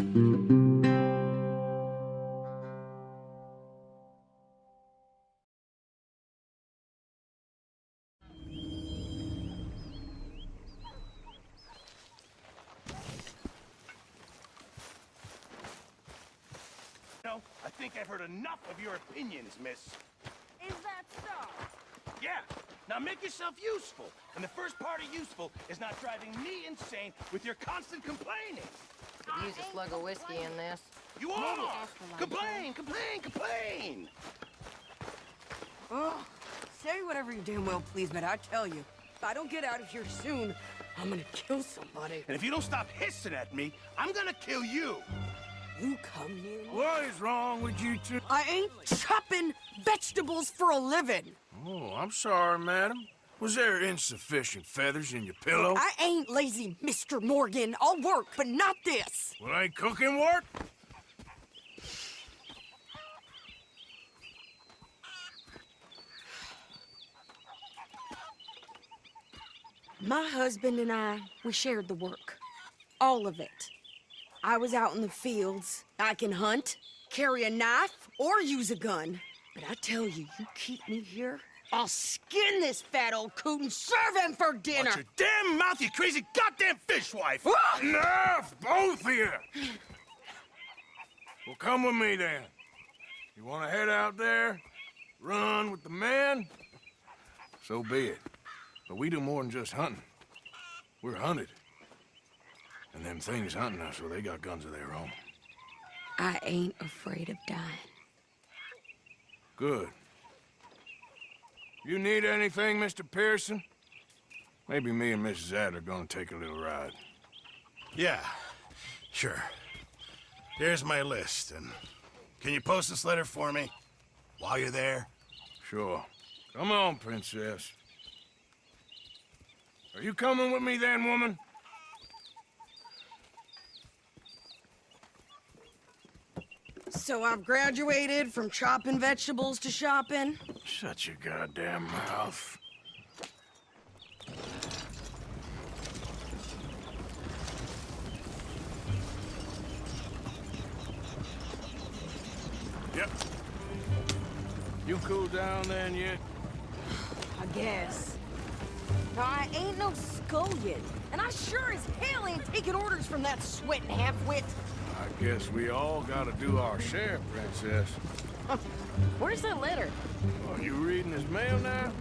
No, I think I've heard enough of your opinions, miss. Is that so? Yeah. Now make yourself useful. And the first part of useful is not driving me insane with your constant complaining. Could use a slug of whiskey in this. You are! Complain, complain, complain! Oh, say whatever you damn well please, but I tell you, if I don't get out of here soon, I'm gonna kill somebody. And if you don't stop hissing at me, I'm gonna kill you. You come near me. What is wrong with you two? I ain't chopping vegetables for a living. Oh, I'm sorry, madam. Was there insufficient feathers in your pillow? I ain't lazy, Mr. Morgan. I'll work, but not this. Well, ain't cooking work? My husband and I, we shared the work. All of it. I was out in the fields. I can hunt, carry a knife, or use a gun. But I tell you, you keep me here, I'll skin this fat old coot and serve him for dinner. Watch your damn mouth, you crazy goddamn fishwife! Enough, both of you! Well, come with me, then. You want to head out there, run with the men? So be it. But we do more than just hunting. We're hunted. And them things hunting us, well, they got guns of their own. I ain't afraid of dying. Good. You need anything, Mr. Pearson? Maybe me and Mrs. Adler are gonna take a little ride. Yeah, sure. Here's my list, and can you post this letter for me while you're there? Sure. Come on, Princess. Are you coming with me then, woman? So I've graduated from chopping vegetables to shopping? Shut your goddamn mouth. Yep. You cool down then yet? I guess. Now, I ain't no scullion, and I sure as hell ain't taking orders from that sweating half-wit. I guess we all gotta do our share, Princess. Where's that letter? Are you reading his mail now?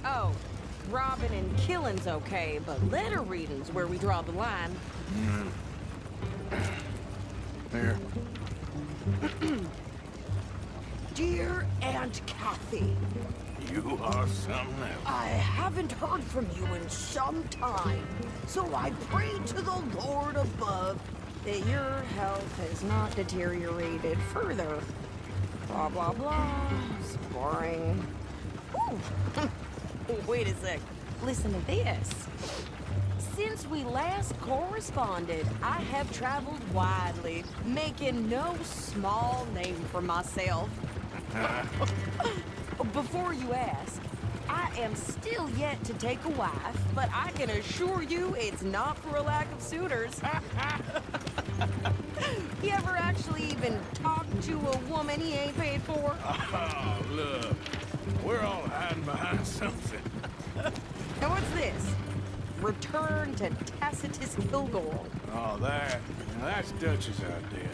Oh, robbing and killing's okay, but letter reading's where we draw the line. Here. Dear Aunt Kathy, You are something else. I haven't heard from you in some time, so I pray to the Lord above that your health has not deteriorated further. Blah, blah, blah. It's boring. Ooh. Wait a sec. Listen to this. Since we last corresponded, I have traveled widely, making no small name for myself. Before you ask, I am still yet to take a wife, but I can assure you it's not for a lack of suitors. You ever actually even talked to a woman he ain't paid for? Oh, look. We're all hiding behind something. Now what's this? Return to Tacitus Kilgore. Oh, that's Dutch's idea.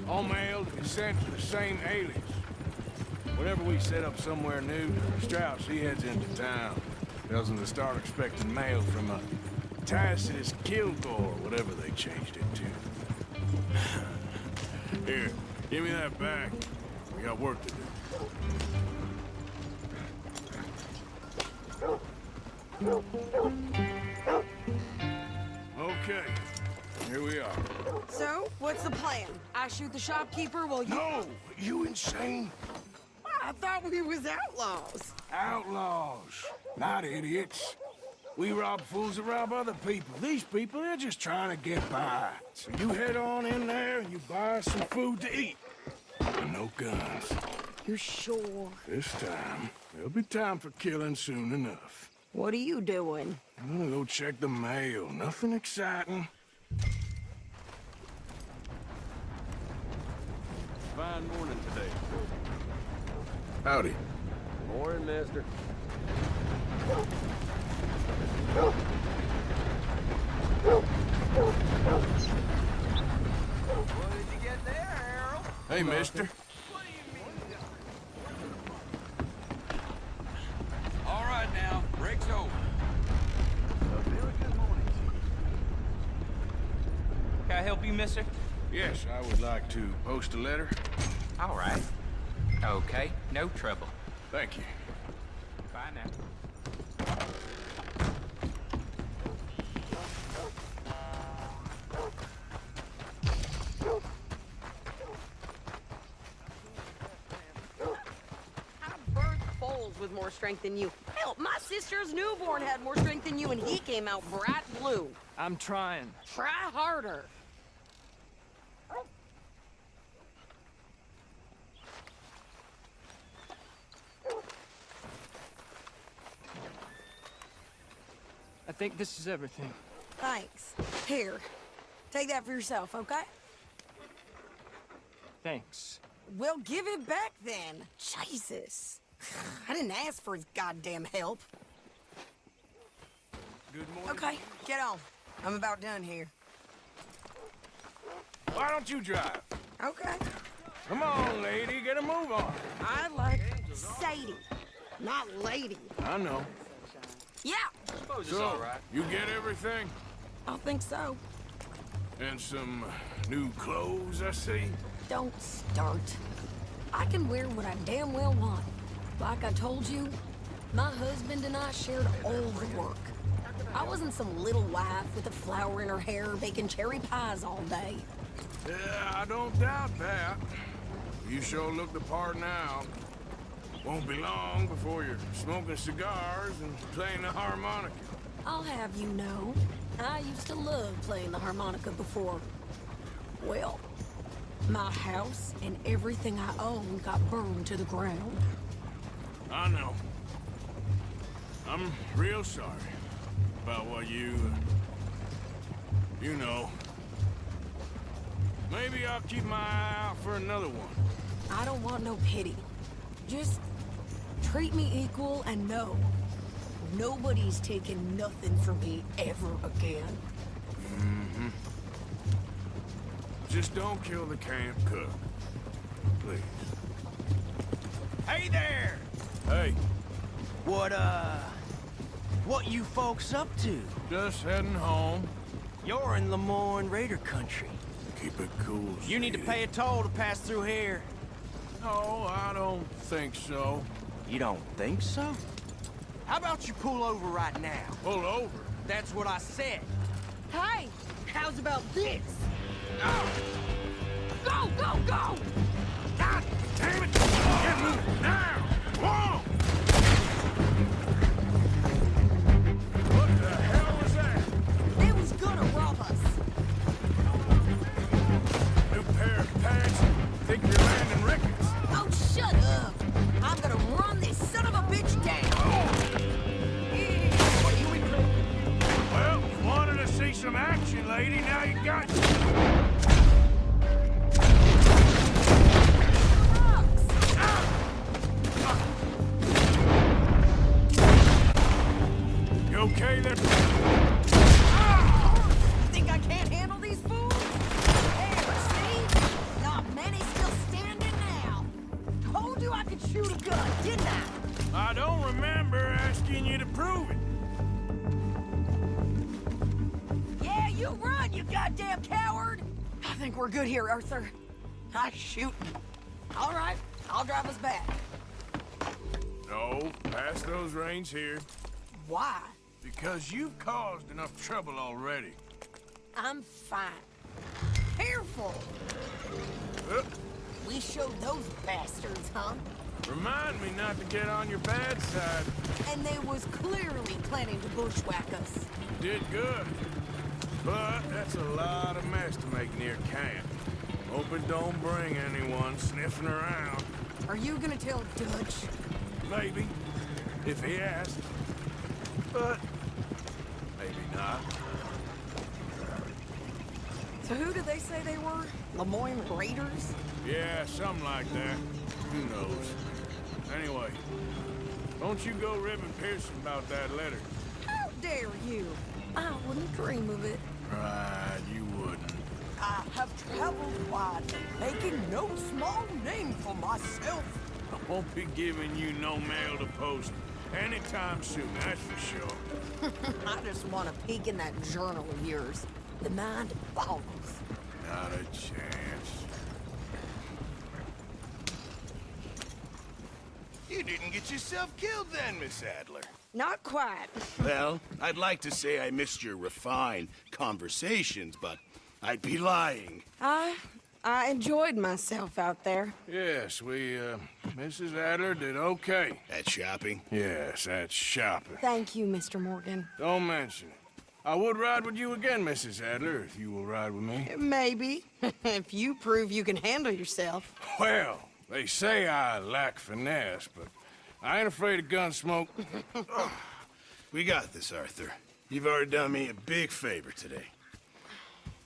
All mail to be sent to the same alias. Whenever we set up somewhere new, Strauss, he heads into town. Tells them to start expecting mail from a Tacitus Kilgore, whatever they changed it to. Here, give me that back. We got work to do. Okay, here we are. So, what's the plan? I shoot the shopkeeper while you... No! You insane? I thought we was outlaws. Outlaws, not idiots. We rob fools that rob other people. These people, they're just trying to get by. So you head on in there and you buy us some food to eat. And no guns. You sure? This time, there'll be time for killing soon enough. What are you doing? I'm gonna go check the mail. Nothing exciting. fine morning today. Howdy. Morning, mister. What did you get there, Harold? Hey, mister. All right now, break's over. A very good morning to you. Can I help you, mister? Yes, I would like to post a letter. All right. Okay, no trouble. Thank you. Bye now. I birthed foals with more strength than you. Hell, my sister's newborn had more strength than you, and he came out bright blue. I'm trying. Try harder. I think this is everything. Thanks. Here, take that for yourself, okay? Thanks. Well, give it back then. Jesus. I didn't ask for his goddamn help. Good morning. Okay, get on. I'm about done here. Why don't you drive? Okay. Come on, lady, get a move on. I like Sadie, not lady. I know. Yeah, So, you get everything? I think so. And some new clothes, I see. Don't start. I can wear what I damn well want. Like I told you, my husband and I shared all the work. I wasn't some little wife with a flower in her hair baking cherry pies all day. Yeah, I don't doubt that. You sure look the part now. Won't be long before you're smoking cigars and playing the harmonica. I'll have you know, I used to love playing the harmonica before. Well, my house and everything I owned got burned to the ground. I know. I'm real sorry about what you know. Maybe I'll keep my eye out for another one. I don't want no pity. Just treat me equal and know nobody's taking nothing from me ever again. Just don't kill the camp cook. Please. Hey there! Hey, What you folks up to? just heading home. You're in Lemoyne Raider country. Keep it cool, You need to Sadie. pay a toll to pass through here. No, I don't think so. You don't think so? How about you pull over right now? Pull over. That's what I said. Hey, how's about this? Go, go, go! God damn it! Get moving now! Whoa! What the hell was that? They was gonna rob us. New pair of pants? Think you're landing Ricketts? Oh, shut up! I'm gonna run this son of a bitch down. What are you in? Well, you wanted to see some action, lady. Now you got You okay there? Think I can't handle these fools? There, see? Not many still standing now. Told you I could shoot a gun, didn't I? I don't remember asking you to prove it. Yeah, you run, you goddamn coward! I think we're good here, Arthur. I shoot. All right, I'll drive us back. No, pass those reins here. Why? Because you've caused enough trouble already. I'm fine. Careful! We showed those bastards, huh? Remind me not to get on your bad side. And they was clearly planning to bushwhack us. You did good. But that's a lot of mess to make near camp. Hope it don't bring anyone sniffing around. Are you gonna tell Dutch? Maybe, if he asks. But maybe not. So who did they say they were? Lemoyne Raiders? Yeah, something like that. Who knows? Anyway, don't you go ribbing Pearson about that letter. How dare you? I wouldn't dream of it. Right, you wouldn't. I have traveled widely, making no small name for myself. I won't be giving you no mail to post anytime soon, that's for sure. I just want a peek in that journal of yours. The mind boggles. Not a chance. You didn't get yourself killed then, Miss Adler. Not quite. Well, I'd like to say I missed your refined conversations, but I'd be lying. I enjoyed myself out there. Yes, Mrs. Adler did okay. At shopping? Yes, that's shopping. Thank you, Mr. Morgan. Don't mention it. I would ride with you again, Mrs. Adler, if you will ride with me. Maybe. If you prove you can handle yourself. Well, they say I lack finesse, but I ain't afraid of gun smoke. We got this, Arthur. You've already done me a big favor today.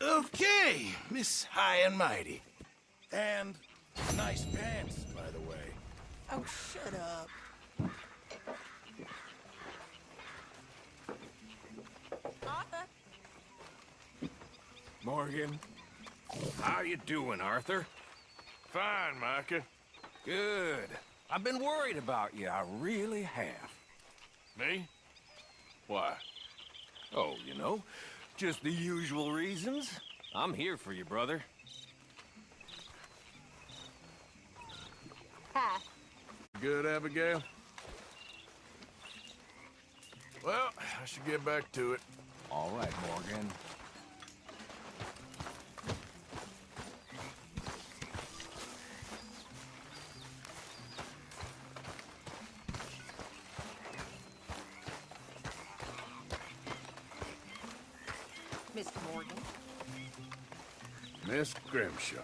Okay, Miss High and Mighty. And nice pants, by the way. Oh, shut up. Arthur? Morgan. How you doing, Arthur? Fine, Micah. Good. I've been worried about you. I really have. Me? Why? Oh, you know, just the usual reasons. I'm here for you, brother. Hi. Good, Abigail? Well, I should get back to it. All right, Morgan. Mr. Morgan. Miss Grimshaw.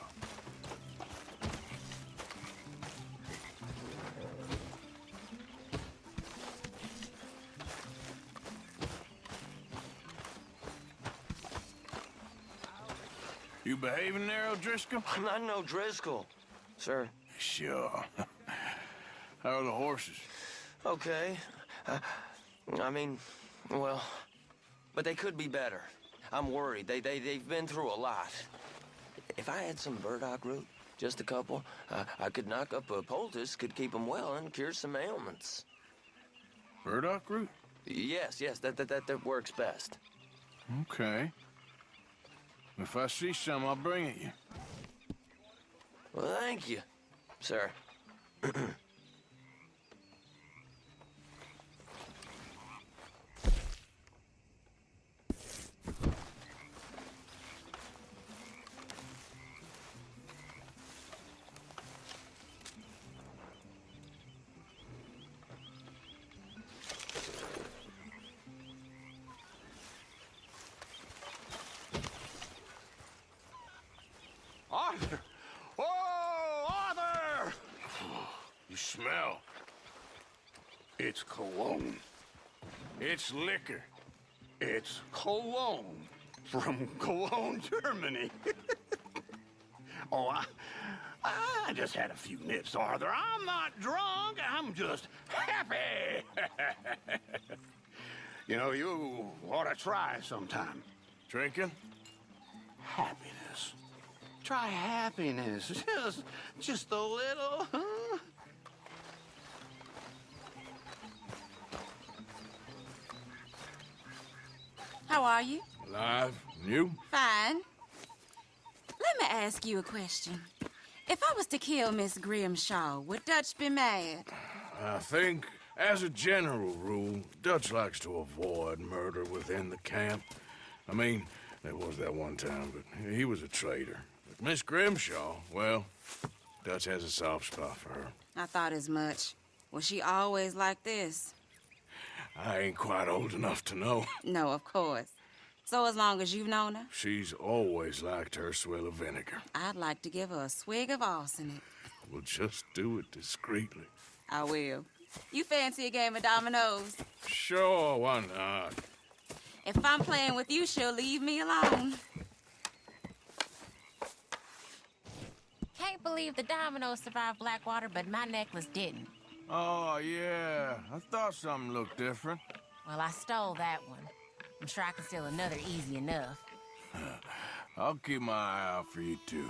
You behaving there, O'Driscoll? I'm not no Driscoll, sir. Sure. How are the horses? Okay. I mean, well, but they could be better. I'm worried. They've been through a lot. If I had some burdock root, just a couple, I could knock up a poultice, could keep them well, and cure some ailments. Burdock root? Yes, that works best. Okay. If I see some, I'll bring it you. Well, thank you, sir. Arthur! Oh, Arthur! You smell. It's cologne. It's liquor. It's cologne from Cologne, Germany. Oh, I just had a few nips, Arthur. I'm not drunk. I'm just happy. You know, you ought to try sometime. Drinking? Happiness. Try happiness. Just a little, huh? How are you? Alive? And you? Fine. Let me ask you a question. If I was to kill Miss Grimshaw, would Dutch be mad? I think, as a general rule, Dutch likes to avoid murder within the camp. I mean, there was that one time, but he was a traitor. But Miss Grimshaw, well, Dutch has a soft spot for her. I thought as much. Was she always like this? I ain't quite old enough to know. No, of course. So as long as you've known her, She's always liked her swill of vinegar. I'd like to give her a swig of arsenic. We'll just do it discreetly. I will. You fancy a game of dominoes? Sure, why not? If I'm playing with you, she'll leave me alone. can't believe the dominoes survived Blackwater, but my necklace didn't. Oh, yeah. I thought something looked different. Well, I stole that one. I'm sure I can steal another easy enough. I'll keep my eye out for you, too.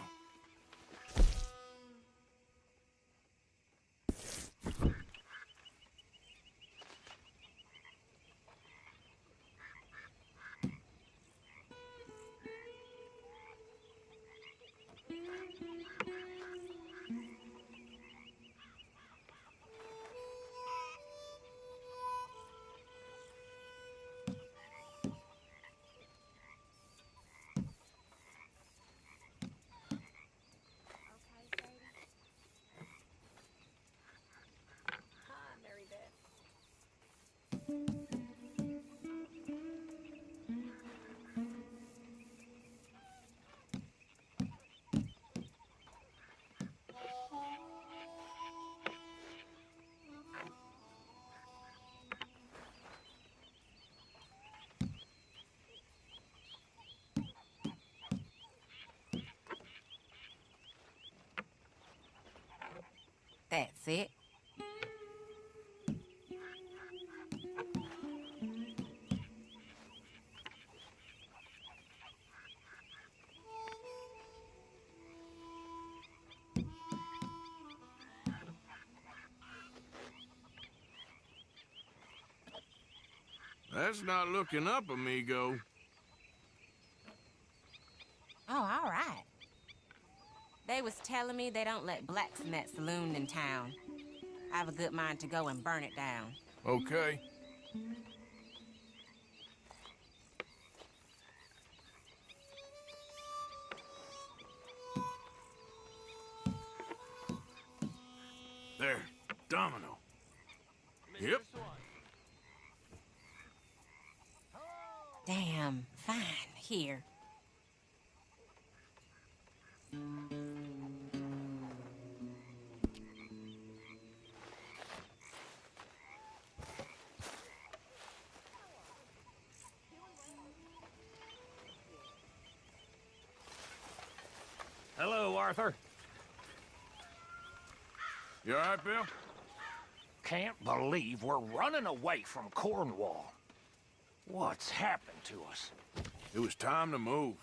That's it. That's not looking up, amigo. Oh, all right. They was telling me they don't let blacks in that saloon in town. I have a good mind to go and burn it down. Okay. There, domino. Yep. Damn, fine, here. Hello, Arthur. You all right, Bill? Can't believe we're running away from Cornwall. What's happened to us? It was time to move.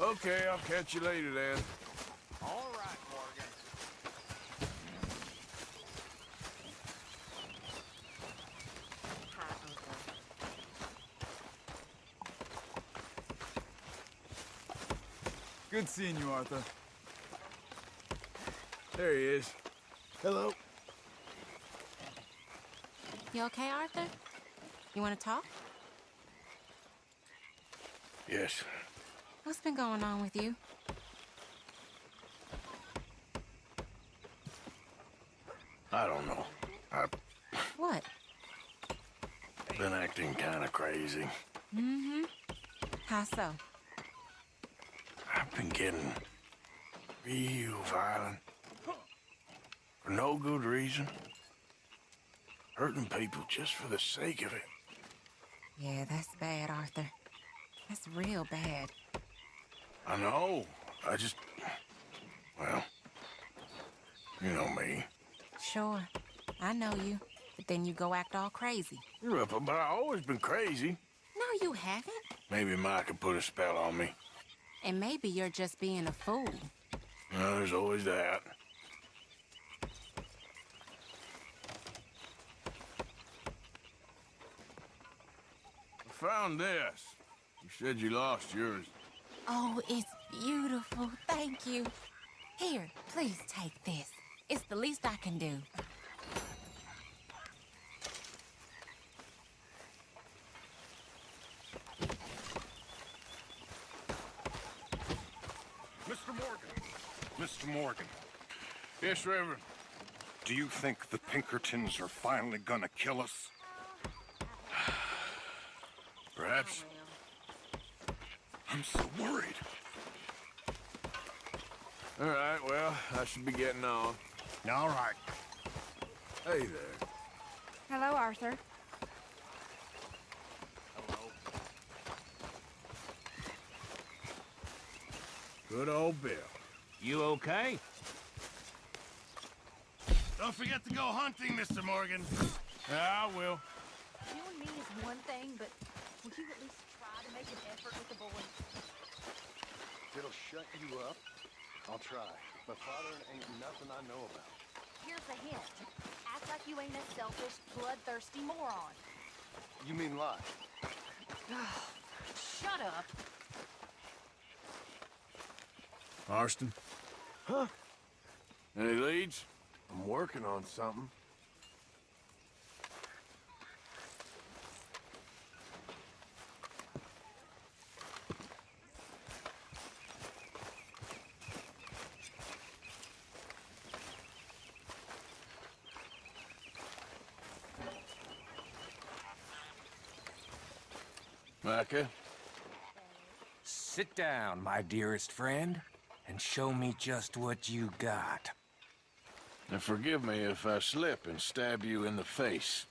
Okay, I'll catch you later, then. All right, Morgan. Good seeing you, Arthur. There he is. Hello. You okay, Arthur? You want to talk? Yes. What's been going on with you? I don't know. I've What? been acting kind of crazy. Mm-hmm. How so? I've been getting real violent. For no good reason. Hurting people just for the sake of it. Yeah, that's bad, Arthur. That's real bad. I know. I just... Well... You know me. Sure, I know you. But then you go act all crazy. But I've always been crazy. No, you haven't. Maybe Mike could put a spell on me. And maybe you're just being a fool. No, there's always that. I found this. You said you lost yours. Oh, it's beautiful. Thank you. Here, please take this. It's the least I can do. Mr. Morgan. Mr. Morgan, Yes, Reverend. do you think the Pinkertons are finally gonna kill us? Perhaps. I'm so worried. All right, well, I should be getting on. All right. Hey there. Hello, Arthur. Good old Bill. You okay? Don't forget to go hunting, Mr. Morgan. Yeah, I will. You and me is one thing, but will you at least try to make an effort with the boys? It'll shut you up. I'll try. My father ain't nothing I know about. Here's a hint. Act like you ain't a selfish, bloodthirsty moron. You mean lie? Shut up. Marston? Huh? Any leads? I'm working on something. Micah? Sit down, my dearest friend, and show me just what you got. And forgive me if I slip and stab you in the face.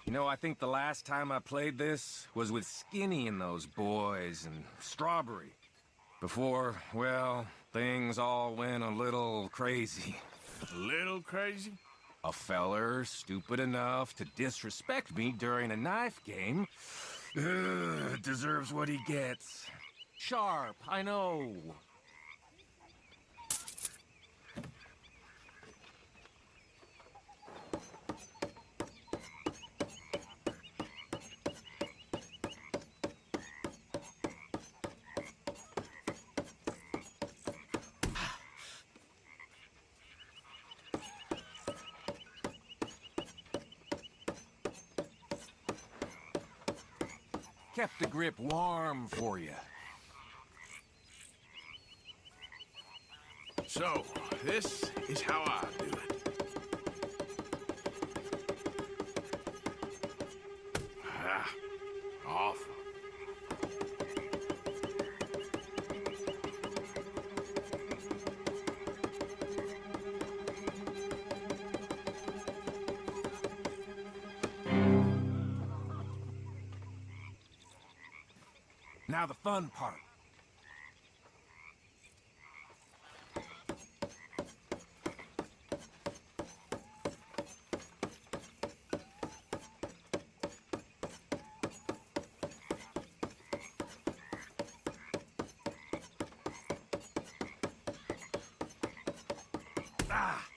You know, I think the last time I played this was with Skinny and those boys and Strawberry. Before, well, things all went a little crazy. A little crazy? A feller stupid enough to disrespect me during a knife game deserves what he gets. Sharp, I know. Kept the grip warm for you. So, this is how I do it. Ah, awful. Now the fun part. Ah!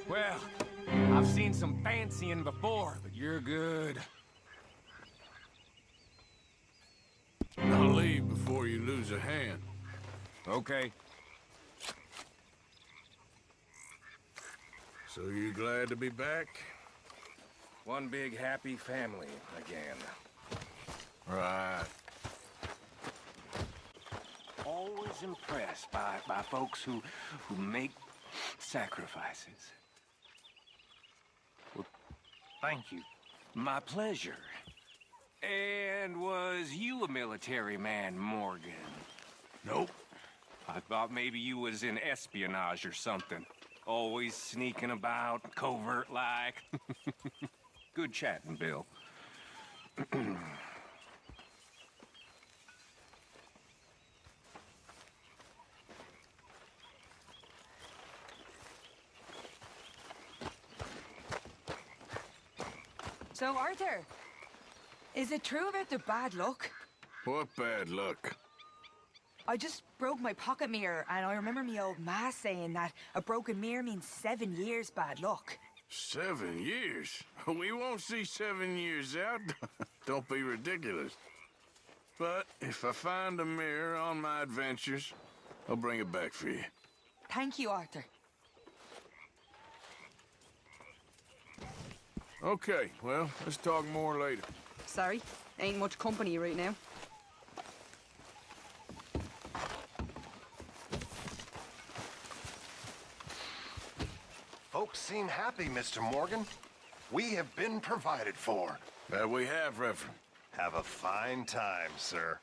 Well, I've seen some fancying before, but you're good. I'll leave before you lose a hand. Okay. So you glad to be back? One big happy family again. Right. Always impressed by folks who make sacrifices. Well, thank you. My pleasure. And was you a military man, Morgan? Nope. I thought maybe you was in espionage or something. Always sneaking about, covert-like. Good chatting, Bill. So, Arthur, is it true about the bad luck? What bad luck? I just broke my pocket mirror, and I remember me old ma saying that a broken mirror means 7 years bad luck. 7 years? We won't see 7 years out. Don't be ridiculous. But if I find a mirror on my adventures, I'll bring it back for you. Thank you, Arthur. Okay, well, let's talk more later. Sorry, ain't much company right now. seem happy, Mr. Morgan. We have been provided for. That we have, Reverend. Have a fine time, sir.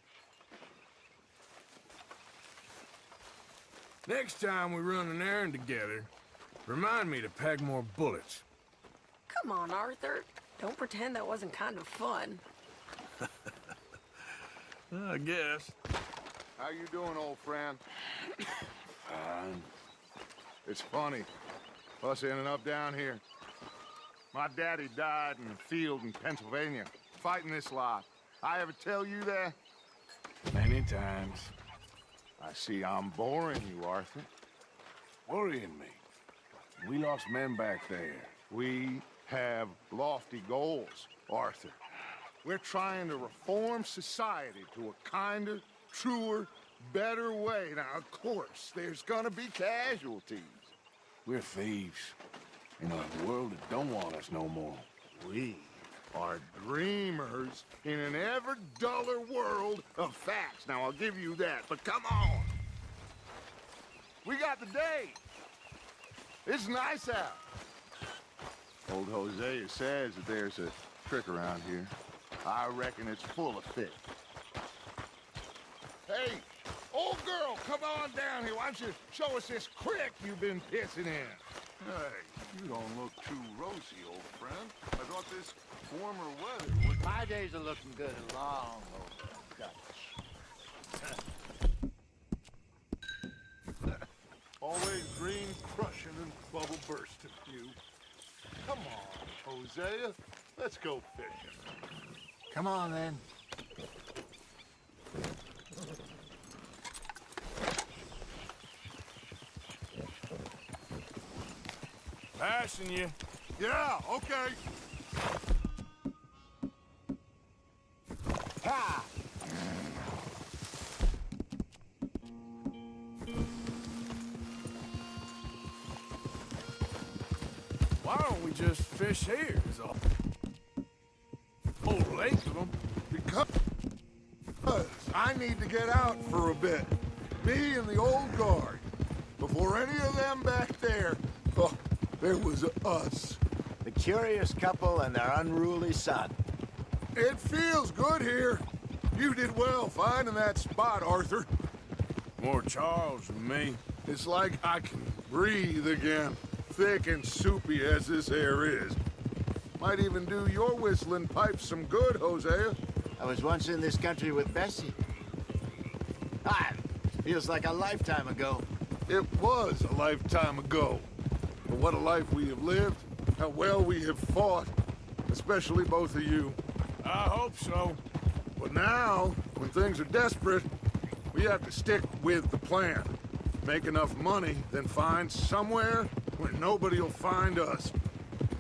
Next time we run an errand together, remind me to pack more bullets. Come on, Arthur. Don't pretend that wasn't kind of fun. I guess. How you doing, old friend? Fine. It's funny, us ending up down here. My daddy died in the field in Pennsylvania, fighting this lot. I ever tell you that? Many times. I see I'm boring you, Arthur. Worrying me. We lost men back there. We have lofty goals, Arthur. We're trying to reform society to a kinder, truer, better way. Now, of course, there's gonna be casualties. We're thieves. In a world that don't want us no more. We are dreamers in an ever duller world of facts. Now, I'll give you that, but come on. We got the day. It's nice out. Old Hosea says that there's a trick around here. I reckon it's full of fish. Hey, old girl, come on down here. Why don't you show us this creek you've been pissing in? Hey, you don't look too rosy, old friend. I thought this warmer weather would... My days are looking good and long over Dutch. Always green crushing and bubble bursting, you. Come on, Hosea. Let's go fishing. Come on, then. Passing you. Yeah, okay. Ha! Why don't we just fish here? Is all. Whole lake of them. Because I need to get out for a bit. Me and the old guard. Before any of them back there, oh, there was us. The curious couple and their unruly son. It feels good here. You did well finding that spot, Arthur. More Charles than me. It's like I can breathe again, thick and soupy as this air is. Might even do your whistling pipes some good, Hosea. I was once in this country with Bessie. Feels like a lifetime ago. It was a lifetime ago. But what a life we have lived. How well we have fought. Especially both of you. I hope so. But now, when things are desperate, we have to stick with the plan. Make enough money, then find somewhere where nobody will find us.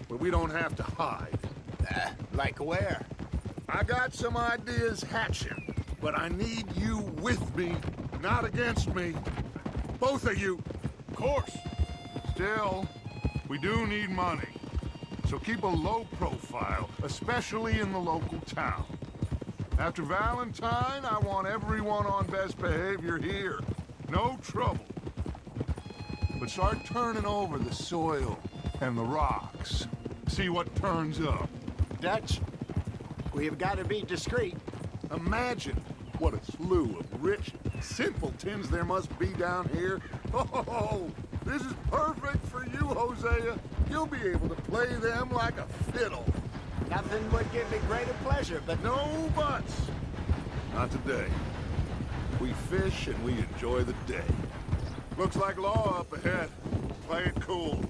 Where we don't have to hide. Like where? I got some ideas hatching, but I need you with me, not against me. Both of you. Of course. Still, we do need money. So keep a low profile, especially in the local town. After Valentine, I want everyone on best behavior here. No trouble. But start turning over the soil and the rocks. See what turns up. Dutch, we've got to be discreet. Imagine what a slew of rich simpletons there must be down here. Oh, this is perfect for you, Hosea. You'll be able to play them like a fiddle. Nothing would give me greater pleasure, but... No buts. Not today. We fish and we enjoy the day. Looks like law up ahead. Play it cool.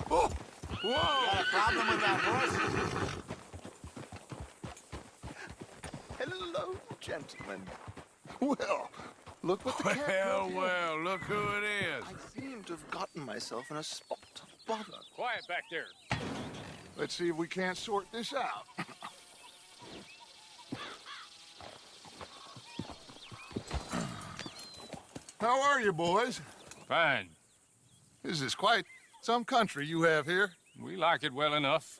Oh! Whoa! Got a problem with that horse? Hello, gentlemen. Well, look what the cat brought in. Well, look who it is. I seem to have gotten myself in a spot of bother. Quiet back there. Let's see if we can't sort this out. How are you, boys? Fine. This is quite some country you have here. We like it well enough.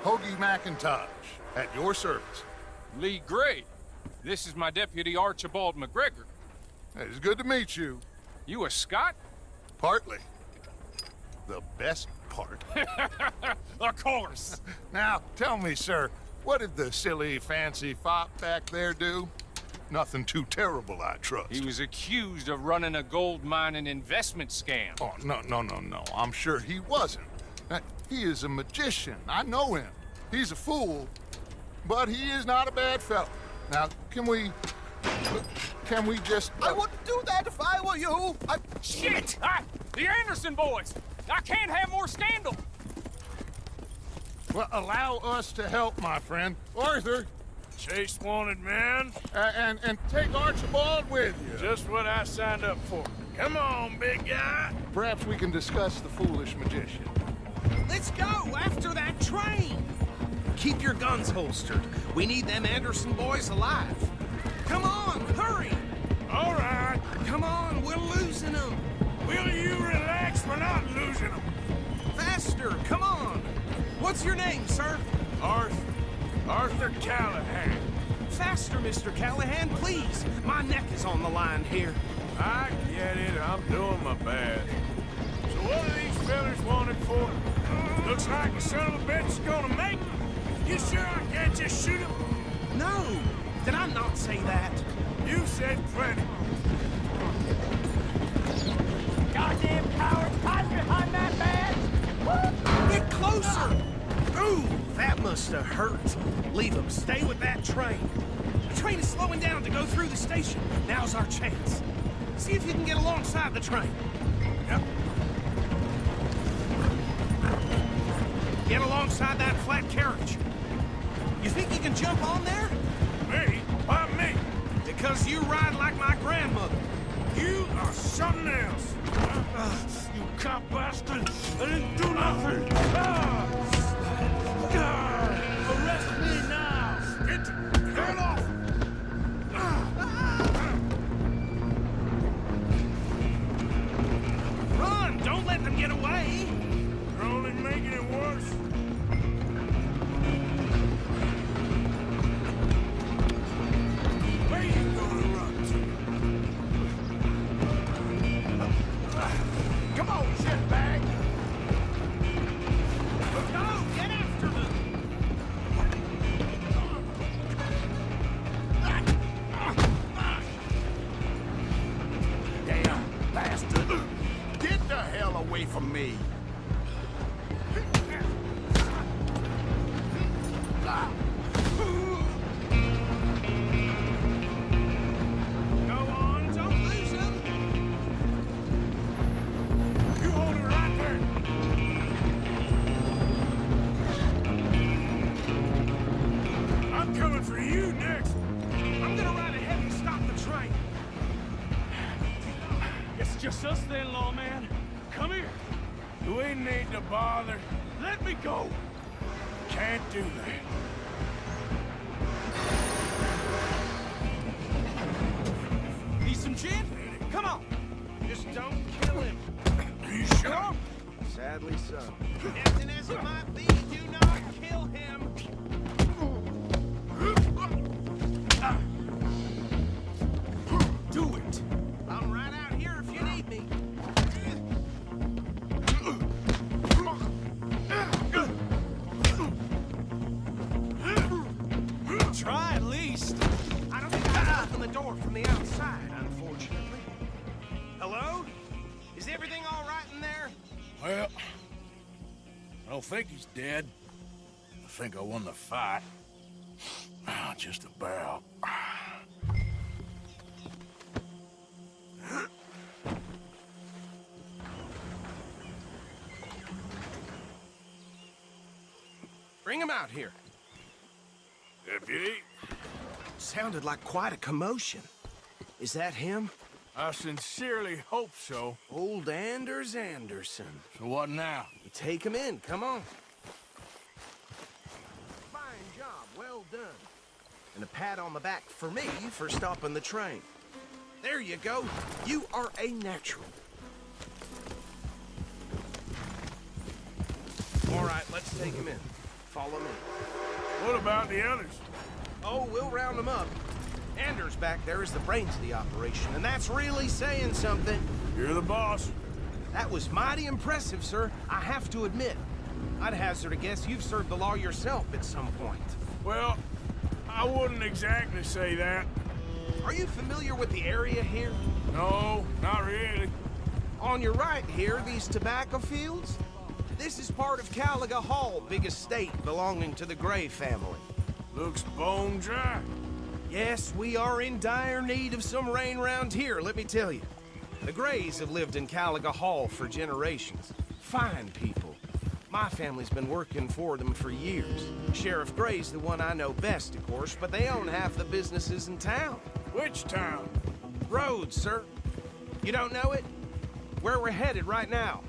Hoagie McIntosh, at your service. Lee Gray. This is my deputy, Archibald McGregor. Hey, it's good to meet you. You a Scot? Partly. The best part. Of course. Now, tell me, sir, what did the silly, fancy fop back there do? Nothing too terrible, I trust. He was accused of running a gold mining investment scam. Oh, no. I'm sure he wasn't. He is a magician. I know him. He's a fool, but he is not a bad fellow. Now, can we just... I wouldn't do that if I were you. Shit! The Anderson boys! I can't have more scandal! Well, allow us to help, my friend. Arthur! Chase wanted man. And take Archibald with you. Just what I signed up for. Come on, big guy. Perhaps we can discuss the foolish magician. Let's go after that train! Keep your guns holstered. We need them Anderson boys alive. Come on, hurry! All right. Come on, we're losing them. Will you relax? We're not losing them. Faster, come on. What's your name, sir? Arthur Callahan. Faster, Mr. Callahan, please. My neck is on the line here. I get it. I'm doing my best. So what are these fellas wanted for? Looks like the son of a bitch is gonna make them. You sure I can't just shoot him? No! Did I not say that? You said plenty. Goddamn cowards, hide behind that badge! Get closer! Ooh, that must have hurt. Leave them. Stay with that train. The train is slowing down to go through the station. Now's our chance. See if you can get alongside the train. Yep. Get alongside that flat carriage. You think you can jump on there? Me? Why me? Because you ride like my grandmother. You are something else. You cop bastard! I didn't do nothing! Arrest me now! Get off! Run! Don't let them get away! You're only making it worse. Where you gonna run to? Come on, shitbag! Go! Get after them! Damn bastard! Get the hell away from me! Go on, don't lose them! You hold it right there. I'm coming for you next. I'm gonna ride ahead and stop the train. It's just us then, lawman. Come here. Do we need to bother? Let me go. Can't do that. Need some gin? Come on. Just don't kill him. Are you sure? Sadly so. Tempting as it might be, do not kill him. Do it. I'm right out here if you need me. Try at least. I don't think I can open the door from the outside, unfortunately. Hello? Is everything all right in there? Well, I don't think he's dead. I think I won the fight. Just about. Bring him out here. Deputy? Sounded like quite a commotion. Is that him? I sincerely hope so. Old Anders Anderson. So what now? Take him in, come on. Fine job, well done. And a pat on the back for me for stopping the train. There you go. You are a natural. All right, let's take him in. Follow me. What about the others? Oh, we'll round them up. Anders back there is the brains of the operation, and that's really saying something. You're the boss. That was mighty impressive, sir. I have to admit. I'd hazard a guess you've served the law yourself at some point. Well, I wouldn't exactly say that. Are you familiar with the area here? No, not really. On your right here, these tobacco fields? This is part of Caliga Hall, big estate belonging to the Gray family. Looks bone dry. Yes, we are in dire need of some rain round here, let me tell you. The Grays have lived in Caliga Hall for generations. Fine people. My family's been working for them for years. Sheriff Gray's the one I know best, of course, but they own half the businesses in town. Which town? Rhodes, sir. You don't know it? Where we're headed right now.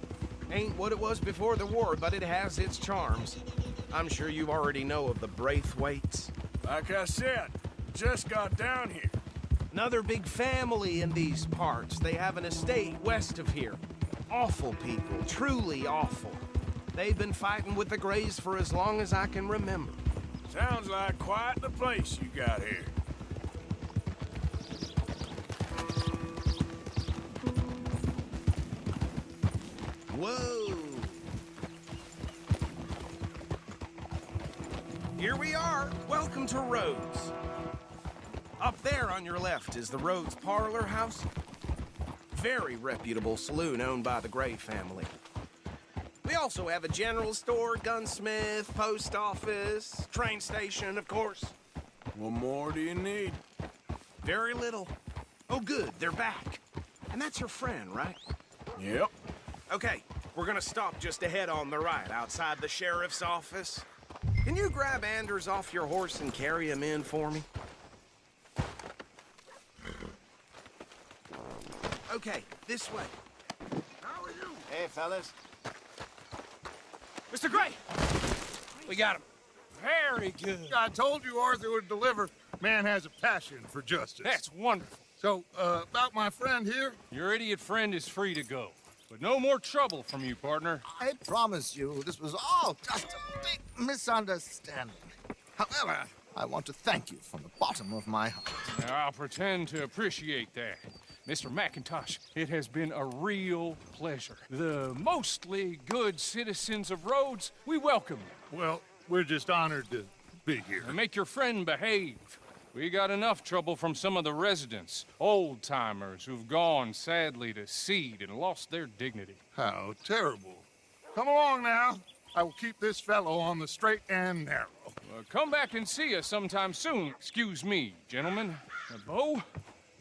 Ain't what it was before the war, but it has its charms. I'm sure you already know of the Braithwaites. Like I said, just got down here. Another big family in these parts. They have an estate west of here. Awful people, truly awful. They've been fighting with the Grays for as long as I can remember. Sounds like quite the place you got here. Whoa! Here we are. Welcome to Rhodes. Up there on your left is the Rhodes Parlor House. Very reputable saloon owned by the Gray family. We also have a general store, gunsmith, post office, train station, of course. What more do you need? Very little. Oh, good, they're back. And that's your friend, right? Yep. Okay, we're gonna stop just ahead on the right, outside the sheriff's office. Can you grab Anders off your horse and carry him in for me? Okay, this way. How are you? Hey, fellas. Mr. Gray! We got him. Very good. I told you Arthur would deliver. Man has a passion for justice. That's wonderful. So, about my friend here? Your idiot friend is free to go. But no more trouble from you, partner. I promise you, this was all just a big misunderstanding. However, I want to thank you from the bottom of my heart. Now, I'll pretend to appreciate that. Mr. McIntosh, it has been a real pleasure. The mostly good citizens of Rhodes, we welcome you. Well, we're just honored to be here. And make your friend behave. We got enough trouble from some of the residents, old-timers who've gone, sadly, to seed and lost their dignity. How terrible. Come along now. I will keep this fellow on the straight and narrow. Well, come back and see us sometime soon. Excuse me, gentlemen. Beau,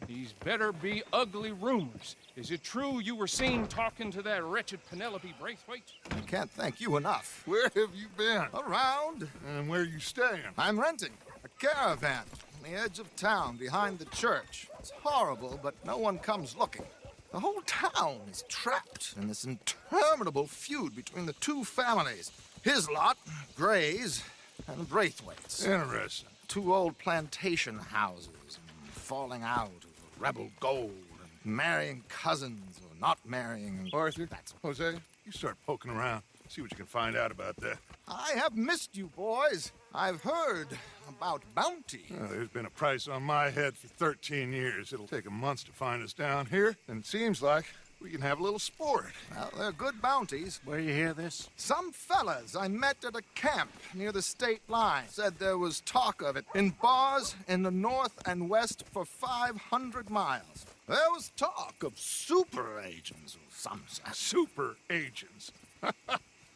these better be ugly rumors. Is it true you were seen talking to that wretched Penelope Braithwaite? I can't thank you enough. Where have you been? Around. And where are you staying? I'm renting a caravan on the edge of town behind the church. It's horrible, but no one comes looking. The whole town is trapped in this interminable feud between the two families. His lot, Gray's, and Braithwaite's. Interesting. Two old plantation houses, and falling out over rebel gold, and marrying cousins or not marrying. Arthur, Jose, you start poking around. See what you can find out about that. I have missed you, boys. I've heard about bounty. There's been a price on my head for 13 years. It'll take 'em months to find us down here, and it seems like we can have a little sport. Well, they're good bounties. Where you hear this? Some fellas I met at a camp near the state line said there was talk of it in bars in the north and west for 500 miles. There was talk of super agents or some such. Super agents?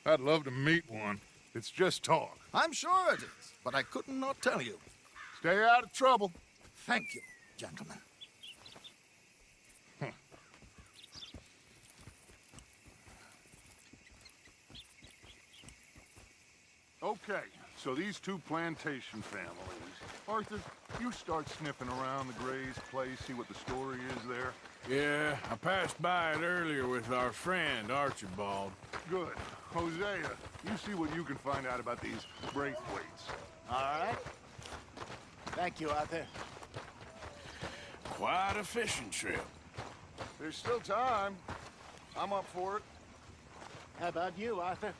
I'd love to meet one. It's just talk. I'm sure it is, but I couldn't not tell you. Stay out of trouble. Thank you, gentlemen. Okay, so these two plantation families. Arthur, you start sniffing around the Gray's place, see what the story is there. Yeah, I passed by it earlier with our friend, Archibald. Good. Hosea, you see what you can find out about these Braithwaites. All right. Thank you, Arthur. Quite a fishing trip. There's still time. I'm up for it. How about you, Arthur?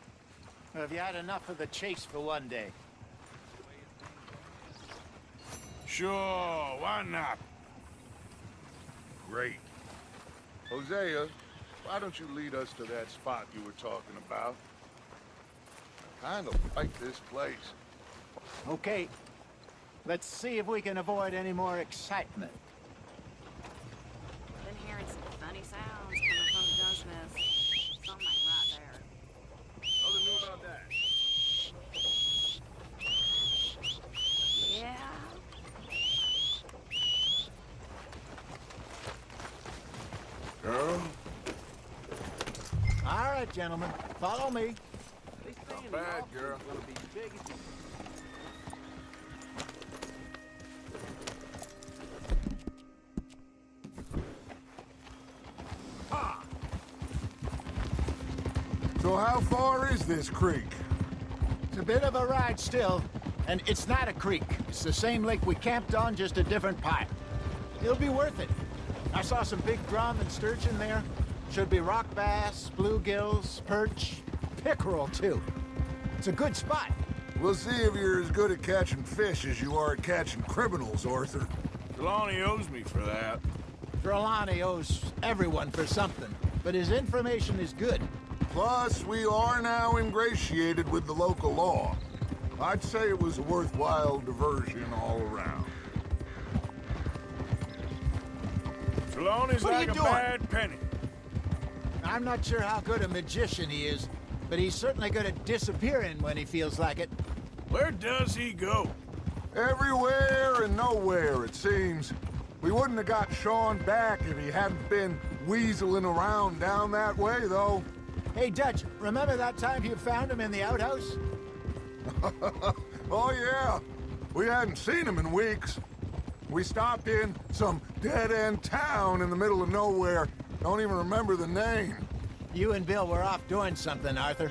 Or have you had enough of the chase for one day? Sure, why not? Great. Hosea, why don't you lead us to that spot you were talking about? I kind of like this place. Okay. Let's see if we can avoid any more excitement. Been hearing some funny sounds coming from the gunsmiths. Something like right there. Nothing new about that. Yeah. Girl? All right, gentlemen. Follow me. Not bad, girl. So how far is this creek? It's a bit of a ride still, and it's not a creek. It's the same lake we camped on, just a different pipe. It'll be worth it. I saw some big drum and sturgeon there. Should be rock bass, bluegills, perch, pickerel too. It's a good spot. We'll see if you're as good at catching fish as you are at catching criminals, Arthur. Trelawney owes me for that. Trelawney owes everyone for something, but his information is good. Plus, we are now ingratiated with the local law. I'd say it was a worthwhile diversion all around. Trelawney's What are like you a doing? bad penny. I'm not sure how good a magician he is, but he's certainly good at disappearing when he feels like it. Where does he go? Everywhere and nowhere, it seems. We wouldn't have got Sean back if he hadn't been weaseling around down that way, though. Hey, Dutch, remember that time you found him in the outhouse? Oh, yeah. We hadn't seen him in weeks. We stopped in some dead-end town in the middle of nowhere. Don't even remember the name. You and Bill were off doing something, Arthur.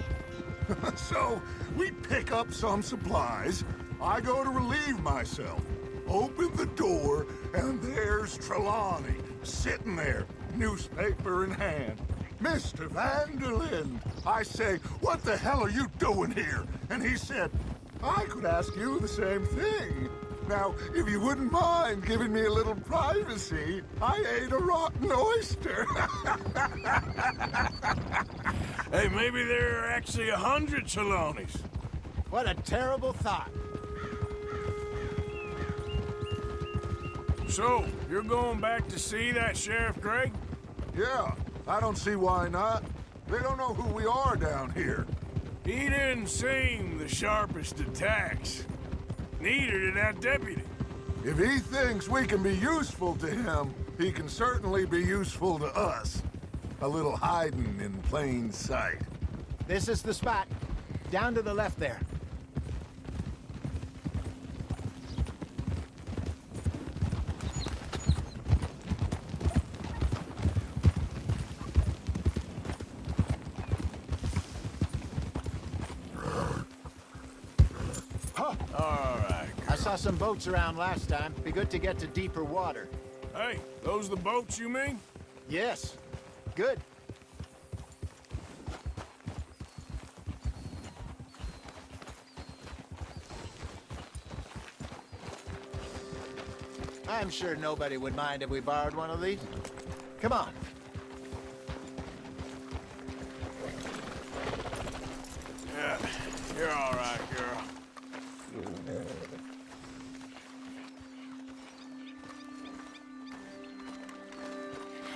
So, we pick up some supplies. I go to relieve myself. Open the door, and there's Trelawney, sitting there, newspaper in hand. Mr. Van der Linde. I say, what the hell are you doing here? And he said, I could ask you the same thing. Now, if you wouldn't mind giving me a little privacy, I ate a rotten oyster. Hey, maybe there are actually 100 Trelawneys. What a terrible thought. So, you're going back to see that Sheriff Gregg? Yeah, I don't see why not. They don't know who we are down here. He didn't seem the sharpest attacks. Neither did that deputy. If he thinks we can be useful to him, he can certainly be useful to us. A little hiding in plain sight. This is the spot. Down to the left there. I saw some boats around last time. Be good to get to deeper water. Hey, those the boats you mean? Yes. Good. I'm sure nobody would mind if we borrowed one of these. Come on. Yeah, you're all right, girl.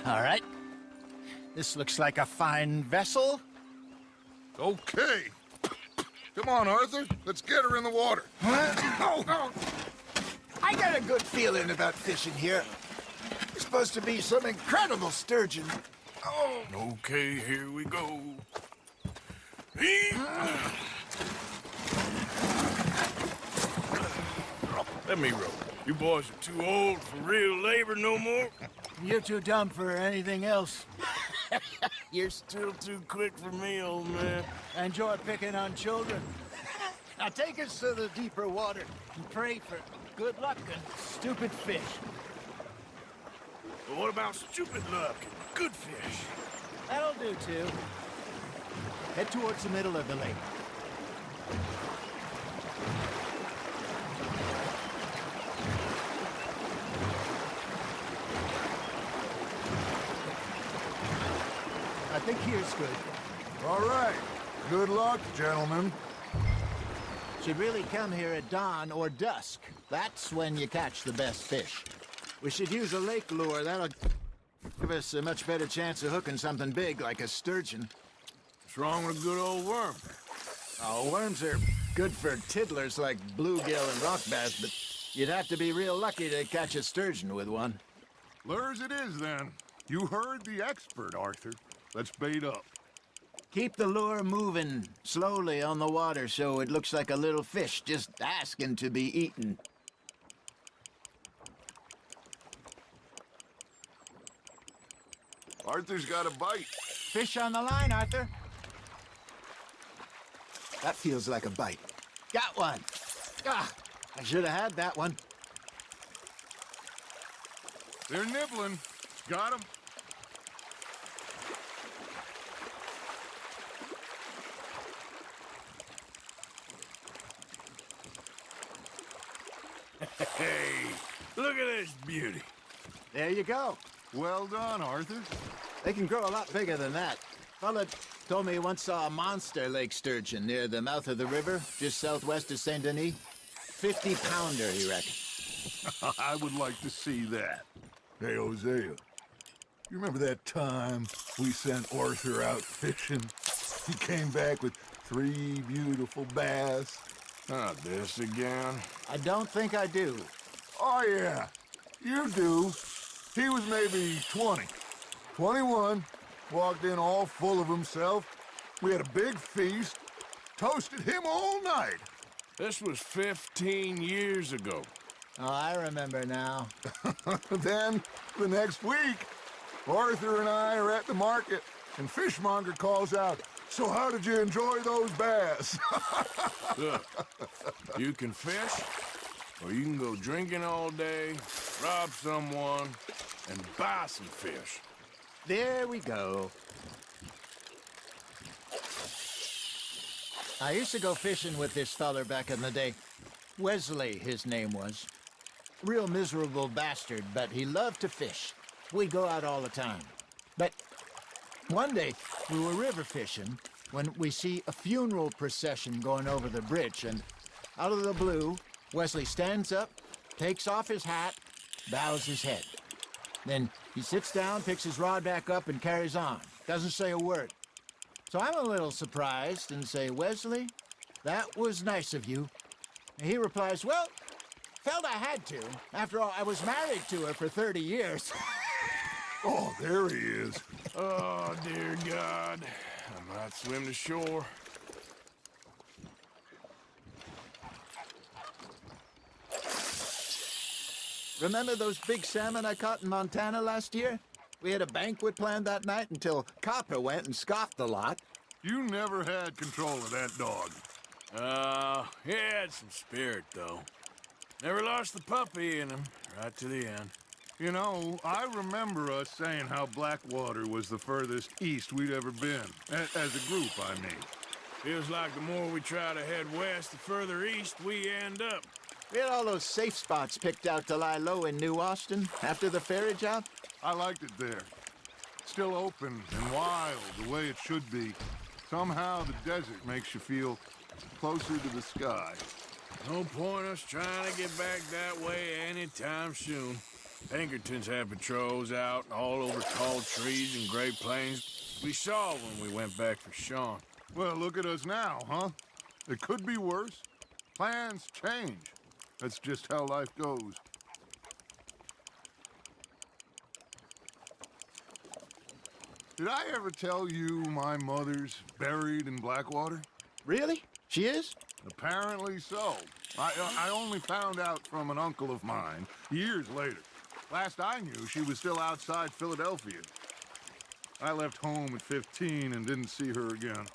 All right. This looks like a fine vessel. Okay. Come on, Arthur. Let's get her in the water. Oh. I got a good feeling about fishing here. It's supposed to be some incredible sturgeon. Oh. Okay, here we go. Let me row. You boys are too old for real labor no more. You're too dumb for anything else. You're still too quick for me, old man. Enjoy picking on children. Now take us to the deeper water and pray for good luck and stupid fish. But what about stupid luck and good fish? That'll do, too. Head towards the middle of the lake. think here's good. All right. Good luck, gentlemen. Should really come here at dawn or dusk. That's when you catch the best fish. We should use a lake lure. That'll give us a much better chance of hooking something big like a sturgeon. What's wrong with a good old worm? Oh, worms are good for tiddlers like bluegill and rock bass, but you'd have to be real lucky to catch a sturgeon with one. Lures it is, then. You heard the expert, Arthur. Let's bait up. Keep the lure moving slowly on the water so it looks like a little fish just asking to be eaten. Arthur's got a bite. Fish on the line, Arthur. That feels like a bite. Got one. Ah, I should have had that one. They're nibbling. Got him. Hey, look at this beauty. There you go. Well done, Arthur. They can grow a lot bigger than that. Fella told me he once saw a monster lake sturgeon near the mouth of the river, just southwest of Saint Denis. 50-pounder, he reckoned. I would like to see that. Hey, Hosea, you remember that time we sent Arthur out fishing? He came back with 3 beautiful bass. Not this again. I don't think I do. Oh, yeah, you do. He was maybe 20, 21, walked in all full of himself. We had a big feast, toasted him all night. This was 15 years ago. Oh, I remember now. Then, the next week, Arthur and I are at the market, and Fishmonger calls out, "So how did you enjoy those bass?" Look, you can fish, or you can go drinking all day, rob someone, and buy some fish. There we go. I used to go fishing with this feller back in the day. Wesley, his name was. Real miserable bastard, but he loved to fish. We'd go out all the time. But one day, we were river fishing when we see a funeral procession going over the bridge, and out of the blue, Wesley stands up, takes off his hat, bows his head. Then he sits down, picks his rod back up, and carries on. Doesn't say a word. So I'm a little surprised and say, "Wesley, that was nice of you." And he replies, "Well, felt I had to. After all, I was married to her for 30 years. Oh, there he is. Oh, dear God. I might swim to shore. Remember those big salmon I caught in Montana last year? We had a banquet planned that night until Copper went and scoffed the lot. You never had control of that dog. He had some spirit, though. Never lost the puppy in him, right to the end. You know, I remember us saying how Blackwater was the furthest east we'd ever been. As a group, I mean. Feels like the more we try to head west, the further east we end up. We had all those safe spots picked out to lie low in New Austin after the ferry job. I liked it there. Still open and wild, the way it should be. Somehow the desert makes you feel closer to the sky. No point us trying to get back that way anytime soon. Pinkertons had patrols out all over tall trees and Great Plains. We saw when we went back for Sean. Well, look at us now, huh? It could be worse. Plans change. That's just how life goes. Did I ever tell you my mother's buried in Blackwater? Really? She is? Apparently so. I only found out from an uncle of mine years later. Last I knew, she was still outside Philadelphia. I left home at 15 and didn't see her again.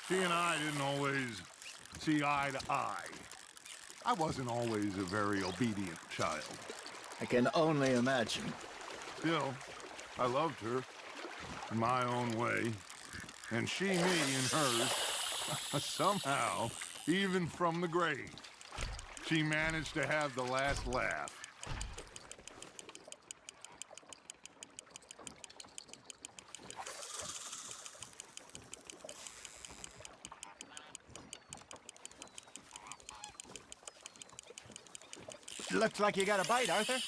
She and I didn't always see eye to eye. I wasn't always a very obedient child. I can only imagine. Still, I loved her in my own way, and she me in hers. Somehow, even from the grave, she managed to have the last laugh. Looks like you got a bite, Arthur.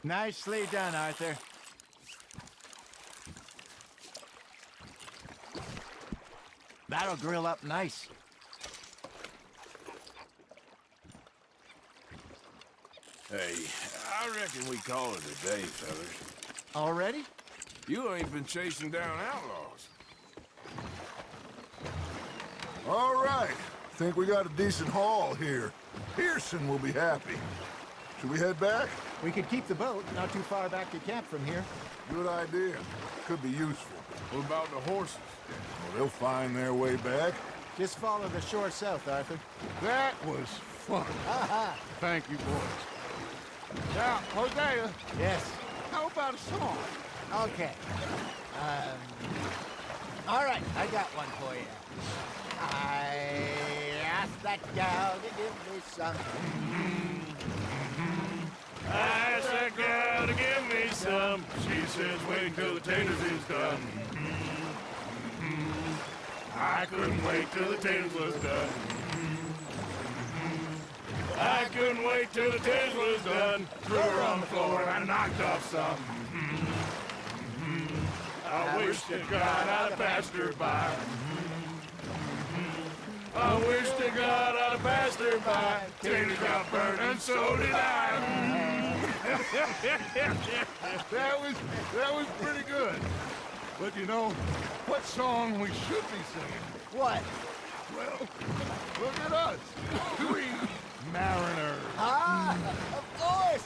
Nicely done, Arthur. That'll grill up nice. Hey, I reckon we call it a day, fellas. Already? You ain't been chasing down outlaws. All right. Think we got a decent haul here. Pearson will be happy. Should we head back? We could keep the boat not too far back to camp from here. Good idea. Could be useful. What about the horses? Well, they'll find their way back. Just follow the shore south, Arthur. That was fun. Aha! Thank you, boys. Now, Hosea, Yes. how about a song? Okay. All right, I got one for you. I asked that gal to give me some. I asked that gal to give me some. She says, wait till the taters is done. I couldn't wait till the taters was done. I couldn't wait till the taters was done. Threw her on the floor and I knocked off some. I wish to God I'd have passed her by. I wish to God I'd have passed her by. Taters got burned and so did I. That was pretty good. But you know, what song we should be singing? What? Well, look at us. 3 mariners. Ah, of course.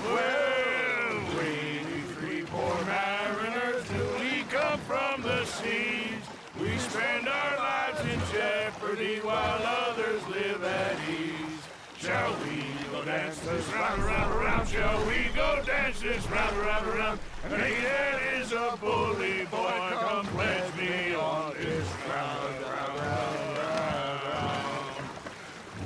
Well, we 3 poor mariners, we come from the seas. We spend our lives in jeopardy while others live at ease. Shall we go dance this round, around, around? Shall we go dance this round, around, around? And he that is a bully boy, come pledge me on this round, round, round, round.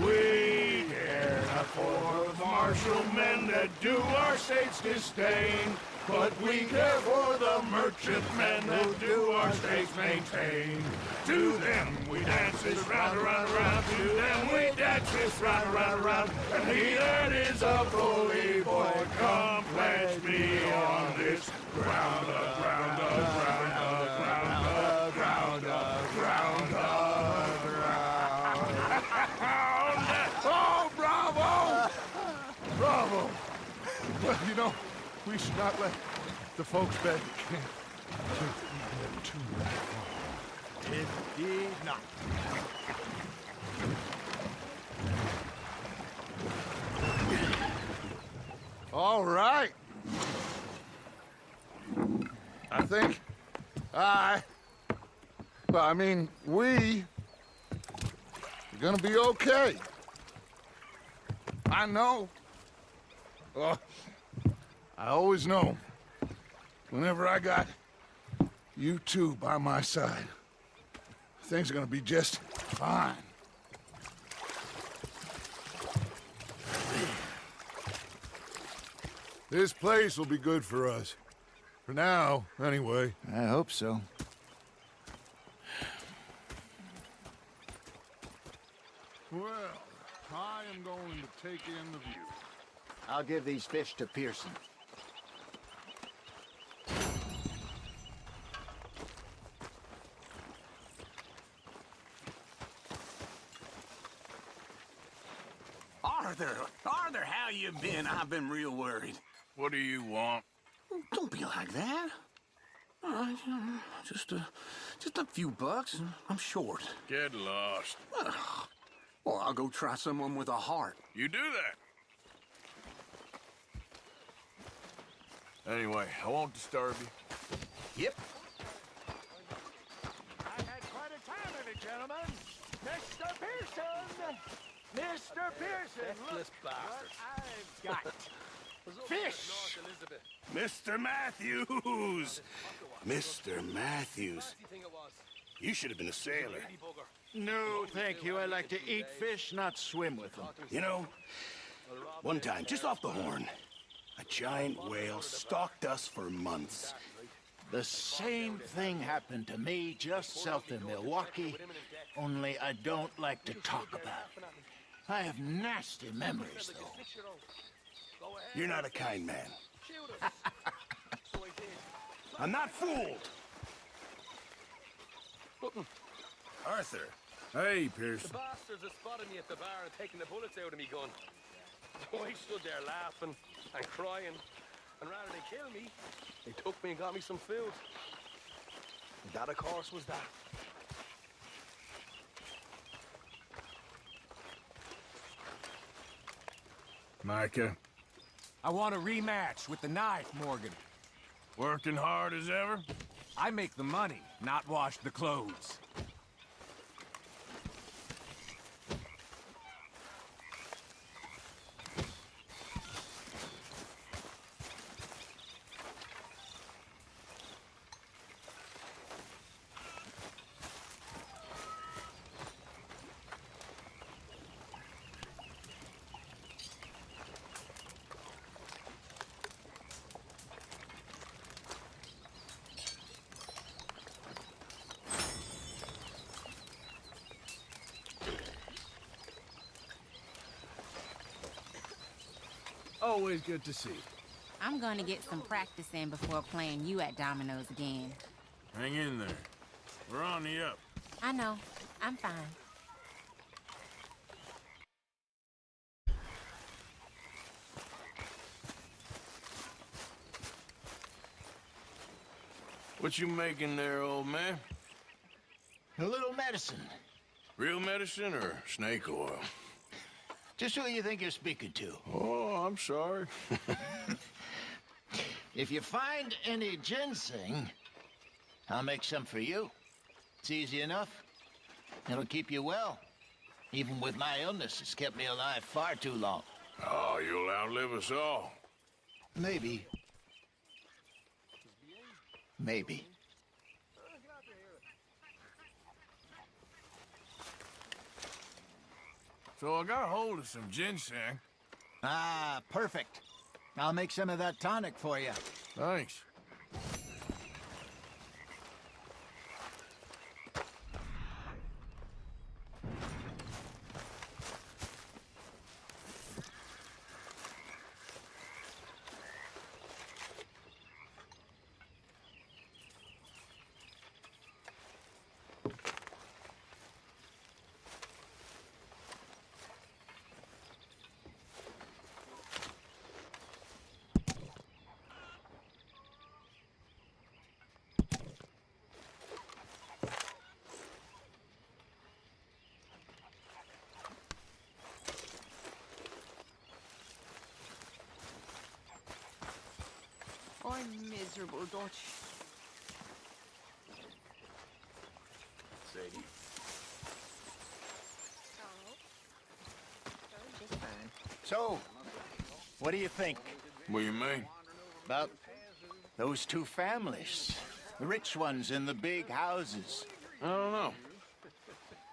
We care not for the martial men that do our state's disdain, but we care for the merchantmen that do our states maintain. To them we dance this round, around, around. To them we dance this round, around, around. And he that is a bully boy, come pledge me on this ground up, ground up, ground up, ground up, ground up, ground up, ground. Oh, bravo! Bravo! Well, you know, we should not let the folks back at camp get too far. It did not. All right. I think we are gonna be okay. I know. I always know. Whenever I got you two by my side, things are gonna be just fine. This place will be good for us. For now, anyway. I hope so. Well, I am going to take in the view. I'll give these fish to Pearson. Arthur, how you been? I've been real worried. What do you want? Don't be like that. All right, just a few bucks. I'm short. Get lost. Well, I'll go try someone with a heart. You do that. Anyway, I won't disturb you. Yep. I had quite a time of it, gentlemen. Mr. Pearson! Mr. Pearson, look what I've got. Fish! Mr. Matthews! Mr. Matthews. You should have been a sailor. No, thank you. I like to eat fish, not swim with them. You know, one time, just off the horn, A giant whale stalked us for months. The same thing happened to me just south of Milwaukee, only I don't like to talk about it. I have nasty memories, though. You're not a kind man. I'm not fooled. Arthur. Hey, Pearson. The bastards have spotted me at the bar and taken the bullets out of me gun. So I stood there laughing and crying, and rather than kill me, they took me and got me some food. And that, of course, was that. Micah. I want a rematch with the knife, Morgan. Working hard as ever? I make the money, not wash the clothes. Always good to see you. I'm gonna get some practice in before playing you at dominoes again. Hang in there. We're on the up. I know. I'm fine. What you making there, old man? A little medicine. Real medicine or snake oil? Just who you think you're speaking to? Oh, I'm sorry. If you find any ginseng, I'll make some for you. It's easy enough. It'll keep you well. Even with my illness, it's kept me alive far too long. Oh, you'll outlive us all. Maybe. Maybe. So I got a hold of some ginseng. Ah, perfect. I'll make some of that tonic for you. Thanks. I'm miserable, Dutch. Sadie. Just fine. So, what do you think? What do you mean? About those two families. The rich ones in the big houses. I don't know.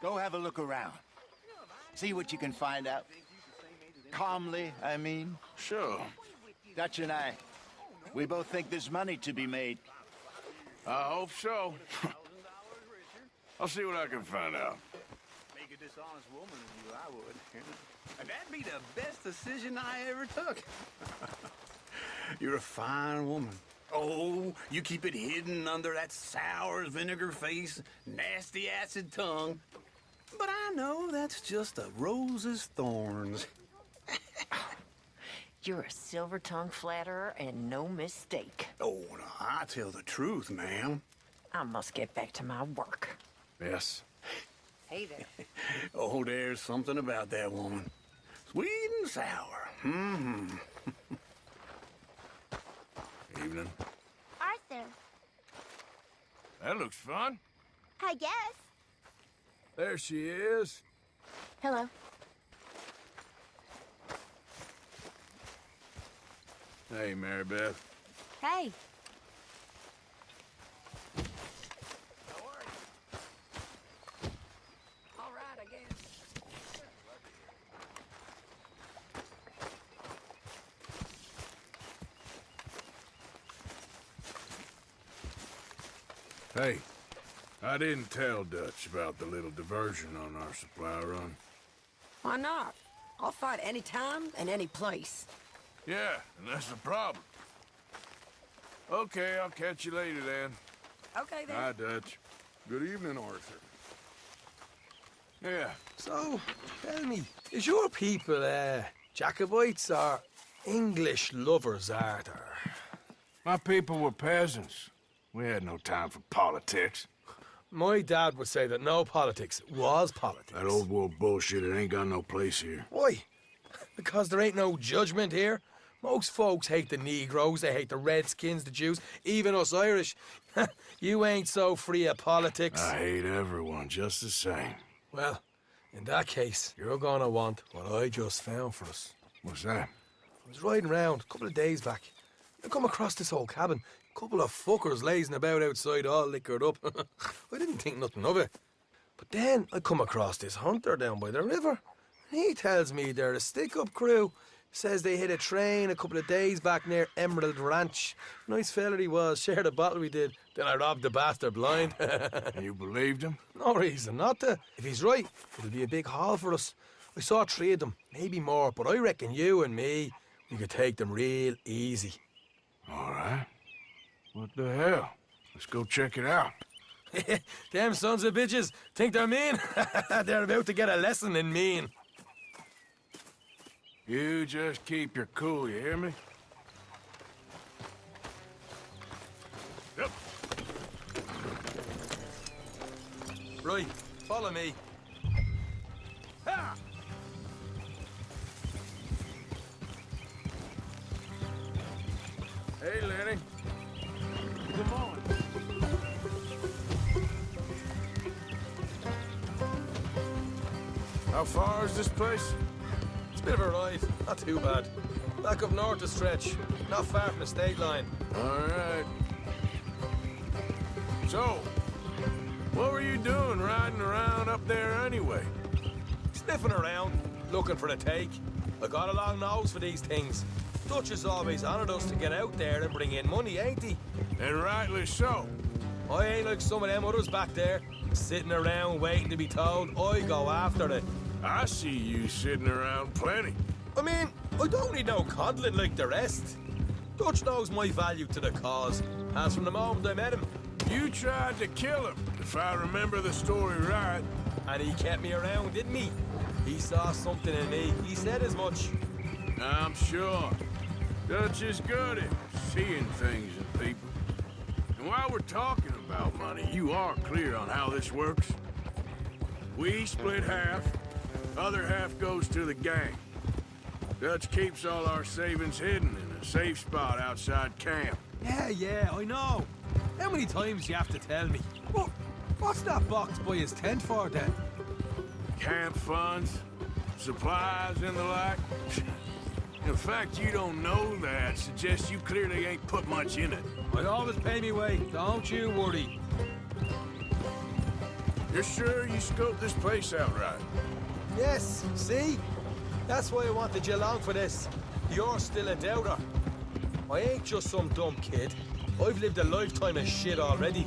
Go have a look around. See what you can find out. Calmly, I mean. Sure. Dutch and I, we both think there's money to be made. I hope so. I'll see what I can find out. Make a dishonest woman of you, I would. That'd be the best decision I ever took. You're a fine woman. Oh, you keep it hidden under that sour vinegar face, nasty acid tongue. But I know that's just a rose's thorns. You're a silver-tongued flatterer and no mistake. Oh, no, I tell the truth, ma'am. I must get back to my work. Yes. Hey there. Oh, there's something about that woman. Sweet and sour. Mm-hmm. Evening. Arthur, That looks fun. I guess. There she is. Hello. Hey, Mary Beth. Hey. All right, I guess. Hey, I didn't tell Dutch about the little diversion on our supply run. Why not? I'll fight any time and any place. Yeah, and that's the problem. Okay, I'll catch you later then. Okay, then. Hi, Dutch. Good evening, Arthur. Yeah. So, tell me, is your people, Jacobites or English lovers, Arthur? My people were peasants. We had no time for politics. My dad would say that no politics was politics. That old world bullshit, it ain't got no place here. Why? Because there ain't no judgment here. Most folks hate the Negroes, they hate the Redskins, the Jews, even us Irish. You ain't so free of politics. I hate everyone just the same. Well, in that case, you're gonna want what I just found for us. What's that? I was riding around a couple of days back. I come across this old cabin. A couple of fuckers lazing about outside all liquored up. I didn't think nothing of it. But then I come across this hunter down by the river. And he tells me they're a stick-up crew. Says they hit a train a couple of days back near Emerald Ranch. Nice fella he was, shared a bottle we did. Then I robbed the bastard blind. You believed him? No reason not to. If he's right, it'll be a big haul for us. I saw 3 of them, maybe more, but I reckon you and me, we could take them real easy. All right. What the hell? Let's go check it out. Them sons of bitches think they're mean. They're about to get a lesson in mean. You just keep your cool, you hear me? Yep. Right, follow me. Ha! Hey, Lenny. Come on. How far is this place? It's a bit of a ride, not too bad. Back up north a stretch, not far from the state line. All right. So, what were you doing riding around up there anyway? Sniffing around, looking for the take. I got a long nose for these things. Dutch is always honoured us to get out there and bring in money, ain't he? And rightly so. I ain't like some of them others back there, sitting around waiting to be told. I go after it. I see you sitting around plenty. I mean, I don't need no coddling like the rest. Dutch knows my value to the cause, as from the moment I met him. You tried to kill him, if I remember the story right. And he kept me around, didn't he? He saw something in me. He said as much. I'm sure. Dutch is good at seeing things in people. And while we're talking about money, you are clear on how this works? We split half. Other half goes to the gang. Dutch keeps all our savings hidden in a safe spot outside camp. Yeah, I know. How many times do you have to tell me? What's that box by his tent for, then? Camp funds, supplies, and the like. The fact you don't know that suggests you clearly ain't put much in it. I always pay me way, don't you worry. You're sure you scoped this place out right? Yes, see? That's why I wanted you along for this. You're still a doubter. I ain't just some dumb kid. I've lived a lifetime of shit already.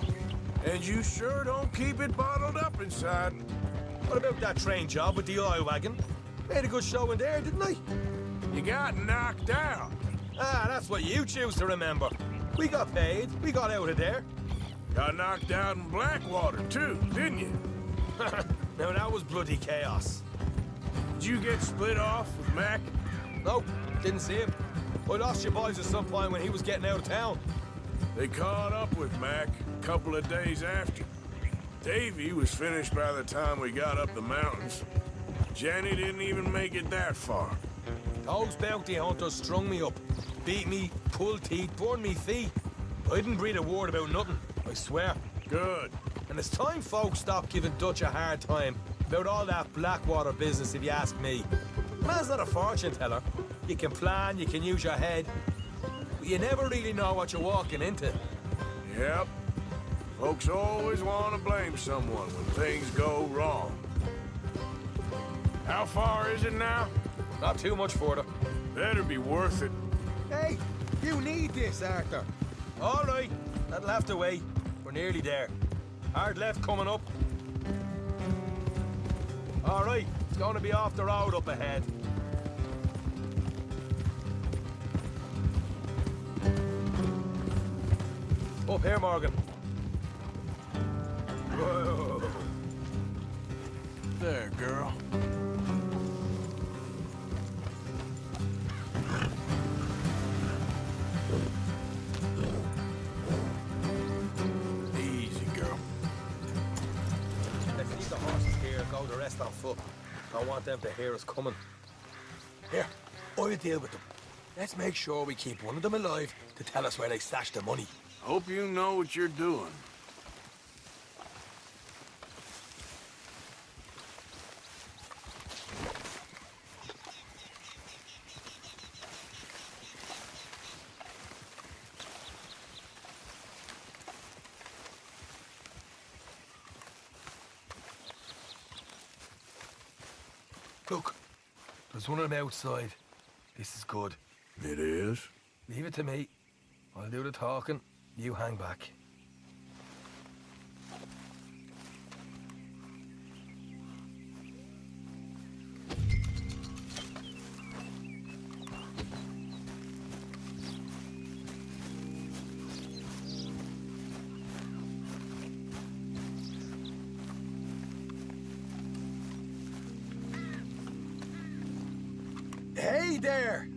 And you sure don't keep it bottled up inside. What about that train job with the oil wagon? Made a good show in there, didn't I? You got knocked out. Ah, that's what you choose to remember. We got paid. We got out of there. Got knocked out in Blackwater, too, didn't you? Now, that was bloody chaos. Did you get split off with Mac? Nope, didn't see him. I lost your boys at some point when he was getting out of town. They caught up with Mac a couple of days after. Davy was finished by the time we got up the mountains. Jenny didn't even make it that far. Those bounty hunters strung me up, beat me, pulled teeth, burned me feet. I didn't breathe a word about nothing, I swear. Good. And it's time folks stopped giving Dutch a hard time about all that Blackwater business, if you ask me. Man's not a fortune teller. You can plan, you can use your head, but you never really know what you're walking into. Yep. Folks always want to blame someone when things go wrong. How far is it now? Not too much further. Better be worth it. Hey, you need this, Arthur. All right, that'll have to wait. We're nearly there. Hard left coming up. All right, it's going to be off the road up ahead. Up here, Morgan. Whoa. There, girl. Easy, girl. Let's leave the horses here and go the rest on foot. Don't want them to hear us coming. Here, I'll deal with them. Let's make sure we keep one of them alive to tell us where they stashed the money. Hope you know what you're doing. Look, there's one of them outside. This is good. It is? Leave it to me. I'll do the talking. You hang back. Hey there!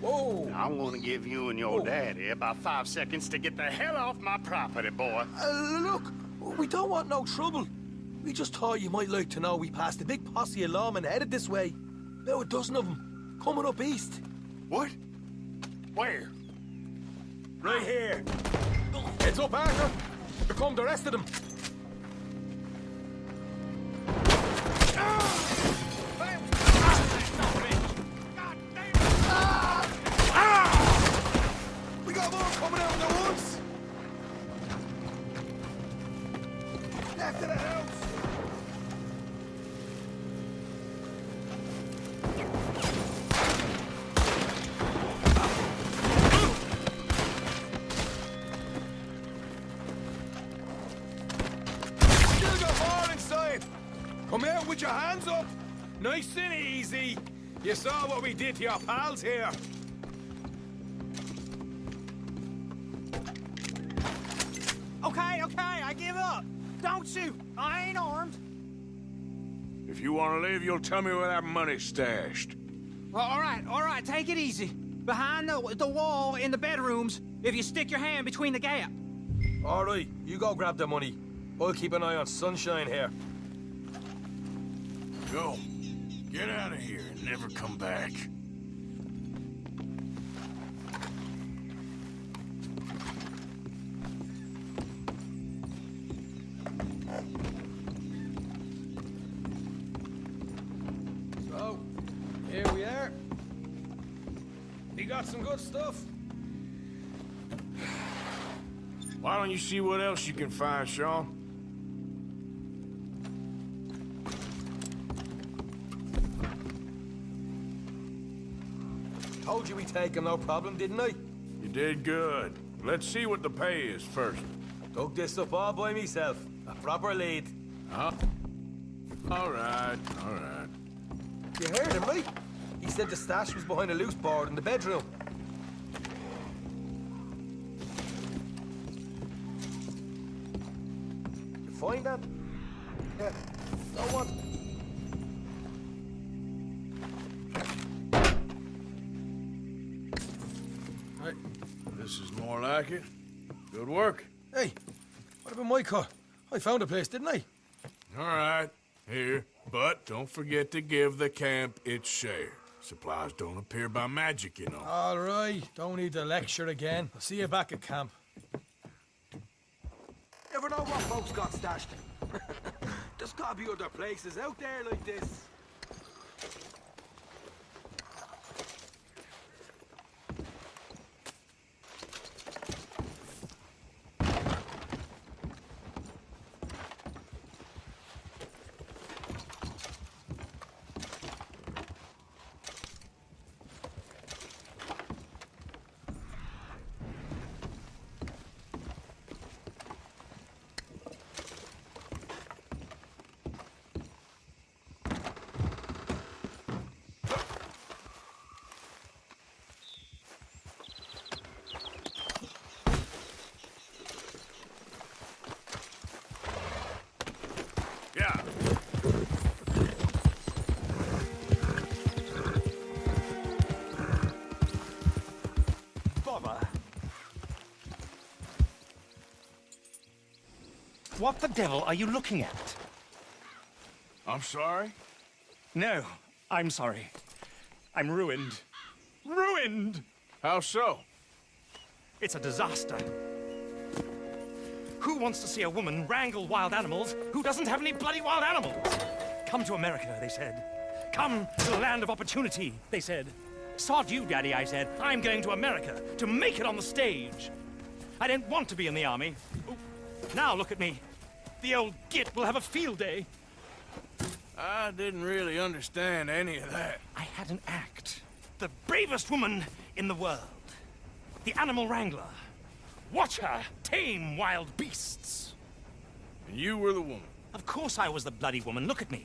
Whoa! I'm gonna give you and your daddy about 5 seconds to get the hell off my property, boy. Look, we don't want no trouble. We just thought you might like to know we passed a big posse of lawmen headed this way. About a dozen of them, coming up east. What? Where? Right here. Heads up, Arthur. Here come the rest of them. We got more coming out in the woods. Left of the house. Still got more inside. Come out with your hands up. Nice and easy. You saw what we did to your pals here. Okay, I give up. Don't shoot. I ain't armed. If you want to leave, you'll tell me where that money's stashed. Well, all right, take it easy. Behind the wall in the bedrooms, if you stick your hand between the gap. All right, you go grab the money. I'll keep an eye on Sunshine here. Go. Get out of here and never come back. So, here we are. We got some good stuff. Why don't you see what else you can find, Sean? Told you we take him, no problem, didn't I? You did good. Let's see what the pay is first. Dug this up all by myself. A proper lead. Huh? All right. You heard him, right? He said the stash was behind a loose board in the bedroom. You find that? Yeah. No one. Right. This is more like it. Good work. Hey, what about my car? I found a place, didn't I? All right. Here. But don't forget to give the camp its share. Supplies don't appear by magic, you know. All right. Don't need to lecture again. I'll see you back at camp. Never know what folks got stashed. There's gotta be other places out there like this. What the devil are you looking at? I'm sorry? No, I'm sorry. I'm ruined. Ruined! How so? It's a disaster. Who wants to see a woman wrangle wild animals who doesn't have any bloody wild animals? Come to America, they said. Come to the land of opportunity, they said. Sod you, Daddy, I said. I'm going to America to make it on the stage. I don't want to be in the army. Ooh. Now look at me. The old git will have a field day. I didn't really understand any of that. I had an act. The bravest woman in the world. The animal wrangler. Watch her tame wild beasts. And you were the woman? Of course I was the bloody woman. Look at me.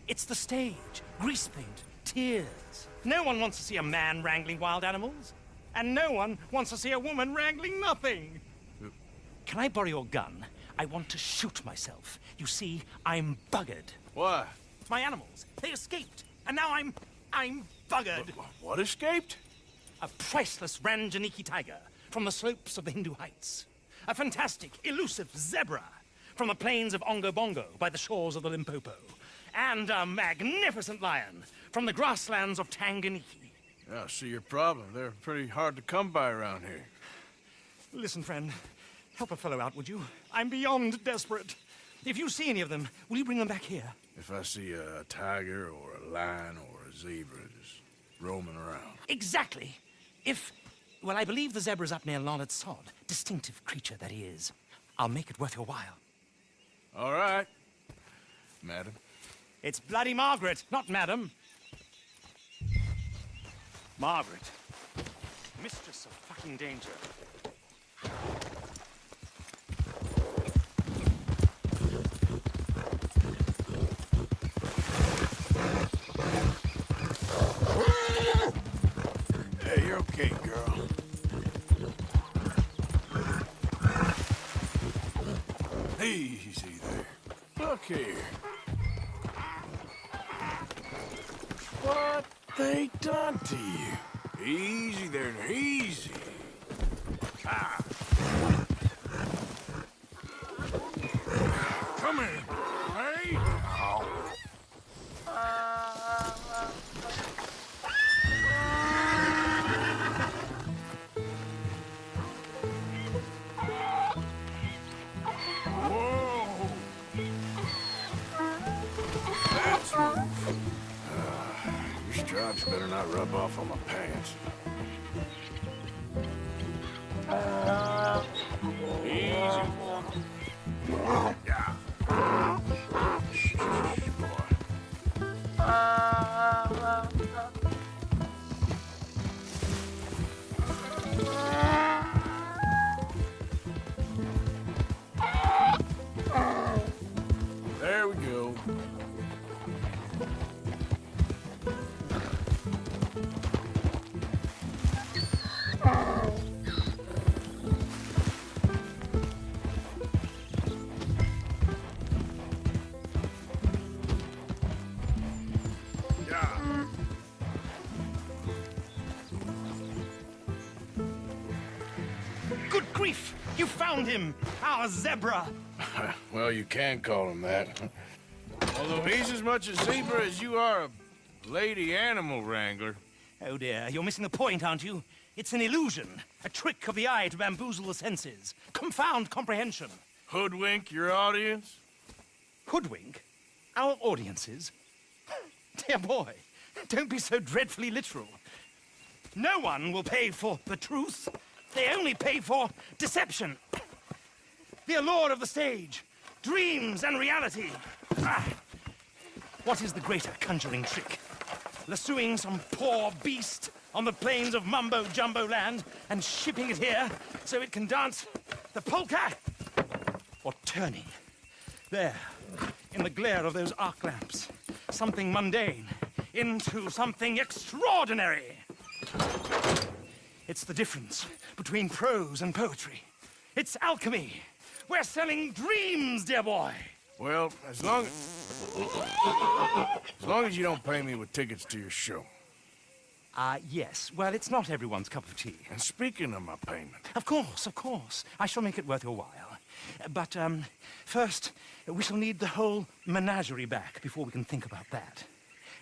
It's the stage. Grease paint. Tears. No one wants to see a man wrangling wild animals. And no one wants to see a woman wrangling nothing. Can I borrow your gun? I want to shoot myself. You see, I'm buggered. Why? My animals. They escaped. And now I'm buggered. What escaped? A priceless Ranjaniki tiger from the slopes of the Hindu Heights. A fantastic, elusive zebra from the plains of Ongo Bongo by the shores of the Limpopo. And a magnificent lion from the grasslands of Tanganyika. Yeah, I see your problem. They're pretty hard to come by around here. Listen, friend. Help a fellow out, would you? I'm beyond desperate. If you see any of them, will you bring them back here? If I see a tiger or a lion or a zebra just roaming around. Exactly. Well, I believe the zebra's up near Lonard Sod. Distinctive creature that he is. I'll make it worth your while. All right, madam. It's bloody Margaret, not madam. Margaret. Mistress of fucking danger. Hey, you're okay, girl. Easy there. Look here. What they done to you? Easy there, easy. Ah. Come here. Hey. Whoa. That's your stripes better not rub off on my pants. Easy. Yeah. Shh, boy. There we go. Good grief! You found him! Our zebra! Well, you can call him that. Although he's as much a zebra as you are a lady animal wrangler. Oh dear, you're missing the point, aren't you? It's an illusion, a trick of the eye to bamboozle the senses, confound comprehension. Hoodwink your audience? Hoodwink? Our audiences? Dear boy, don't be so dreadfully literal. No one will pay for the truth. They only pay for deception. The allure of the stage, dreams and reality. What is the greater conjuring trick? Lassoing some poor beast on the plains of Mumbo-Jumbo land and shipping it here so it can dance the polka? Or turning, there, in the glare of those arc lamps, something mundane into something extraordinary? It's the difference between prose and poetry. It's alchemy. We're selling dreams, dear boy. Well, as long as you don't pay me with tickets to your show. Yes. Well, it's not everyone's cup of tea. And speaking of my payment... Of course, of course. I shall make it worth your while. But, first, we shall need the whole menagerie back before we can think about that.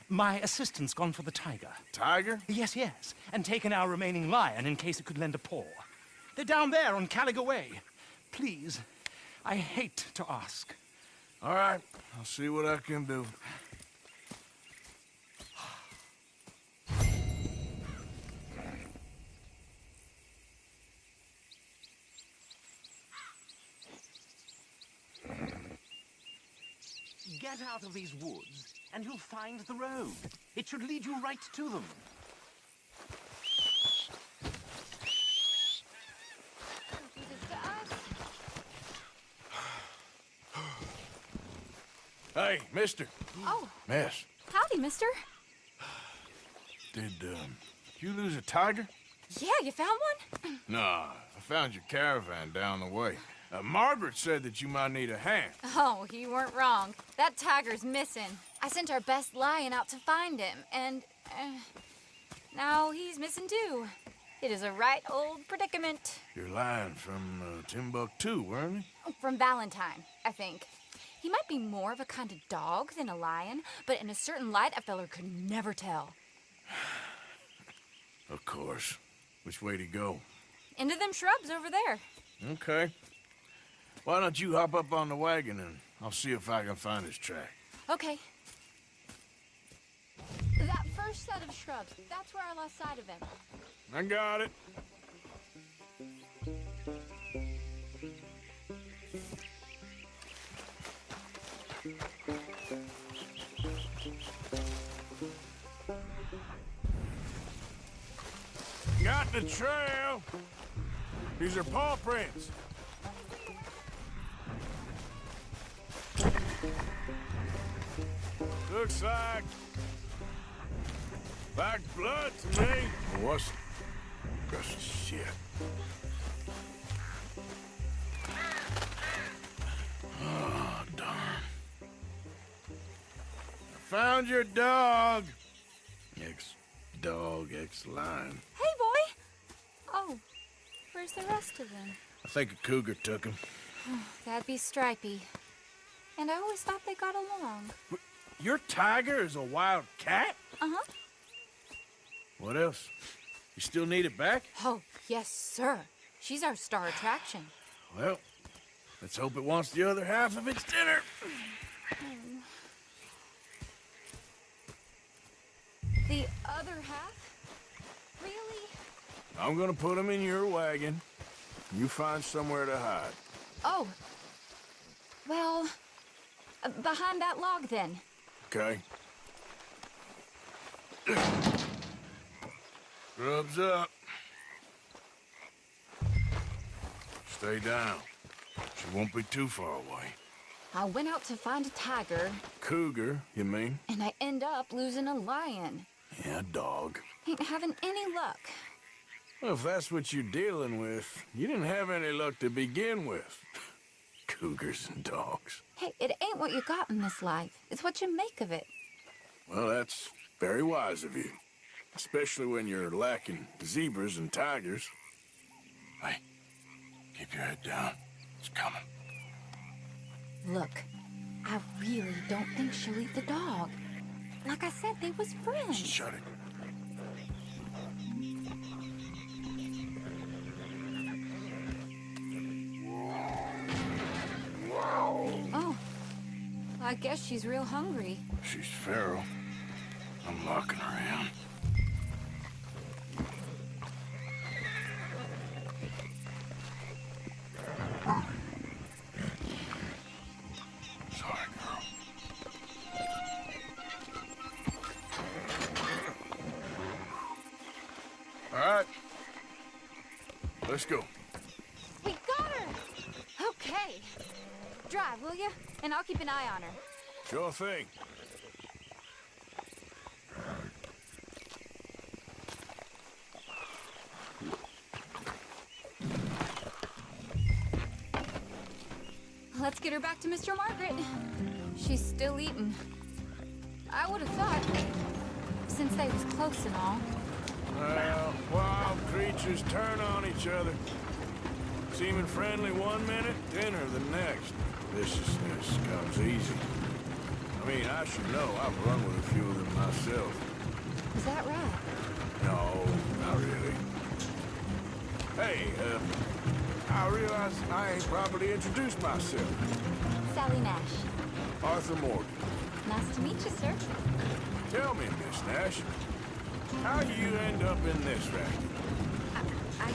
My assistant's gone for the tiger. Tiger? Yes, yes. And taken our remaining lion in case it could lend a paw. They're down there on Caliga Way. Please, I hate to ask. All right, I'll see what I can do. Get out of these woods, and you'll find the road. It should lead you right to them. Hey, mister. Oh. Miss, Howdy, mister. did you lose a tiger? Yeah, you found one? Nah, I found your caravan down the way. Margaret said that you might need a hand. Oh, you weren't wrong. That tiger's missing. I sent our best lion out to find him, and now he's missing too. It is a right old predicament. Your lion from Timbuktu, weren't he? From Valentine, I think. He might be more of a kind of dog than a lion, but in a certain light, a feller could never tell. Of course. Which way to go? Into them shrubs over there. Okay. Why don't you hop up on the wagon and I'll see if I can find his track. Okay. That first set of shrubs, that's where I lost sight of him. I got it. Got the trail. These are paw prints. Looks like blood to me. What's just shit? Oh, darn. I found your dog. Ex-dog, ex-lion. Hey, boy! Oh, where's the rest of them? I think a cougar took him. That'd be Stripey. And I always thought they got along. Your tiger is a wild cat? Uh-huh. What else? You still need it back? Oh, yes, sir. She's our star attraction. Well, let's hope it wants the other half of its dinner. The other half? Really? I'm gonna put him in your wagon. You find somewhere to hide. Oh. Well, behind that log, then. Okay. Grub's up. Stay down. She won't be too far away. I went out to find a tiger. Cougar, you mean? And I end up losing a lion. Yeah, dog. Ain't having any luck. Well, if that's what you're dealing with, you didn't have any luck to begin with. Cougars and dogs. Hey, it ain't what you got in this life. It's what you make of it. Well, that's very wise of you. Especially when you're lacking zebras and tigers. Hey, keep your head down. It's coming. Look, I really don't think she'll eat the dog. Like I said, they was friends. Shut it. Oh, I guess she's real hungry. She's feral. I'm locking her in. Sorry, girl. All right. Let's go. We got her! Okay. Drive, will you? And I'll keep an eye on her. Sure thing. Let's get her back to Mr. Margaret. She's still eating. I would have thought, since they was close and all. Well, wild creatures turn on each other. Seeming friendly one minute, dinner the next. Viciousness comes easy. I mean, I should know. I've run with a few of them myself. Is that right? No, not really. Hey, I realize I ain't properly introduced myself. Sally Nash. Arthur Morgan. Nice to meet you, sir. Tell me, Miss Nash, how you end up in this racket? I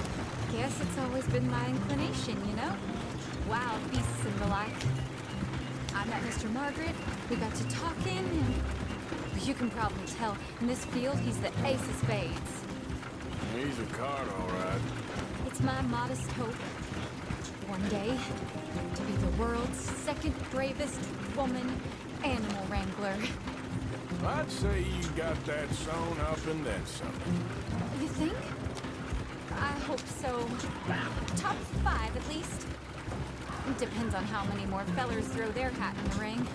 guess it's always been my inclination, you know? Wild beasts and the like. I met Mr. Margaret, we got to talking, and you can probably tell, in this field, he's the ace of spades. He's a card, all right. It's my modest hope, one day, to be the world's second bravest woman animal wrangler. I'd say you got that sewn up and then some. You think? I hope so. Top 5, at least. Depends on how many more fellers throw their hat in the ring.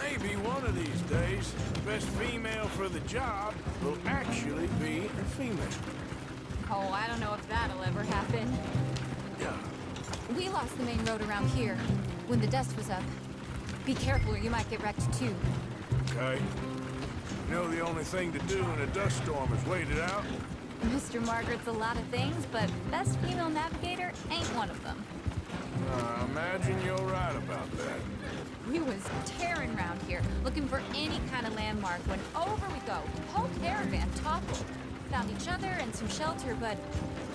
Maybe one of these days, the best female for the job will actually be a female. Oh, I don't know if that'll ever happen. Yeah. We lost the main road around here when the dust was up. Be careful or you might get wrecked too. Okay. You know the only thing to do in a dust storm is wait it out? Mr. Margaret's a lot of things, but best female navigator ain't one of them. I imagine you're right about that. We was tearing around here, looking for any kind of landmark when over we go. Whole caravan toppled. Found each other and some shelter, but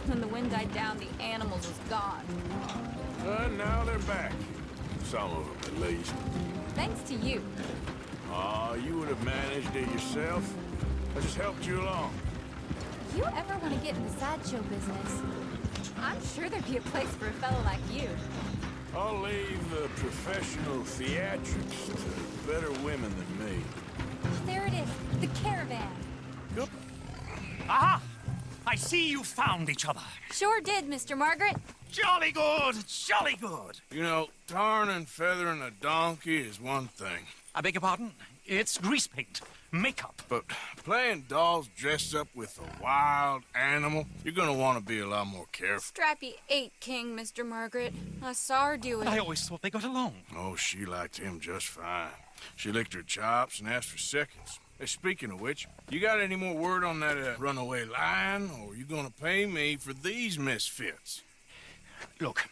when the wind died down, the animals was gone. Now they're back. Some of them, at least. Thanks to you. Aw, you would have managed it yourself. I just helped you along. If you ever want to get in the sideshow business, I'm sure there'd be a place for a fellow like you. I'll leave the professional theatrics to better women than me. There it is, the caravan. Good. Aha! I see you found each other. Sure did, Mr. Margaret. Jolly good, jolly good. You know, tarring and feathering a donkey is one thing. I beg your pardon? It's grease paint, makeup. But playing dolls dressed up with a wild animal, you're gonna want to be a lot more careful. Strappy ain't king, Mr. Margaret. I saw her do it. I always thought they got along. Oh, she liked him just fine. She licked her chops and asked for seconds. Hey, speaking of which, you got any more word on that runaway lion, or are you gonna pay me for these misfits? Look,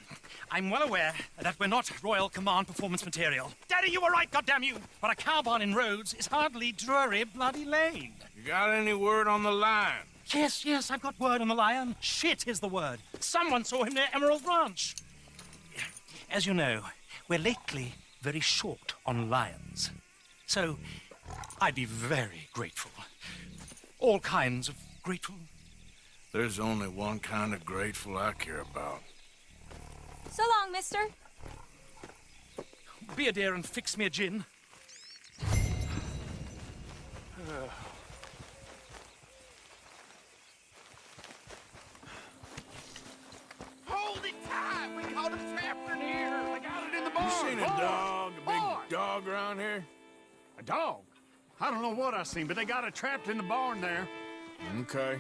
I'm well aware that we're not Royal Command performance material. Daddy, you were right, goddamn you! But a cow barn in Rhodes is hardly Drury Bloody Lane. You got any word on the lion? Yes, I've got word on the lion. Shit is the word. Someone saw him near Emerald Ranch. As you know, we're lately very short on lions. So, I'd be very grateful. All kinds of grateful. There's only one kind of grateful I care about. So long, mister. Be a dear and fix me a gin. Hold it tight! We caught him trapped in here! They got it in the barn! You seen a dog, a big dog around here? A dog? I don't know what I seen, but they got it trapped in the barn there. Okay.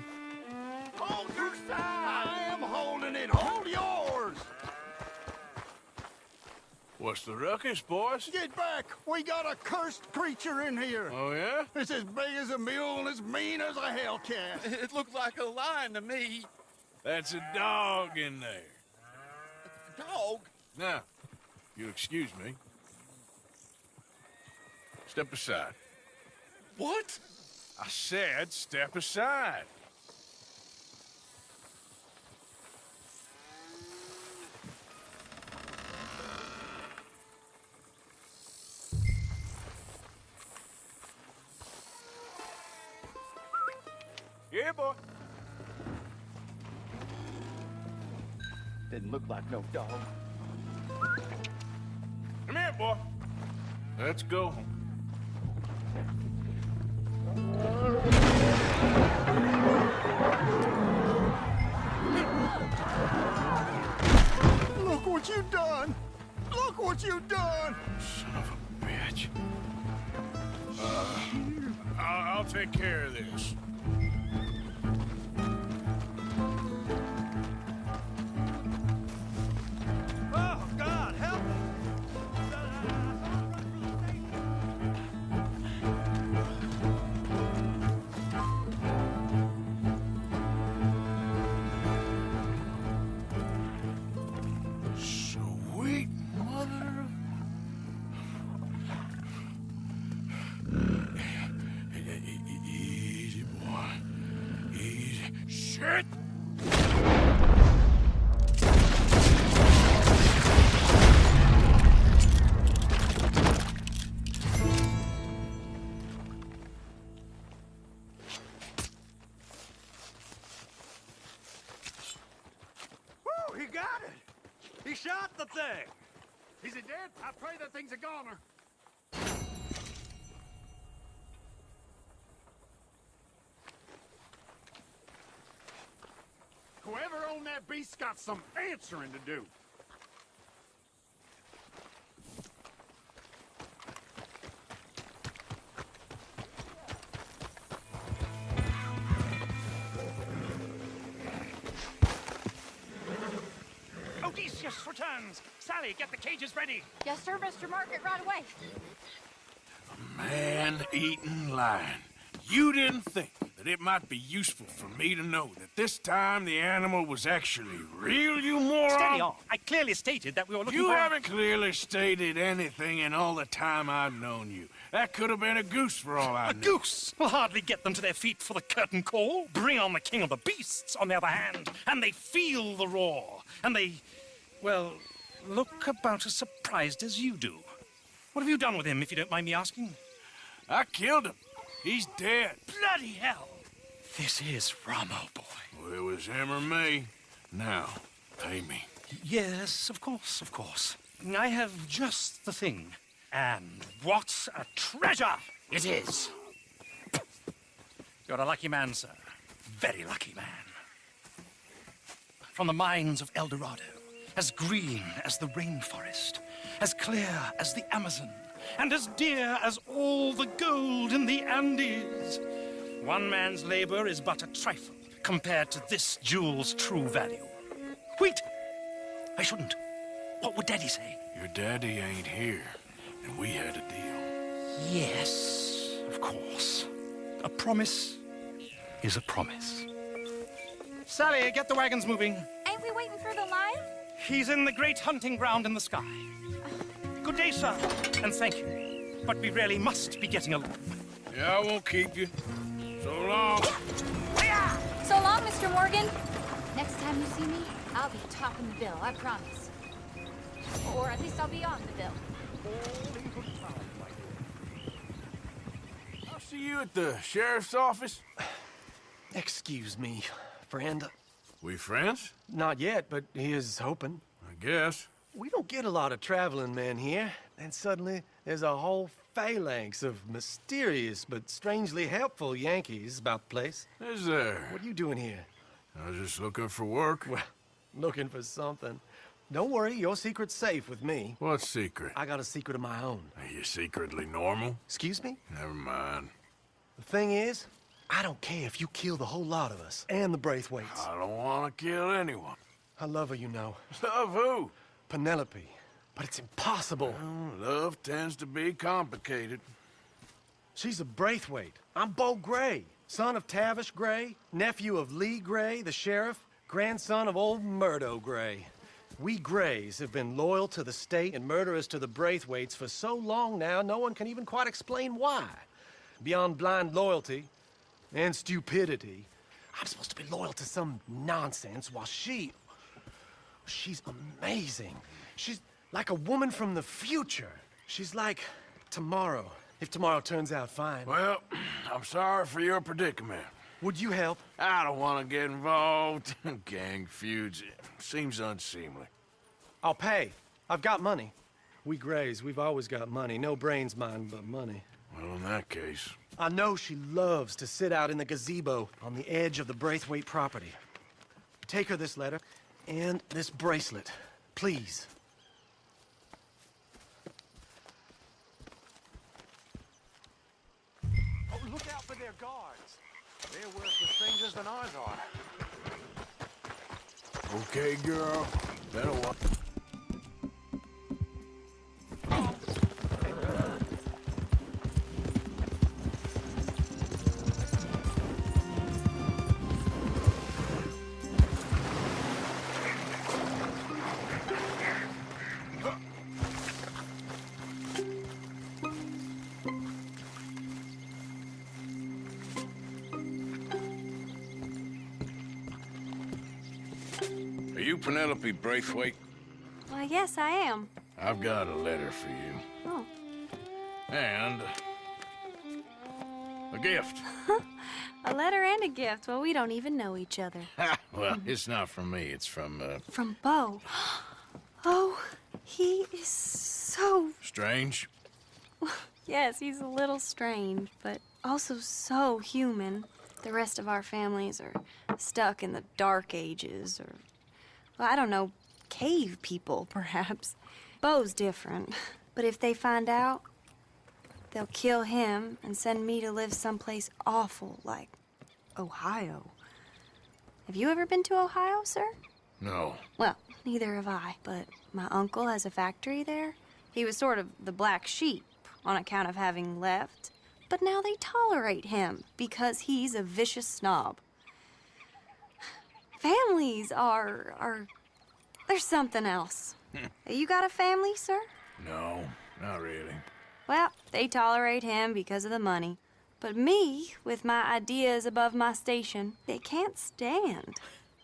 Hold your side! I am holding it! Hold yours! What's the ruckus, boys? Get back! We got a cursed creature in here! Oh, yeah? It's as big as a mule and as mean as a hellcat. It looked like a lion to me. That's a dog in there. Dog? Now, you'll excuse me. Step aside. What? I said step aside. Yeah, boy. Didn't look like no dog. Come here, boy. Let's go home. Look what you done! Look what you done! Son of a bitch. I'll take care of this. shit! Woo, he got it! He shot the thing! Is it dead? I pray that thing's a goner. Whoever owned that beast's got some answering to do. Odysseus returns! Sally, get the cages ready! Yes, sir, Mr. Margaret, right away. Man-eating lion. You didn't think that it might be useful for me to know that this time the animal was actually real, you moron? Steady on. I clearly stated that we were looking You for... haven't clearly stated anything in all the time I've known you. That could have been a goose for all I A know. goose will hardly get them to their feet for the curtain call. Bring on the king of the beasts, on the other hand, and they feel the roar. And they, well, look about as surprised as you do. What have you done with him, if you don't mind me asking? I killed him. He's dead. Bloody hell! This is Ramo, boy. Well, it was him or me. Now, pay me. Yes, of course, of course. I have just the thing. And what a treasure it is! You're a lucky man, sir. Very lucky man. From the mines of El Dorado, as green as the rainforest, as clear as the Amazon, and as dear as all the gold in the Andes. One man's labor is but a trifle compared to this jewel's true value. Wait! I shouldn't. What would Daddy say? Your daddy ain't here, and we had a deal. Yes, of course. A promise is a promise. Sally, get the wagons moving. Ain't we waiting for the lion? He's in the great hunting ground in the sky. Good day, sir, and thank you. But we really must be getting along. Yeah, I won't keep you. So long. So long, Mr. Morgan. Next time you see me, I'll be topping the bill, I promise. Or at least I'll be on the bill. I'll see you at the sheriff's office. Excuse me, friend. We friends? Not yet, but here's hoping. I guess. We don't get a lot of traveling men here, and suddenly there's a whole phalanx of mysterious but strangely helpful Yankees about the place. Is there? What are you doing here? I was just looking for work. Well, looking for something. Don't worry, your secret's safe with me. What secret? I got a secret of my own. Are you secretly normal? Excuse me? Never mind. The thing is, I don't care if you kill the whole lot of us, and the Braithwaites. I don't want to kill anyone. I love her, you know. Love who? Penelope. But it's impossible. Well, love tends to be complicated. She's a Braithwaite. I'm Beau Gray, son of Tavish Gray, nephew of Lee Gray, the sheriff, grandson of old Murdo Gray. We Grays have been loyal to the state and murderous to the Braithwaites for so long now, no one can even quite explain why. Beyond blind loyalty and stupidity, I'm supposed to be loyal to some nonsense while she's amazing. She's like a woman from the future. She's like tomorrow, if tomorrow turns out fine. Well, I'm sorry for your predicament. Would you help? I don't want to get involved. Gang feuds. Seems unseemly. I'll pay. I've got money. We Grays, we've always got money. No brains, mind, but money. Well, in that case... I know she loves to sit out in the gazebo on the edge of the Braithwaite property. Take her this letter and this bracelet, please. Oh, look out for their guards. They're worse with strangers than ours are. Okay, girl. Better watch. Are you Penelope Braithwaite? Why, yes, I am. I've got a letter for you. Oh. And a gift. A letter and a gift. Well, we don't even know each other. Well, it's not from me. It's from, From Beau. Oh, he is so... Strange? Yes, he's a little strange, but also so human. The rest of our families are stuck in the Dark Ages, or, well, I don't know, cave people, perhaps. Beau's different, but if they find out, they'll kill him and send me to live someplace awful like Ohio. Have you ever been to Ohio, sir? No. Well, neither have I, but my uncle has a factory there. He was sort of the black sheep on account of having left, but now they tolerate him because he's a vicious snob. Families are there's something else. You got a family, sir? No, not really. Well, they tolerate him because of the money. But me, with my ideas above my station, they can't stand.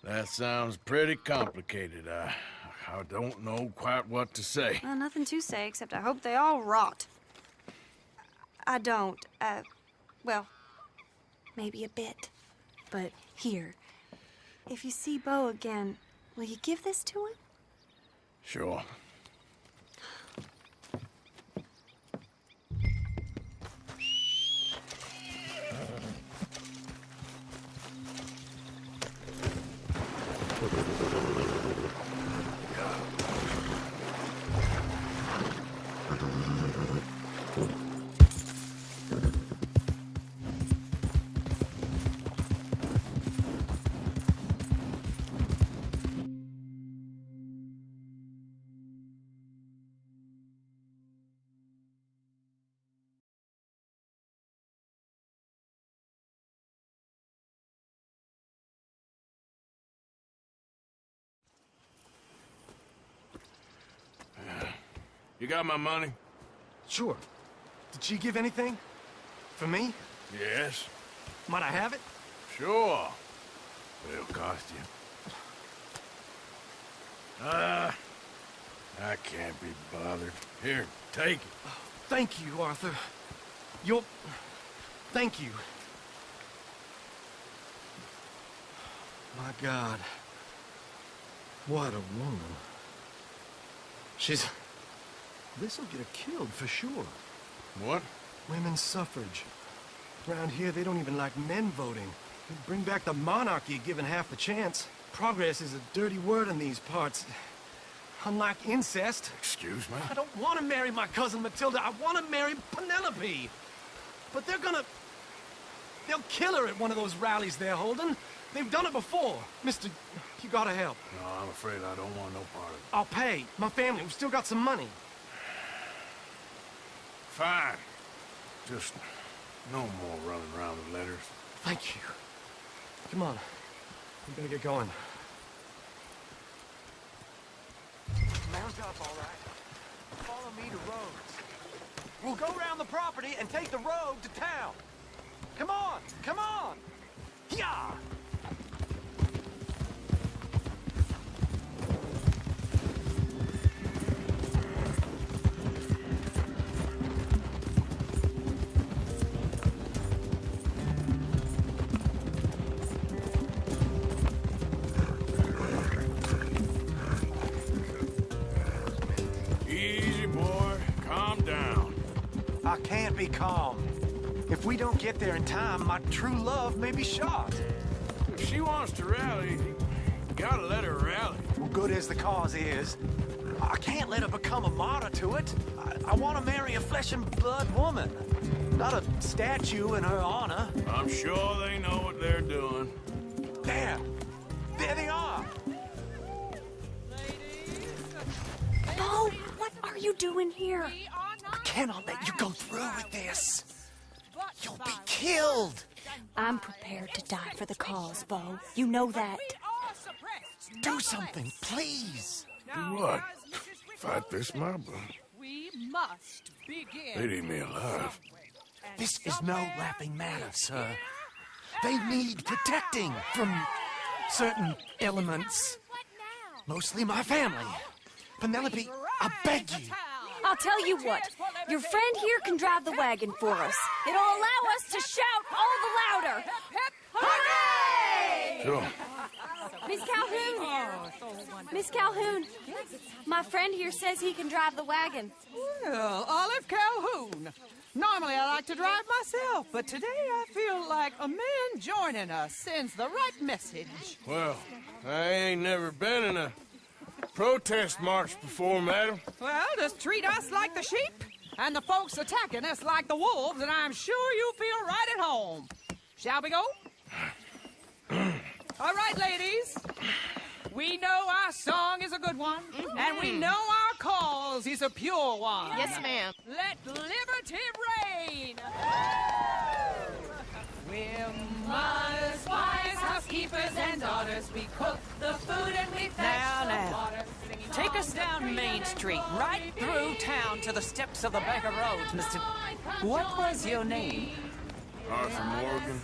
That sounds pretty complicated. I don't know quite what to say. Well, nothing to say, except I hope they all rot. I don't. Well, maybe a bit. But here, if you see Beau again, will you give this to him? Sure. You got my money? Sure. Did she give anything? For me? Yes. Might I have it? Sure. But it'll cost you. I can't be bothered. Here, take it. Thank you, Arthur. Thank you. My God. What a woman. This'll get her killed for sure. What? Women's suffrage. Around here, they don't even like men voting. They'd bring back the monarchy given half the chance. Progress is a dirty word in these parts. Unlike incest. Excuse me? I don't want to marry my cousin Matilda. I want to marry Penelope. But they'll kill her at one of those rallies they're holding. They've done it before. Mister, you gotta help. No, I'm afraid I don't want no part of it. I'll pay. My family, we've still got some money. Fine. Just no more running around with letters. Thank you. Come on. We better get going. Mount up, all right. Follow me to Rhodes. We'll go around the property and take the road to town. Come on! Come on! Yeah! I can't be calm. If we don't get there in time, my true love may be shot. If she wants to rally, you gotta let her rally. Well, good as the cause is, I can't let her become a martyr to it. I want to marry a flesh and blood woman, not a statue in her honor. I'm sure they know what they're doing. There they are. Beau, what are you doing here? I cannot let you go through with this. You'll be killed. I'm prepared to die for the cause, Beau. You know that. Do something, please. Do what? Fight this mob? We must begin. They'd eat me alive. This is no laughing matter, sir. They need protecting from certain elements. Mostly my family. Penelope, I beg you. I'll tell you what. Your friend here can drive the wagon for us. It'll allow us to shout all the louder. Hooray! Sure. Miss Calhoun! Miss Calhoun, my friend here says he can drive the wagon. Well, Olive Calhoun. Normally I like to drive myself, but today I feel like a man joining us sends the right message. Well, I ain't never been in a protest march before, madam. Well, just treat us like the sheep, and the folks attacking us like the wolves, and I'm sure you feel right at home. Shall we go? All right, ladies. We know our song is a good one, and we know our cause is a pure one. Yes, ma'am. Let liberty reign. We're mothers, wives, housekeepers, and daughters. We cook the food and we fetch the water. Take us down Main Street, right through town to the steps of the Baker Road, Mr. What was your name? Arthur Morgan.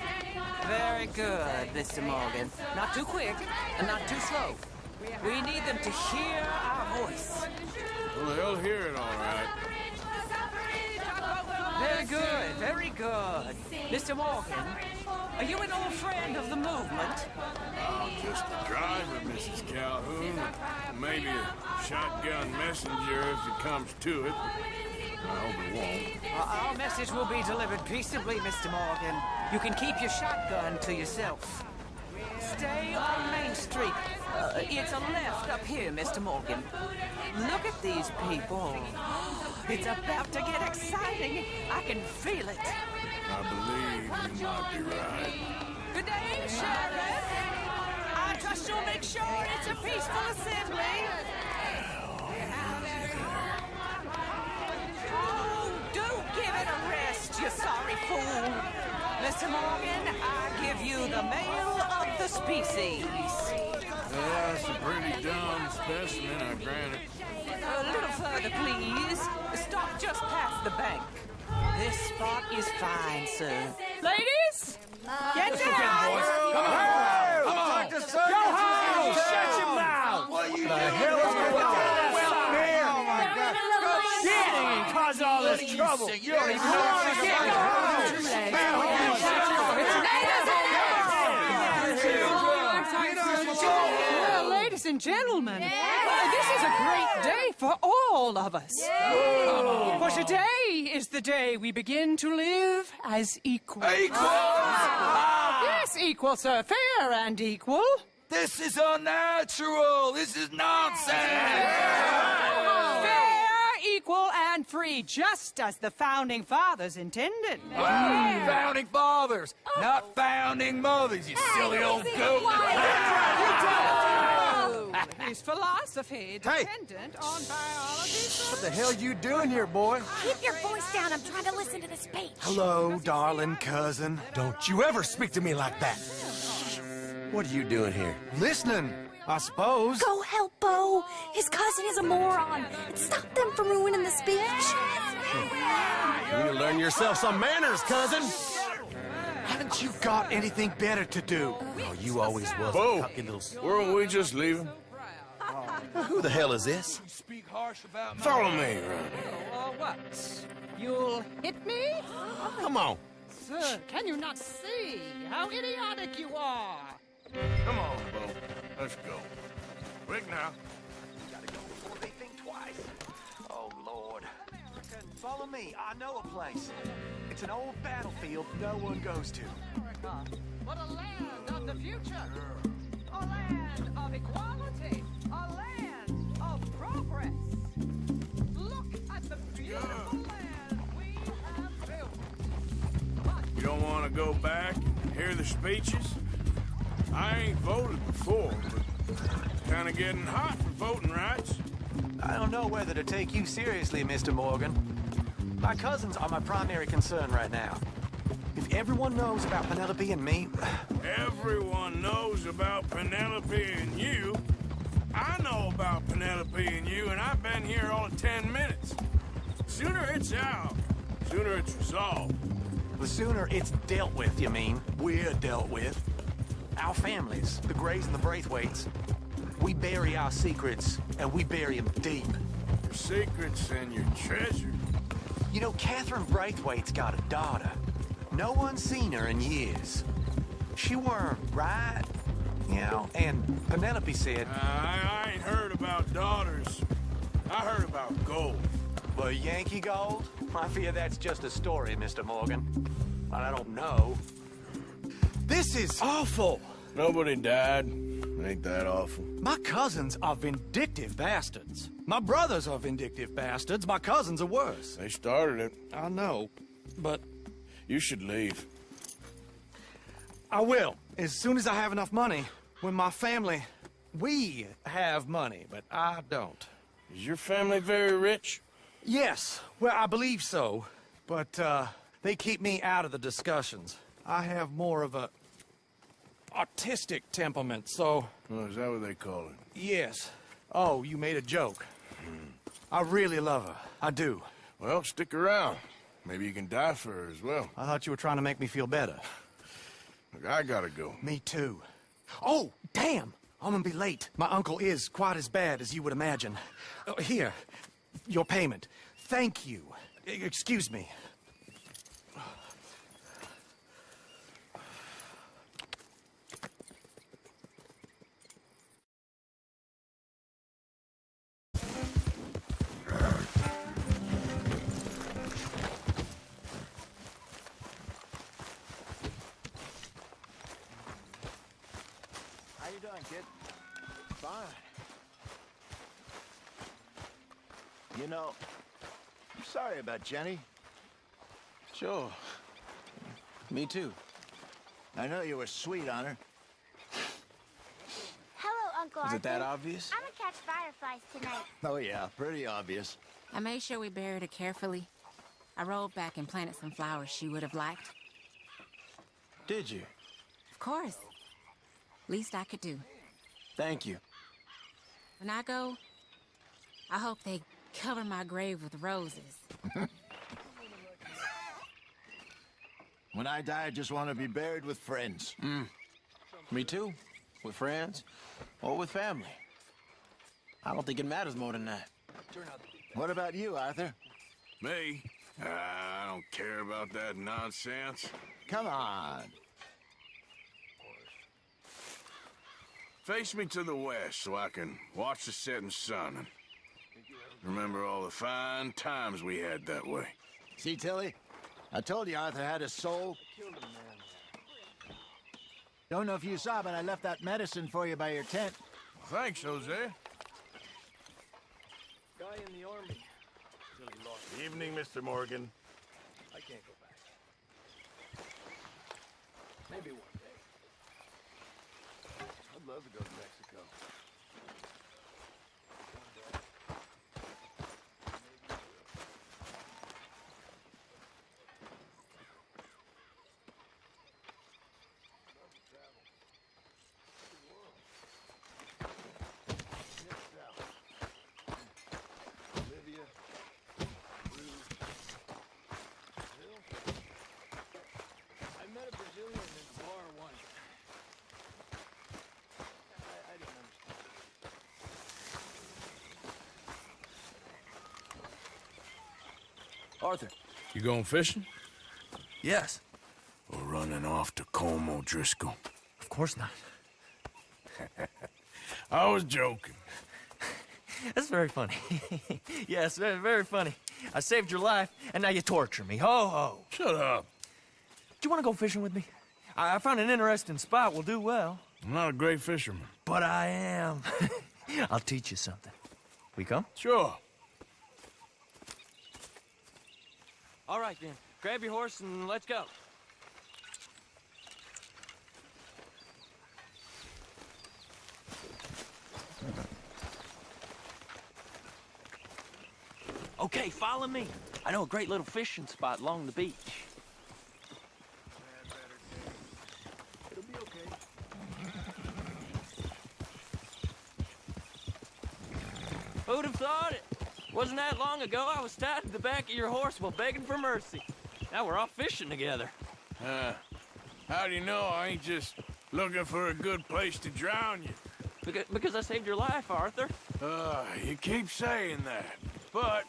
Very good, Mr. Morgan. Not too quick and not too slow. We need them to hear our voice. Well, they'll hear it all right. Very good, very good. Mr. Morgan, are you an old friend of the movement? I'm just a driver, Mrs. Calhoun. Maybe a shotgun messenger if it comes to it. I hope it won't. Our message will be delivered peaceably, Mr. Morgan. You can keep your shotgun to yourself. Stay on Main Street. It's a left up here, Mr. Morgan. Look at these people. It's about to get exciting. I can feel it. I believe you might be right. Good day, Sheriff. I trust you'll make sure it's a peaceful assembly. Oh, do give it a rest, you sorry fool. Mr. Morgan, I give you the male of the species. Yeah, that's a pretty dumb specimen, I grant it. A little further, please. Stop just past the bank. This spot is fine, sir. Ladies, get down! Come on! Come on! Go home! Shut your mouth! What are you doing? The hell is going on? Well, man! Oh, my God. Shit! Cause all this trouble. You don't even know what you're Well, ladies and gentlemen, this is a great day for all of us. For today is the day we begin to live as equals. Yes, equal, sir. Fair and equal. This is unnatural. This is nonsense. Fair, equal, and free, just as the Founding Fathers intended. Founding Fathers, not founding mothers, you silly old goat. Is philosophy dependent on biology? What the hell you doing here, boy? Keep your voice down. I'm trying to listen to the speech. Hello, darling cousin. Don't you ever speak to me like that. What are you doing here? Listening, I suppose. Go help Bo. His cousin is a moron. Stop them from ruining the speech. You need to learn yourself some manners, cousin. Haven't you got anything better to do? Oh, you always was Bo, a cocky little... weren't we just leaving? Who the hell is this? Follow me, What? You'll hit me? Come on. Sir, can you not see how idiotic you are? Come on, Bo. Let's go. Quick now. Gotta go before they think twice. Oh, Lord. Follow me. I know a place. It's an old battlefield no one goes to. America, what a land of the future. A land of equality. A land of progress. Look at the beautiful land we have built. You don't want to go back and hear the speeches? I ain't voted before, but it's kind of getting hot for voting rights. I don't know whether to take you seriously, Mr. Morgan. My cousins are my primary concern right now. If everyone knows about Penelope and me... Everyone knows about Penelope and you. I know about Penelope and you, and I've been here all of 10 minutes. Sooner it's out, sooner it's resolved. The sooner it's dealt with, you mean? We're dealt with. Our families, the Grays and the Braithwaites. We bury our secrets, and we bury them deep. Your secrets and your treasure. You know, Catherine Braithwaite's got a daughter. No one's seen her in years. She weren't right, you know, and Penelope said... I ain't heard about daughters. I heard about gold. Well, Yankee gold? I fear that's just a story, Mr. Morgan. But I don't know. This is awful. Nobody died. Ain't that awful? My cousins are vindictive bastards. My brothers are vindictive bastards. My cousins are worse. They started it. I know, but... You should leave. I will, as soon as I have enough money. When my family... We have money, but I don't. Is your family very rich? Yes, well, I believe so. But, they keep me out of the discussions. I have more of a... artistic temperament, so... Oh, is that what they call it? Yes. Oh, you made a joke. I really love her. I do. Well, stick around. Maybe you can die for her as well. I thought you were trying to make me feel better. Look, I gotta go. Me too. Oh, damn! I'm gonna be late. My uncle is quite as bad as you would imagine. Here, your payment. Thank you. Excuse me. How you doing, kid? Fine. You know, I'm sorry about Jenny. Sure. Me too. I know you were sweet on her. Hello, Uncle Is Arthur. it that obvious? I'm gonna catch fireflies tonight. Oh, yeah, pretty obvious. I made sure we buried her carefully. I rolled back and planted some flowers she would have liked. Did you? Of course. Least I could do. Thank you. When I go, I hope they cover my grave with roses. When I die, I just want to be buried with friends. Me too. With friends or with family. I don't think it matters more than that. What about you, Arthur? Me? I don't care about that nonsense. Come on. Face me to the west so I can watch the setting sun and remember all the fine times we had that way. See, Tilly? I told you Arthur had a soul. Don't know if you saw, but I left that medicine for you by your tent. Thanks, Jose. Guy in the army. Evening, Mr. Morgan. I can't go back. Maybe one day. I'd love to go to Mexico. I met a Brazilian in a bar once. I didn't understand. Arthur. You going fishing? Yes. Or running off to Colm O'Driscoll? Of course not. I was joking. That's very funny. Yes, very, very funny. I saved your life, and now you torture me. Ho, ho. Shut up. Do you want to go fishing with me? I found an interesting spot. We'll do well. I'm not a great fisherman. But I am. I'll teach you something. We come? Sure. All right, then. Grab your horse and let's go. Okay, follow me. I know a great little fishing spot along the beach. It'll be okay. Who'd have thought it? Wasn't that long ago I was tied to the back of your horse while begging for mercy. Now we're off fishing together. How do you know I ain't just looking for a good place to drown you? Because I saved your life, Arthur. You keep saying that, but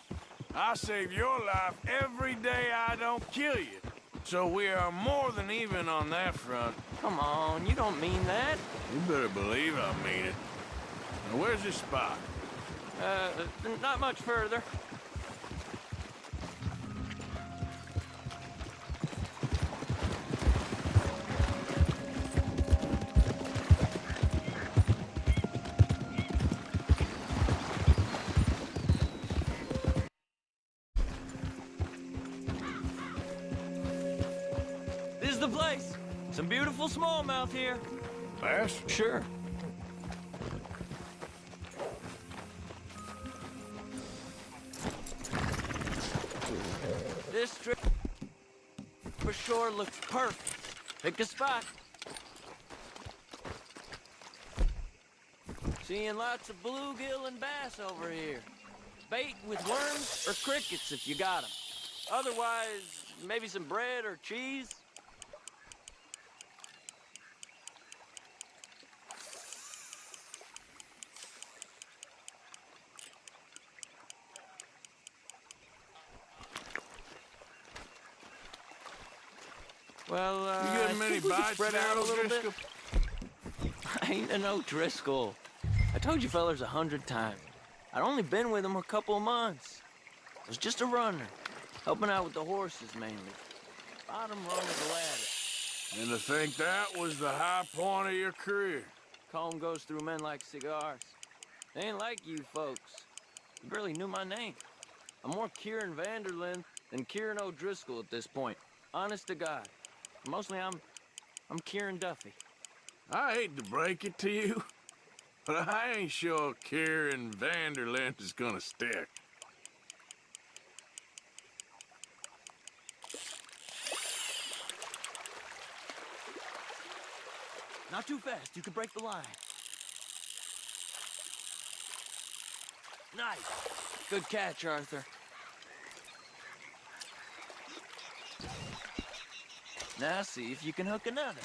I save your life every day I don't kill you. So we are more than even on that front. Come on, you don't mean that. You better believe I mean it. Now, where's this spot? Not much further. This is the place. Some beautiful smallmouth here. Bass? Sure. This strip for sure looks perfect. Pick a spot. Seeing lots of bluegill and bass over here. Bait with worms or crickets if you got them. Otherwise, maybe some bread or cheese. Well, you getting many bites spread out a little bit. I ain't an O'Driscoll. I told you fellers 100 times. I'd only been with him a couple of months. I was just a runner, helping out with the horses mainly. Bottom rung of the ladder. And to think that was the high point of your career. Comb goes through men like cigars. They ain't like you folks. You barely knew my name. I'm more Kieran Vanderlyn than Kieran O'Driscoll at this point. Honest to God. Mostly I'm Kieran Duffy. I hate to break it to you, but I ain't sure Kieran Vanderlyn is gonna stick. Not too fast, you could break the line. Nice. Good catch, Arthur. Now see if you can hook another.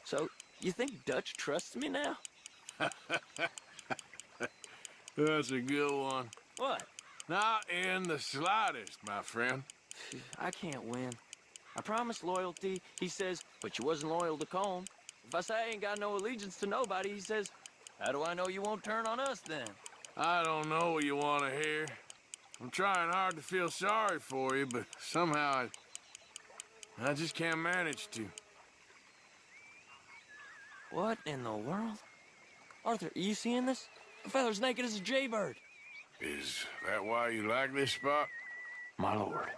So, you think Dutch trusts me now? That's a good one. What? Not in the slightest, my friend. I can't win. I promised loyalty, he says, but you wasn't loyal to Colm. If I say I ain't got no allegiance to nobody, he says, how do I know you won't turn on us then? I don't know what you want to hear. I'm trying hard to feel sorry for you, but somehow I just can't manage to. What in the world? Arthur, are you seeing this? The feather's naked as a jaybird. Is that why you like this spot? My lord,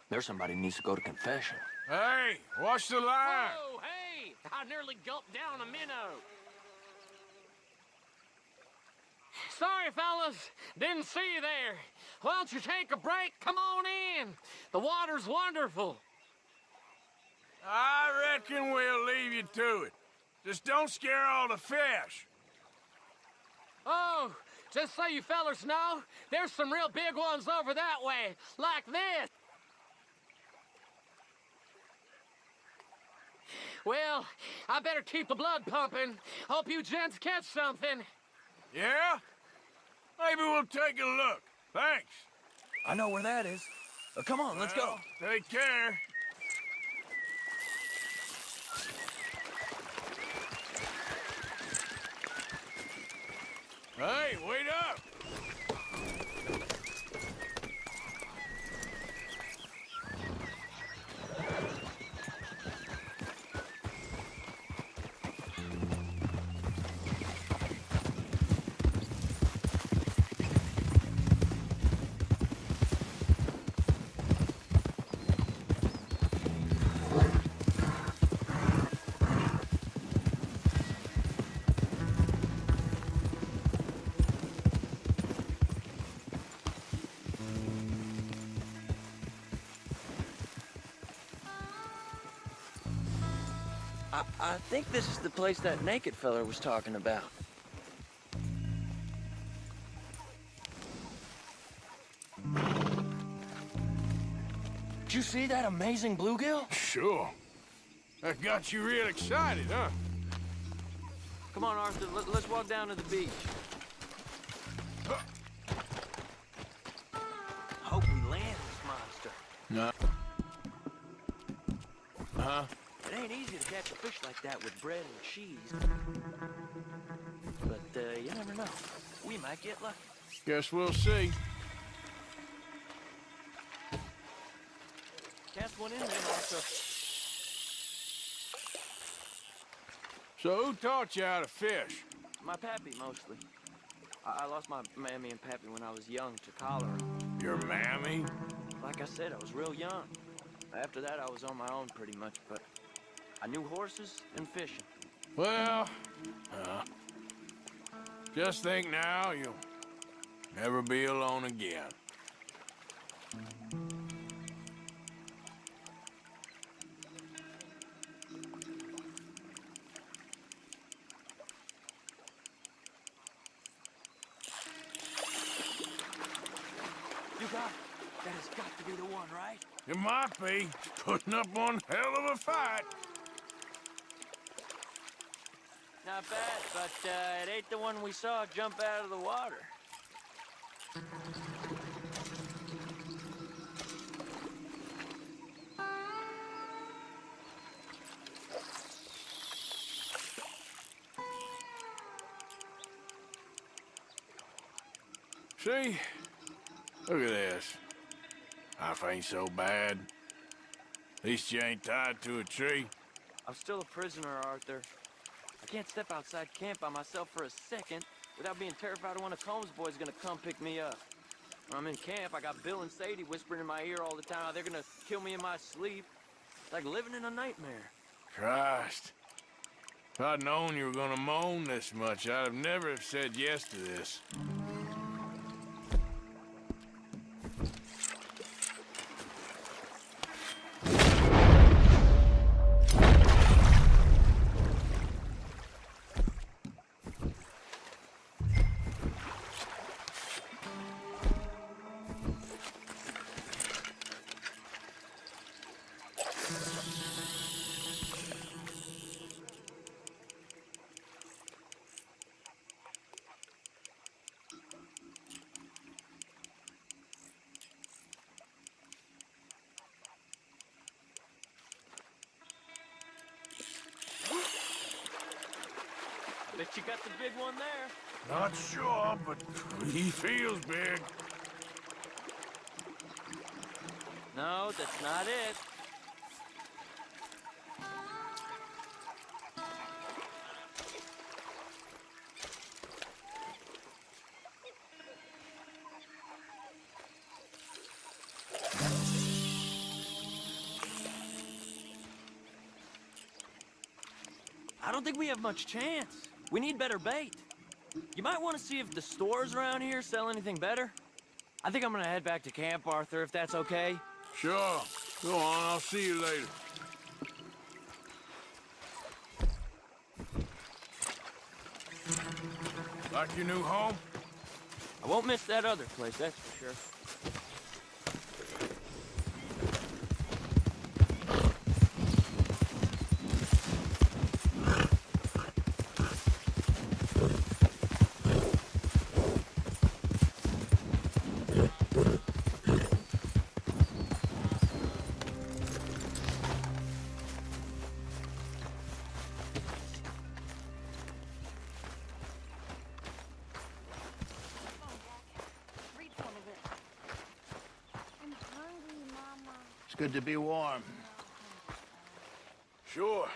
there's somebody who needs to go to confession. Hey, watch the line! Whoa, hey! I nearly gulped down a minnow. Sorry, fellas. Didn't see you there. Why don't you take a break? Come on in. The water's wonderful. I reckon we'll leave you to it. Just don't scare all the fish. Oh, just so you fellers know, there's some real big ones over that way, like this. Well, I better keep the blood pumping. Hope you gents catch something. Yeah? Maybe we'll take a look. Thanks. I know where that is. Come on, let's go. Take care. Hey, wait up! I think this is the place that naked fella was talking about. Did you see that amazing bluegill? Sure. That got you real excited, huh? Come on, Arthur, let's walk down to the beach. Hope we land this monster. No. Huh? It ain't easy to catch a fish like that with bread and cheese. But you never know. We might get lucky. Guess we'll see. Cast one in there, Arthur. So who taught you how to fish? My pappy, mostly. I lost my mammy and pappy when I was young to cholera. Your mammy? Like I said, I was real young. After that, I was on my own pretty much, but I knew horses and fishing. Well, just think now, you'll never be alone again. That has got to be the one, right? It might be. Putting up one hell of a fight. Not bad, but it ain't the one we saw jump out of the water. See? Look at this. Life ain't so bad. At least you ain't tied to a tree. I'm still a prisoner, Arthur. I can't step outside camp by myself for a second without being terrified of one of Combs' boys gonna come pick me up. When I'm in camp, I got Bill and Sadie whispering in my ear all the time how they're gonna kill me in my sleep. It's like living in a nightmare. Christ. If I'd known you were gonna moan this much, I'd have never have said yes to this. Bet you got the big one there. Not sure, but he feels big. No, that's not it. I don't think we have much chance. We need better bait. You might want to see if the stores around here sell anything better. I think I'm gonna head back to camp, Arthur, if that's okay. Sure. Go on, I'll see you later. Like your new home? I won't miss that other place, that's for sure. Good to be warm. Sure.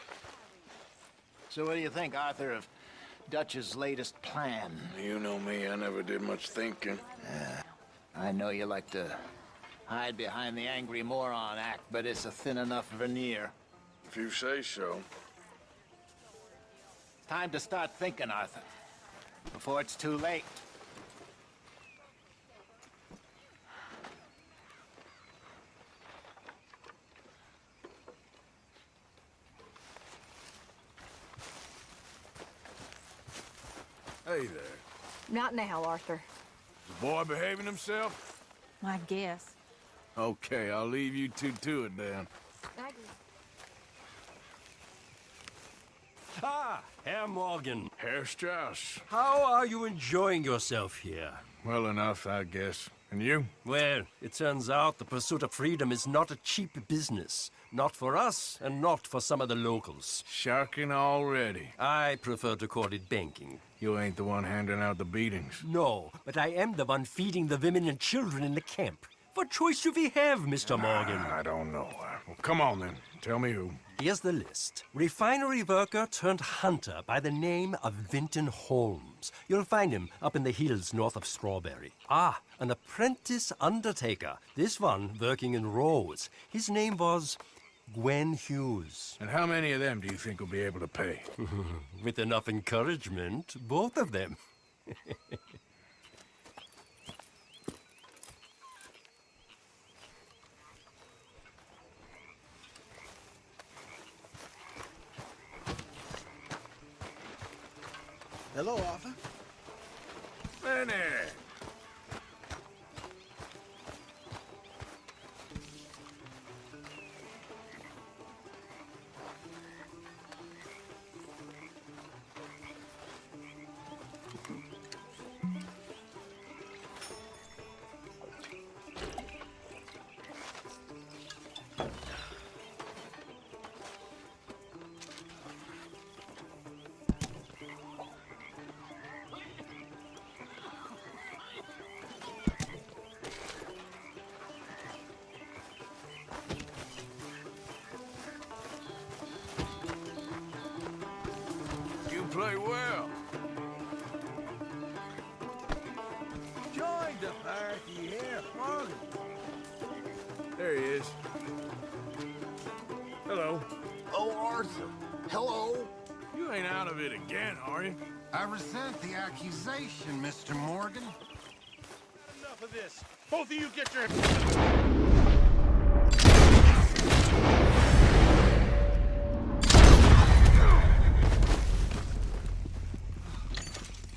So what do you think, Arthur, of Dutch's latest plan? You know me, I never did much thinking. I know you like to hide behind the angry moron act, but it's a thin enough veneer. If you say so. It's time to start thinking, Arthur, before it's too late. Hey there. Not now, Arthur. The boy behaving himself? I guess. Okay, I'll leave you two to it then. Ah, Herr Morgan. Herr Strauss. How are you enjoying yourself here? Well enough, I guess. And you? Well, it turns out the pursuit of freedom is not a cheap business. Not for us, and not for some of the locals. Sharking already. I prefer to call it banking. You ain't the one handing out the beatings. No, but I am the one feeding the women and children in the camp. What choice do we have, Mr. Morgan? I don't know. Well, come on then. Tell me who. Here's the list. Refinery worker turned hunter by the name of Vinton Holmes. You'll find him up in the hills north of Strawberry. Ah, an apprentice undertaker. This one working in Rose. His name was Gwen Hughes. And how many of them do you think will be able to pay? With enough encouragement, both of them. Hello, Arthur. Benny! Play well. Join the party here, Morgan. There he is. Hello. Oh, Arthur. Hello. You ain't out of it again, are you? I resent the accusation, Mr. Morgan. Enough of this. Both of you get your...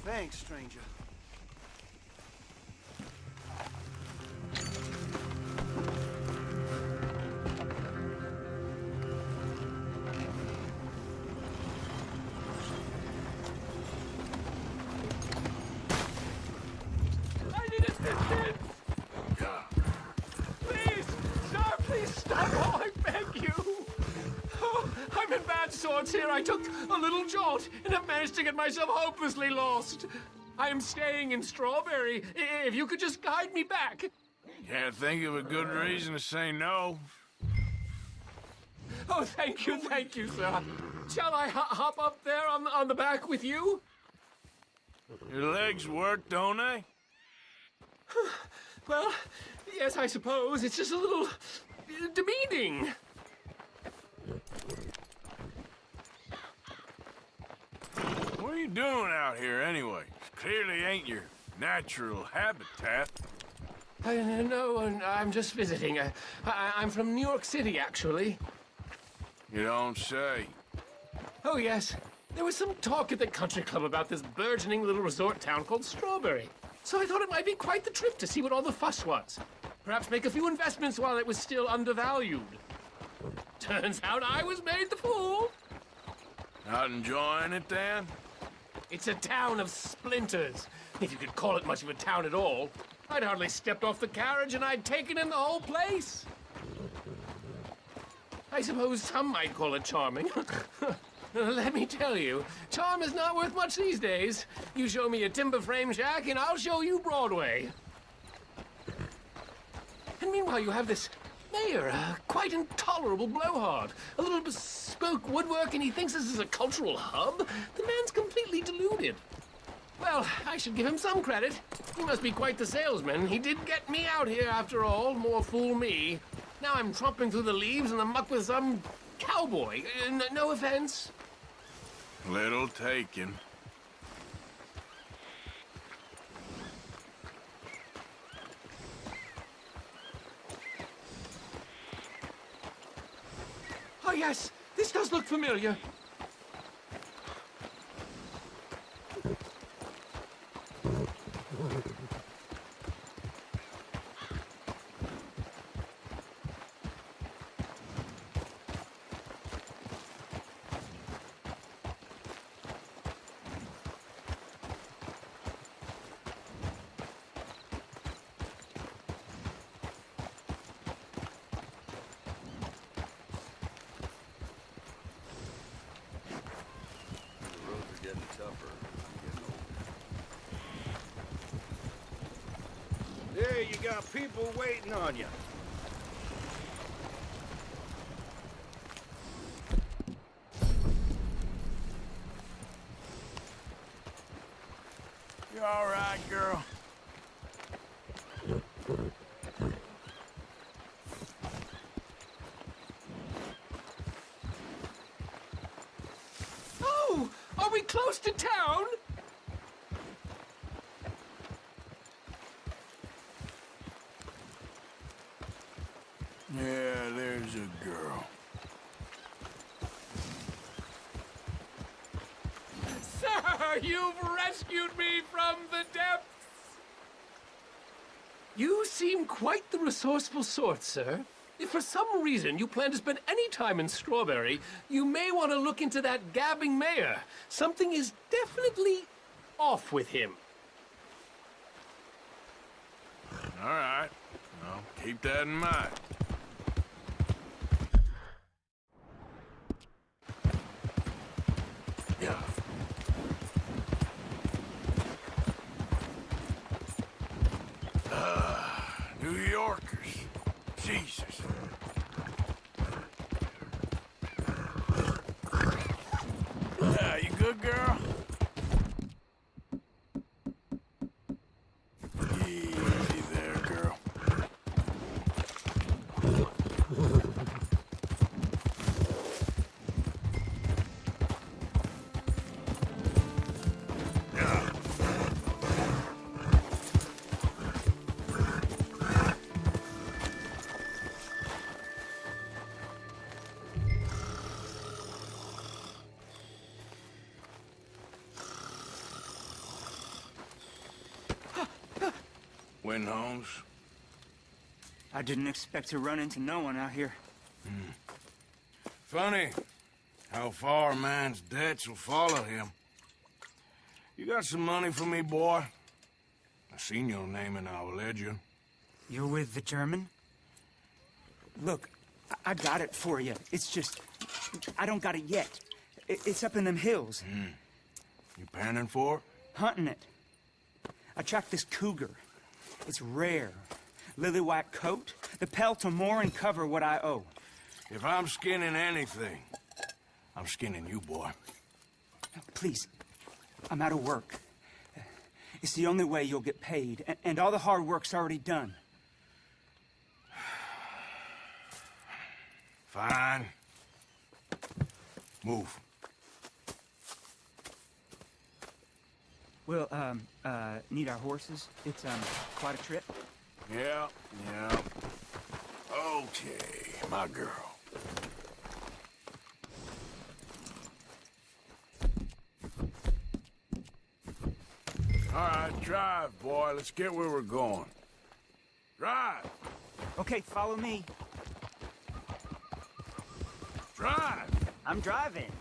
Thanks, stranger. I need assistance! Please! Sir, please stop! Oh, I beg you! Oh, I'm in bad sorts here. I took a little jolt and have managed to get myself hopelessly lost. I am staying in Strawberry. If you could just guide me back. Can't think of a good reason to say no. Oh, thank you, sir. Shall I hop up there on the back with you? Your legs work, don't they? Well, yes, I suppose. It's just a little demeaning. What are you doing out here anyway? Clearly ain't your natural habitat. No, I'm just visiting. I'm from New York City, actually. You don't say. Oh, yes. There was some talk at the country club about this burgeoning little resort town called Strawberry. So I thought it might be quite the trip to see what all the fuss was. Perhaps make a few investments while it was still undervalued. Turns out I was made the fool. Not enjoying it, then? It's a town of splinters, if you could call it much of a town at all. I'd hardly stepped off the carriage and I'd taken in the whole place. I suppose some might call it charming. Let me tell you, charm is not worth much these days. You show me a timber frame shack and I'll show you Broadway. And meanwhile you have this mayor, a quite intolerable blowhard. A little bespoke woodwork and he thinks this is a cultural hub? The man's completely deluded. Well, I should give him some credit. He must be quite the salesman. He did get me out here after all, more fool me. Now I'm tromping through the leaves and the muck with some cowboy. No offense. Little taken. Oh, yes, this does look familiar. got people waiting on you. You all right, girl? Oh, are we close to town? Yeah, there's a girl. Sir, you've rescued me from the depths! You seem quite the resourceful sort, sir. If for some reason you plan to spend any time in Strawberry, you may want to look into that gabbing mayor. Something is definitely off with him. All right. Well, keep that in mind. Yeah. New Yorkers. Jesus. You good, girl? Easy there, girl. Win, Holmes. I didn't expect to run into no one out here. Funny how far a man's debts will follow him. You got some money for me, boy? I seen your name in our ledger. You're with the German? Look, I got it for you. It's just, I don't got it yet. It's up in them hills. You panning for it? Hunting it. I tracked this cougar. It's rare. Lily white coat, the pelt to more and cover what I owe. If I'm skinning anything, I'm skinning you, boy. Please, I'm out of work. It's the only way you'll get paid, and all the hard work's already done. Fine. Move. We'll, need our horses. It's, quite a trip. Yeah. Okay, my girl. All right, drive, boy. Let's get where we're going. Drive. Okay, follow me. Drive. I'm driving.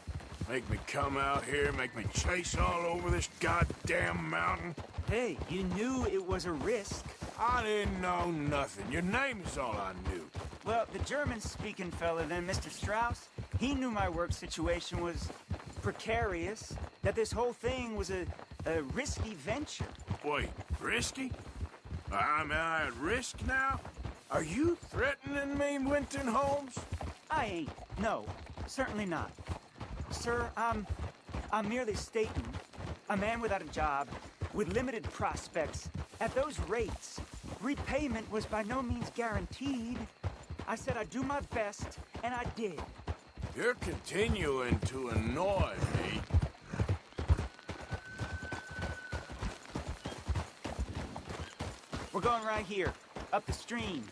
Make me come out here, make me chase all over this goddamn mountain. Hey, you knew it was a risk. I didn't know nothing. Your name is all I knew. Well, the German-speaking fella then, Mr. Strauss, he knew my work situation was precarious, that this whole thing was a risky venture. Wait, risky? Am I at risk now? Are you threatening me, Winton Holmes? I ain't. No, certainly not. Sir, I'm merely stating, a man without a job, with limited prospects, at those rates, repayment was by no means guaranteed. I said I'd do my best, and I did. You're continuing to annoy me. We're going right here, up the stream.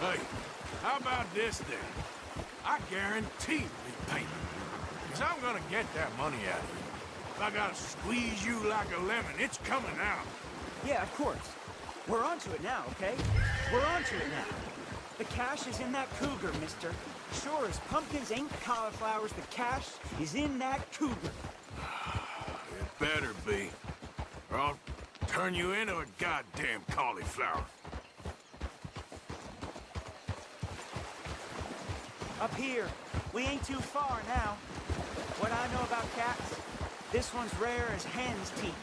Hey, how about this then? I guarantee you'll be paying. Because I'm gonna get that money out of you. If I gotta squeeze you like a lemon, it's coming out. Yeah, of course. We're onto it now, okay? We're onto it now. The cash is in that cougar, mister. Sure as pumpkins ain't cauliflowers, the cash is in that cougar. It better be. Or I'll turn you into a goddamn cauliflower. Up here. We ain't too far now. What I know about cats, this one's rare as hen's teeth.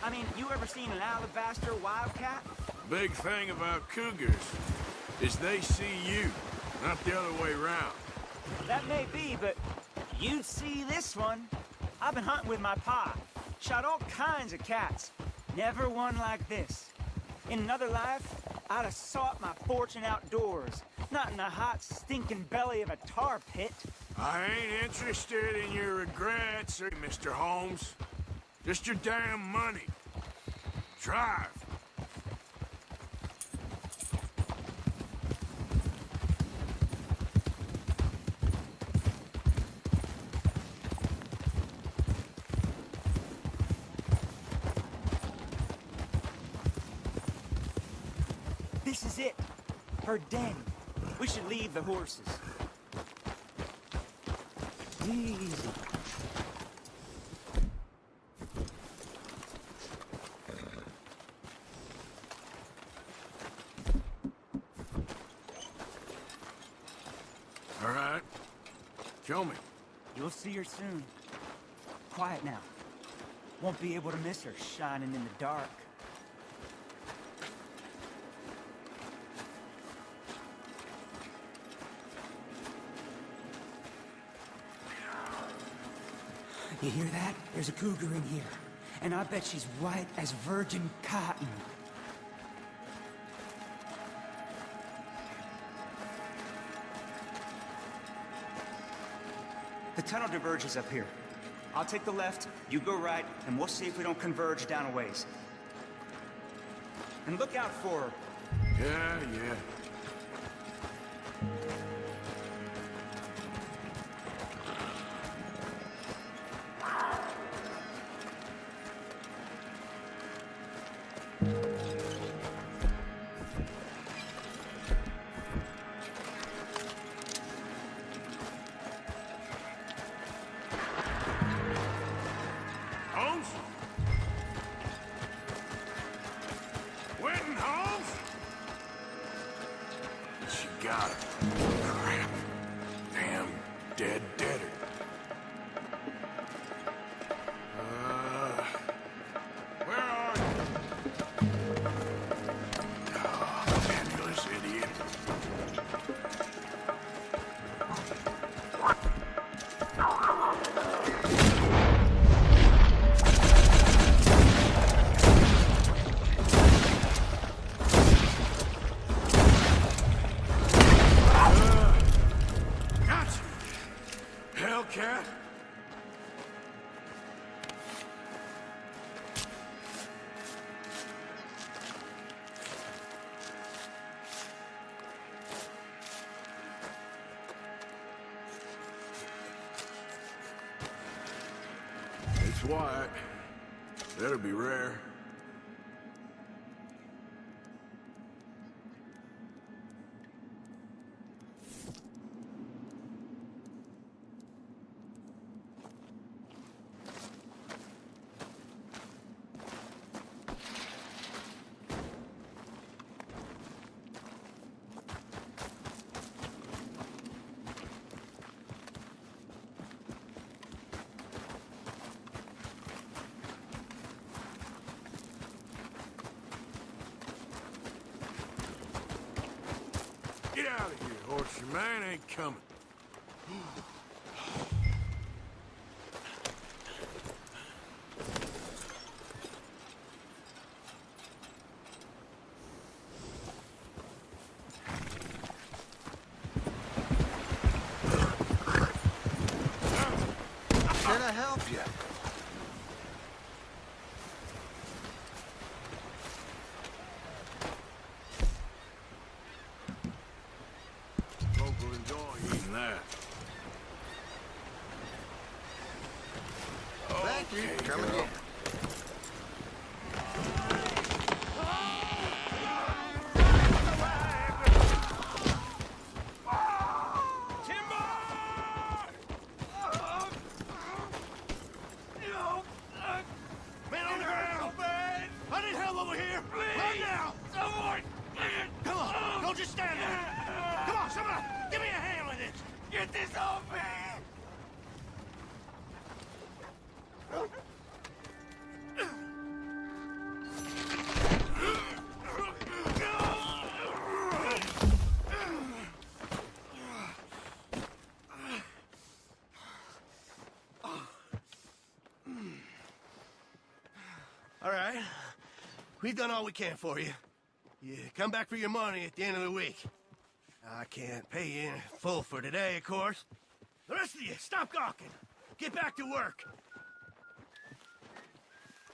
I mean, you ever seen an alabaster wildcat? Big thing about cougars is they see you, not the other way around. That may be, but you'd see this one. I've been hunting with my pa. Shot all kinds of cats. Never one like this. In another life, I'd have sought my fortune outdoors, not in the hot, stinking belly of a tar pit. I ain't interested in your regrets, Mr. Holmes. Just your damn money. Drive. This is it. Her den. We should leave the horses. Easy. All right. Show me. You'll see her soon. Quiet now. Won't be able to miss her shining in the dark. You hear that? There's a cougar in here. And I bet she's white as virgin cotton. The tunnel diverges up here. I'll take the left, you go right, and we'll see if we don't converge down a ways. And look out for her. Yeah. Holmes? Winton Holmes? She got it. Crap. Damn dead deader. Where are you? Oh, penniless idiot. Gotcha! Hellcat! It's white. Better be rare. Get out of here, horse. Your man ain't coming. Can I help you? Folk will enjoy eating that. Thank you. Come again. Man on the ground! I need help over here! Right now! Someone! Come on! Don't just stand there! Come on, somebody! Give me a hand with this! Get this off me! All right. We've done all we can for you. You come back for your money at the end of the week. I can't pay you in full for today, of course. The rest of you, stop gawking. Get back to work.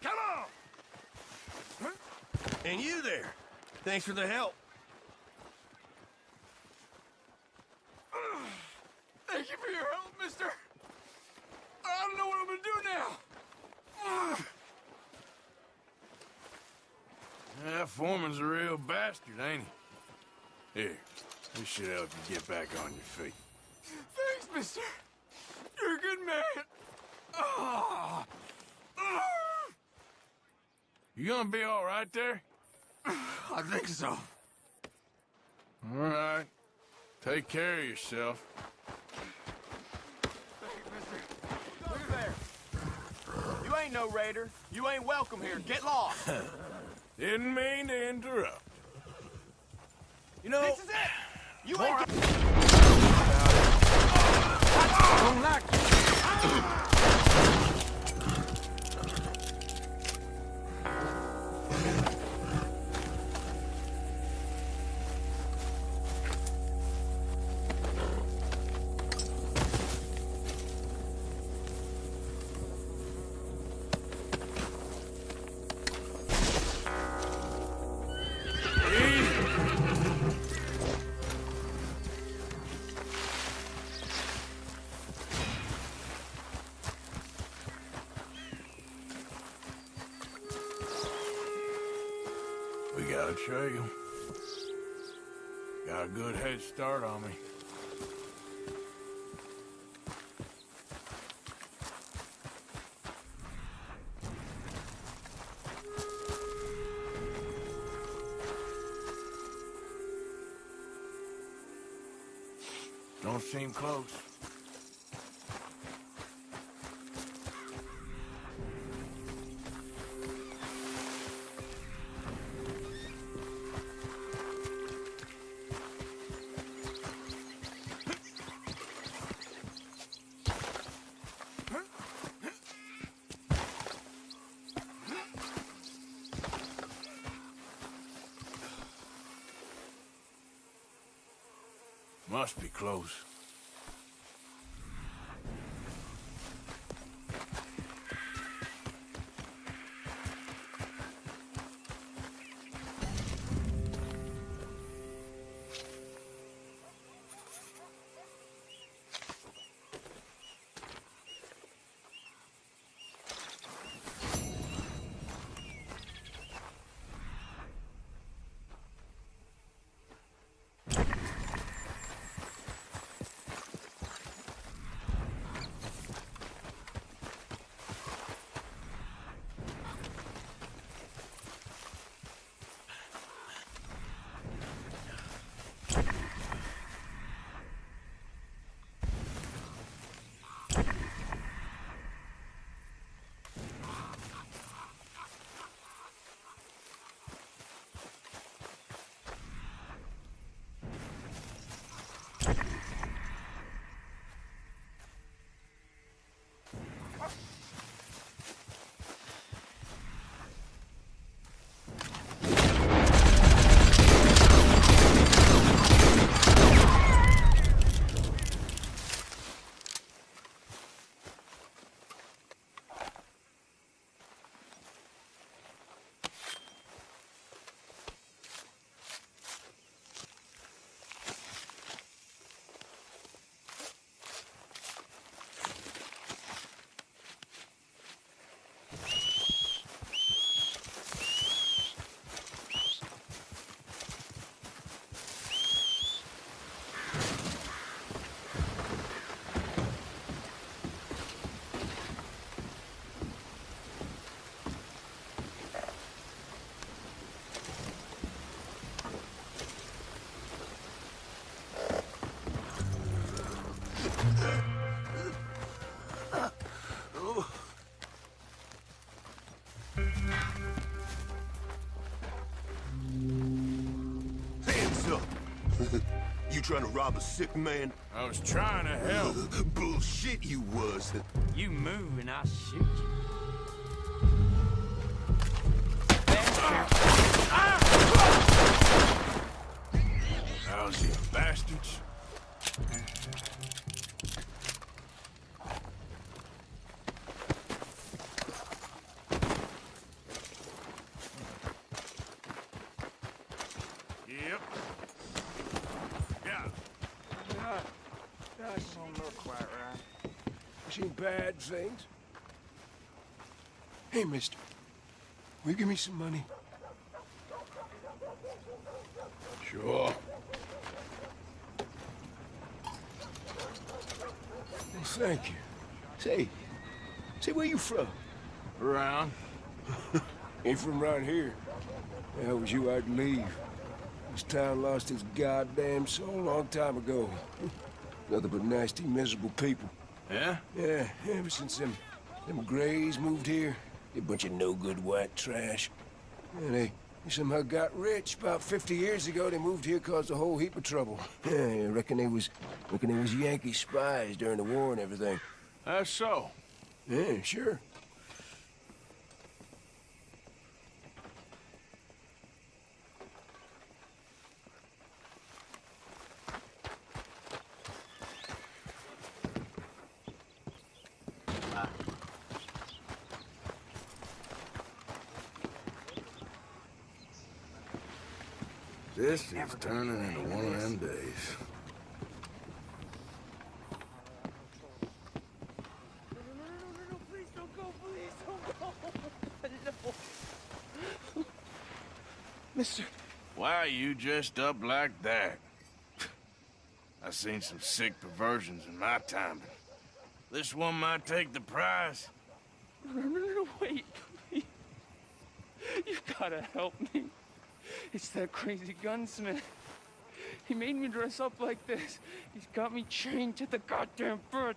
Come on! And you there. Thanks for the help. Thank you for your help, mister. I don't know what I'm gonna do now. That foreman's a real bastard, ain't he? Here, this should help you get back on your feet. Thanks, mister. You're a good man. You gonna be all right there? I think so. All right. Take care of yourself. Look there. You ain't no raider. You ain't welcome here. Get lost. Didn't mean to interrupt. You know... This is it. You ain't... Don't like We got a trail. Got a good head start on me. Don't seem close. Must be close. Hands up! You trying to rob a sick man? I was trying to help. Bullshit you was. You move and I'll shoot you. Lousy bastards. Yep. Yeah. That don't look quite right. Seen bad things. Hey, mister. Will you give me some money? Sure. Thank you. Say, where you from? Around. Ain't from around here. If I was you, I'd leave. This town lost its goddamn soul a long time ago. Nothing but nasty, miserable people. Yeah? Yeah, ever since them Grays moved here, they a bunch of no-good white trash. Yeah, they somehow got rich. About 50 years ago, they moved here, caused a whole heap of trouble. Yeah, I reckon they was Yankee spies during the war and everything. That's so. Yeah, sure. This is turning into one of them days. Please don't go, please don't go. No. Mister. Why are you dressed up like that? I've seen some sick perversions in my time, but this one might take the prize. No, wait, please. You gotta help me. It's that crazy gunsmith. He made me dress up like this. He's got me chained to the goddamn bird.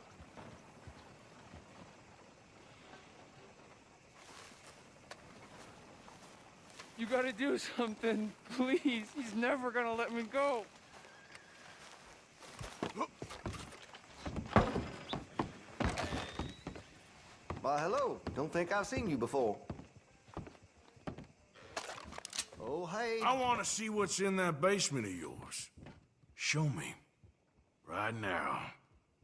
You gotta do something, please. He's never gonna let me go. Why, hello. Don't think I've seen you before. Oh, hey. I want to see what's in that basement of yours. Show me. Right now.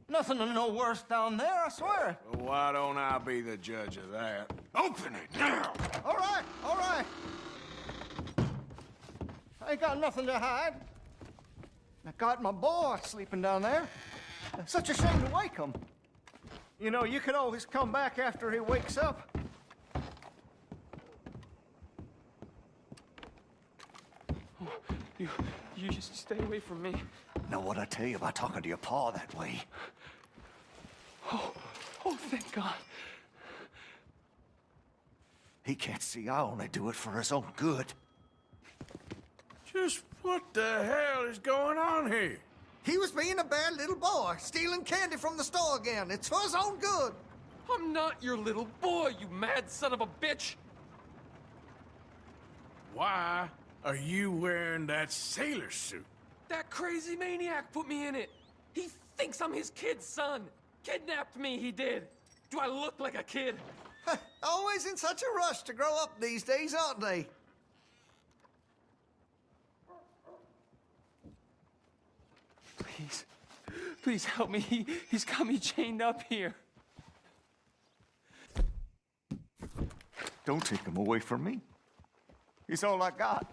Nothing no worse down there, I swear. Well, why don't I be the judge of that? Open it now! All right, all right. I ain't got nothing to hide. I got my boy sleeping down there. Such a shame to wake him. You know, you could always come back after he wakes up. You just stay away from me. Know what I tell you about talking to your pa that way? Oh, thank God. He can't see I only do it for his own good. Just what the hell is going on here? He was being a bad little boy, stealing candy from the store again. It's for his own good. I'm not your little boy, you mad son of a bitch! Why are you wearing that sailor suit? That crazy maniac put me in it. He thinks I'm his kid's son. Kidnapped me, he did. Do I look like a kid? Always in such a rush to grow up these days, aren't they? Please help me. He's got me chained up here. Don't take him away from me. He's all I got.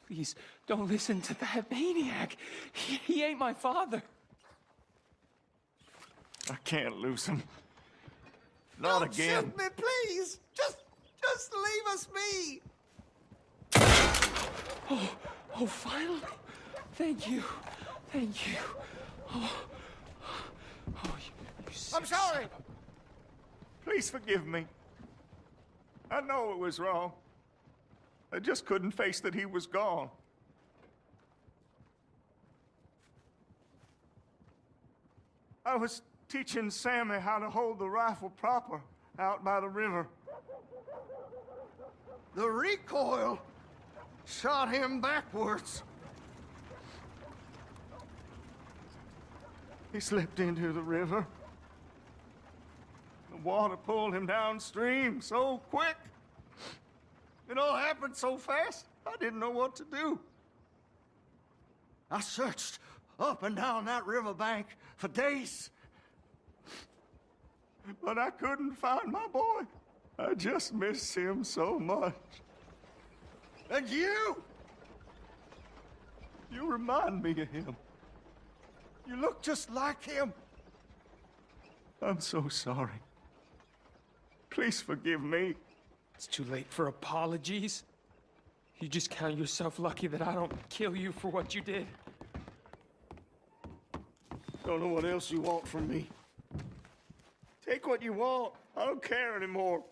Please, don't listen to that maniac. He ain't my father. I can't lose him. Not Don't again. Shoot me, please. Just leave us be. Oh, finally. Thank you. Thank you. You I'm sorry. Please forgive me. I know it was wrong. I just couldn't face that he was gone. I was teaching Sammy how to hold the rifle proper out by the river. The recoil shot him backwards. He slipped into the river. The water pulled him downstream so quick. It all happened so fast, I didn't know what to do. I searched up and down that riverbank for days. But I couldn't find my boy. I just miss him so much. And you remind me of him. You look just like him. I'm so sorry. Please forgive me. It's too late for apologies. You just count yourself lucky that I don't kill you for what you did. Don't know what else you want from me. Take what you want. I don't care anymore.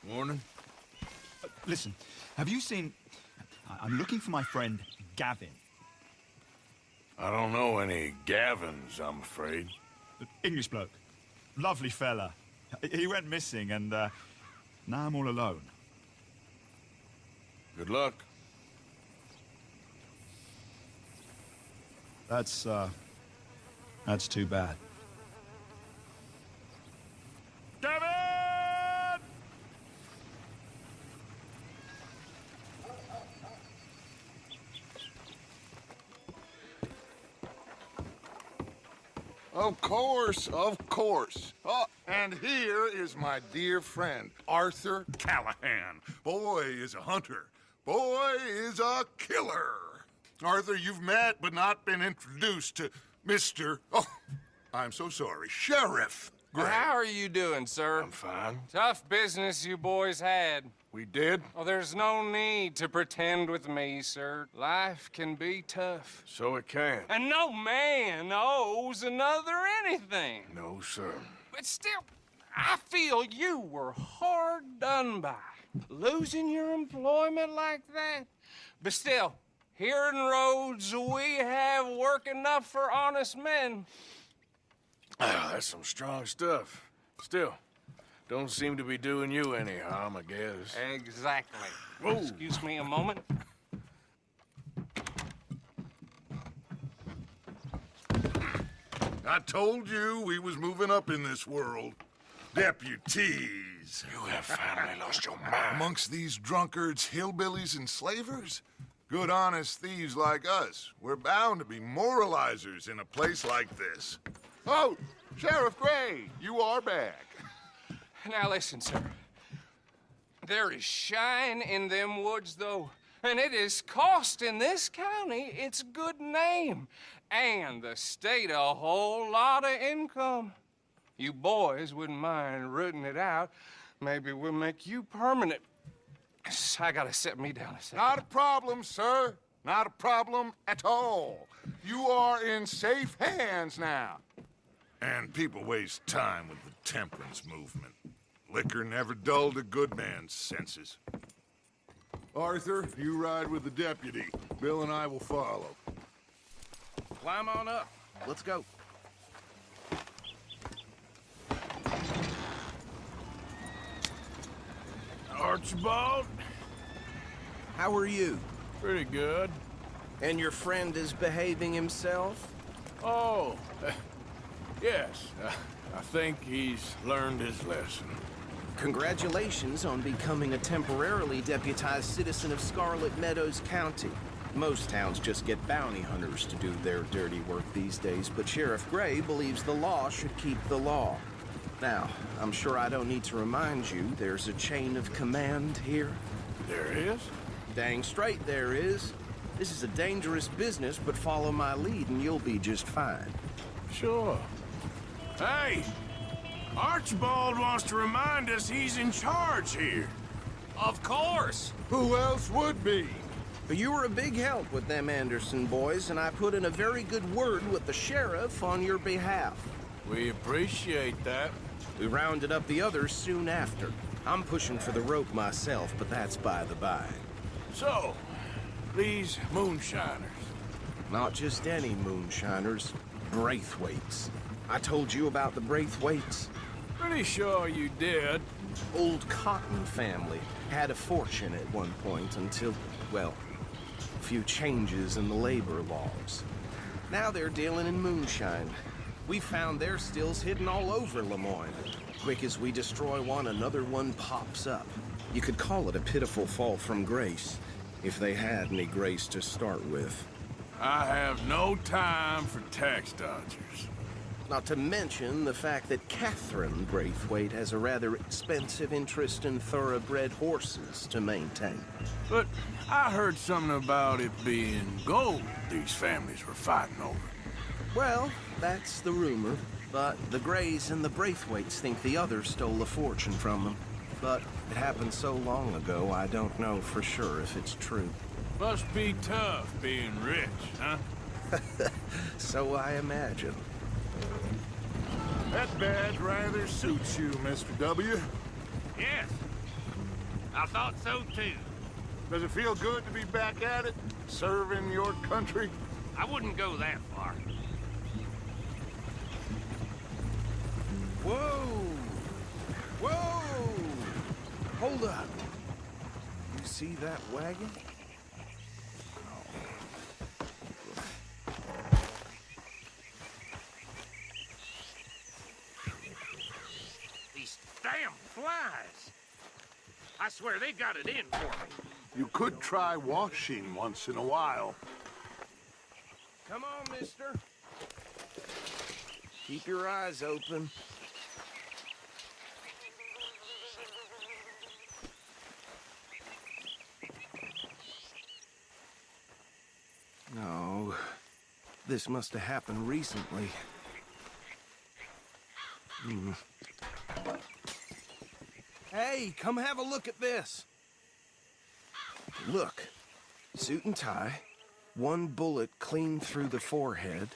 Morning. Listen, have you seen... I'm looking for my friend, Gavin. I don't know any Gavins, I'm afraid. English bloke. Lovely fella. He went missing, and now I'm all alone. Good luck. That's too bad. Gavin! Of course, of course. Oh, and here is my dear friend, Arthur Callahan. Boy is a hunter. Boy is a killer. Arthur, you've met but not been introduced to Mr. Oh, I'm so sorry, Sheriff Gray. How are you doing, sir? I'm fine. Tough business you boys had. We did? Oh, there's no need to pretend with me, sir. Life can be tough. So it can. And no man owes another anything. No, sir. But still, I feel you were hard done by. Losing your employment like that. But still, here in Rhodes, we have work enough for honest men. Ah, that's some strong stuff. Still, don't seem to be doing you any harm, I guess. Exactly. Whoa. Excuse me a moment. I told you we was moving up in this world. Deputies. You have finally lost your mind. Amongst these drunkards, hillbillies, and slavers? Good, honest thieves like us. We're bound to be moralizers in a place like this. Oh, Sheriff Gray, you are back. Now listen, sir. There is shine in them woods, though, and it is costing this county its good name and the state a whole lot of income. You boys wouldn't mind rooting it out. Maybe we'll make you permanent. I gotta set me down a second. Not a problem, sir. Not a problem at all. You are in safe hands now. And people waste time with the temperance movement. Liquor never dulled a good man's senses. Arthur, you ride with the deputy. Bill and I will follow. Climb on up. Let's go. Archibald? How are you? Pretty good. And your friend is behaving himself? Oh, yes. I think he's learned his lesson. Congratulations on becoming a temporarily deputized citizen of Scarlet Meadows County. Most towns just get bounty hunters to do their dirty work these days, but Sheriff Gray believes the law should keep the law. Now, I'm sure I don't need to remind you there's a chain of command here. There is? Dang straight there is. This is a dangerous business, but follow my lead and you'll be just fine. Sure. Hey! Archibald wants to remind us he's in charge here. Of course! Who else would be? But you were a big help with them Anderson boys, and I put in a very good word with the sheriff on your behalf. We appreciate that. We rounded up the others soon after. I'm pushing for the rope myself, but that's by the by. So, these moonshiners. Not just any moonshiners, Braithwaites. I told you about the Braithwaites? Pretty sure you did. Old Cotton family had a fortune at one point until, well, a few changes in the labor laws. Now they're dealing in moonshine. We found their stills hidden all over Lemoyne. Quick as we destroy one, another one pops up. You could call it a pitiful fall from grace, if they had any grace to start with. I have no time for tax dodgers. Not to mention the fact that Catherine Braithwaite has a rather expensive interest in thoroughbred horses to maintain. But I heard something about it being gold these families were fighting over. Well, that's the rumor. But the Grays and the Braithwaites think the others stole a fortune from them. But it happened so long ago, I don't know for sure if it's true. Must be tough being rich, huh? So I imagine. That badge rather suits you, Mr. W. Yes. I thought so, too. Does it feel good to be back at it? Serving your country? I wouldn't go that far. Whoa! Whoa! Hold up. You see that wagon? These damn flies. I swear they got it in for me. You could try washing once in a while. Come on, mister. Keep your eyes open. No, this must have happened recently. Hey, come have a look at this. Look, suit and tie, one bullet clean through the forehead.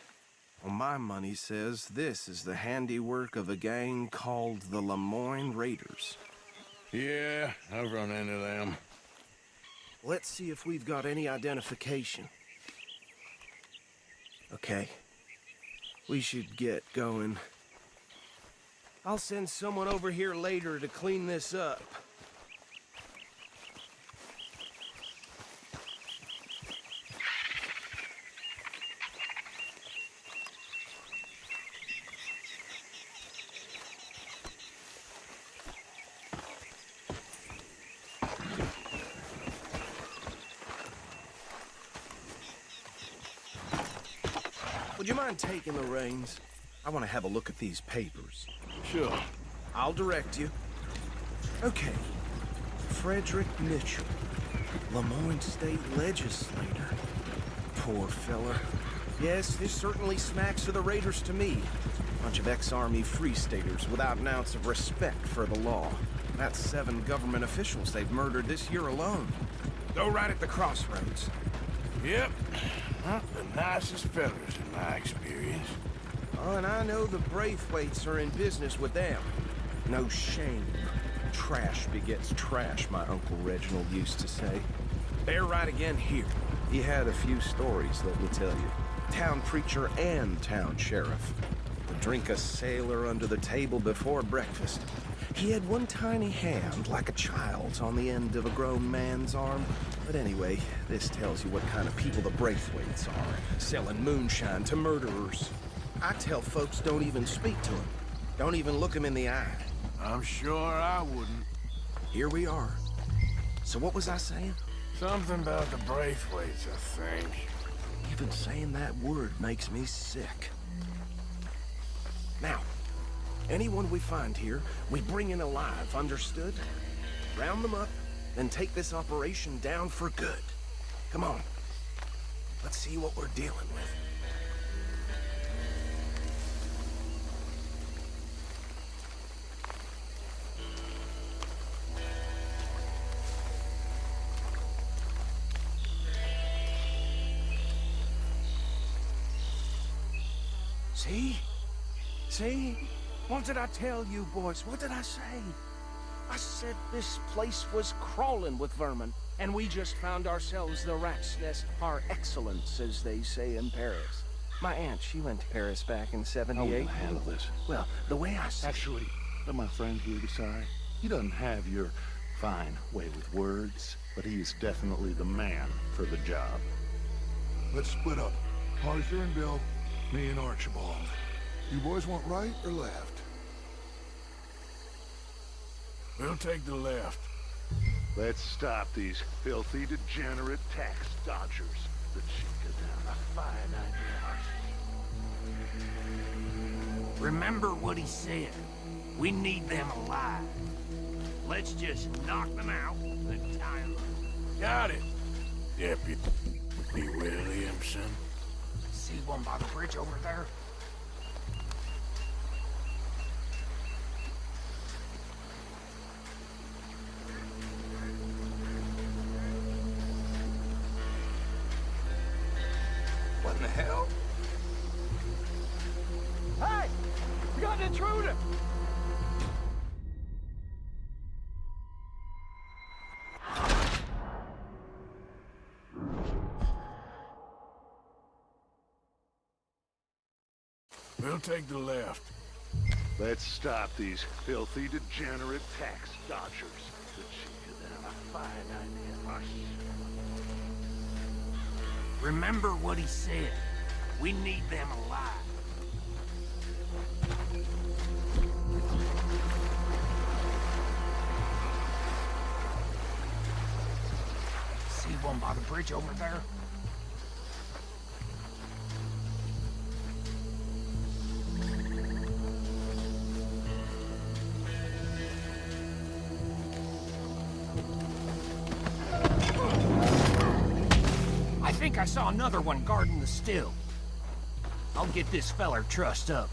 Well, my money says this is the handiwork of a gang called the Lemoyne Raiders. Yeah, I've run into them. Let's see if we've got any identification. Okay. We should get going. I'll send someone over here later to clean this up. Would you mind taking the reins? I want to have a look at these papers. Sure. I'll direct you. Okay. Frederick Mitchell, Lemoyne State Legislator. Poor fella. Yes, this certainly smacks of the Raiders to me. Bunch of ex-Army Free Staters without an ounce of respect for the law. That's 7 government officials they've murdered this year alone. Go right at the crossroads. Yep. Not the nicest fellas in my experience. Oh, and I know the Braithwaites are in business with them. No shame. Trash begets trash, my Uncle Reginald used to say. Bear right again here. He had a few stories, let me tell you. Town preacher and town sheriff. To drink a sailor under the table before breakfast. He had one tiny hand, like a child's, on the end of a grown man's arm. But anyway, this tells you what kind of people the Braithwaites are, selling moonshine to murderers. I tell folks don't even speak to them. Don't even look them in the eye. I'm sure I wouldn't. Here we are. So what was I saying? Something about the Braithwaites, I think. Even saying that word makes me sick. Now, anyone we find here, we bring in alive, understood? Round them up, then take this operation down for good. Come on. Let's see what we're dealing with. See? See? What did I tell you, boys? What did I say? I said this place was crawling with vermin, and we just found ourselves the rat's nest par excellence, as they say in Paris. My aunt, she went to Paris back in '78. How will you handle this? Well, the way I see Actually, let my friend here decide. He doesn't have your fine way with words, but he is definitely the man for the job. Let's split up. Arthur and Bill, me and Archibald. You boys want right or left? We'll take the left. Let's stop these filthy, degenerate tax dodgers. The Chica down a fine idea. Remember what he said. We need them alive. Let's just knock them out and tie them up. Got it, Deputy Williamson. See one by the bridge over there? What in the hell? Hey! We got an intruder! We'll take the left. Let's stop these filthy, degenerate tax dodgers. The Chica down a fine idea. Remember what he said. We need them alive. See one by the bridge over there? I think I saw another one guarding the still. I'll get this feller trussed up.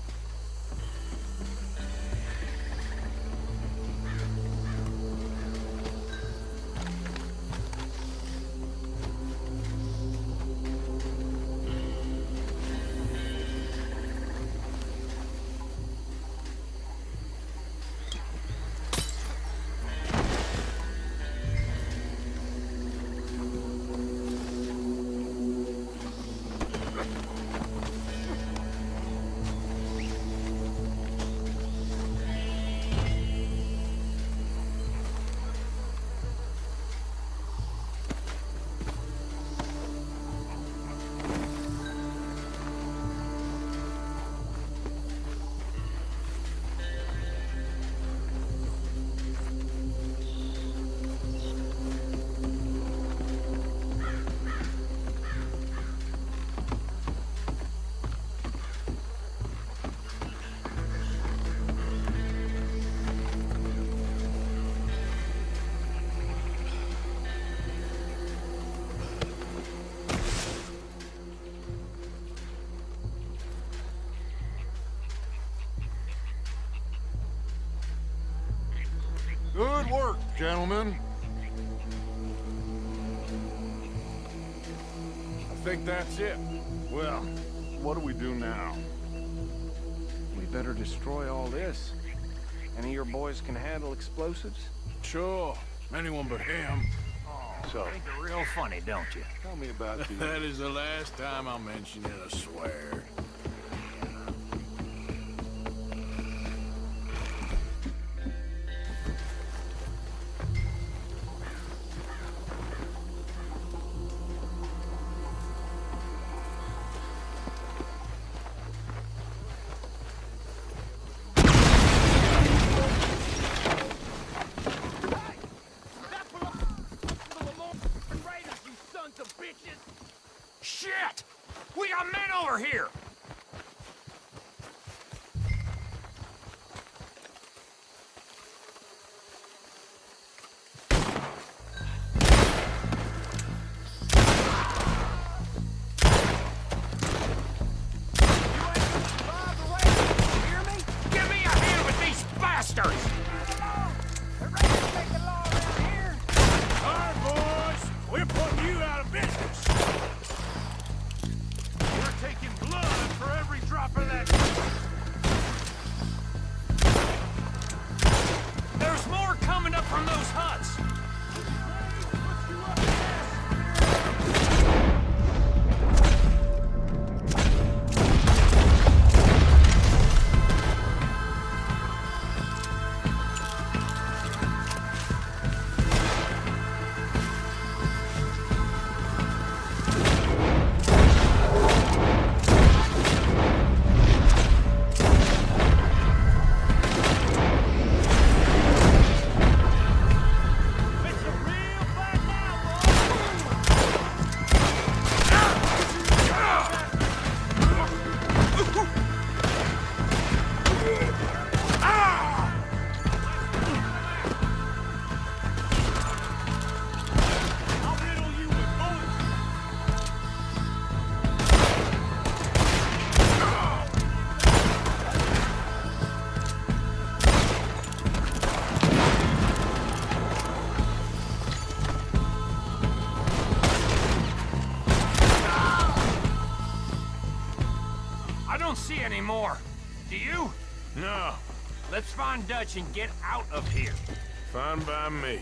Good work, gentlemen. I think that's it. Well, what do we do now? We better destroy all this. Any of your boys can handle explosives? Sure. Anyone but him. Oh, So, Think you're real funny, don't you? tell me about the... That is the last time I'll mention it, I swear. Shit! We got men over here! Give me a hand with these bastards! All right, boys. We're putting you out of business. We're taking blood for every drop of that. There's more coming up from those huts! I don't see any more. Do you? No. Let's find Dutch and get out of here. Fine by me.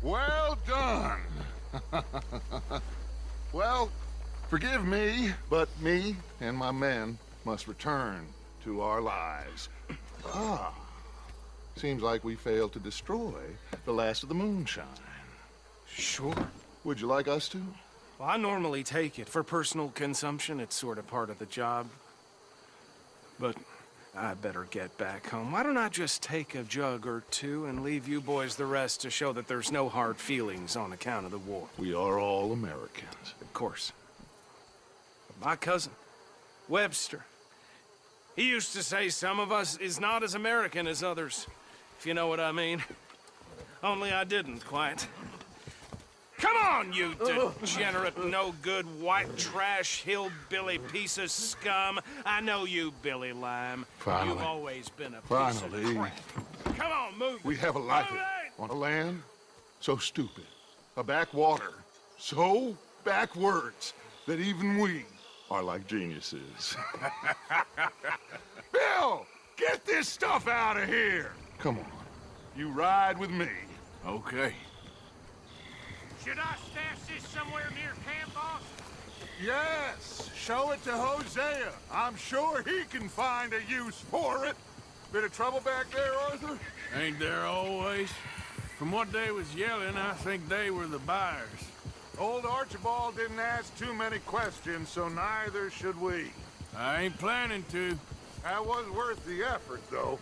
Well done. Well, forgive me, but me and my men must return to our lives. Ah, seems like we failed to destroy the last of the moonshine. Sure. Would you like us to? Well, I normally take it. For personal consumption, it's sort of part of the job. But I better get back home. Why don't I just take a jug or two and leave you boys the rest to show that there's no hard feelings on account of the war? We are all Americans. Of course. But my cousin, Webster, he used to say some of us is not as American as others, if you know what I mean. Only I didn't quite. Come on, you degenerate, no-good, white trash, hillbilly piece of scum. I know you, Billy Lime. Finally. You've always been a piece Finally. of crap. Come on, move. We have a life on a land so stupid, a backwater so backwards that even we are like geniuses. Bill, get this stuff out of here. Come on, you ride with me. Okay. Should I stash this somewhere near camp, boss? Yes, show it to Hosea. I'm sure he can find a use for it. Bit of trouble back there, Arthur? Ain't there always? From what they was yelling, I think they were the buyers. Old Archibald didn't ask too many questions, so neither should we. I ain't planning to. That was worth the effort, though.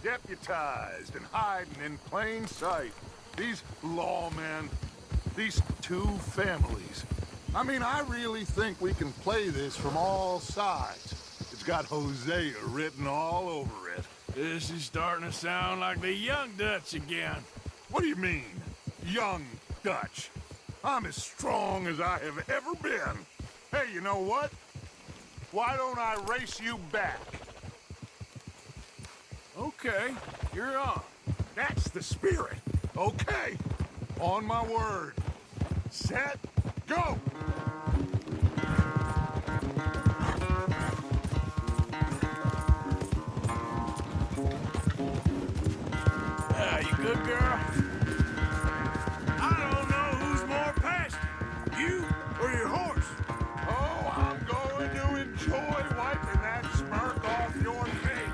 Deputized and hiding in plain sight. These lawmen, these two families. I mean, I really think we can play this from all sides. It's got Hosea written all over it. This is starting to sound like the young Dutch again. What do you mean, young Dutch? I'm as strong as I have ever been. Hey, you know what? why don't I race you back? Okay, you're on. That's the spirit. Okay, on my word. Set, go! You good, girl? I don't know who's more passionate, you or your horse. Oh, I'm going to enjoy wiping that smirk off your face.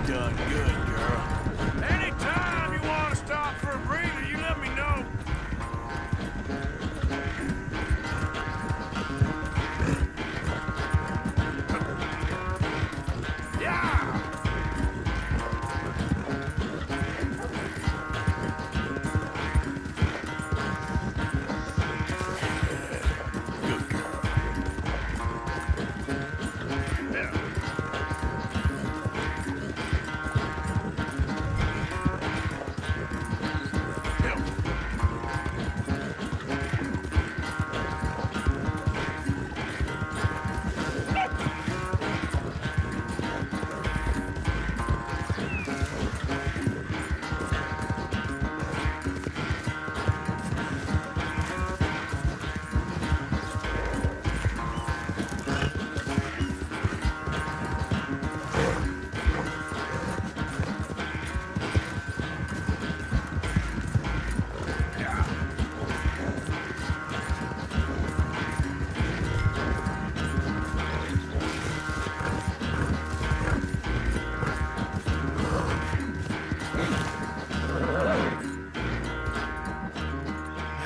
Done good, girl. Anytime you want to stop for a breather, you let me know. Yeah! Good girl. Yeah.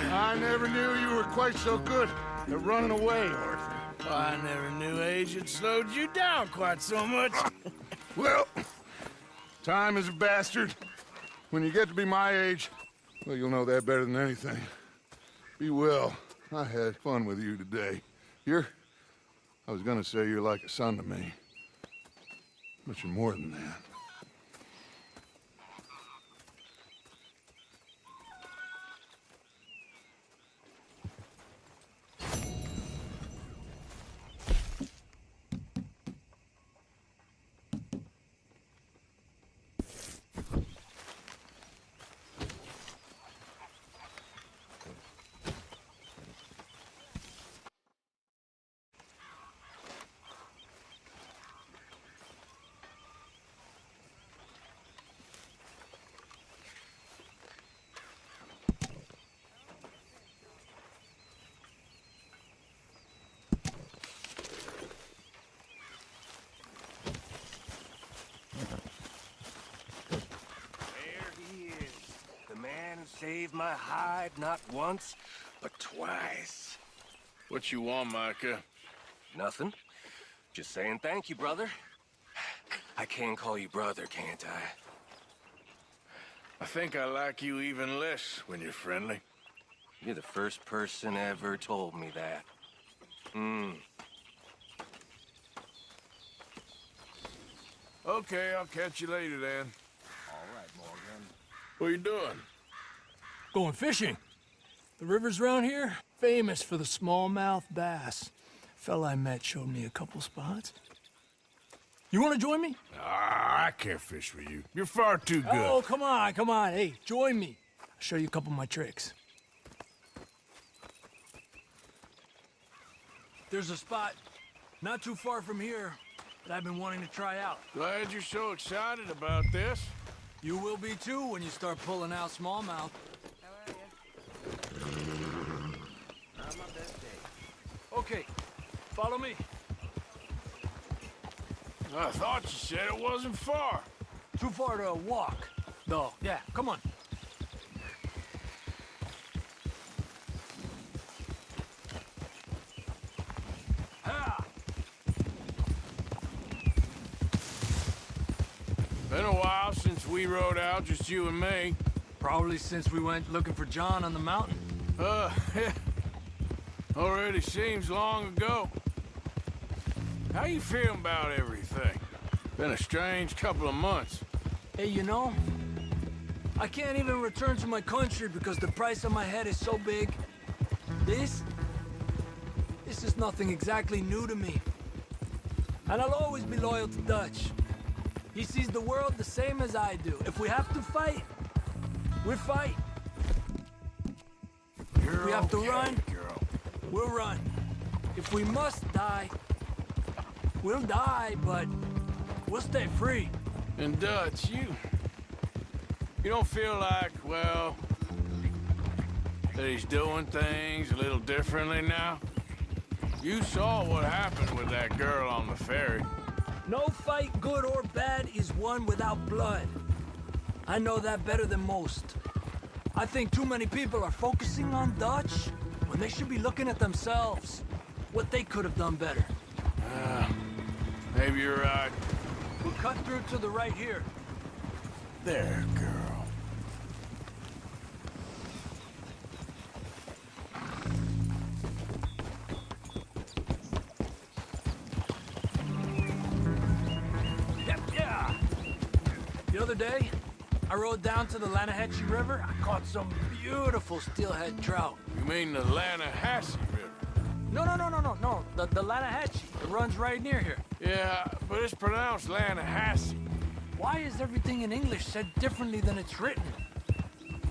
I never knew you were quite so good at running away, Arthur. I never knew age had slowed you down quite so much. Well, time is a bastard. When you get to be my age, well, you'll know that better than anything. Be well. I had fun with you today. I was gonna say you're like a son to me. But you're more than that. Saved my hide not once, but twice. What you want, Micah? Nothing. Just saying thank you, brother. I can call you brother, can't I? I think I like you even less when you're friendly. You're the first person ever told me that. Okay, I'll catch you later then. All right, Morgan. What are you doing? Going fishing. The rivers around here, famous for the smallmouth bass. Fella I met showed me a couple spots. You want to join me? I can't fish with you. You're far too good. Oh, come on, come on. Hey, join me. I'll show you a couple of my tricks. There's a spot not too far from here that I've been wanting to try out. Glad you're so excited about this. You will be too when you start pulling out smallmouth. Not my best day. Okay, follow me. I thought you said it wasn't far. Too far to walk, though. Yeah, come on. Been a while since we rode out, just you and me. Probably since we went looking for John on the mountain. Already seems long ago. How you feeling about everything? Been a strange couple of months. Hey, you know, I can't even return to my country because the price on my head is so big. This is nothing exactly new to me. And I'll always be loyal to Dutch. He sees the world the same as I do. If we have to fight, we fight. If we have to run, we'll run. If we must die, we'll die, but we'll stay free. And Dutch, you don't feel like, well, that he's doing things a little differently now? You saw what happened with that girl on the ferry. No fight, good or bad, is won without blood. I know that better than most. I think too many people are focusing on Dutch when they should be looking at themselves. What they could have done better. Maybe you're right. We'll cut through to the right here. There, girl. Yeah. The other day, I rode down to the Lanahatchee River. I caught some beautiful steelhead trout. You mean the Lanahatchee River? No. The Lanahatchee. It runs right near here. Yeah, but it's pronounced Lanahatchee. Why is everything in English said differently than it's written?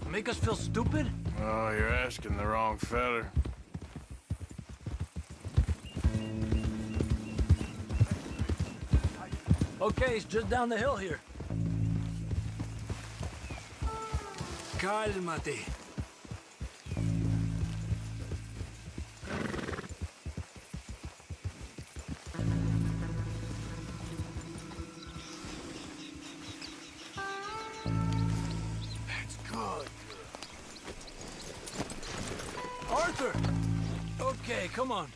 Make us feel stupid? Oh, you're asking the wrong feller. Okay, it's just down the hill here. Cálmate. That's good. Arthur! Okay, come on.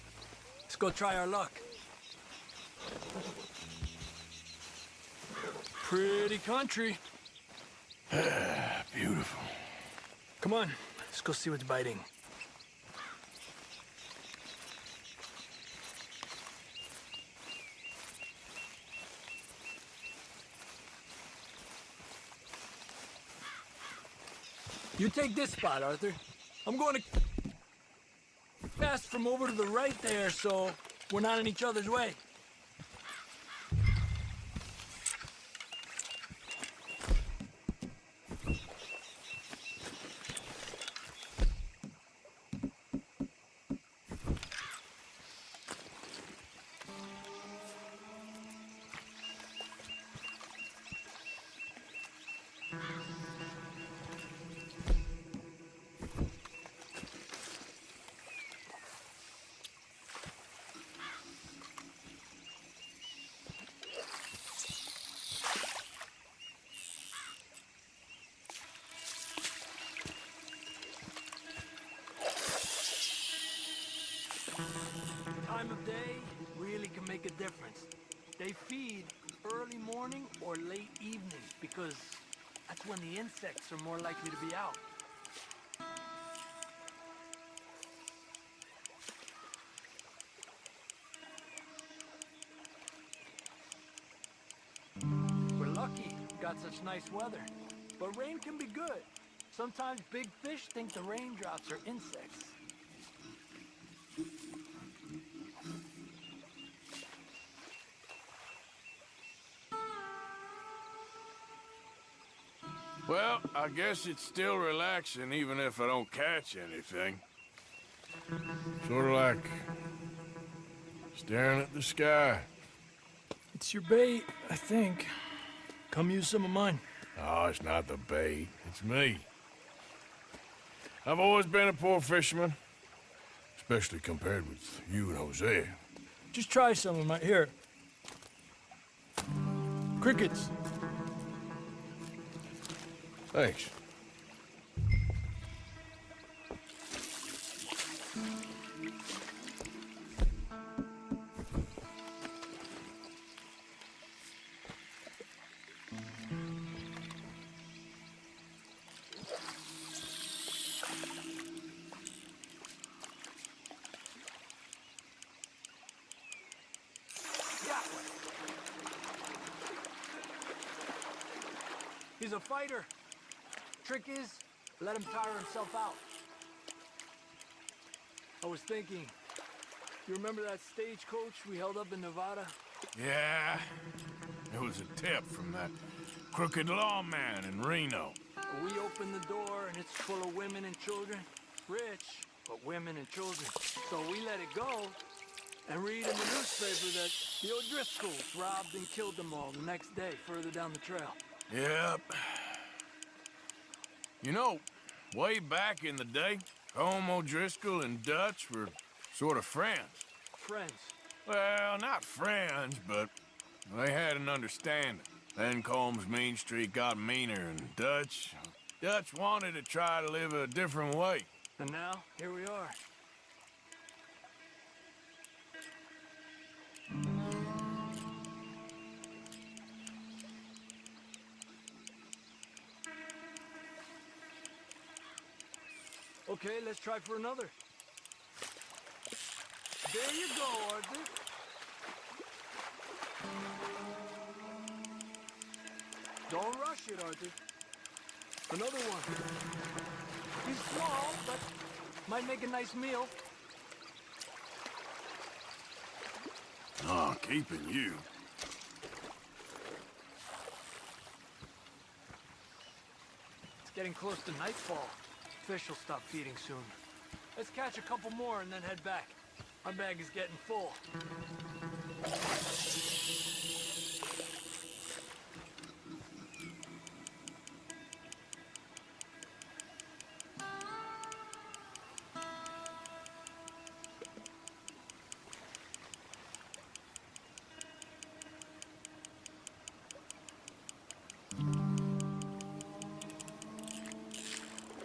Let's go try our luck. Pretty country. Beautiful. Come on, let's go see what's biting. You take this spot, Arthur. I'm going to cast from over to the right there, so we're not in each other's way. Time of day really can make a difference. They feed early morning or late evening because that's when the insects are more likely to be out. We're lucky we got such nice weather, but rain can be good. Sometimes big fish think the raindrops are insects. Well, I guess it's still relaxing even if I don't catch anything. Sort of like staring at the sky. It's your bait, I think. Come use some of mine. Oh, it's not the bait. It's me. I've always been a poor fisherman. Especially compared with you and Hosea. Just try some of my... Here. Crickets. Thanks. He's a fighter. Trick is, let him tire himself out. I was thinking, you remember that stagecoach we held up in Nevada? Yeah, it was a tip from that crooked lawman in Reno. We opened the door and it's full of women and children. Rich, but women and children. So we let it go and read in the newspaper that the O'Driscolls robbed and killed them all the next day further down the trail. Yep. You know, way back in the day, Colm O'Driscoll and Dutch were sort of friends. Friends? Well, not friends, but they had an understanding. Then Colm's mean streak got meaner, and Dutch wanted to try to live a different way. And now, here we are. Okay, let's try for another. There you go, Arthur. Don't rush it, Arthur. Another one. He's small, but might make a nice meal. Oh, keeping you. It's getting close to nightfall. Fish will stop feeding soon. Let's catch a couple more and then head back. My bag is getting full.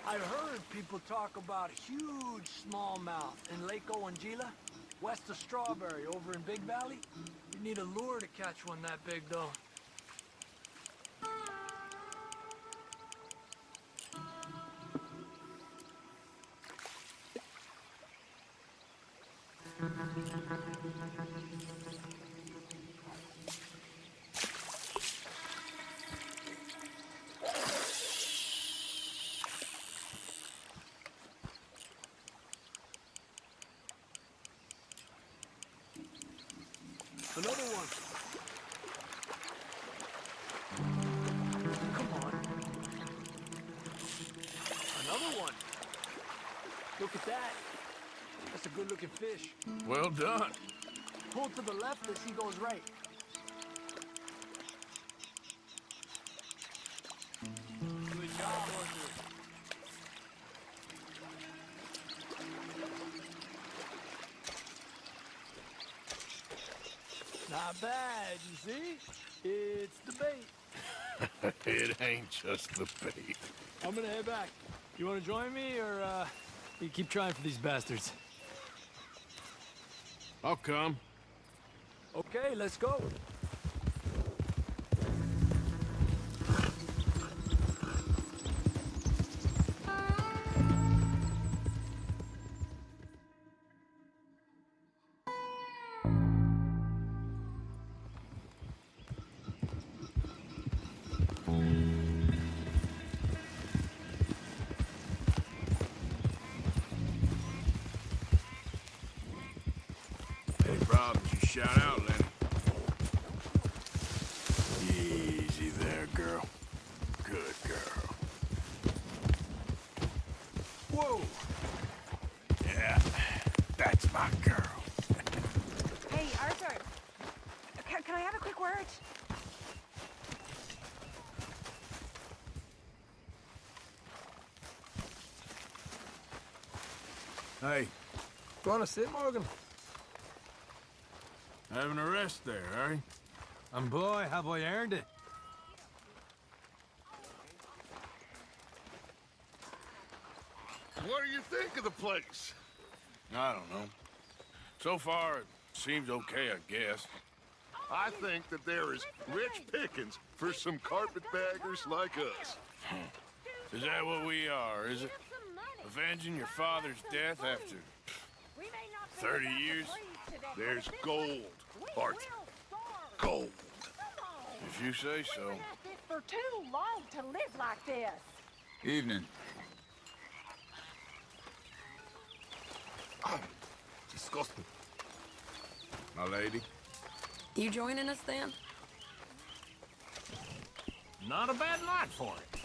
I heard people talk about a huge smallmouth in Lake Owanjila, west of Strawberry, over in Big Valley. You need a lure to catch one that big, though. Another one. Come on. Another one. Look at that. That's a good-looking fish. Well done. Pull to the left as he goes right. Good job, Arthur. Not bad, you see? It's the bait. It ain't just the bait. I'm gonna head back. You wanna join me, or, you keep trying for these bastards? I'll come. Okay, let's go. Any problems, you shout out, Lenny. Easy there, girl. Good girl. Whoa! Yeah, that's my girl. Hey, Arthur. Can I have a quick word? Hey. Wanna sit, Morgan? Having a rest there, eh? And boy, have I earned it. What do you think of the place? I don't know. So far, it seems okay, I guess. I think that there is rich pickings for some carpetbaggers like us. Is that what we are, is it? Avenging your father's death after 30 years? There's gold, Arthur. Gold. If you say so. for too long to live like this. Evening. Disgusting. My lady. You joining us then? Not a bad night for it.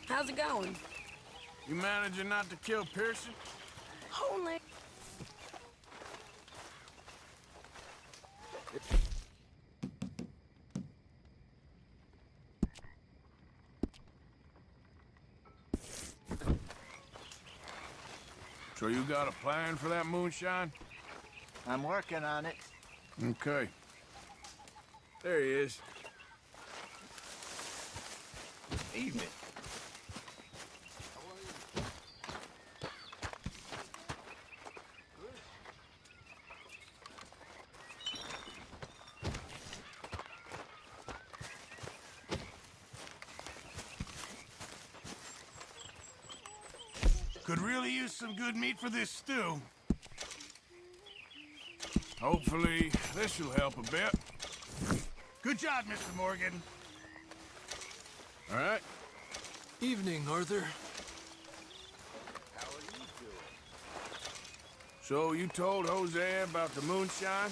How's it going? You managing not to kill Pearson? Only. So you got a plan for that moonshine? I'm working on it. Okay. There he is. Evening. Could really use some good meat for this stew. Hopefully, this will help a bit. Good job, Mr. Morgan. All right. Evening, Arthur. So you told Hosea about the moonshine?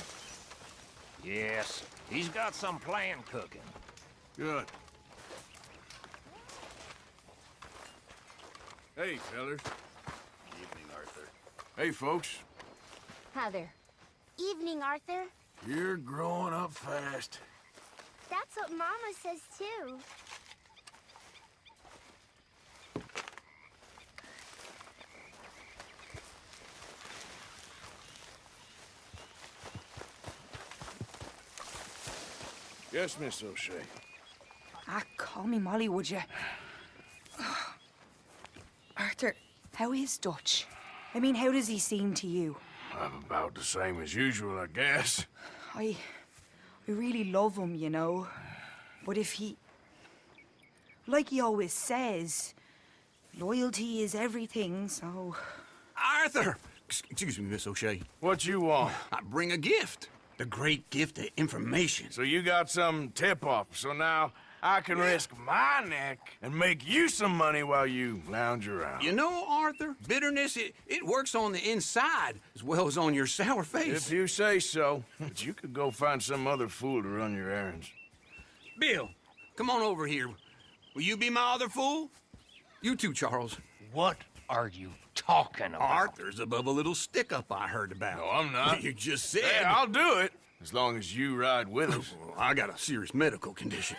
Yes, he's got some plan cooking. Good. Hey, fellas. Evening, Arthur. Hey, folks. Hi there. Evening, Arthur. You're growing up fast. That's what Mama says, too. Yes, Miss O'Shea. Ah, call me Molly, would you? Arthur, how is Dutch? I mean, how does he seem to you? About the same as usual, I guess. I really love him, you know. But if he... Like he always says, loyalty is everything, so... Arthur! Excuse me, Miss O'Shea. What you want? I bring a gift. The great gift of information. So you got some tip-off, so now I can risk my neck and make you some money while you lounge around. You know, Arthur, bitterness, it works on the inside as well as on your sour face. If you say so. But you could go find some other fool to run your errands. Bill, come on over here. Will you be my other fool? You too, Charles. What are you talking about? Arthur's above a little stick-up I heard about. No, I'm not. You just said... Hey, I'll do it, as long as you ride with us. I got a serious medical condition.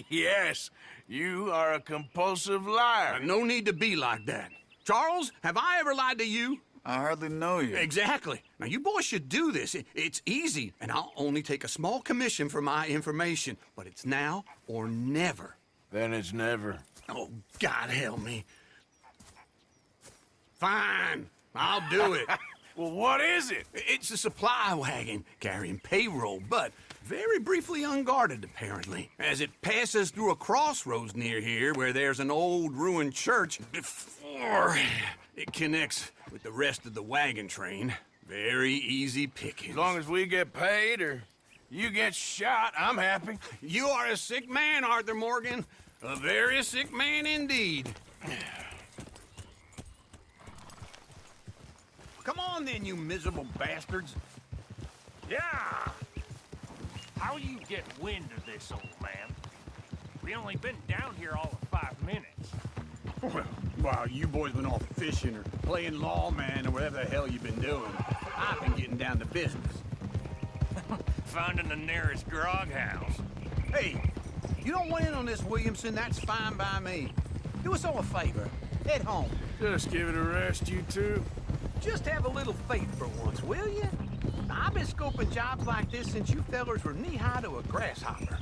Yes, you are a compulsive liar. No need to be like that. Charles, have I ever lied to you? I hardly know you. Exactly. Now, you boys should do this. It's easy, and I'll only take a small commission for my information. But it's now or never. Then it's never. Oh, God help me. Fine, I'll do it. Well, what is it? It's a supply wagon carrying payroll, but very briefly unguarded, apparently. As it passes through a crossroads near here where there's an old ruined church before it connects with the rest of the wagon train. Very easy pickings. As long as we get paid or you get shot, I'm happy. You are a sick man, Arthur Morgan. A very sick man indeed. Come on then, you miserable bastards. Yeah! How you get wind of this, old man? We only been down here all of 5 minutes. Well, while you boys been off fishing or playing lawman or whatever the hell you've been doing, I've been getting down to business. Finding the nearest grog house. Hey, you don't want in on this, Williamson, that's fine by me. Do us all a favor. Head home. Just give it a rest, you two. Just have a little faith for once, will you? I've been scoping jobs like this since you fellers were knee-high to a grasshopper.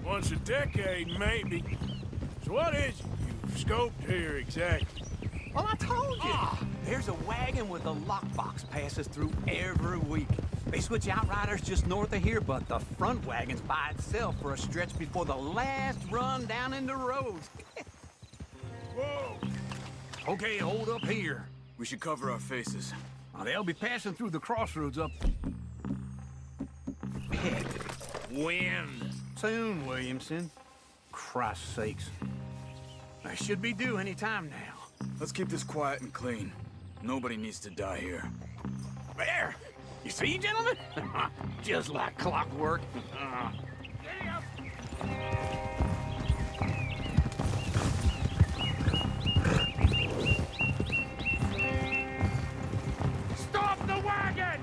Once a decade, maybe. So what is it you've scoped here exactly? Well, I told you. There's a wagon with a lockbox passes through every week. They switch outriders just north of here, but the front wagon's by itself for a stretch before the last run down in the roads. Whoa! Okay, hold up here. We should cover our faces. They'll be passing through the crossroads up ahead. Wind. soon, Williamson. Christ's sakes. I should be due any time now. Let's keep this quiet and clean. Nobody needs to die here. There! You see, gentlemen? Just like clockwork. Stop the wagon!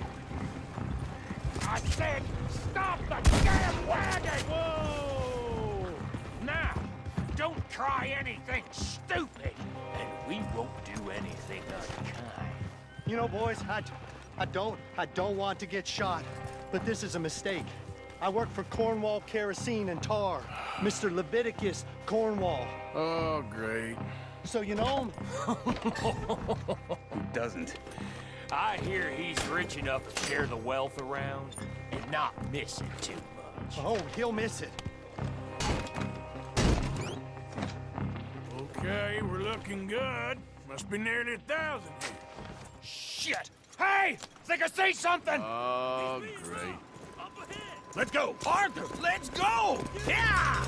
I said, stop the damn wagon! Whoa! Now, don't try anything stupid, and we won't do anything unkind. You know, boys, I don't want to get shot, but this is a mistake. I work for Cornwall Kerosene and Tar, Mr. Leviticus Cornwall. Oh, great. So you know him? Who doesn't? I hear he's rich enough to share the wealth around and not miss it too much. Oh, he'll miss it. Okay, we're looking good. Must be nearly 1,000 here. Shit! Hey! Think I see something! Oh, great. Let's go! Arthur, let's go! Yeah!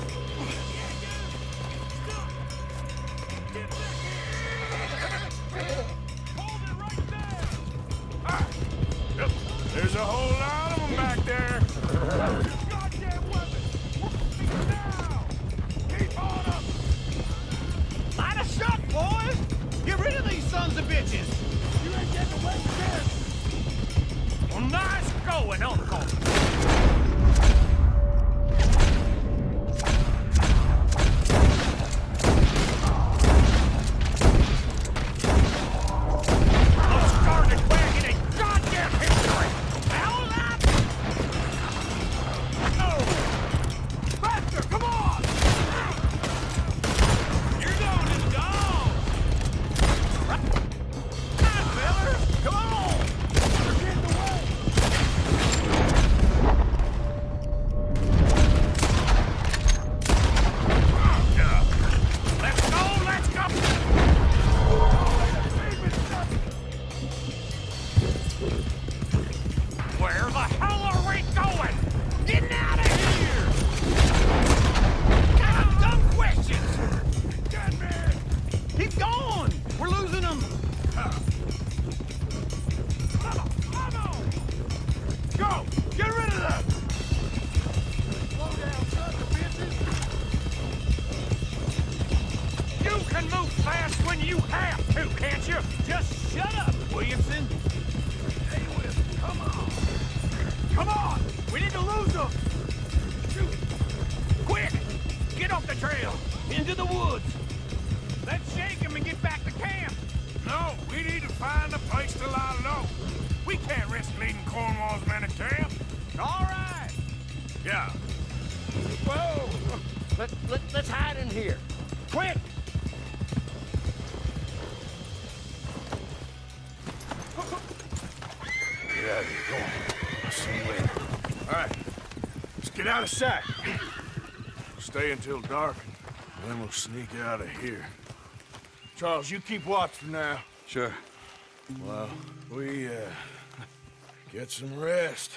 Yep. There's a whole lot of them back there. Goddamn weapons! Now! Keep on up! Line a shot, boys! Get rid of these sons of bitches! You ain't getting away with this! Well, nice going, Uncle! Let's hide in here. Quick! Get out of here. Go on. I'll see you later. All right. Let's get out of sight. Stay until dark, and then we'll sneak out of here. Charles, you keep watch for now. Sure. Well, we, get some rest.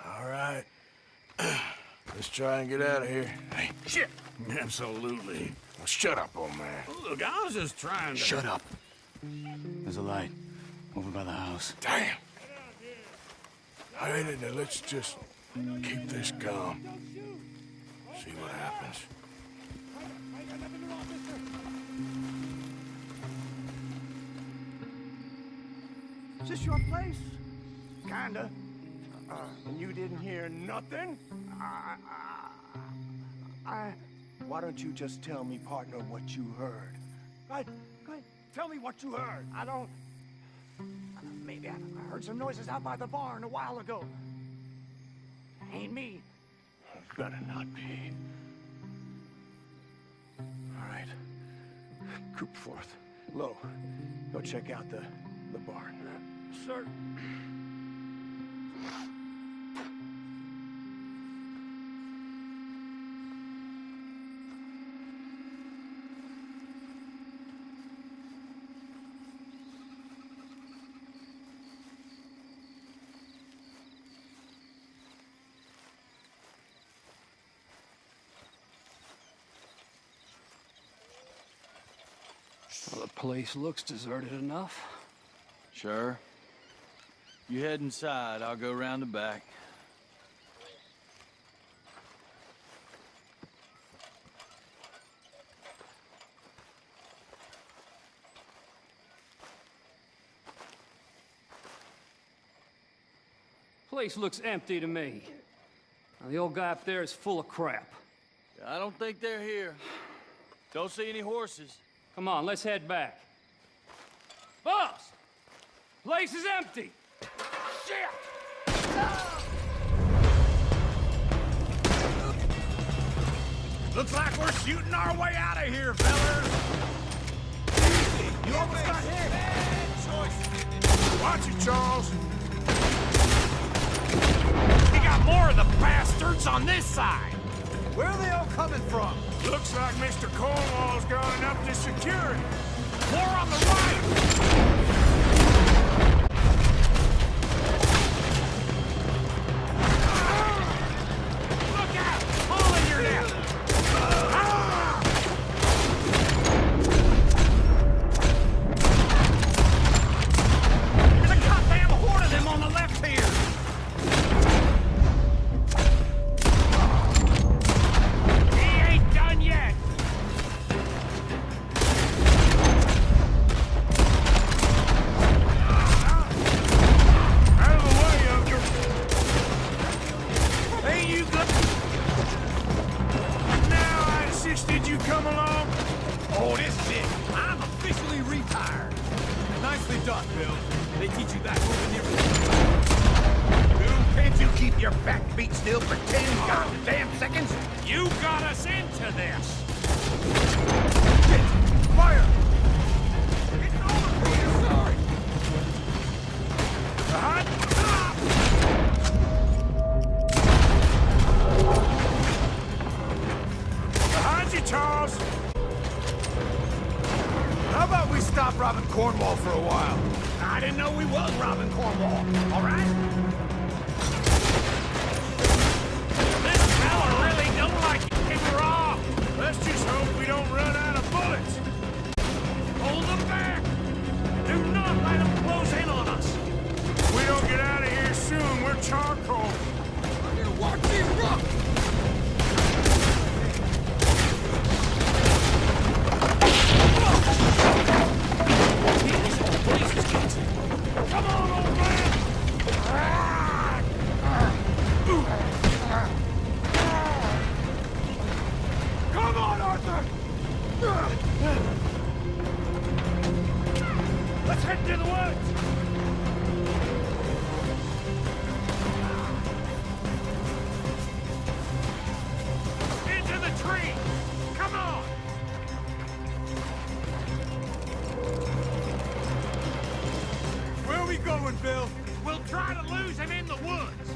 All right. Let's try and get out of here. Hey, shit! Absolutely. Well, shut up, old man. Look, I was just trying to... Shut up. There's a light over by the house. Damn. All right, now let's just keep this calm. See what happens. Is this your place? Kinda. And you didn't hear nothing? Why don't you just tell me, partner, what you heard? Go ahead. Tell me what you heard. I don't... Maybe I heard some noises out by the barn a while ago. Ain't me. Better not be. All right. Group forth. Lo, go check out the barn. Sir. place looks deserted enough. Sure. You head inside, I'll go round the back. Place looks empty to me. Now, the old guy up there is full of crap. I don't think they're here. Don't see any horses. Come on, let's head back. Boss! Place is empty! Shit! Looks like we're shooting our way out of here, fellas. You almost got hit. Watch it, Charles. We got more of the bastards on this side. Where are they all coming from? Looks like Mr. Cornwall's gone enough to secure it. More on the right. Look out! Hole in your neck! There's a goddamn horde of them on the left here! He ain't done yet! Out of the way, Uncle. Hey, you good? Now I insisted you come along. Oh, this is it. I'm officially retired. Nicely done, Bill. They teach you that moving your... Can't you keep your back beat still for 10 goddamn seconds? You got us into this. Shit! Fire! It's over, Peter. Sorry. Behind you, Charles. How about we stop robbing Cornwall for a while? I didn't know we was robbing Cornwall. All right? This fella really don't like getting robbed. Let's just hope we don't run out of bullets. Hold them back. Do not let them close in on us. If we don't get out of here soon, we're charcoal. I'm gonna watch you rock. Come on, old man! Come on, Arthur! Let's head to the woods! Into the tree! Come on! Where are we going, Bill? We'll try to lose him in the woods!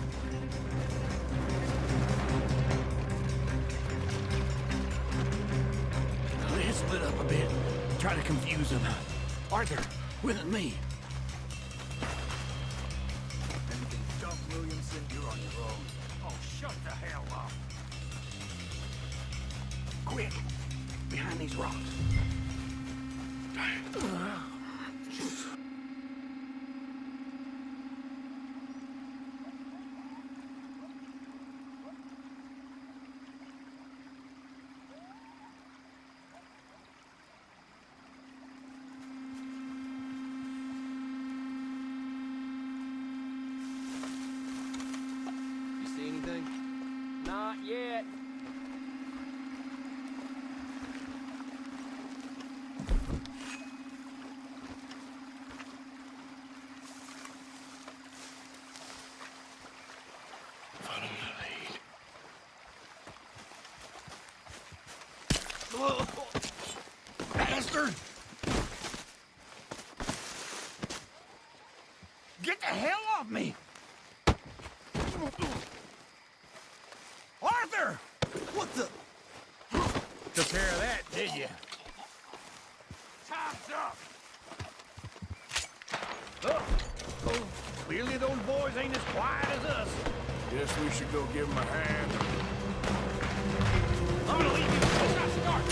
Let's split up a bit. Try to confuse him. Arthur, with me. Anything dumb, Williamson, you're on your own. Oh, shut the hell up. Quick! Behind these rocks. You see anything? Not yet. Follow the lead. Bastard! Get the hell off me! Arthur! What the... Took care of that, did you? Time's up! Oh, clearly those boys ain't as quiet as us. Guess we should go give him a hand. I'm gonna leave you. Let's not start.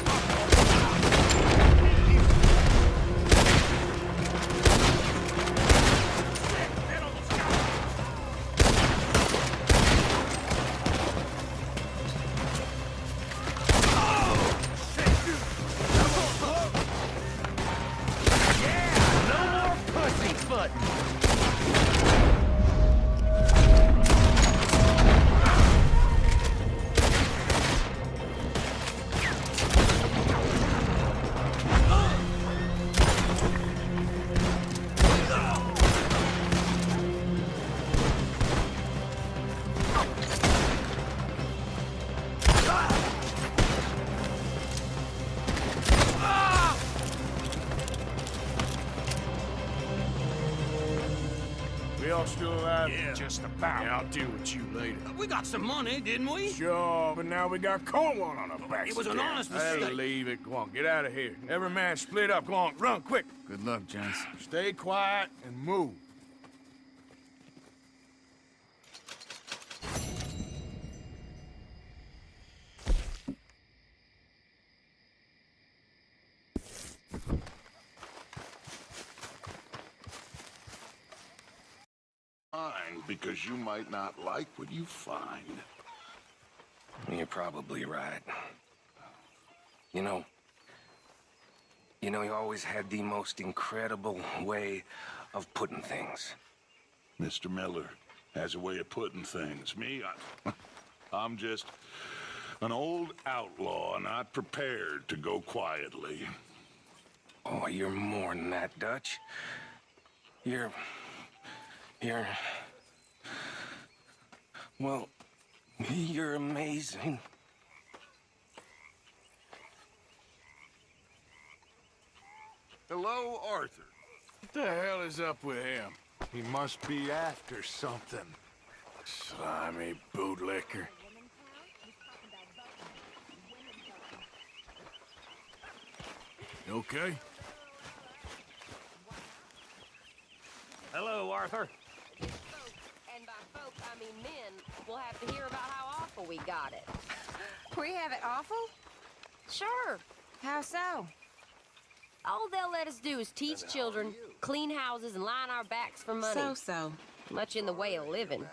still alive? Yeah. Just about. Yeah, I'll deal with you later. We got some money, didn't we? Sure, but now we got Cornwall on our backs. It was an honest I'll mistake. leave it. Go on, get out of here. Every man split up. Go on, run, quick. Good luck, gents. Stay quiet and move. Because you might not like what you find. You're probably right. You know, you always had the most incredible way of putting things. Mr. Miller has a way of putting things. Me, I'm just an old outlaw, not prepared to go quietly. Oh, you're more than that, Dutch. You're... Well, you're amazing. Hello, Arthur. What the hell is up with him? He must be after something. Slimy bootlicker. You okay? Hello, Arthur. And by folk, I mean men, we'll have to hear about how awful we got it. We have it awful? Sure. How so? All they'll let us do is teach children, clean houses, and line our backs for money. So. Much in the way of living.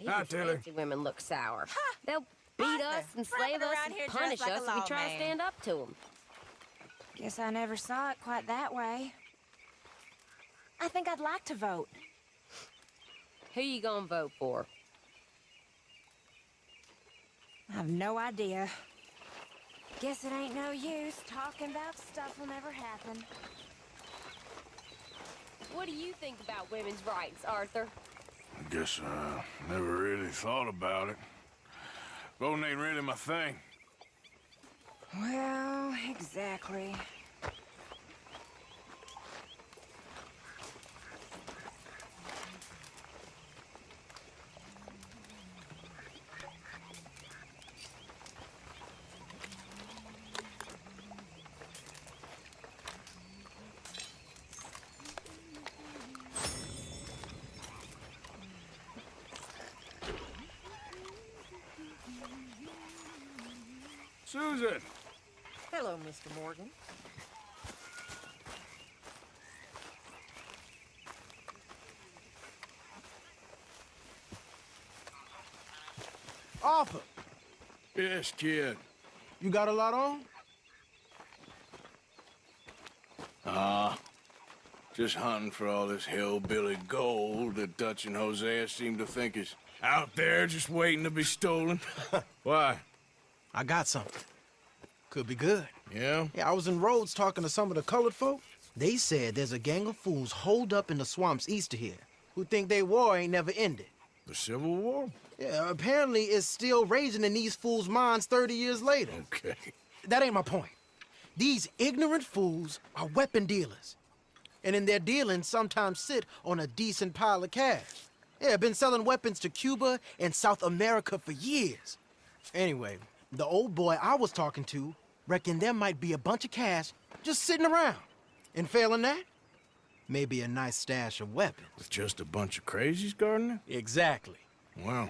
Hi, Even Taylor. fancy women look sour. They'll beat us and slave us around and here punish dressed like us a if we try to lawman. stand up to them. Guess I never saw it quite that way. I think I'd like to vote. Who you gonna vote for? I have no idea. Guess it ain't no use. Talking about stuff will never happen. What do you think about women's rights, Arthur? I guess I never really thought about it. Voting ain't really my thing. Well, exactly. Susan! Hello, Mr. Morgan. Arthur, Yes, kid. you got a lot on? Just hunting for all this hillbilly gold that Dutch and Hosea seem to think is out there just waiting to be stolen. Why? I got something. Could be good. Yeah? Yeah, I was in Rhodes talking to some of the colored folk. They said there's a gang of fools holed up in the swamps east of here who think their war ain't never ended. The Civil War? Yeah, apparently it's still raging in these fools' minds 30 years later. Okay. That ain't my point. These ignorant fools are weapon dealers. And in their dealing, sometimes sit on a decent pile of cash. Yeah, been selling weapons to Cuba and South America for years. Anyway, the old boy I was talking to reckoned there might be a bunch of cash just sitting around. And failing that, maybe a nice stash of weapons. With just a bunch of crazies guarding it? Exactly. Well,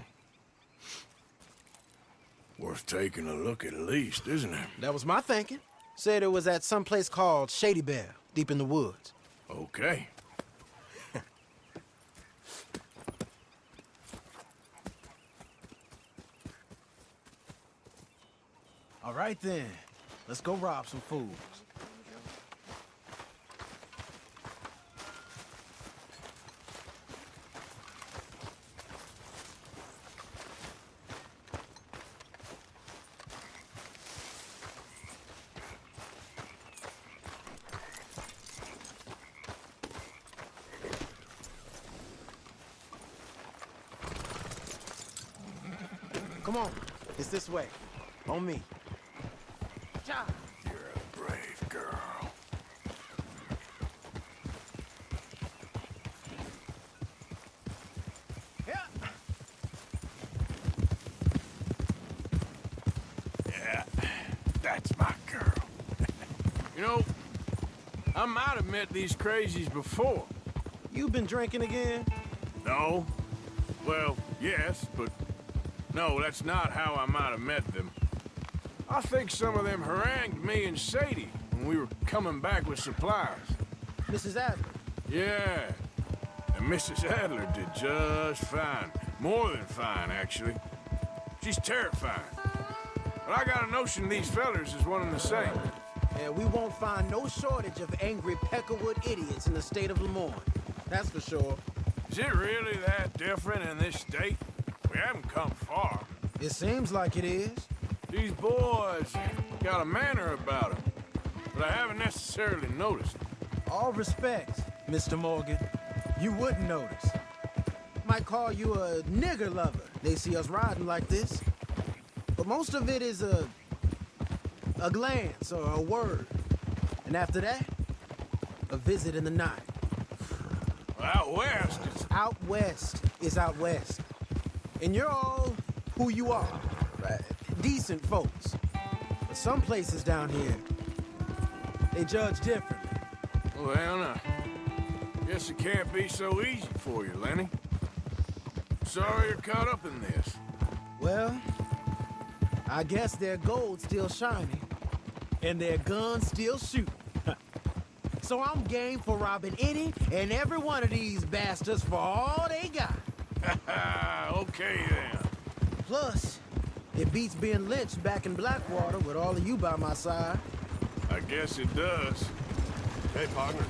worth taking a look at least, isn't it? That was my thinking. Said it was at some place called Shady Belle, deep in the woods. Okay. All right then, let's go rob some fools. Come on, it's this way. On me. You're a brave girl. That's my girl. You know, I might have met these crazies before. You been drinking again? No. Well, yes, but no, that's not how I might have met them. I think some of them harangued me and Sadie when we were coming back with supplies. Mrs. Adler? Yeah. And Mrs. Adler did just fine. More than fine, actually. She's terrifying. But I got a notion these fellers is one and the same. Yeah, we won't find no shortage of angry Peckerwood idiots in the state of Lemoyne. That's for sure. Is it really that different in this state? We haven't come far. It seems like it is. These boys got a manner about them, but I haven't necessarily noticed. All respect, Mr. Morgan. You wouldn't notice. Might call you a nigger lover. They see us riding like this. But most of it is a glance or a word. And after that, a visit in the night. Out west, it's out west. It's out west. And you're all who you are. Right? Decent folks. But some places down here, they judge differently. Well, now, guess it can't be so easy for you, Lenny. Sorry you're caught up in this. Well, I guess their gold's still shining, and their guns still shooting. So I'm game for robbing any and every one of these bastards for all they got. Okay, then. Plus, it beats being lynched back in Blackwater with all of you by my side. I guess it does. Hey, partner.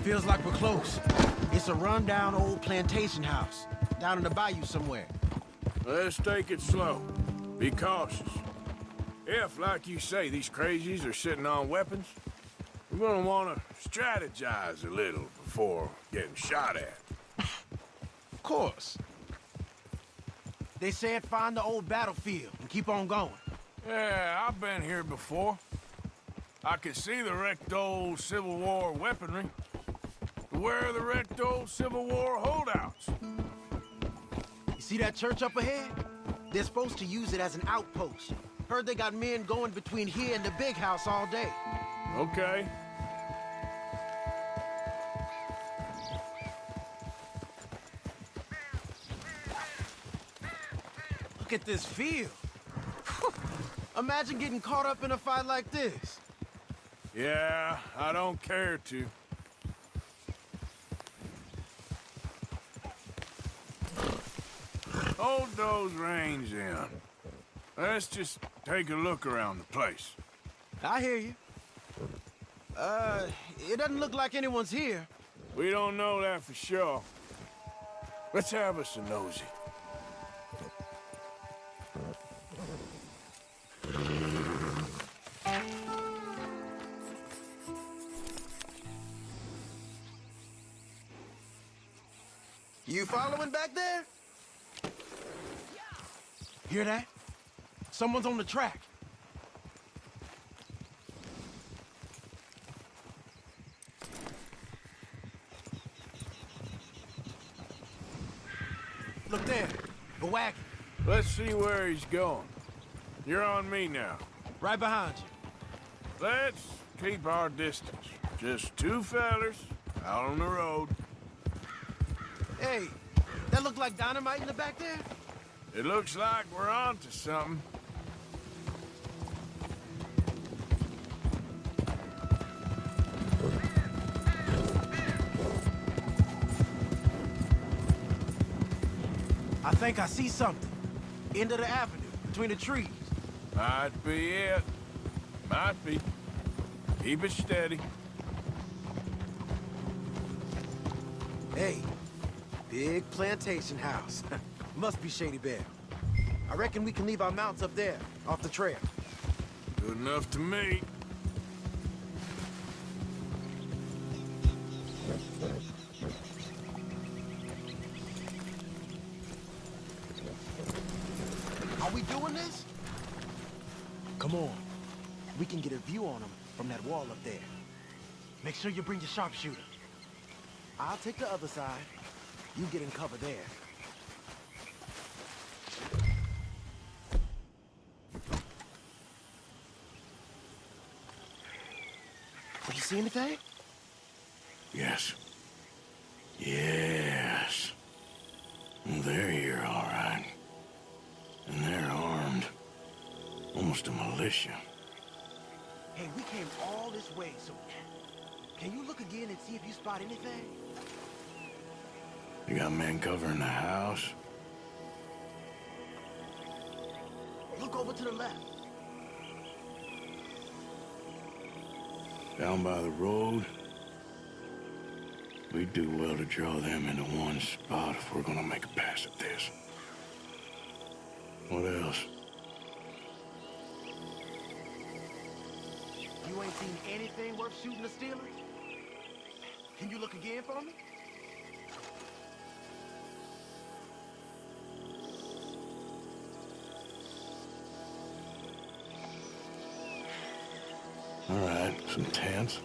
Feels like we're close. It's a rundown old plantation house, down in the bayou somewhere. Let's take it slow. Be cautious. If, like you say, these crazies are sitting on weapons, we're gonna want to strategize a little before getting shot at. Of course. They said find the old battlefield and keep on going. Yeah, I've been here before. I can see the wrecked old Civil War weaponry. Where are the wrecked old Civil War holdouts? You see that church up ahead? They're supposed to use it as an outpost. Heard they got men going between here and the big house all day. Okay. Look at this field. Imagine getting caught up in a fight like this. Yeah, I don't care to. Hold those reins in. Let's just take a look around the place. I hear you. It doesn't look like anyone's here. We don't know that for sure. Let's have us a nosy. You following back there? Hear that? Someone's on the track. Look there, a wagon. Let's see where he's going. You're on me now. Right behind you. Let's keep our distance. Just two fellers out on the road. Hey, that look like dynamite in the back there? It looks like we're on to something. I think I see something. End of the avenue, between the trees. Might be it. Might be. Keep it steady. Hey, big plantation house. Must be Shady Belle. I reckon we can leave our mounts up there, off the trail. Good enough to me. Are we doing this? Come on. We can get a view on them from that wall up there. Make sure you bring your sharpshooter. I'll take the other side. You get in cover there. Do you see anything? Yes. Yes. They're here, all right. And they're armed. Almost a militia. Hey, we came all this way, so can you look again and see if you spot anything? They got men covering the house. Look over to the left. Down by the road. We'd do well to draw them into one spot if we're gonna make a pass at this. What else? You ain't seen anything worth shooting or stealing? Can you look again for me? All right, some tents.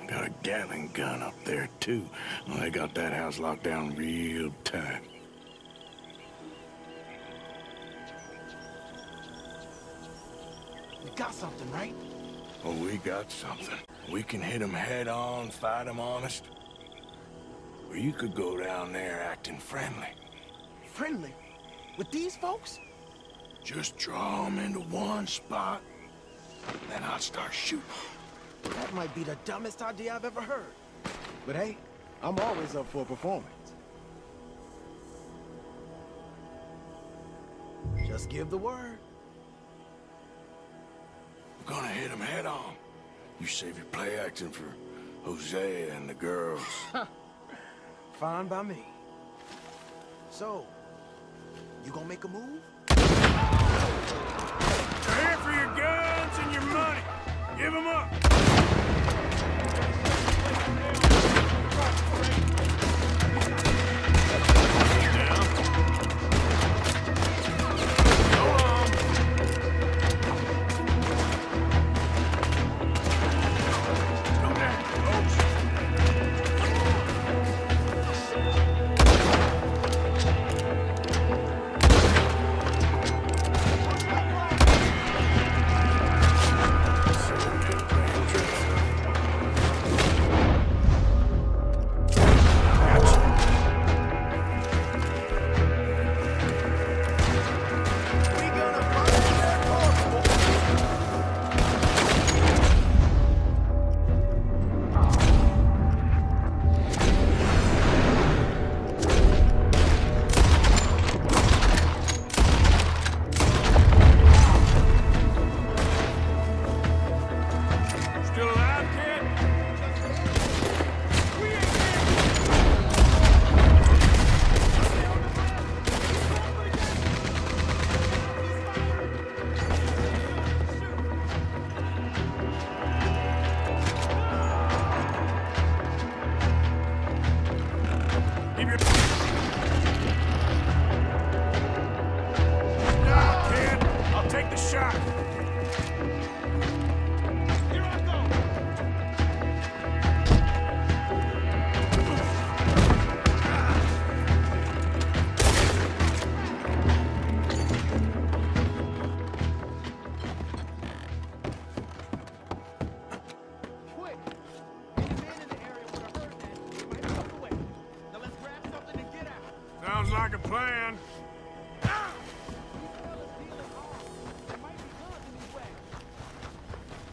Got a Gatling gun up there, too. Well, they got that house locked down real tight. We got something, right? Oh, we got something. We can hit them head on, fight them honest. Or you could go down there acting friendly. Friendly? With these folks? Just draw them into one spot, then I'll start shooting. That might be the dumbest idea I've ever heard. But hey, I'm always up for a performance. Just give the word. We're gonna hit them head on. You save your play acting for Hosea and the girls. Fine by me. So, you gonna make a move? We're here for your guns and your money. Give them up. Sounds like a plan.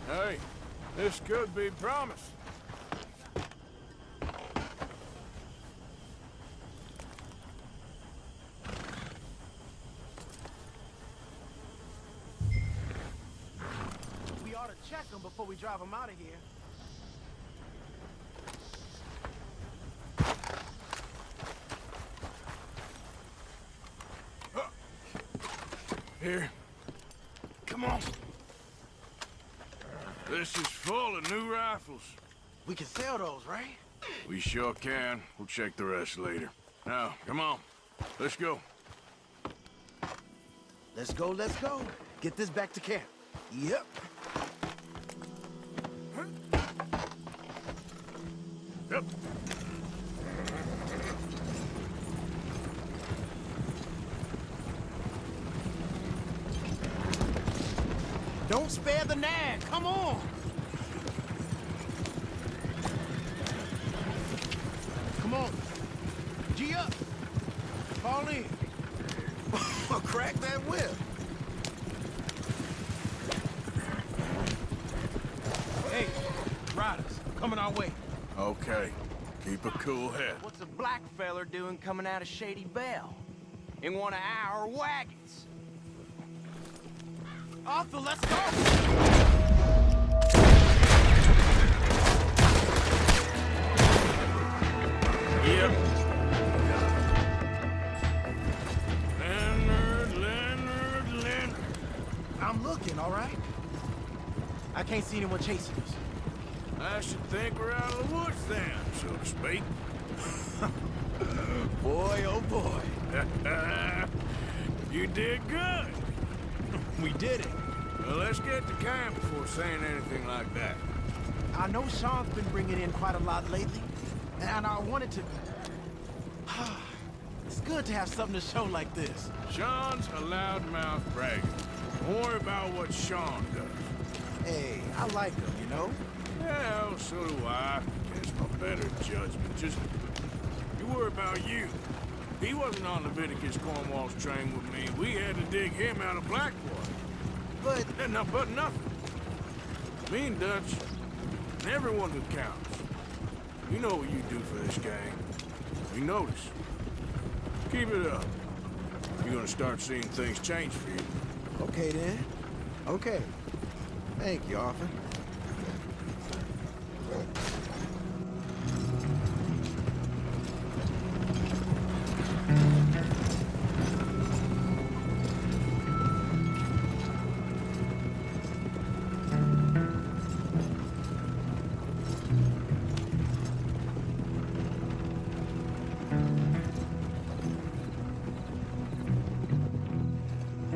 Hey, this could be promise. We ought to check them before we drive them out of here. Here. Come on. This is full of new rifles. We can sell those, right? We sure can. We'll check the rest later. Now, come on. Let's go. Let's go, let's go. Get this back to camp. Yep. Yep. Don't spare the nag. Come on. Come on. G up. Fall in. Crack that whip. Hey, riders, coming our way. Okay. Keep a cool head. What's a black feller doing coming out of Shady Belle? In one of our wagons? Arthur, let's go! Yep. Leonard. I'm looking, all right? I can't see anyone chasing us. I should think we're out of the woods then, so to speak. Boy, oh boy. You did good. We did it. Well, let's get to camp before saying anything like that. I know Sean's been bringing in quite a lot lately, and I wanted to... It's good to have something to show like this. Sean's a loudmouth bragger. Don't worry about what Sean does. Hey, I like him, you know? Yeah, well, so do I. It's my better judgment. Just, you worry about you. He wasn't on Leviticus Cornwall's train with me. We had to dig him out of Blackwater. But nothing. Me and Dutch, and everyone who counts. You know what you do for this gang. We notice. Keep it up. You're gonna start seeing things change for you. Okay, then. Okay. Thank you, Arthur.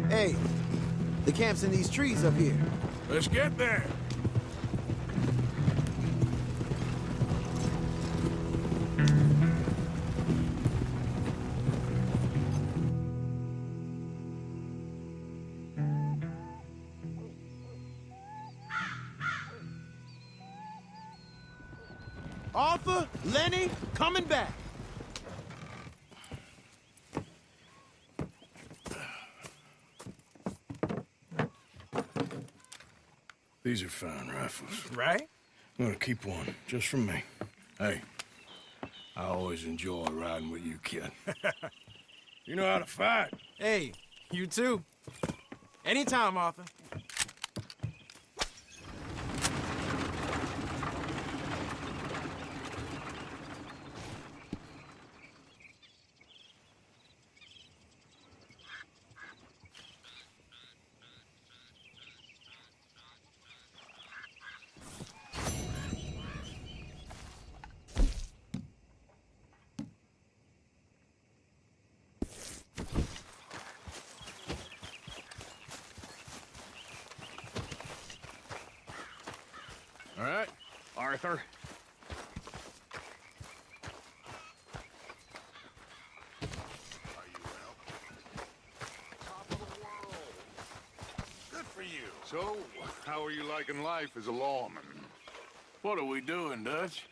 Hey, the camp's in these trees up here. Let's get there. Arthur, Lenny, coming back. These are fine rifles. Right? I'm gonna keep one, just for me. Hey, I always enjoy riding with you, kid. You know how to fight. Hey, you too. Anytime, Arthur. All right, Arthur. Good for you. So, how are you liking life as a lawman? what are we doing, Dutch?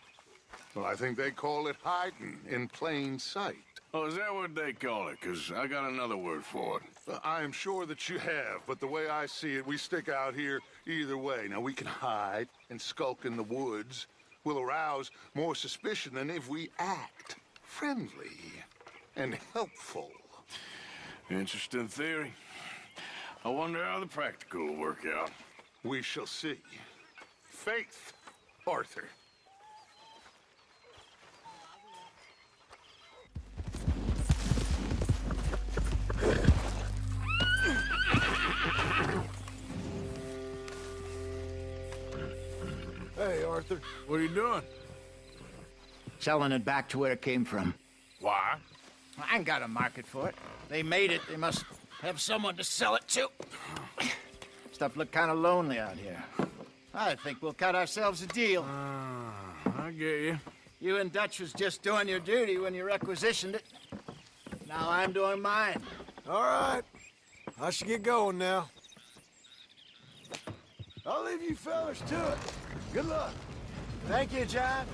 Well, I think they call it hiding in plain sight. Oh, is that what they call it? Because I got another word for it. I am sure that you have, but the way I see it, we stick out here either way. Now, we can hide and skulk in the woods. We'll arouse more suspicion than if we act friendly and helpful. Interesting theory. I wonder how the practical will work out. We shall see. Faith, Arthur. Hey, Arthur. What are you doing? Selling it back to where it came from. Why? I ain't got a market for it. They made it. They must have someone to sell it to. Stuff look kind of lonely out here. I think we'll cut ourselves a deal. I get you. You and Dutch was just doing your duty when you requisitioned it. Now I'm doing mine. All right. I should get going now. I'll leave you fellas to it. Good luck. Thank you, John.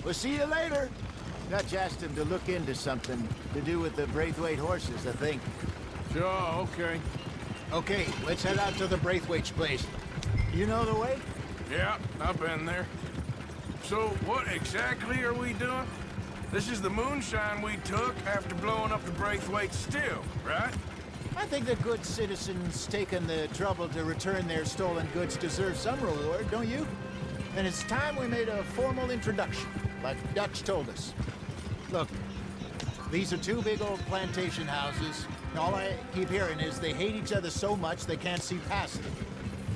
We'll see you later. Dutch asked him to look into something to do with the Braithwaite horses, I think. Sure, okay. Okay, let's head out to the Braithwaite's place. You know the way? Yeah, I've been there. So, what exactly are we doing? This is the moonshine we took after blowing up the Braithwaite still, right? I think the good citizens taking the trouble to return their stolen goods deserve some reward, don't you? And it's time we made a formal introduction, like Dutch told us. Look, these are two big old plantation houses. All I keep hearing is they hate each other so much they can't see past it.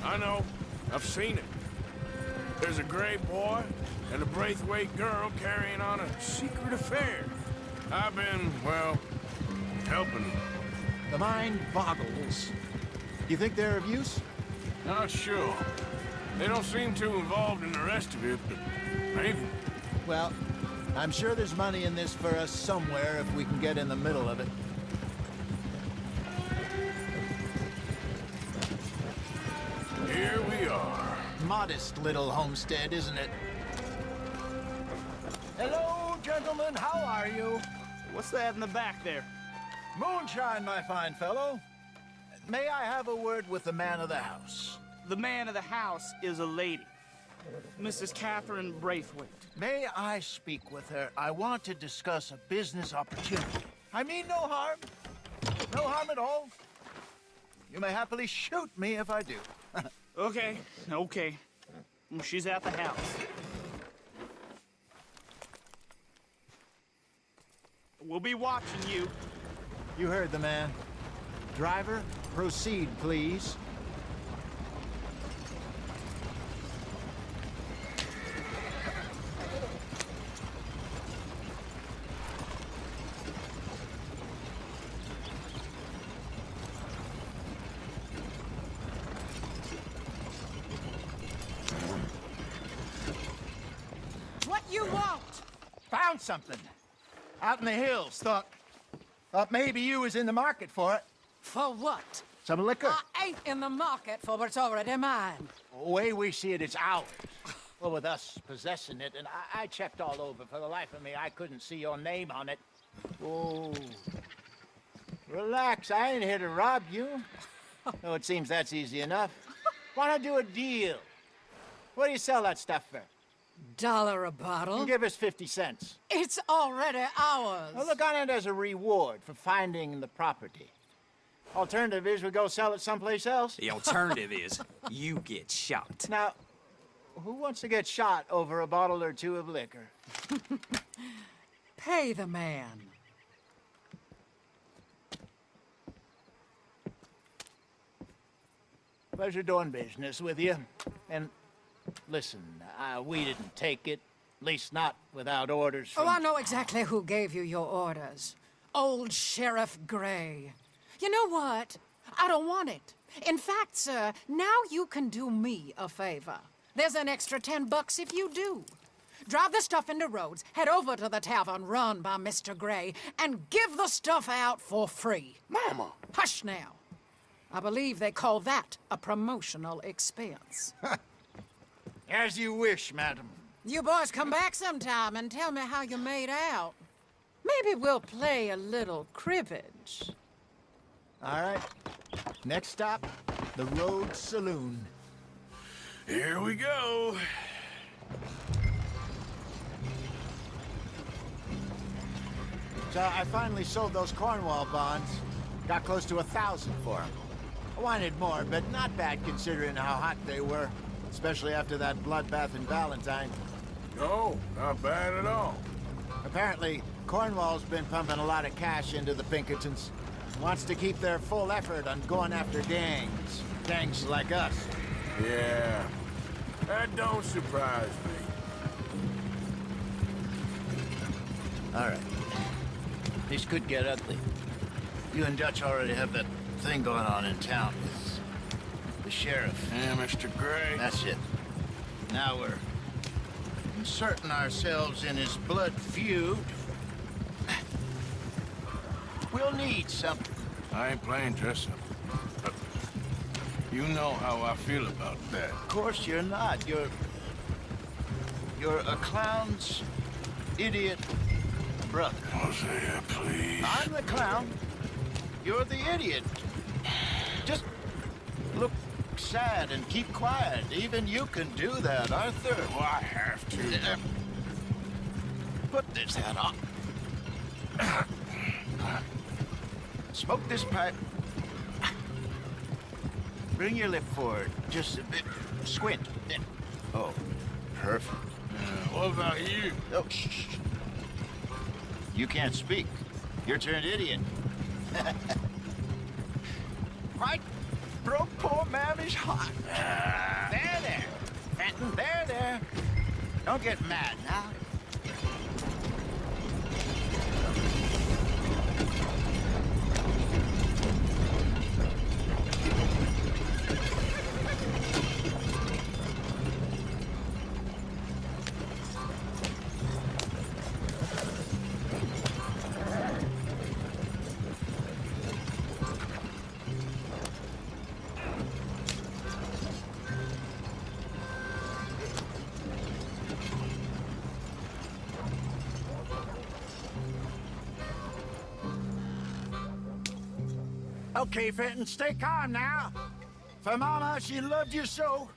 I know. I've seen it. There's a gray boy and a Braithwaite girl carrying on a secret affair. I've been, well, helping them. The mind boggles. You think they're of use? Not sure. They don't seem too involved in the rest of it, but maybe. Well, I'm sure there's money in this for us somewhere if we can get in the middle of it. Here we are. Modest little homestead, isn't it? Hello, gentlemen. How are you? What's that in the back there? Moonshine, my fine fellow. May I have a word with the man of the house? The man of the house is a lady. Mrs. Catherine Braithwaite. May I speak with her? I want to discuss a business opportunity. I mean no harm. No harm at all. You may happily shoot me if I do. Okay. She's at the house. We'll be watching you. You heard the man. Driver, proceed, please. What you want? Found something. Out in the hills. Thought maybe you was in the market for it. For what? Some liquor. I ain't in the market for what's already mine. The way we see it, it's ours. Well, with us possessing it, and I checked all over. For the life of me, I couldn't see your name on it. Oh. Relax, I ain't here to rob you. No, it seems that's easy enough. Why not do a deal? What do you sell that stuff for? $1 a bottle? Give us 50 cents. It's already ours. Well, look on it as a reward for finding the property. Alternative is we go sell it someplace else. The alternative is you get shot. Now, who wants to get shot over a bottle or two of liquor? Pay the man. Pleasure doing business with you. And listen, we didn't take it. At least not without orders from... Oh, I know exactly who gave you your orders. Old Sheriff Gray. You know what? I don't want it. In fact, sir, now you can do me a favor. There's an extra $10 if you do. Drive the stuff into Rhodes, head over to the tavern run by Mr. Gray, and give the stuff out for free. Mama! Hush now. I believe they call that a promotional expense. As you wish, madam. You boys come back sometime and tell me how you made out. Maybe we'll play a little cribbage. All right. Next stop, the Rhodes Saloon. Here we go. So I finally sold those Cornwall bonds. Got close to 1,000 for them. I wanted more, but not bad considering how hot they were. Especially after that bloodbath in Valentine. No, not bad at all. Apparently, Cornwall's been pumping a lot of cash into the Pinkertons. Wants to keep their full effort on going after gangs. Gangs like us. Yeah, that don't surprise me. All right. This could get ugly. You and Dutch already have that thing going on in town with The sheriff. Yeah, Mr. Gray. That's it. Now we're inserting ourselves in his blood feud. We'll need something. I ain't playing dress up. You know how I feel about that. Of course you're not. You're a clown's idiot brother. Hosea, please. I'm the clown. You're the idiot. Just look sad and keep quiet. Even you can do that, Arthur. Well, I have to. Put this hat on. Smoke this pipe. Bring your lip forward just a bit. Squint. Oh, perfect. What about you? Oh, shh. You can't speak. You're turned idiot. Right? Broke poor Mammy's heart. There. Fenton, there. Don't get mad now. Okay, Fenton, stay calm now. For Mama, she loved you so.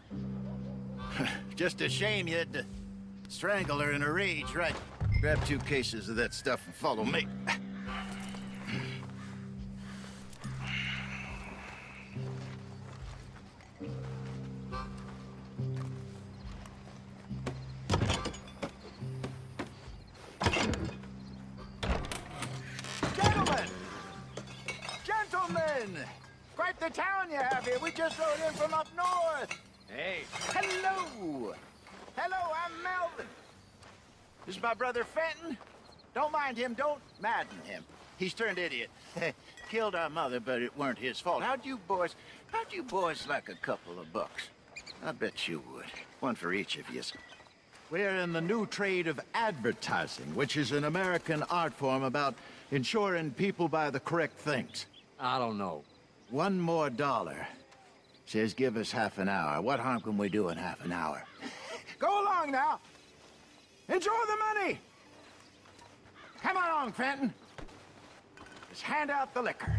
Just a shame you had to strangle her in a rage, right? Grab 2 cases of that stuff and follow me. Gentlemen! Quite the town you have here. We just rode in from up north. Hey. Hello. Hello, I'm Melvin. This is my brother Fenton. Don't mind him. Don't madden him. He's turned idiot. Killed our mother, but it weren't his fault. How'd you boys like a couple of bucks? I bet you would. One for each of you. We're in the new trade of advertising, which is an American art form about ensuring people buy the correct things. I don't know. $1 more. Says give us half an hour. What harm can we do in half an hour? Go along now. Enjoy the money. Come along, Fenton. Just hand out the liquor.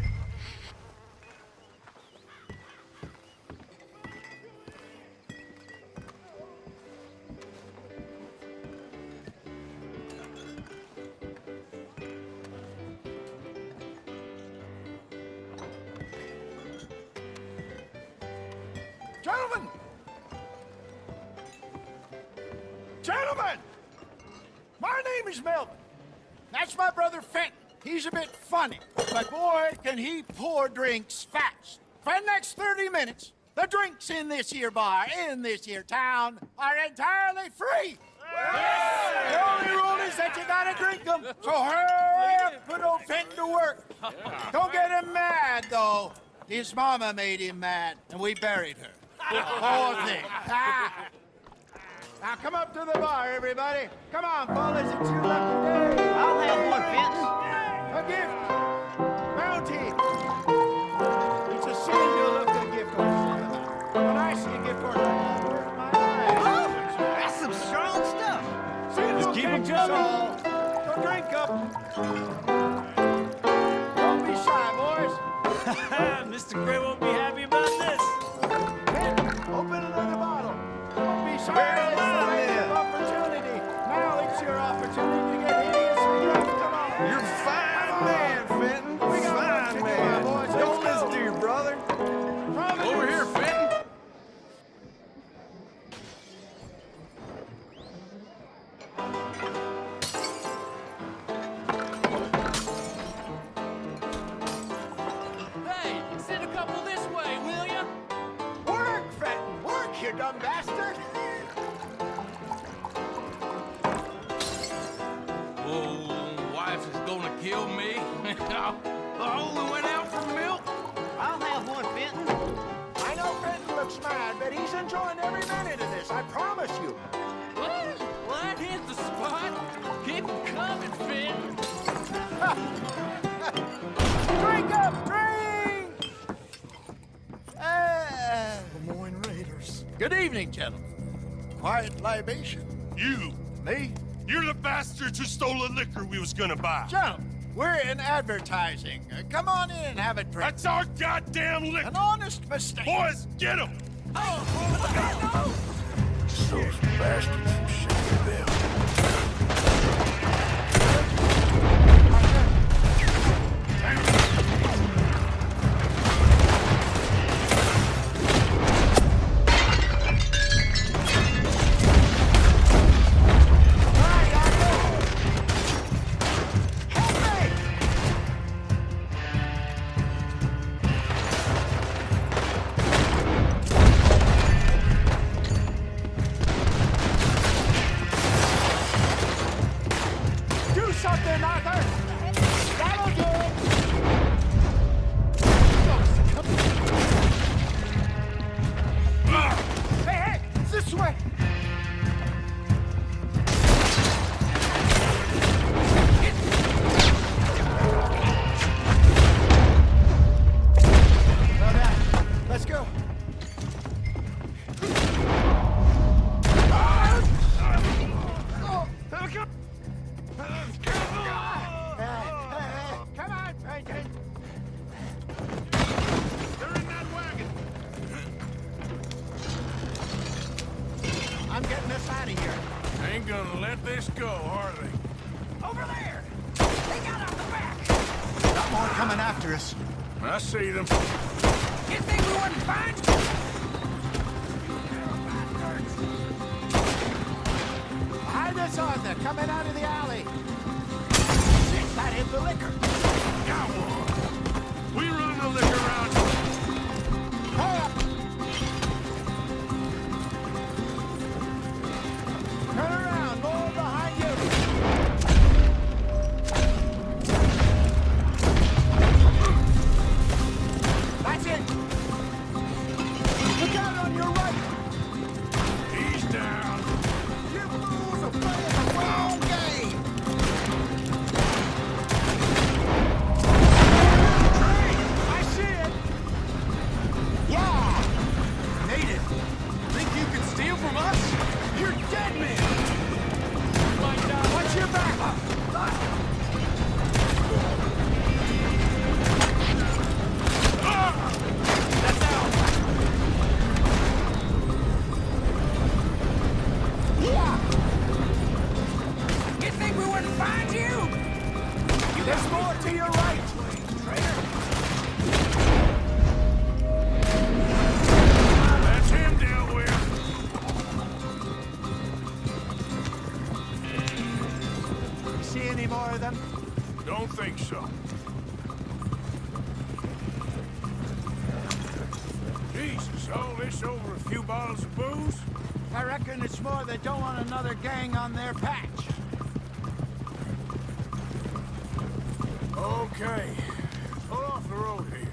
Gentlemen! Gentlemen! My name is Melvin. That's my brother Fenton. He's a bit funny, but boy, can he pour drinks fast. For the next 30 minutes, the drinks in this here bar, in this here town, are entirely free. The only rule is that you gotta drink them. So hurry up, put old Fenton to work. Don't get him mad, though. His mama made him mad, and we buried her. Poor thing. Now come up to the bar, everybody. Come on, fellas, it's your lucky day. I'll have one, Fenton. A gift. Bounty. It's a sin to look at a gift horse. When I see a gift horse, I work my eyes. That's some strong stuff. Just keep them coming. Go drink up. Don't be shy, boys. Mr. Gray won't be happy about this. Open another bottle. Don't be shy. It's a way of opportunity. Now it's your opportunity to get hideously drunk. Come on. You're a fine man, Fenton. Fine man. Don't listen to your brother. Over here, Fenton. Hey, send a couple this way, will ya? Work, Fenton. Work, you dumb bastard. Oh, wife is gonna kill me. I only went out for milk. I'll have one, Fenton. I know Fenton looks Good evening, gentlemen. Quiet libation? You. Me? You're the bastards who stole the liquor we was gonna buy. Gentlemen, we're in advertising. Come on in and have a drink. That's our goddamn liquor. An honest mistake. Boys, get him! Those bastards from Shakerville. Something, Arthur! That'll do it! Hey, hey! This way! Well done. Let's go. Come on, Franklin! They're in that wagon! I'm getting us out of here. Ain't gonna let this go, are they? Over there! They got out the back! Got more coming after us. I see them. You think we wouldn't find you? Behind us, Arthur, coming out of the alley. That hit the liquor. Got one. We run the liquor around. Hurry up. Turn around, more behind you. That's it. Look out on your right. He's down. You fools are playing the wrong game. From us? You're dead, man! Watch your back! That's out! Yeah! You think we wouldn't find you? There's more to your right! That's him dealt with. See any more of them? Don't think so. Jesus, all this over a few bottles of booze? I reckon it's more they don't want another gang on their patch. Okay. Pull off the road here.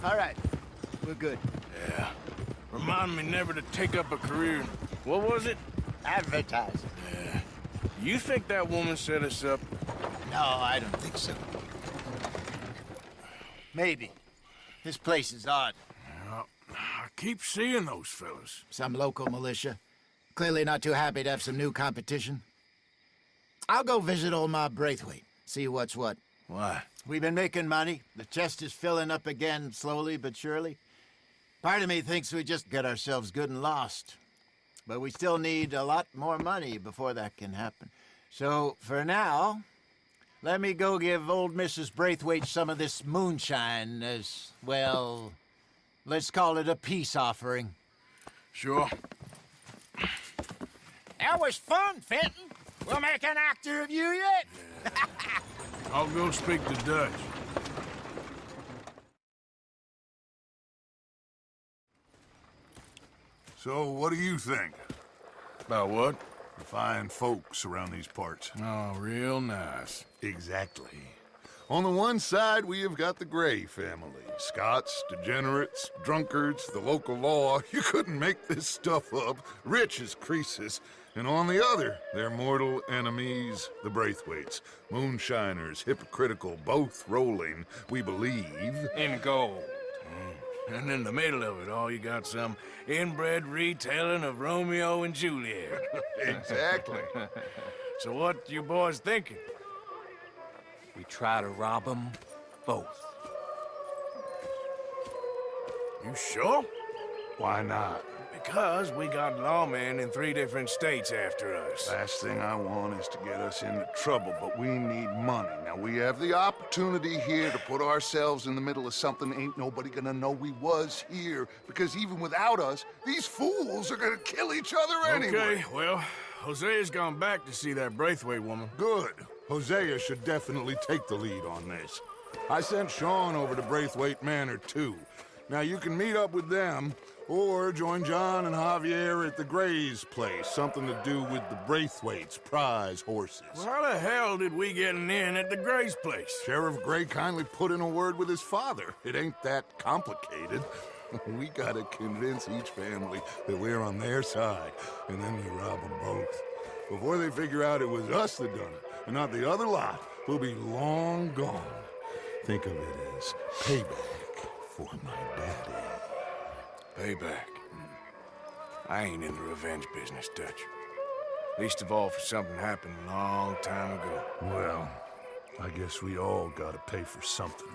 All right. We're good. Yeah. Remind me never to take up a career. What was it? Advertising. Yeah. You think that woman set us up? No, I don't think so. Maybe. This place is odd. Well, I keep seeing those fellas. Some local militia. Clearly not too happy to have some new competition. I'll go visit old Ma Braithwaite. See what's what. Why? We've been making money. The chest is filling up again, slowly but surely. Part of me thinks we just get ourselves good and lost. But we still need a lot more money before that can happen. So, for now, let me go give old Mrs. Braithwaite some of this moonshine as, well, let's call it a peace offering. Sure. That was fun, Fenton. We'll make an actor of you yet. I'll go speak to Dutch. So, what do you think? About what? The fine folks around these parts. Oh, real nice. Exactly. On the one side, we have got the Gray family. Scots, degenerates, drunkards, the local law. You couldn't make this stuff up. Rich as Croesus. And on the other, their mortal enemies, the Braithwaites. Moonshiners, hypocritical, both rolling, we believe, in gold. And in the middle of it all, you got some inbred retelling of Romeo and Juliet. Exactly. So what you boys thinking? We try to rob them both. You sure? Why not? Because we got lawmen in 3 different states after us. Last thing I want is to get us into trouble, but we need money. Now, we have the opportunity here to put ourselves in the middle of something ain't nobody gonna know we was here, because even without us, these fools are gonna kill each other anyway. Okay, well, Hosea's gone back to see that Braithwaite woman. Good. Hosea should definitely take the lead on this. I sent Sean over to Braithwaite Manor, too. Now, you can meet up with them, or join John and Javier at the Gray's place. Something to do with the Braithwaites' prize horses. Well, how the hell did we get in at the Gray's place? Sheriff Gray kindly put in a word with his father. It ain't that complicated. We gotta convince each family that we're on their side, and then we rob them both. Before they figure out it was us that done it, and not the other lot, we'll be long gone. Think of it as payback for my daddy. Payback. I ain't in the revenge business, Dutch. Least of all for something happened a long time ago. Well, I guess we all gotta pay for something.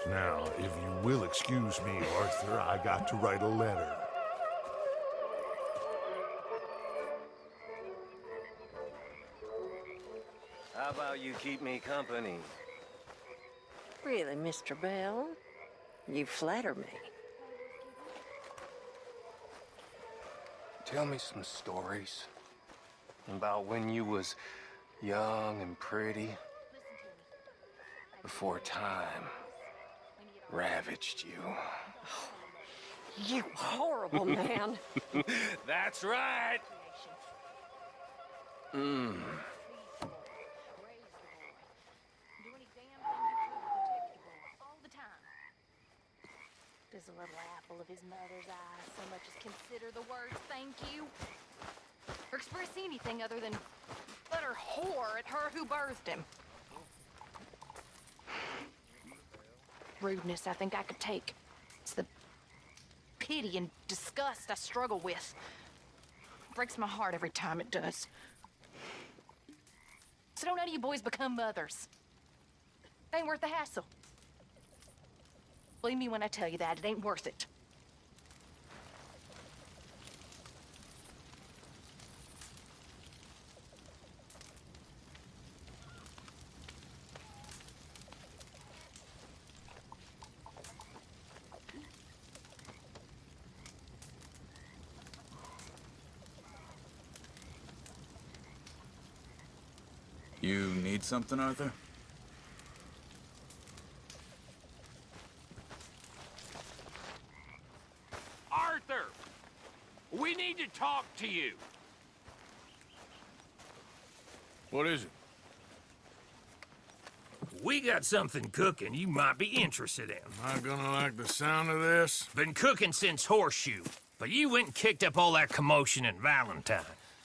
Now, if you will excuse me, Arthur, I got to write a letter. How about you keep me company? Really, Mr. Bell? You flatter me. Tell me some stories about when you was young and pretty, before time ravaged you. You horrible man. That's right. Does a little apple of his mother's eye so much as consider the words thank you? Or express anything other than utter whore at her who birthed him? Rudeness I think I could take. It's the pity and disgust I struggle with. Breaks my heart every time it does. So don't none of you boys become mothers. It ain't worth the hassle. Believe me when I tell you that, it ain't worth it. You need something, Arthur? Arthur! We need to talk to you. What is it? We got something cooking you might be interested in. Am I gonna like the sound of this? Been cooking since Horseshoe, but you went and kicked up all that commotion in Valentine.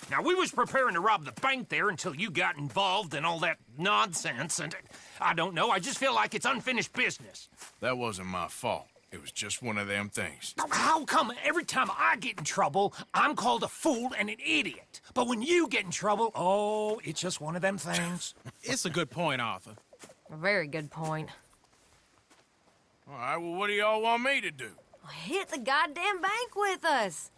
Now, we was preparing to rob the bank there until you got involved in all that nonsense, and I don't know, I just feel like it's unfinished business. That wasn't my fault. It was just one of them things. How come every time I get in trouble, I'm called a fool and an idiot? But when you get in trouble, oh, it's just one of them things. It's a good point, Arthur. A very good point. All right, well, what do y'all want me to do? Hit the goddamn bank with us.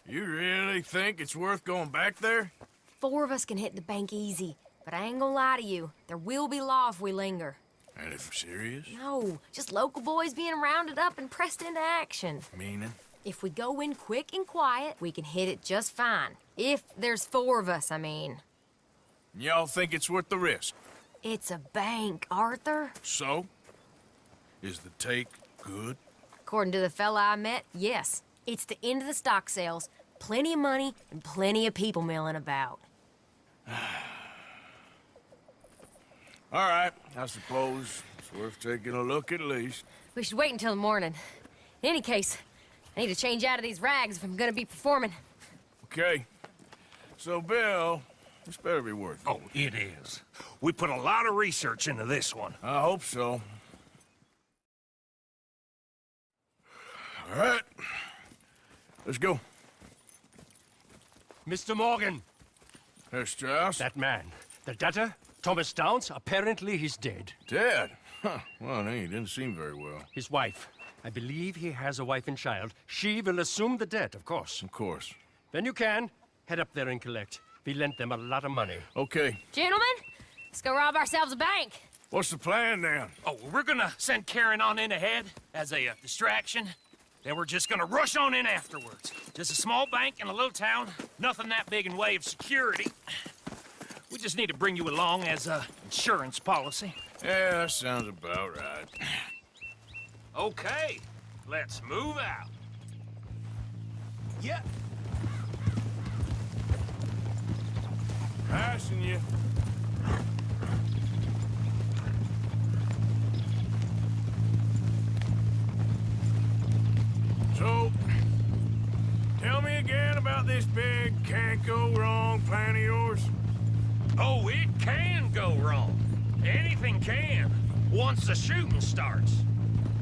You really think it's worth going back there? 4 of us can hit the bank easy, but I ain't gonna lie to you. There will be law if we linger. And if we're serious? No, just local boys being rounded up and pressed into action. Meaning? If we go in quick and quiet, we can hit it just fine. If there's 4 of us, I mean. Y'all think it's worth the risk? It's a bank, Arthur. So? Is the take good? According to the fella I met, yes. It's the end of the stock sales. Plenty of money and plenty of people milling about. All right, I suppose it's worth taking a look at least. We should wait until the morning. In any case, I need to change out of these rags if I'm gonna be performing. Okay. So, Bill, this better be worth it. Oh, it is. We put a lot of research into this one. I hope so. All right. Let's go. Mr. Morgan. Herr Strauss? That man. The debtor, Thomas Downs, apparently he's dead. Dead? Huh. Well, no, he didn't seem very well. His wife. I believe he has a wife and child. She will assume the debt, of course. Of course. When you can, head up there and collect. We lent them a lot of money. Okay. Gentlemen, let's go rob ourselves a bank. What's the plan, then? Oh, we're gonna send Karen on in ahead as a distraction. Then we're just gonna rush on in afterwards. Just a small bank in a little town. Nothing that big in way of security. We just need to bring you along as a insurance policy. Yeah, that sounds about right. Okay, let's move out. Yeah. Passing you. So, tell me again about this big can't-go-wrong plan of yours. Oh, it can go wrong. Anything can, once the shooting starts.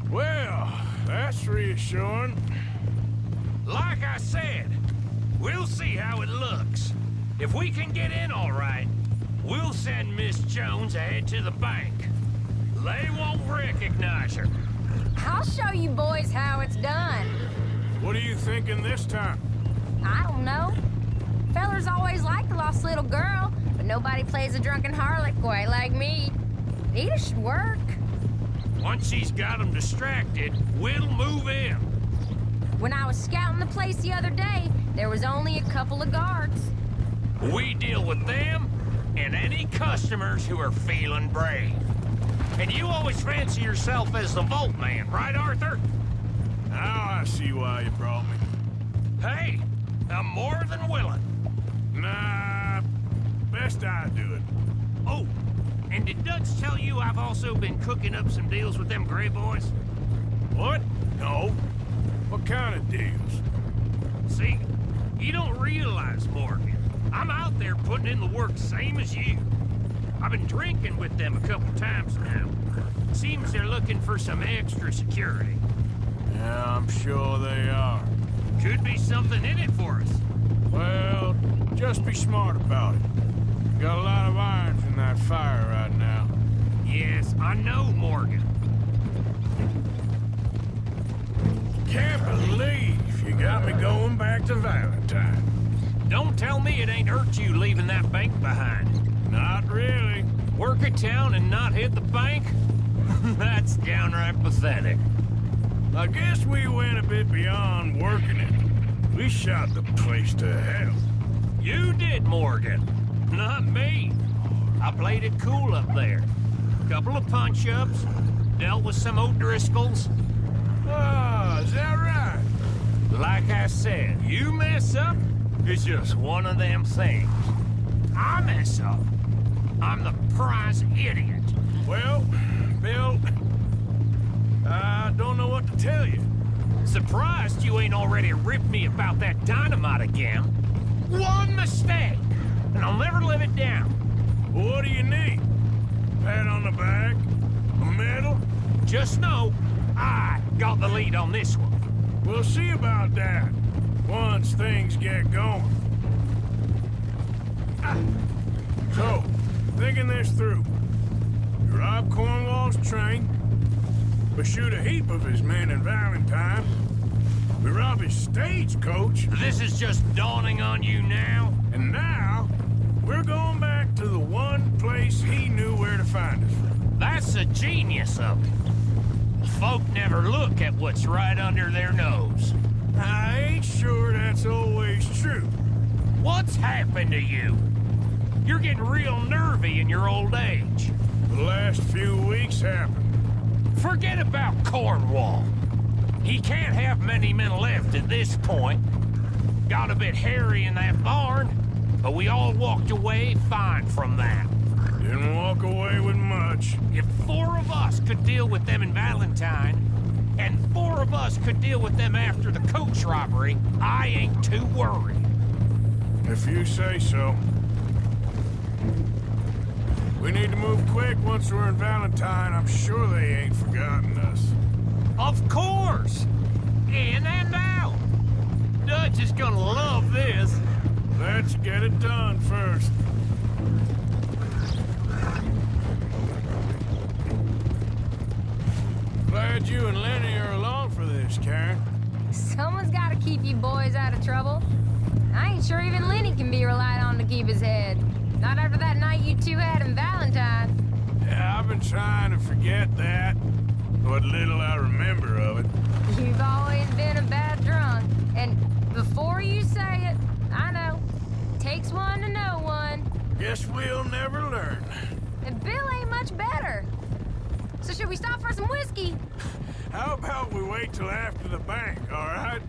Well, that's reassuring. Like I said, we'll see how it looks. If we can get in all right, we'll send Miss Jones ahead to the bank. They won't recognize her. I'll show you boys how it's done. What are you thinking this time? I don't know. Fellers always liked the lost little girl, but nobody plays a drunken harlot quite like me. Either should work. Once she's got them distracted, we'll move in. When I was scouting the place the other day, there was only a couple of guards. We deal with them and any customers who are feeling brave. And you always fancy yourself as the Vault Man, right, Arthur? Now I see why you brought me. Hey, I'm more than willing. Nah, best I do it. Oh, and did Dutch tell you I've also been cooking up some deals with them Gray boys? What? No. What kind of deals? See, you don't realize, Morgan. I'm out there putting in the work same as you. I've been drinking with them a couple times now. Seems they're looking for some extra security. Yeah, I'm sure they are. Could be something in it for us. Well, just be smart about it. Got a lot of irons in that fire right now. Yes, I know, Morgan. Can't believe you got me going back to Valentine. Don't tell me it ain't hurt you leaving that bank behind. Not really. Work a town and not hit the bank? That's downright pathetic. I guess we went a bit beyond working it. We shot the place to hell. You did, Morgan. Not me. I played it cool up there. Couple of punch-ups, dealt with some O'Driscolls. Ah, is that right? Like I said, you mess up, it's just one of them things. I mess up, I'm the prize idiot. Well, Bill, I don't know what to tell you. Surprised you ain't already ripped me about that dynamite again. One mistake, and I'll never live it down. Well, what do you need? Pat on the back? A medal? Just know, I got the lead on this one. We'll see about that, once things get going. So, thinking this through. You rob Cornwall's train. We shoot a heap of his men in Valentine. We rob his stagecoach. This is just dawning on you now? And now, we're going back to the one place he knew where to find us. That's the genius of it. Folk never look at what's right under their nose. I ain't sure that's always true. What's happened to you? You're getting real nervy in your old age. The last few weeks happened. Forget about Cornwall. He can't have many men left at this point. Got a bit hairy in that barn, but we all walked away fine from that. Didn't walk away with much. If 4 of us could deal with them in Valentine, and 4 of us could deal with them after the coach robbery, I ain't too worried. If you say so. We need to move quick once we're in Valentine. I'm sure they ain't forgotten us. Of course! In and out! Dutch is gonna love this. Let's get it done first. Glad you and Lenny are along for this, Karen. Someone's got to keep you boys out of trouble. I ain't sure even Lenny can be relied on to keep his head. Not after that night you two had in Valentine. Yeah, I've been trying to forget that. What little I remember of it. You've always been a bad drunk. And before you say it, I know. Takes one to know one. Guess we'll never learn. And Bill ain't much better. So should we stop for some whiskey? How about we wait till after the bank, all right?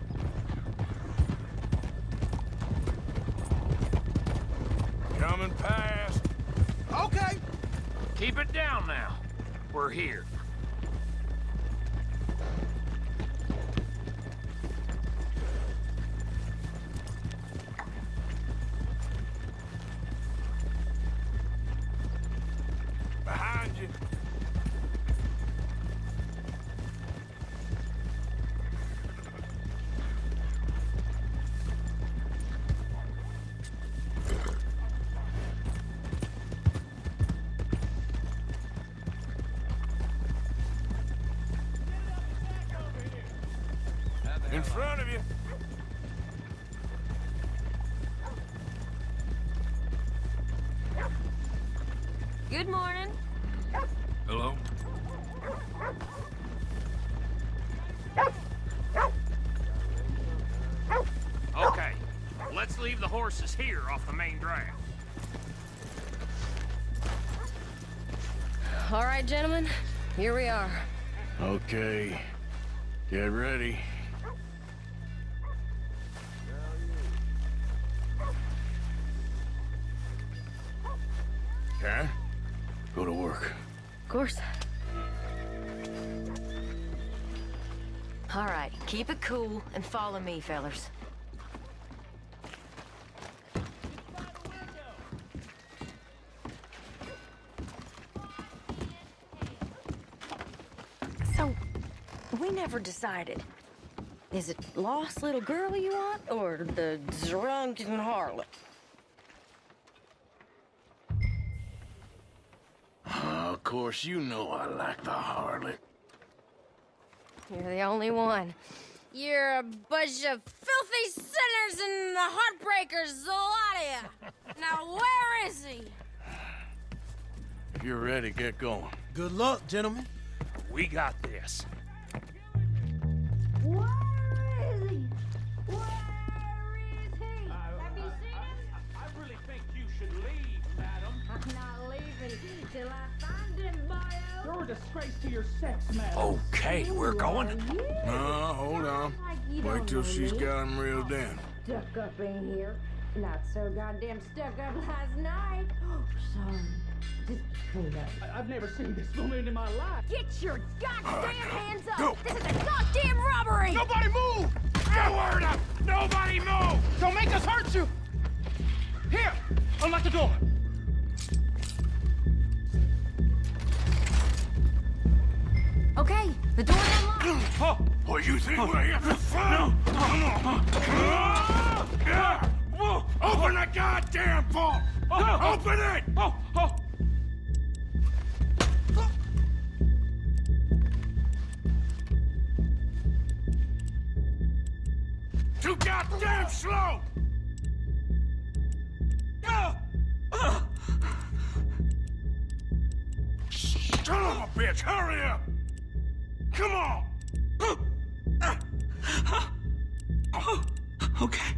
Coming past. Okay. Keep it down now. We're here. Behind you. In front of you. Good morning. Hello? Okay, let's leave the horses here off the main drag. All right, gentlemen. Here we are. Okay. Get ready. Karen, go to work. Of course. All right, keep it cool and follow me, fellers. So, we never decided. Is it lost little girl you want, or the drunken harlot? Of course, you know I like the harlot. You're the only one. You're a bunch of filthy sinners and the heartbreakers, the lot of you. Now, where is he? If you're ready, get going. Good luck, gentlemen. We got this. Where is he? Where is he? Have you seen him? I really think you should leave, madam. I'm not leaving till I find him, boyo. You're a disgrace to your sex, madam. Okay, we're going. No, hold on. Wait till she's got him reeled in. Stuck up in here. Not so goddamn stuck up last night. Oh, sorry. Just clean up. I've never seen this woman in my life. Get your goddamn hands up! Go. This is a goddamn robbery! Nobody move! Get word up! Nobody move! Don't make us hurt you! Here! Unlock the door! Okay, the door's unlocked. Oh, you think we're here for fun? No. Come on. Open the goddamn vault! Open it! Too goddamn slow! Son of a bitch, hurry up! Come on! Okay.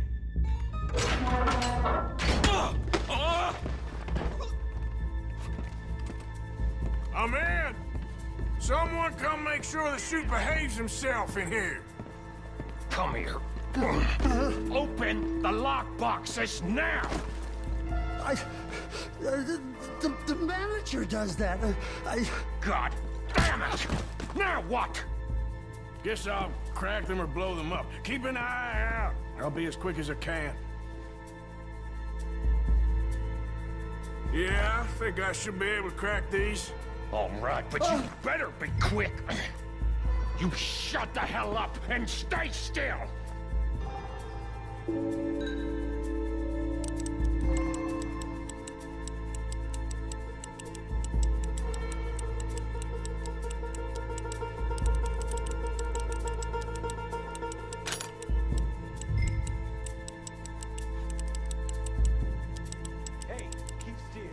I'm in! Someone come make sure the chute behaves himself in here. Come here. Open the lockboxes now! The manager does that. God damn it! Now what? Guess I'll crack them or blow them up. Keep an eye out. I'll be as quick as I can. Yeah, I think I should be able to crack these. All right, but you better be quick. You shut the hell up and stay still! Hey, keep still.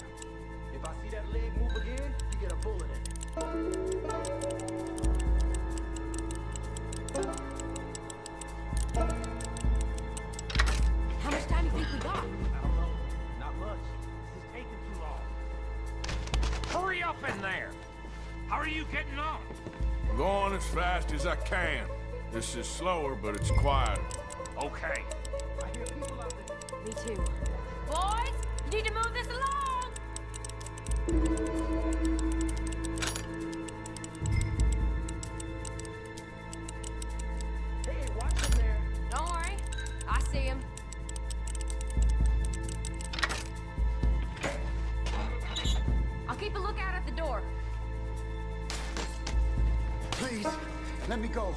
If I see that leg move again, you get a bullet in it. How much time do you think we got? I don't know. Not much. This is taking too long. Hurry up in there! How are you getting on? Going as fast as I can. This is slower, but it's quieter. Okay. I hear people out there. Me too. Boys, you need to move this along! Hey, watch him there. Don't worry. I see him. I'll keep a lookout at the door. Please, let me go.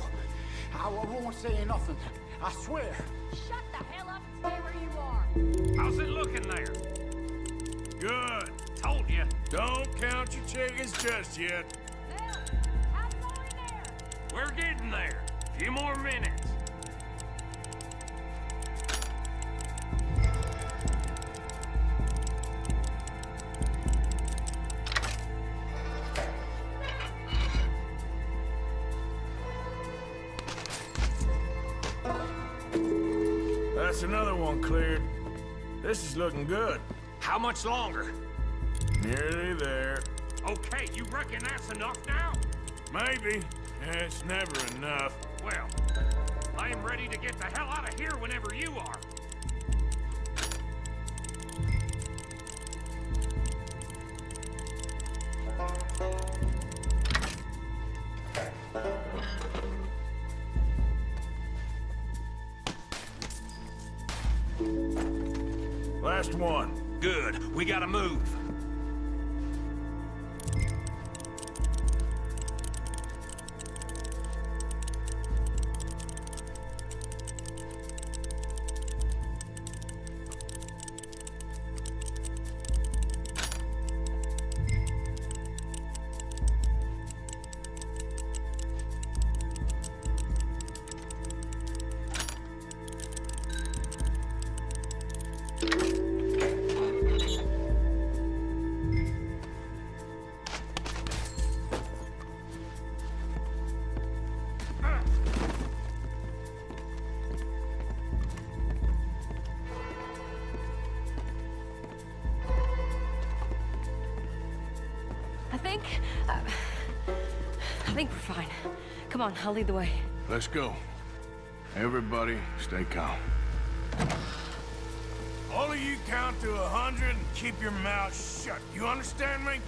I won't say nothing. I swear. Shut the hell up and stay where you are. How's it looking there? Good. Told you. Don't count your chickens just yet. We're getting there. A few more minutes. That's another one cleared. This is looking good. How much longer? Nearly there. Okay, you reckon that's enough now? Maybe. It's never enough. Well, I am ready to get the hell out of here whenever you are. Last one. Good. We gotta move. I think we're fine. Come on, I'll lead the way. Let's go. Everybody, stay calm. All of you count to 100 and keep your mouth shut. You understand me?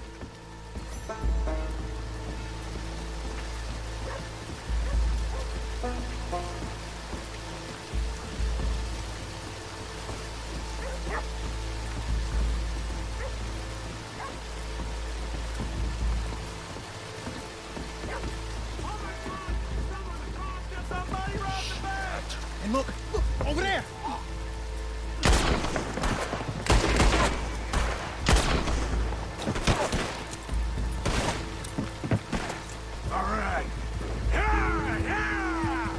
And look, over there! All right. Yeah, yeah!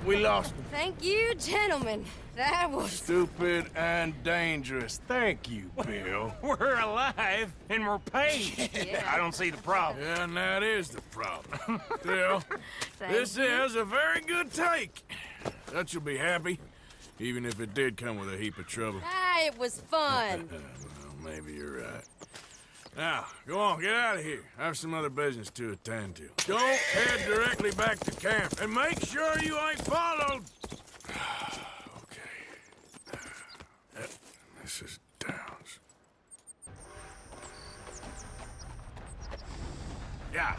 think we lost him. Thank you, gentlemen. That was... Stupid and dangerous. Thank you, Bill. We're alive, and we're paid. Yeah. I don't see the problem. Yeah, and that is the problem. Still, this you. is a very good take. Dutch will be happy, even if it did come with a heap of trouble. Ah, it was fun. Well, maybe you're right. Now, go on, get out of here. I have some other business to attend to. Don't head directly back to camp, and make sure you ain't followed. Okay. Mrs. Downs. Yeah.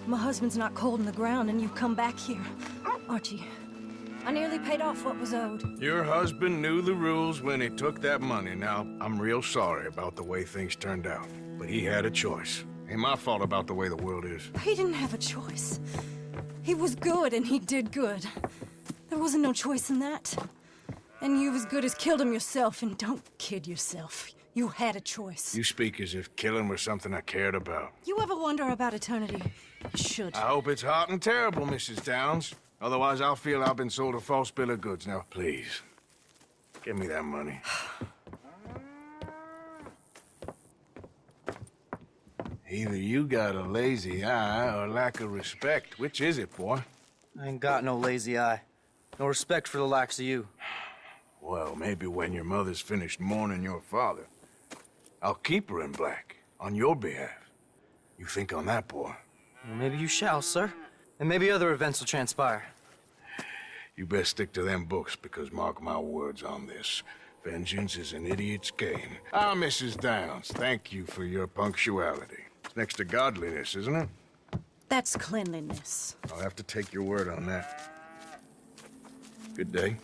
My husband's not cold in the ground, and you've come back here. Archie, I nearly paid off what was owed. Your husband knew the rules when he took that money. Now, I'm real sorry about the way things turned out. But he had a choice. Ain't my fault about the way the world is. He didn't have a choice. He was good, and he did good. There wasn't no choice in that. And you've as good as killed him yourself, and don't kid yourself. You had a choice. You speak as if killing was something I cared about. You ever wonder about eternity? You should. I hope it's hot and terrible, Mrs. Downs. Otherwise, I'll feel I've been sold a false bill of goods. Now, please, give me that money. Either you got a lazy eye or lack of respect. Which is it, boy? I ain't got no lazy eye. No respect for the likes of you. Well, maybe when your mother's finished mourning your father, I'll keep her in black, on your behalf. You think on that, boy? Well, maybe you shall, sir. And maybe other events will transpire. You best stick to them books, because mark my words on this. Vengeance is an idiot's game. Ah, Mrs. Downs, thank you for your punctuality. It's next to godliness, isn't it? That's cleanliness. I'll have to take your word on that. Good day.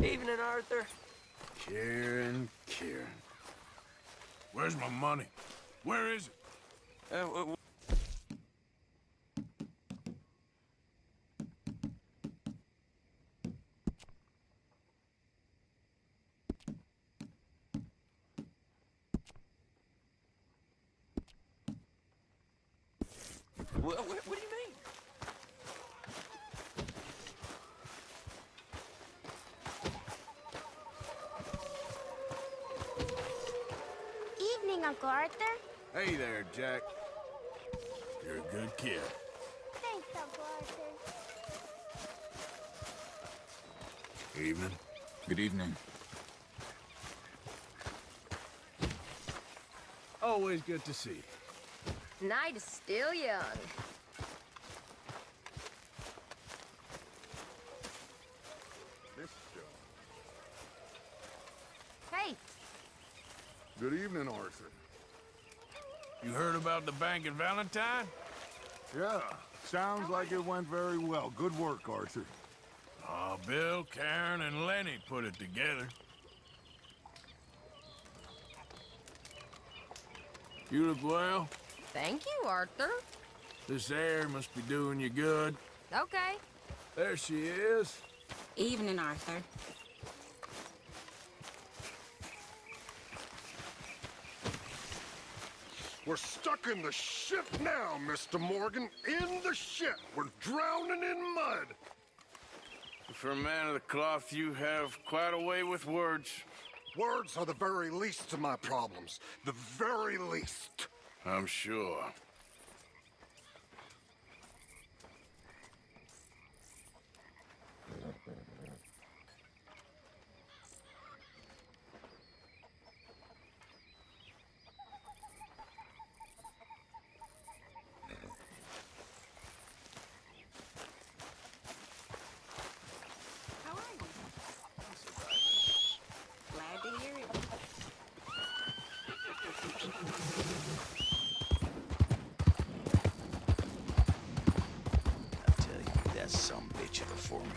Evening, Arthur. Kieran. Where's my money? Where is it? What do you mean? Evening, Uncle Arthur. Hey there, Jack. You're a good kid. Thanks, Uncle Arthur. Evening. Good evening. Always good to see you. Night is still young. Hey. Good evening, Arthur. You heard about the bank in Valentine? Yeah, sounds like it went very well. Good work, Arthur. Oh, Bill, Karen, and Lenny put it together. You look well. Thank you, Arthur. This air must be doing you good. Okay. There she is. Evening, Arthur. We're stuck in the shit now, Mr. Morgan. In the shit. We're drowning in mud. For a man of the cloth, you have quite a way with words. Words are the very least of my problems. The very least. I'm sure.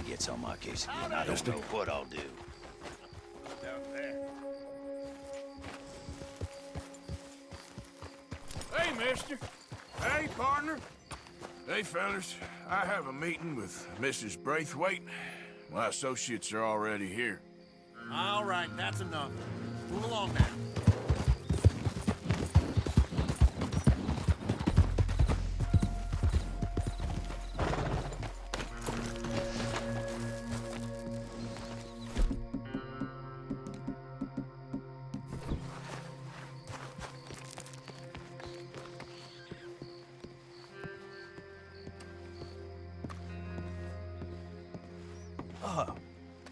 Gets on my case again, I don't know what I'll do. Hey, mister. Hey, partner. Hey, fellas. I have a meeting with Mrs. Braithwaite. My associates are already here. All right, that's enough. Move along now.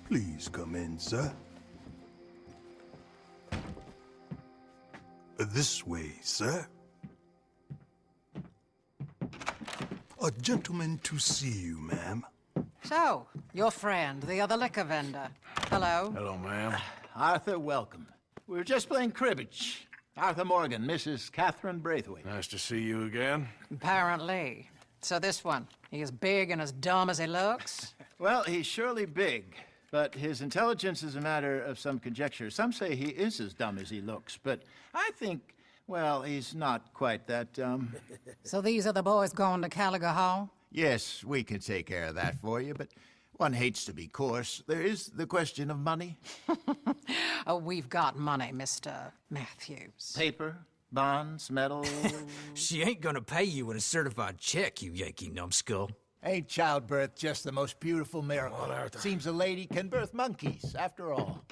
Please come in, sir. This way, sir. A gentleman to see you, ma'am. So, your friend, the other liquor vendor. Hello. Hello, ma'am. Arthur, welcome. We were just playing cribbage. Arthur Morgan, Mrs. Catherine Braithwaite. Nice to see you again. Apparently. So this one, he is big and as dumb as he looks? Well, he's surely big, but his intelligence is a matter of some conjecture. Some say he is as dumb as he looks, but I think, well, he's not quite that dumb. So these are the boys going to Caliga Hall? Yes, we can take care of that for you, but one hates to be coarse. There is the question of money. Oh, we've got money, Mr. Matthews. Paper, bonds, metal. She ain't gonna pay you with a certified check, you Yankee numbskull. Ain't childbirth just the most beautiful miracle? Seems a lady can birth monkeys, after all.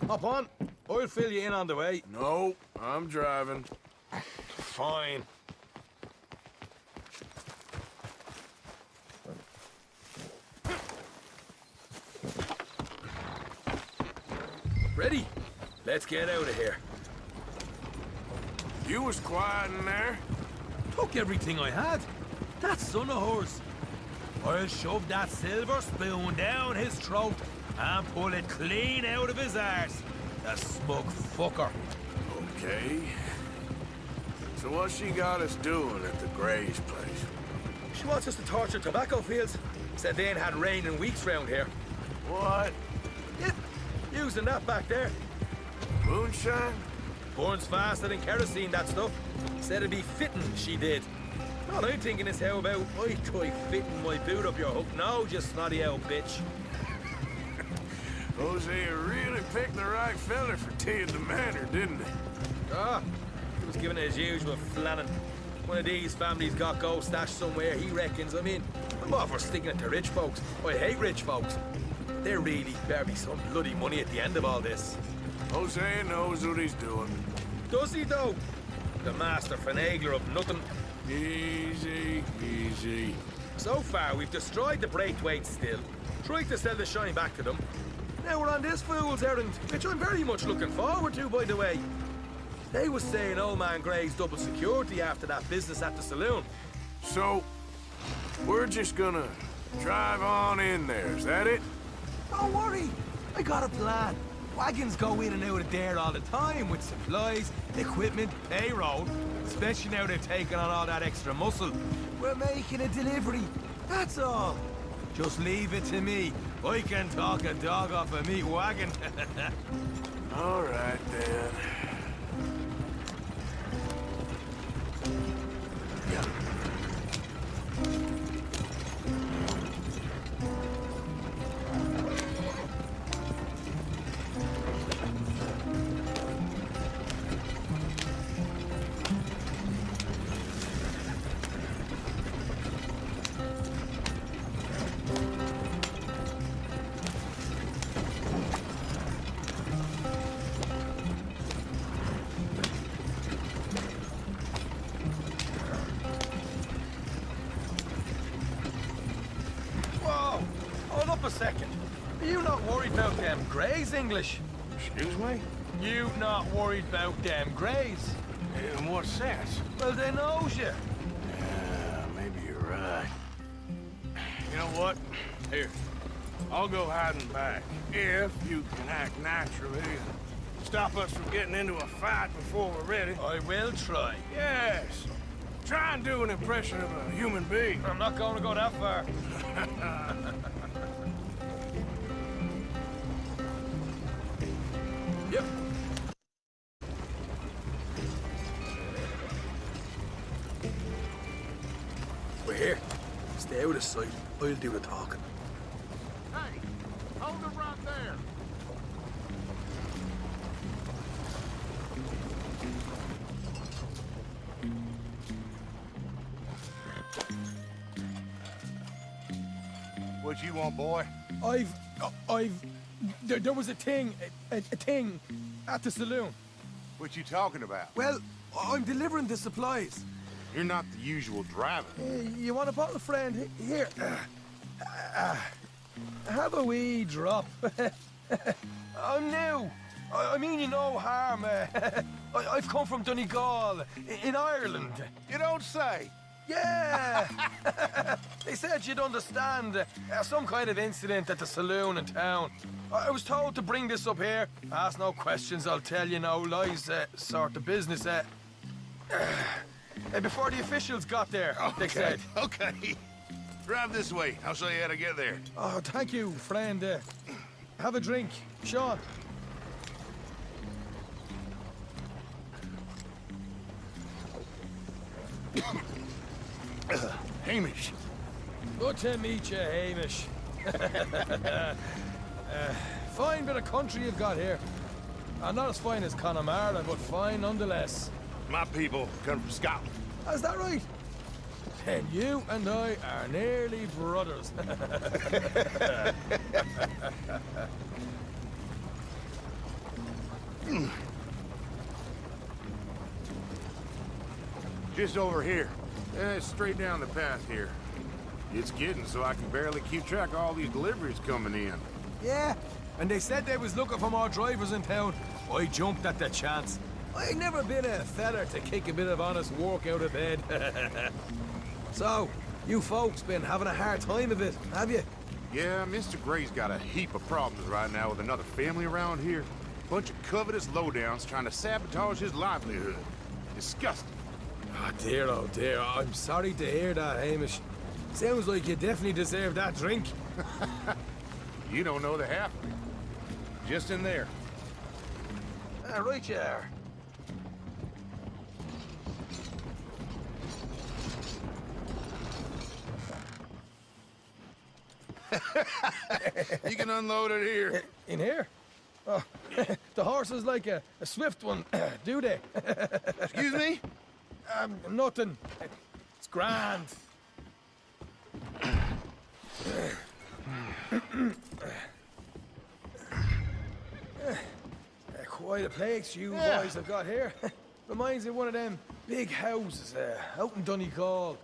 Hop on. I'll fill you in on the way. No, I'm driving. Fine. Ready? Let's get out of here. You was quiet in there. Took everything I had. That son of hers. I'll shove that silver spoon down his throat and pull it clean out of his arse. The smug fucker. Okay. So what she got us doing at the Gray's place? She wants us to torture tobacco fields. Said they ain't had rain in weeks round here. What? Yeah, using that back there. Moonshine? Burns faster than kerosene, that stuff. Said it'd be fitting, she did. All I'm thinking is how about I try fitting my boot up your hook now, you snotty old bitch. Hosea really picked the right fella for tea at the manor, didn't he? Ah, he was giving it his usual flannin'. One of these families got gold stashed somewhere, he reckons. I mean, I'm all for sticking it to rich folks. I hate rich folks. There really better be some bloody money at the end of all this. Hosea knows what he's doing. Does he, though? The master finagler of nothing. Easy, easy. So far, we've destroyed the Braithwaite still, tried to sell the shine back to them. Now we're on this fool's errand, which I'm very much looking forward to, by the way. They was saying old man Gray's double security after that business at the saloon. So, we're just gonna drive on in there, is that it? Don't worry, I got a plan. Wagons go in and out of there all the time with supplies, equipment, payroll. Especially now they're taking on all that extra muscle. We're making a delivery, that's all. Just leave it to me. I can talk a dog off a meat wagon. All right, then. second. Are you not worried about them Greys, English? Excuse me? You not worried about them Greys? In what sense? Well, they knows you. Yeah, maybe you're right. You know what? Here, I'll go hiding back. If you can act naturally and stop us from getting into a fight before we're ready. I will try. Yes. Try and do an impression of a human being. I'm not going to go that far. Yep. We're here. Stay out of sight. I'll do the talking. Hey, hold it right there. What you want, boy? There was a thing at the saloon. What you talking about? Well, I'm delivering the supplies. You're not the usual driver. You want a bottle, friend? Here. Have a wee drop. I'm new. I mean you no harm. I've come from Donegal, in Ireland. You don't say. Yeah! They said you'd understand. Some kind of incident at the saloon in town. I was told to bring this up here. Ask no questions, I'll tell you no lies, sort of business. Before the officials got there, they said. Okay. Drive this way. I'll show you how to get there. Oh, thank you, friend. Have a drink. Sean. Hamish. Good to meet you, Hamish. Fine bit of country you've got here. Not as fine as Connemara, but fine nonetheless. My people come from Scotland. Is that right? Then you and I are nearly brothers. Just over here. Straight down the path here. It's getting so I can barely keep track of all these deliveries coming in. Yeah, and they said they was looking for more drivers in town. I jumped at the chance. I've never been a feller to kick a bit of honest work out of bed. So, you folks been having a hard time of it, have you? Yeah, Mr. Gray's got a heap of problems right now with another family around here. Bunch of covetous lowdowns trying to sabotage his livelihood. Disgusting. Oh dear, I'm sorry to hear that, Hamish. Sounds like you definitely deserve that drink. You don't know the half of it. Just in there. Right you are. You can unload it here. In here? Oh, the horse is like a swift one, do they? Excuse me? Nothing. It's grand. Quite a place you boys have got here. Reminds me of one of them big houses out in Donegal.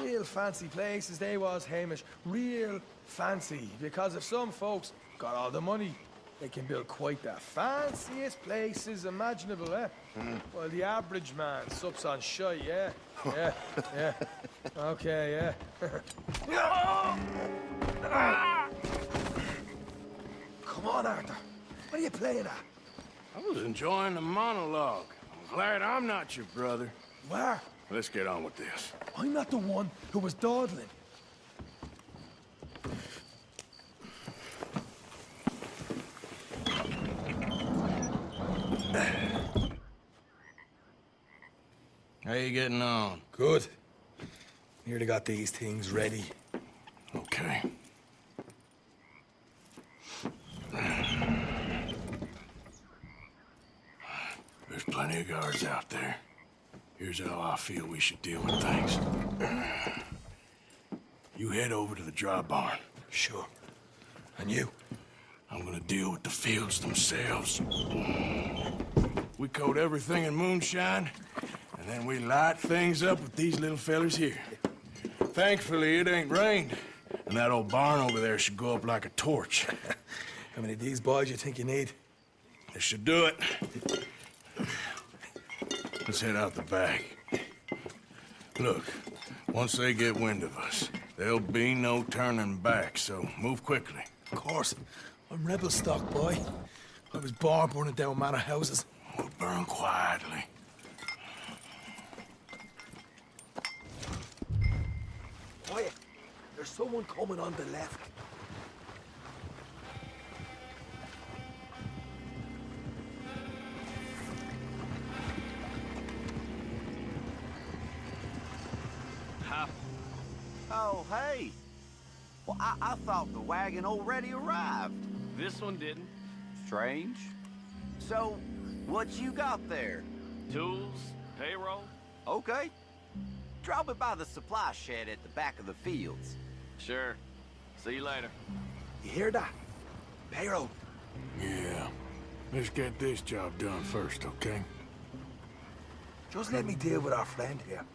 Real fancy places they was, Hamish. Real fancy. Because if some folks got all the money, they can build quite the fanciest places imaginable, eh? Well, the average man sups on shite, yeah? Yeah. Okay, yeah. Come on, Arthur. What are you playing at? I was enjoying the monologue. I'm glad I'm not your brother. Where? Let's get on with this. I'm not the one who was dawdling. How you getting on? Good. Nearly got these things ready. Okay. There's plenty of guards out there. Here's how I feel we should deal with things. You head over to the dry barn. Sure. And you? I'm gonna deal with the fields themselves. We coat everything in moonshine, and then we light things up with these little fellers here. Thankfully, it ain't rained, And that old barn over there should go up like a torch. How many of these boys you think you need? This should do it. Let's head out the back. Look, once they get wind of us, there'll be no turning back, so move quickly. Of course. I'm rebel stock, boy. I was born burning down manor houses. We'll burn quietly. Quiet. There's someone coming on the left. Oh, hey. Well, I thought the wagon already arrived. This one didn't. Strange. So, what you got there? Tools, payroll. Okay. Drop it by the supply shed at the back of the fields. Sure. See you later. You hear that? Payroll. Yeah. Let's get this job done first, okay? Just let me deal with our friend here.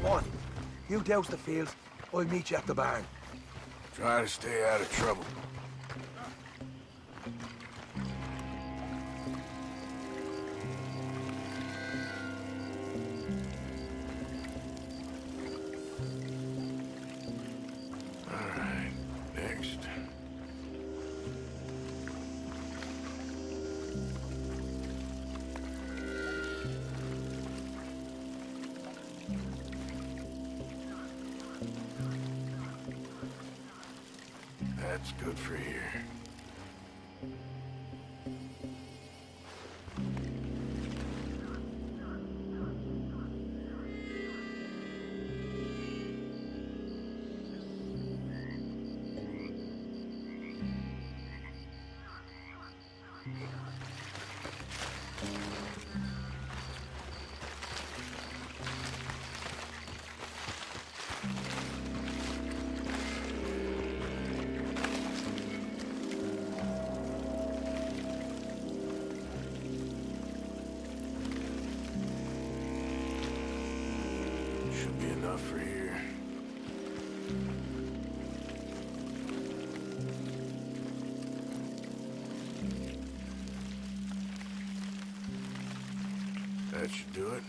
Come on. You douse the fields. I'll meet you at the barn. Try to stay out of trouble. All right, next. That's good for here. Should be enough for here. That should do it.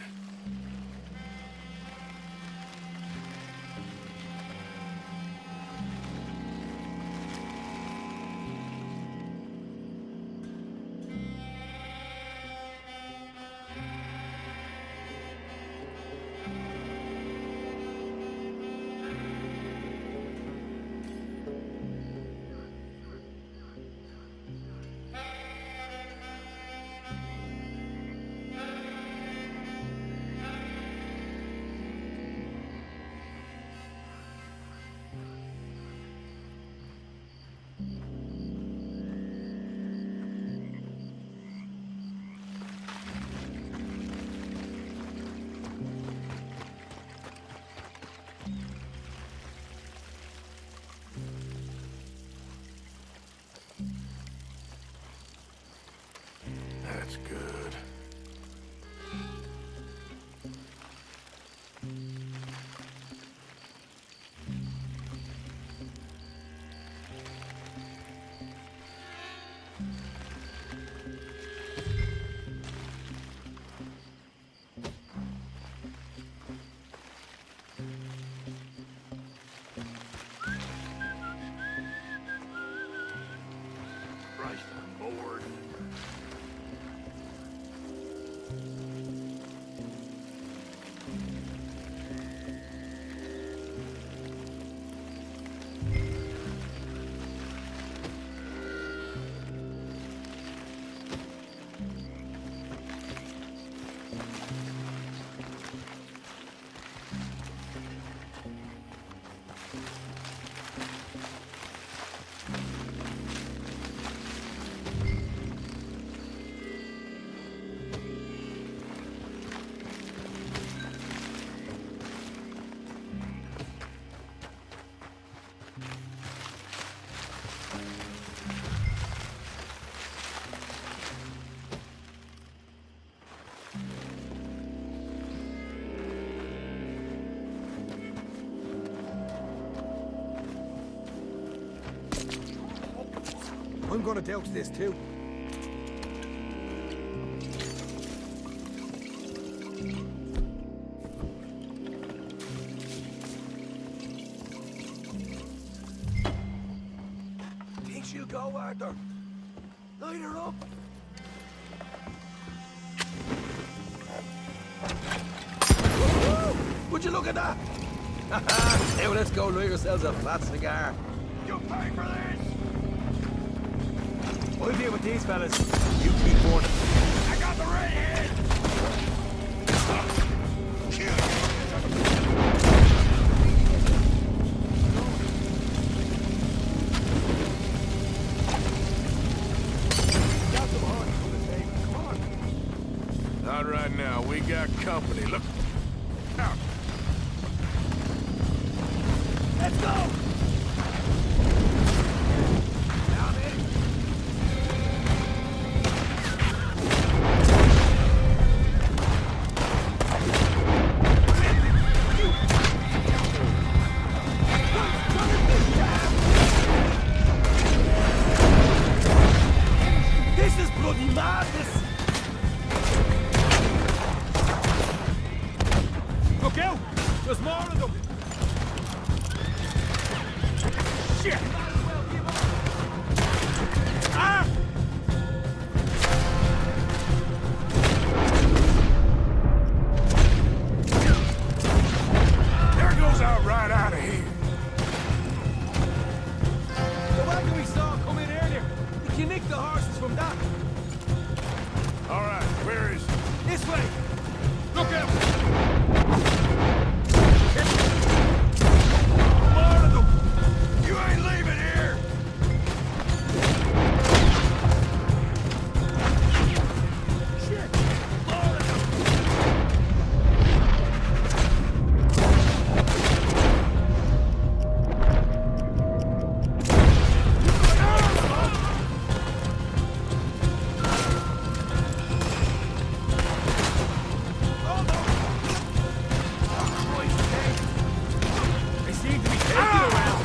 I'm gonna douse this too. Think she'll go, Arthur? Light her up. Would you look at that? Now let's go light ourselves a flat cigar. You pay for this! I'll deal with these fellas. You keep warning. I got the redhead! Not right now. We got company. Look out. Let's go! This is bloody madness! Look out! There's more of them! Shit! Ah! There goes out right out of here. The wagon we saw come in earlier. Did you nick the horses from that? All right, where is he? This way! Look out! More of them! You ain't leaving here! Shit! More of them! They seem to be taking around.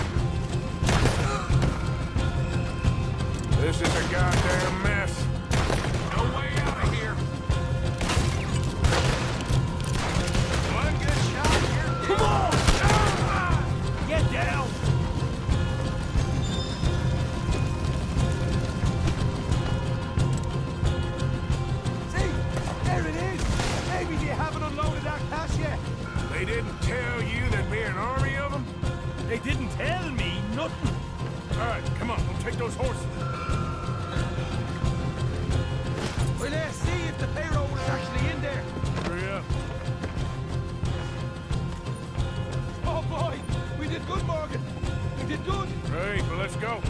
This is a goddamn mess. No way out of here! One good shot here. Come on! Get down! See? There it is! Maybe they haven't unloaded that cash yet. They didn't tell you there'd be an army of them? They didn't tell me nothing. All right, come on, we'll take those horses. Well, let's see if the payroll is actually in there. Hurry up. Oh boy, we did good, Morgan. We did good. Great, well, let's go.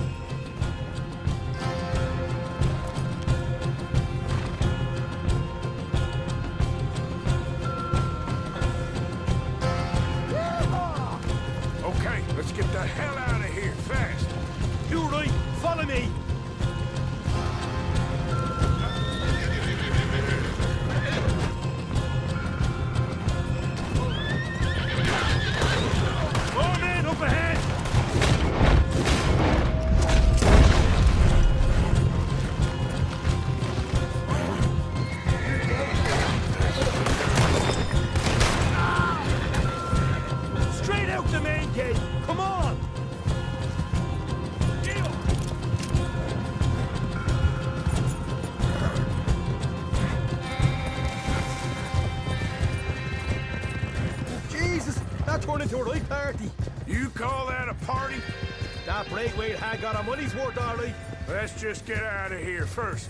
Okay, let's get the hell out of here, fast. You right, follow me. More men up ahead. Straight out the main gate. Come on. Jesus, that turned into a right party. You call that a party? That Braithwaite had got our money's worth, all right. Let's just get out of here first.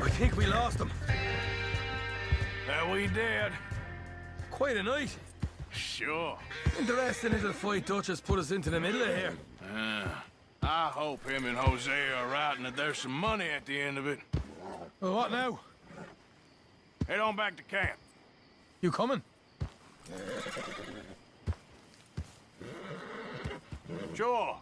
I think we lost them. That we did. Quite a night. Sure. Interesting little fight Duchess put us into the middle of here. I hope him and Jose are right and that there's some money at the end of it. Well, what now? Head on back to camp. You coming? Sure.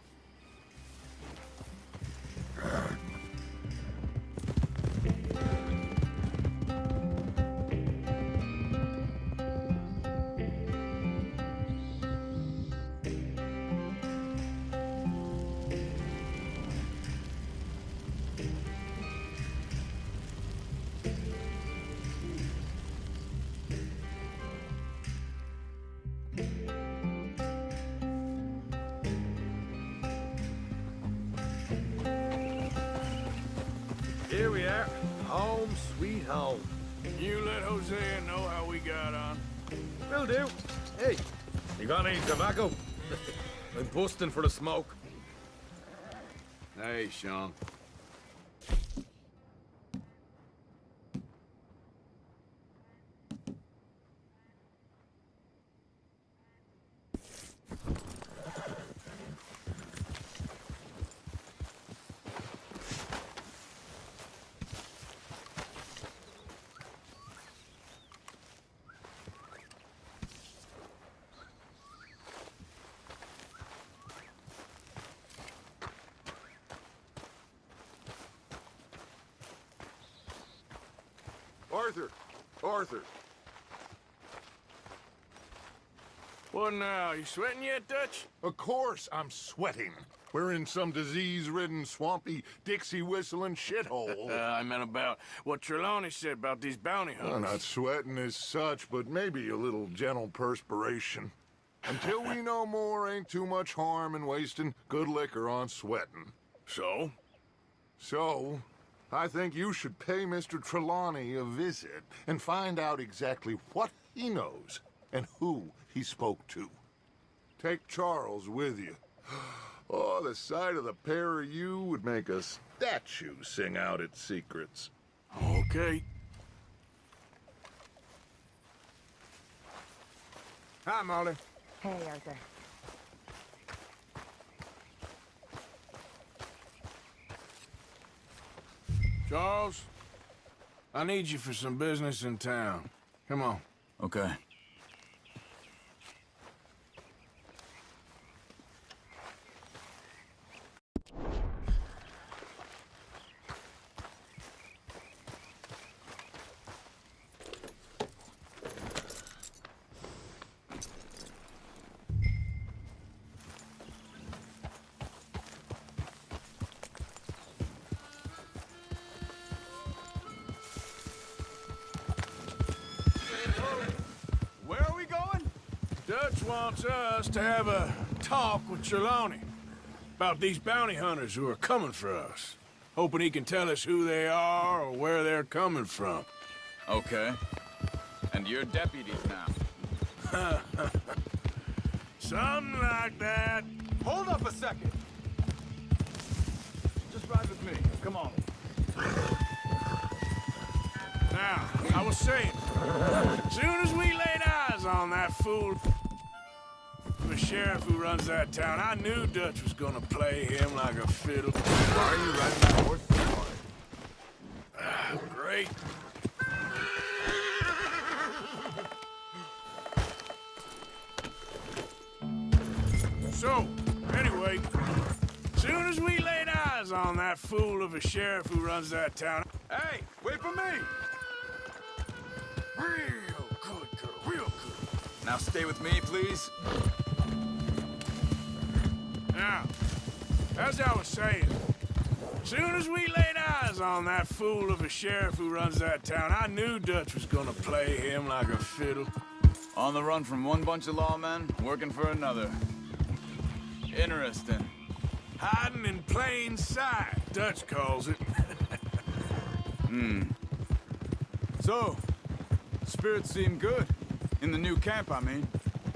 Here we are. Home sweet home. You let Hosea know how we got on. Will do. Hey, you got any tobacco? I'm busting for the smoke. Hey, Sean. Arthur! Arthur! What now? You sweating yet, Dutch? Of course I'm sweating. We're in some disease-ridden, swampy, Dixie-whistling shithole. I meant about what Trelawney said about these bounty hunters. Well, not sweating as such, but maybe a little gentle perspiration. Until we know more, ain't too much harm in wasting good liquor on sweating. So? So, I think you should pay Mr. Trelawney a visit and find out exactly what he knows and who he spoke to. Take Charles with you. Oh, the sight of the pair of you would make a statue sing out its secrets. Okay. Hi, Molly. Hey, Arthur. Charles, I need you for some business in town. Come on. Okay. Where are we going? Dutch wants us to have a talk with Trelawney about these bounty hunters who are coming for us. Hoping he can tell us who they are or where they're coming from. Okay. And you're deputies now. Something like that. Hold up a second. Just ride with me. Come on. Now, I was saying, soon as we laid eyes on that fool, the sheriff who runs that town, I knew Dutch was gonna play him like a fiddle. Why are you riding that horse this morning? Great. So, anyway, soon as we laid eyes on that fool of a sheriff who runs that town... Hey, wait for me! Real good, girl, real good. Now stay with me, please. Now, as I was saying, soon as we laid eyes on that fool of a sheriff who runs that town, I knew Dutch was gonna play him like a fiddle. On the run from one bunch of lawmen, working for another. Interesting. Hiding in plain sight, Dutch calls it. So, spirits seem good. In the new camp, I mean.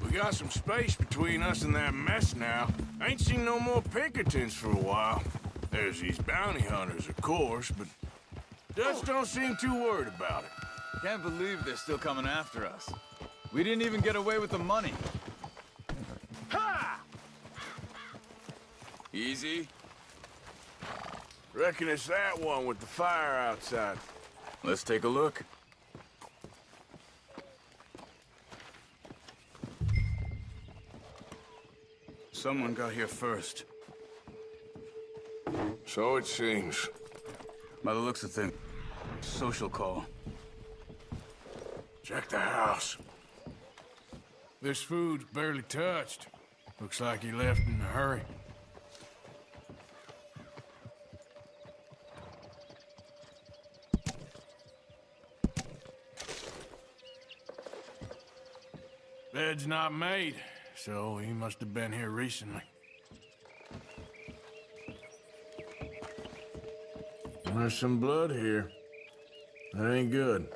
We got some space between us and that mess now. Ain't seen no more Pinkertons for a while. There's these bounty hunters, of course, but Dutch don't seem too worried about it. Can't believe they're still coming after us. We didn't even get away with the money. Ha! Easy. Reckon it's that one with the fire outside. Let's take a look. Someone got here first. So it seems. By the looks of things, social call. Check the house. This food's barely touched. Looks like he left in a hurry. Bed's not made, so he must have been here recently. There's some blood here. That ain't good.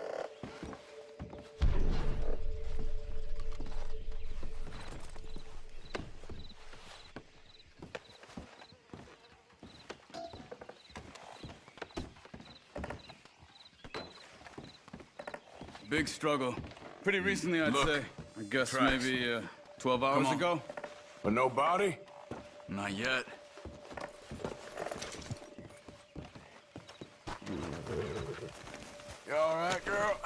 Big struggle. Pretty recently, I'd Look, say. I guess tracks. maybe 12 hours ago. But no body? Not yet. You all right, girl?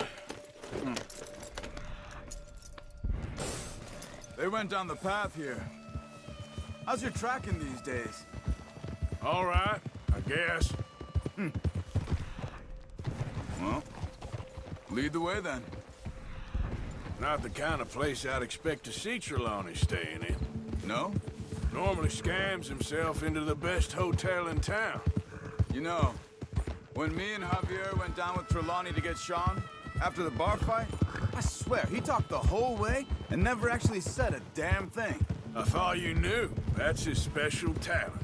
They went down the path here. How's your tracking these days? All right, I guess. Well, lead the way then. Not the kind of place I'd expect to see Trelawney staying in. No? Normally scams himself into the best hotel in town. You know, when me and Javier went down with Trelawney to get Sean, after the bar fight, I swear, he talked the whole way and never actually said a damn thing. I thought you knew. That's his special talent.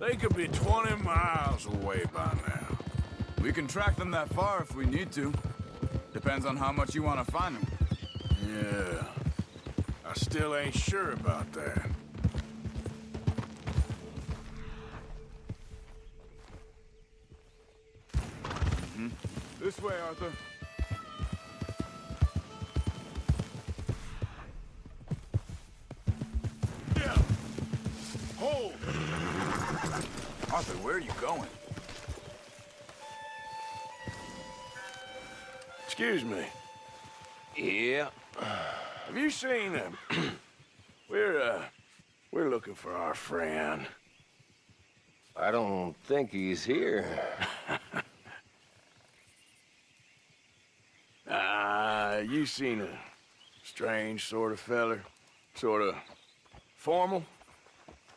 They could be 20 miles away by now. We can track them that far if we need to. Depends on how much you want to find them. Yeah. I still ain't sure about that. This way, Arthur. Yeah. Hold! Arthur, where are you going? Excuse me. Yeah. Have you seen him? We're looking for our friend. I don't think he's here. You seen a strange sort of feller? Sort of formal?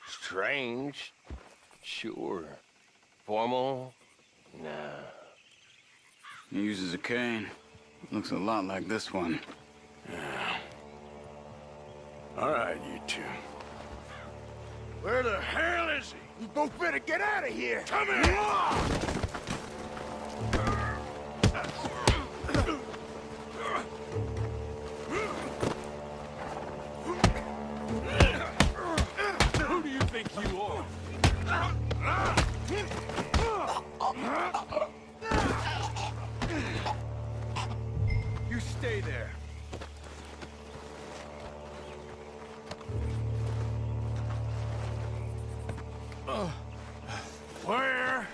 Strange? Sure. Formal? Nah. He uses a cane. Looks a lot like this one. Yeah. All right, you two. Where the hell is he? You both better get out of here! Come here! Who do you think you are? You stay there. Where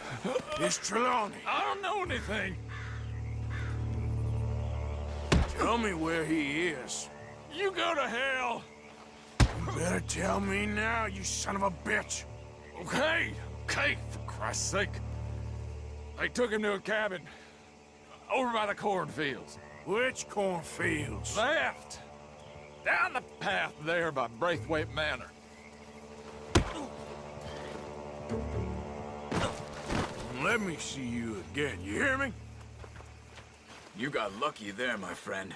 is Trelawney? I don't know anything. Tell me where he is. You go to hell. You better tell me now, you son of a bitch. Okay, for Christ's sake. They took him to a cabin over by the cornfields. Which cornfields? Left. Down the path there by Braithwaite Manor. Let me see you again, you hear me? You got lucky there, my friend.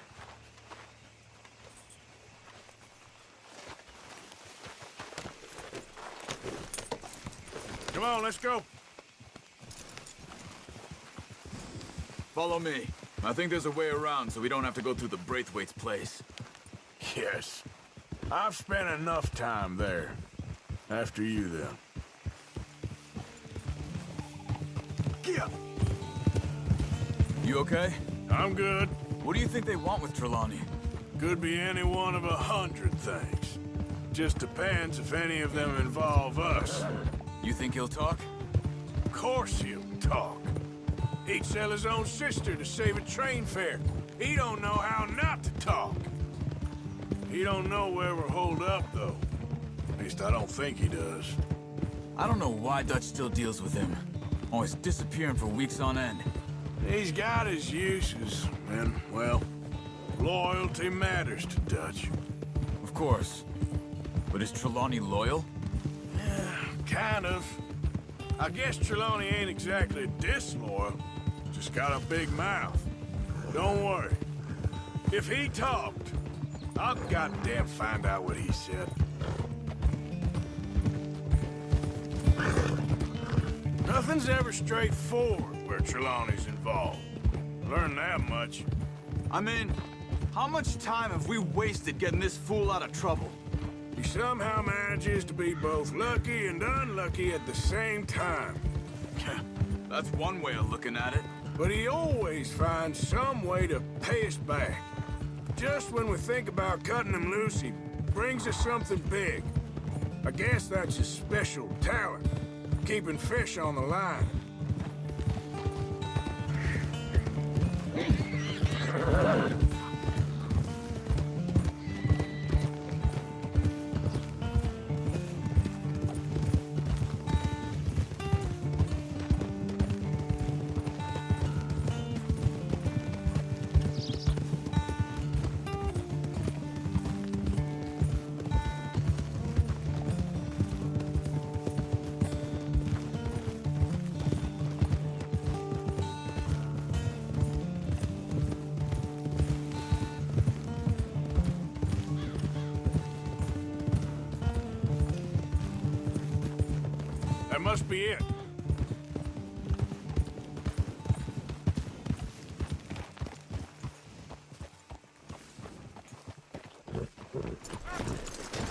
Come on, let's go. Follow me. I think there's a way around so we don't have to go through the Braithwaite's place. Yes. I've spent enough time there. After you, then. Yeah. You okay? I'm good. What do you think they want with Trelawney? Could be any one of 100 things. Just depends if any of them involve us. You think he'll talk? Of course he'll talk. He'd sell his own sister to save a train fare. He don't know how not to talk. He don't know where we're holed up, though. At least I don't think he does. I don't know why Dutch still deals with him. Always disappearing for weeks on end. He's got his uses, and, well, loyalty matters to Dutch. Of course. But is Trelawney loyal? Kind of. I guess Trelawney ain't exactly disloyal. Just got a big mouth. Don't worry. If he talked, I'll goddamn find out what he said. Nothing Nothing's ever straightforward where Trelawney's involved. Learn that much. I mean, how much time have we wasted getting this fool out of trouble? He somehow manages to be both lucky and unlucky at the same time. That's one way of looking at it. But he always finds some way to pay us back. Just when we think about cutting him loose, he brings us something big. I guess that's his special talent, keeping fish on the line. That must be it.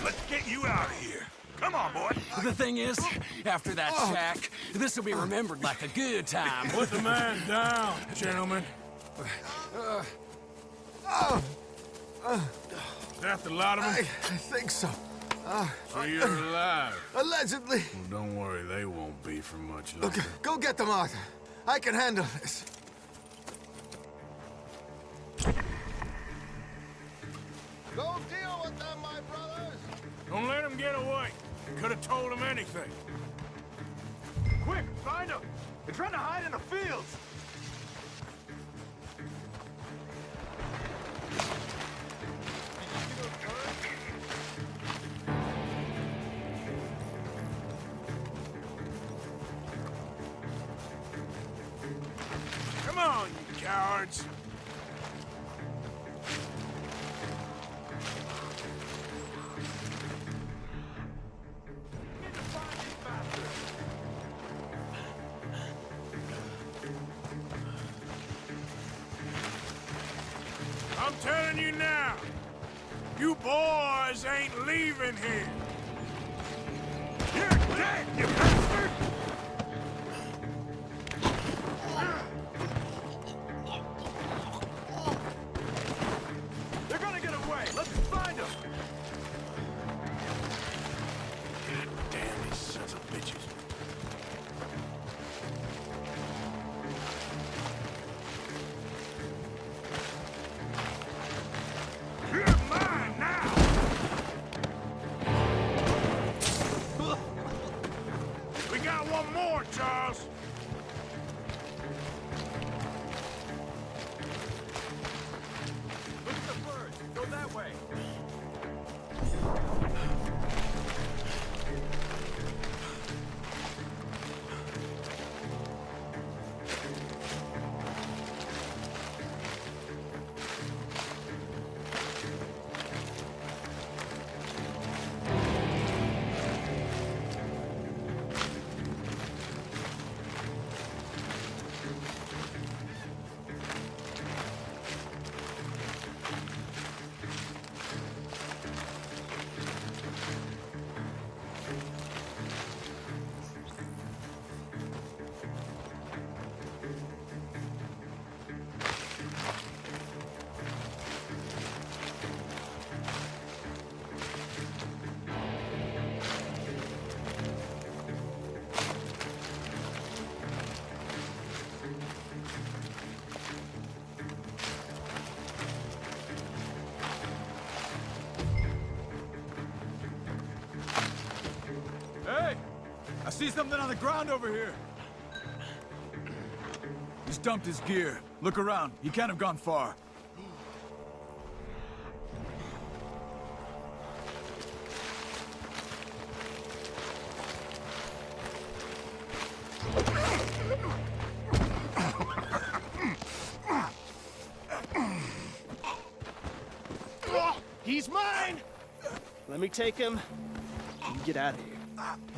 Let's get you out of here. Come on, boy. The thing is, after that shack, this will be remembered like a good time. Put the man down, gentlemen. Is that the lot of them? I think so. So you're alive? Allegedly. Well, don't worry, they won't be for much longer. Okay, go get them, Arthur. I can handle this. Go deal with them, my brothers! Don't let them get away. Could have told them anything. Quick, find them! They're trying to hide in the fields! Come on, you cowards. I'm telling you now, you boys ain't leaving here. You're dead, you bastard! They're gonna get away! Let's find them! God damn these sons of bitches. You're mine now! We got one more, Charles. Look at the birds! Go that way! Hey! I see something on the ground over here! He's dumped his gear. Look around. He can't have gone far. He's mine! Let me take him. You get out of here.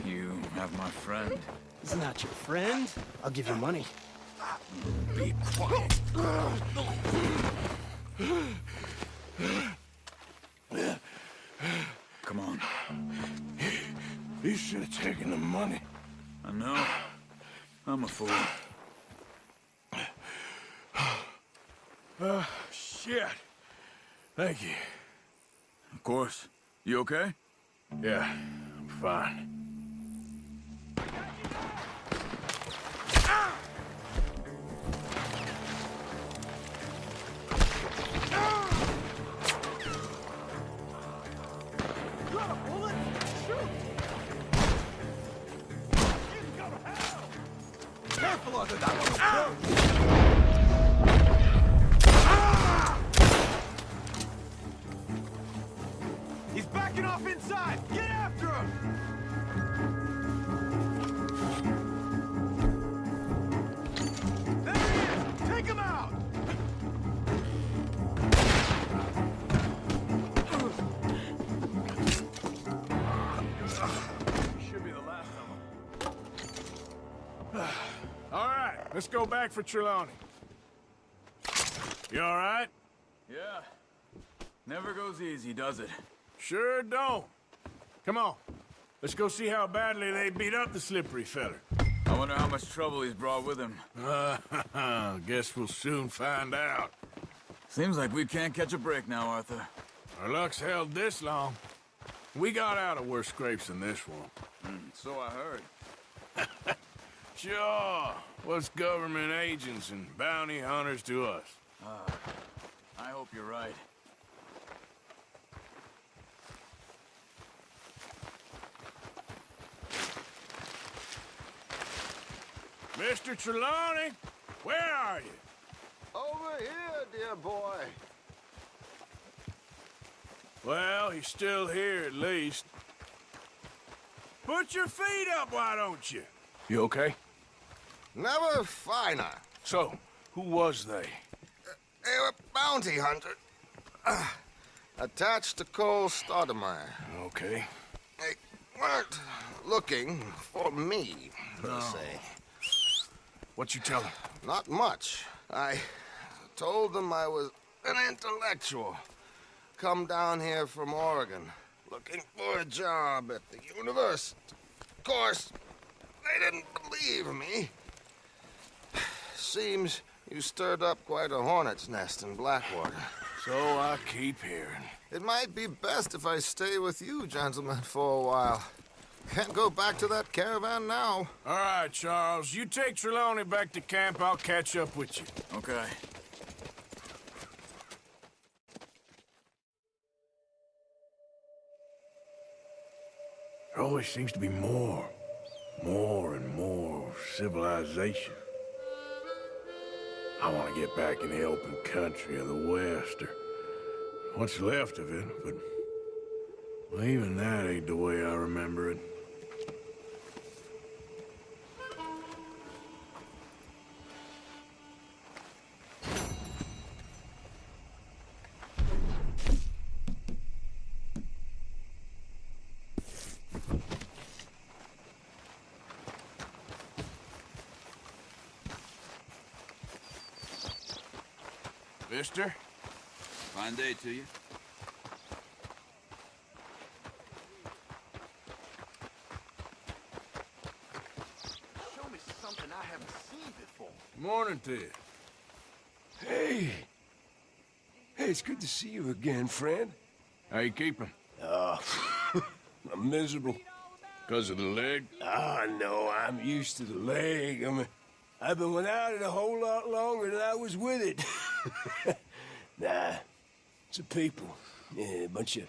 You have my friend. He's not your friend. I'll give you money. Be quiet. Come on. You should have taken the money. I know. I'm a fool. Shit. Thank you. Of course. You okay? Yeah, I'm fine. Careful, Arthur, that one will kill. He's backing off inside! Get after him! There he is! Take him out! Should be the last of them. All right, let's go back for Trelawney. You all right? Yeah. Never goes easy, does it? Sure don't. Come on. Let's go see how badly they beat up the slippery feller. I wonder how much trouble he's brought with him. Guess we'll soon find out. Seems like we can't catch a break now, Arthur. Our luck's held this long. We got out of worse scrapes than this one. So I heard. Sure. What's government agents and bounty hunters to us? I hope you're right. Mr. Trelawney, where are you? Over here, dear boy. Well, he's still here at least. Put your feet up, why don't you? You okay? Never finer. So, who was they? They were bounty hunter. Attached to Cole Stoudemire. Okay. They weren't looking for me, per se. What you tell them? Not much. I told them I was an intellectual. Come down here from Oregon, looking for a job at the university. Of course, they didn't believe me. Seems you stirred up quite a hornet's nest in Blackwater. So I keep hearing. It might be best if I stay with you, gentlemen, for a while. Can't go back to that caravan now. All right, Charles. You take Trelawney back to camp. I'll catch up with you. Okay. There always seems to be more and more civilization. I want to get back in the open country of the West, or what's left of it, but well, even that ain't the way I remember it. Mister? Fine day to you. Show me something I haven't seen before. Morning to you. Hey. Hey, it's good to see you again, friend. How you keeping? I'm miserable. Because of the leg? No, I'm used to the leg. I've been without it a whole lot longer than I was with it. Nah, it's the people. Yeah, a bunch of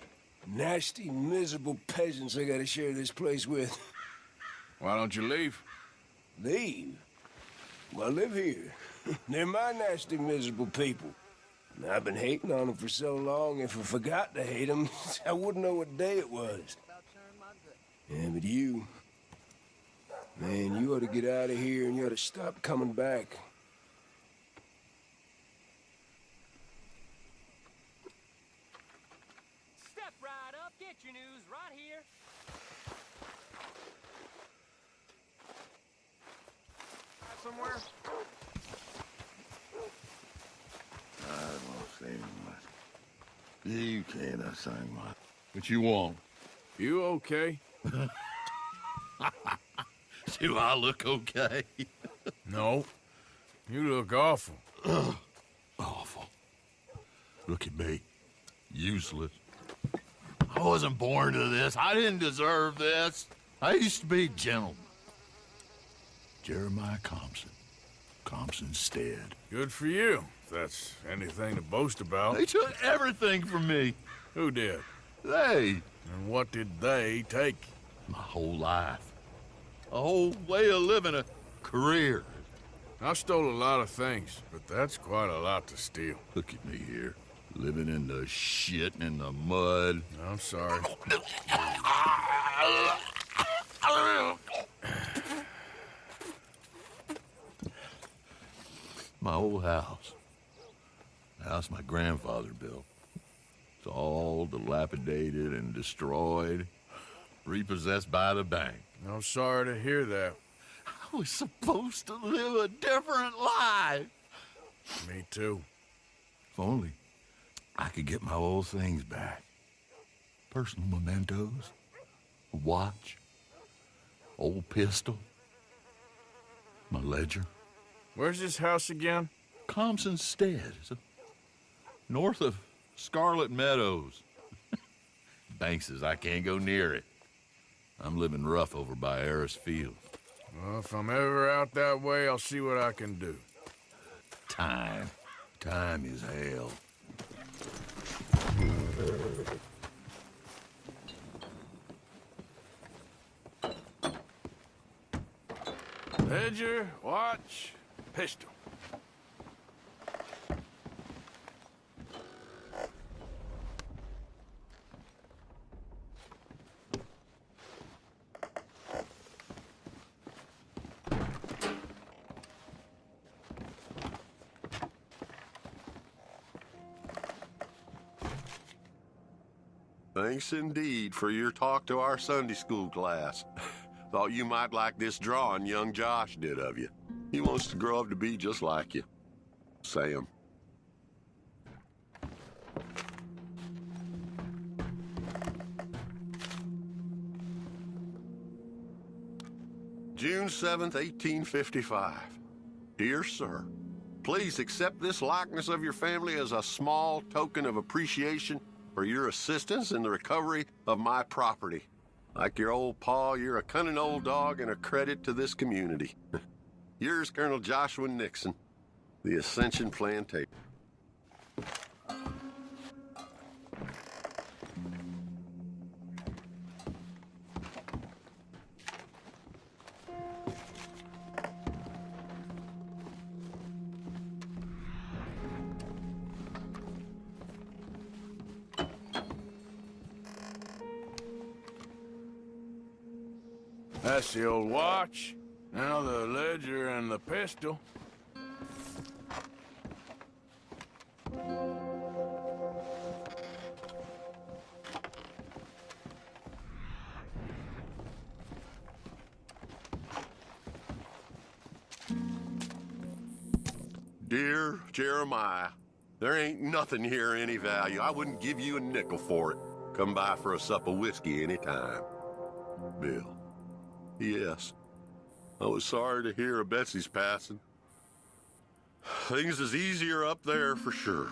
nasty, miserable peasants I gotta share this place with. Why don't you leave? Leave? Well, I live here. They're my nasty, miserable people. And I've been hating on them for so long, if I forgot to hate them, I wouldn't know what day it was. Yeah, but you... Man, you ought to get out of here and you ought to stop coming back. Step right up, get your news right here. somewhere? I won't say much. You can't say much. What you want? You okay? Do I look okay? No. You look awful. Awful. Look at me. Useless. I wasn't born to this. I didn't deserve this. I used to be a gentleman. Jeremiah Compson. Compson Stead. Good for you, if that's anything to boast about. They took everything from me. Who did? They. And what did they take? My whole life. A whole way of living, a career. I stole a lot of things, but that's quite a lot to steal. Look at me here, living in the shit and the mud. I'm sorry. My old house. The house my grandfather built. It's all dilapidated and destroyed, repossessed by the bank. I'm sorry to hear that. I was supposed to live a different life. Me too. If only I could get my old things back. Personal mementos, a watch, old pistol, my ledger. Where's this house again? Compson Stead. It's north of Scarlet Meadows. Bank says I can't go near it. I'm living rough over by Harris Field. Well, if I'm ever out that way, I'll see what I can do. Time. Time is hell. Ledger, watch, pistol. Thanks indeed for your talk to our Sunday school class. Thought you might like this drawing young Josh did of you. He wants to grow up to be just like you. Sam. June 7th, 1855. Dear Sir, please accept this likeness of your family as a small token of appreciation for your assistance in the recovery of my property. Like your old pa, you're a cunning old dog and a credit to this community. Yours, Colonel Joshua Nixon, the Ascension Plantation. That's the old watch. Now the ledger and the pistol. Dear Jeremiah, there ain't nothing here of any value. I wouldn't give you a nickel for it. Come by for a sup of whiskey anytime. Bill. Yes. I was sorry to hear of Betsy's passing. Things is easier up there for sure.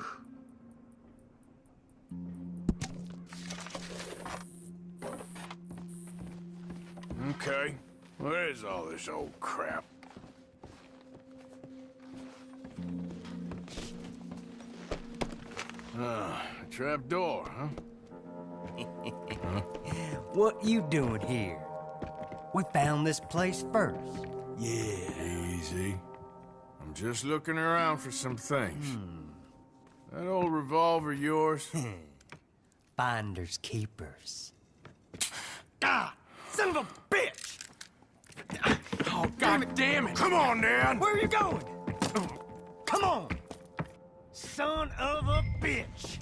Okay. What is all this old crap? A trap door, huh? What you doing here? We found this place first. Yeah. Easy. I'm just looking around for some things. That old revolver yours? Finders keepers. Ah! Son of a bitch! Oh, God damn it! Come on, Dan! Where are you going? Come on! Son of a bitch!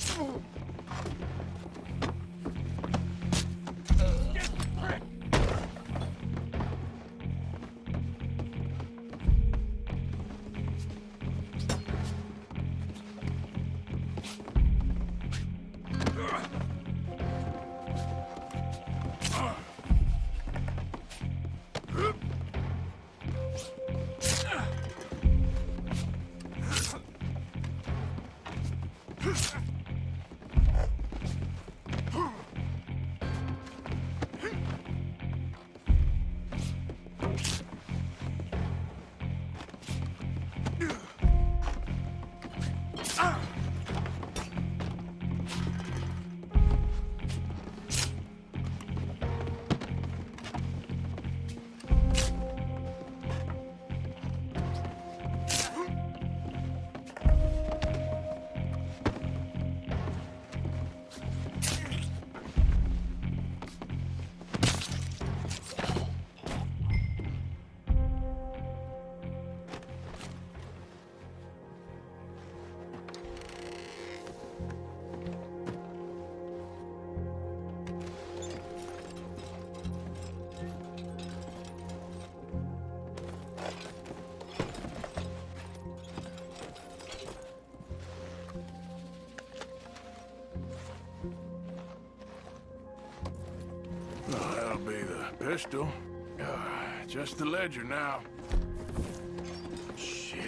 Oh, that'll be the pistol. Just the ledger now. Shit.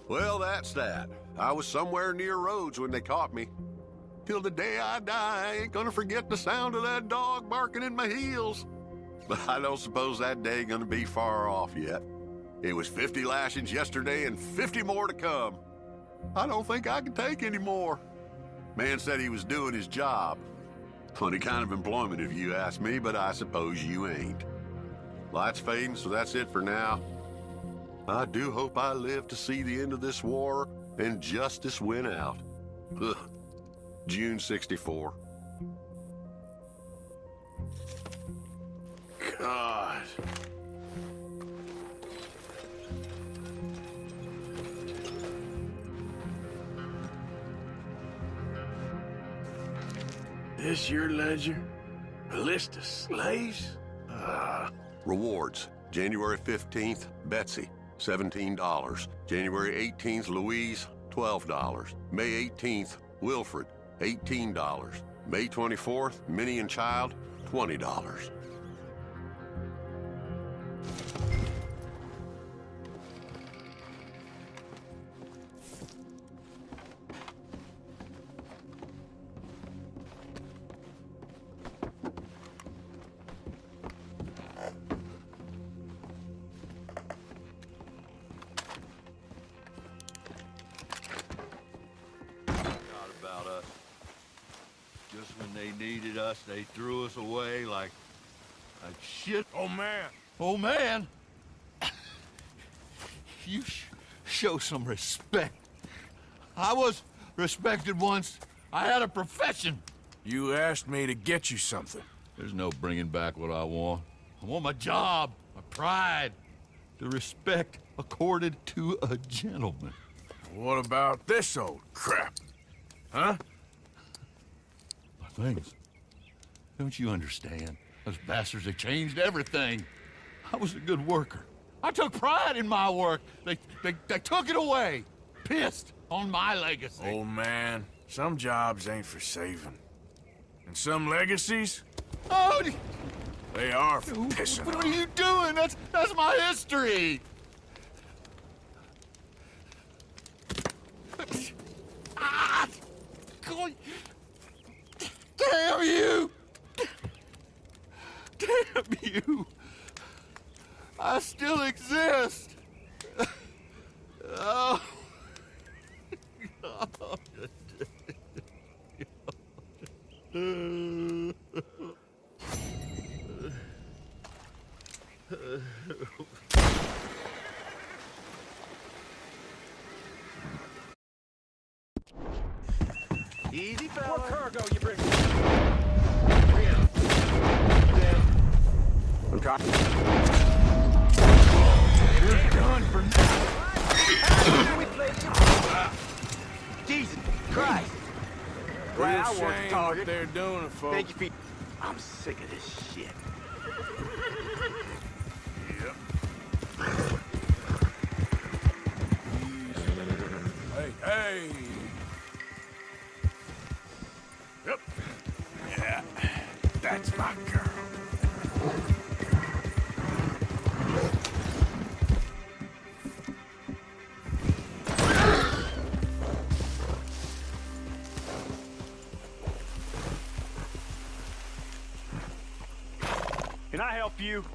Well, that's that. I was somewhere near Rhodes when they caught me. Till the day I die, I ain't gonna forget the sound of that dog barking in my heels. But I don't suppose that day gonna be far off yet. It was 50 lashings yesterday and 50 more to come. I don't think I can take any more. Man said he was doing his job. Funny kind of employment if you ask me, but I suppose you ain't. Light's fading, so that's it for now. I do hope I live to see the end of this war and justice win out. Ugh. June 64. God. This your ledger? A list of slaves? Rewards. January 15th, Betsy, $17. January 18th, Louise, $12. May 18th, Wilfred, $18. May 24th, Minnie and Child, $20. Needed us, they threw us away like shit. Oh, man. Oh, man. You show some respect. I was respected once. I had a profession. You asked me to get you something. There's no bringing back what I want. I want my job, my pride, the respect accorded to a gentleman. What about this old crap? Huh? Things. Don't you understand? Those bastards, they changed everything. I was a good worker. I took pride in my work. They took it away. Pissed on my legacy. Old man, some jobs ain't for saving. And some legacies? Oh, they are for pissing What on. are you doing? That's my history. Ah! Damn you! Damn you! I still exist! Oh. Easy, fella. What cargo you bring? I'm trying. You're done for now. We play Jesus Christ. Right, I want to target. What they're doing, folks. Thank you for... I'm sick of this shit. Yep. Hey, hey. Yep. Yeah, that's my girl. Can I help you?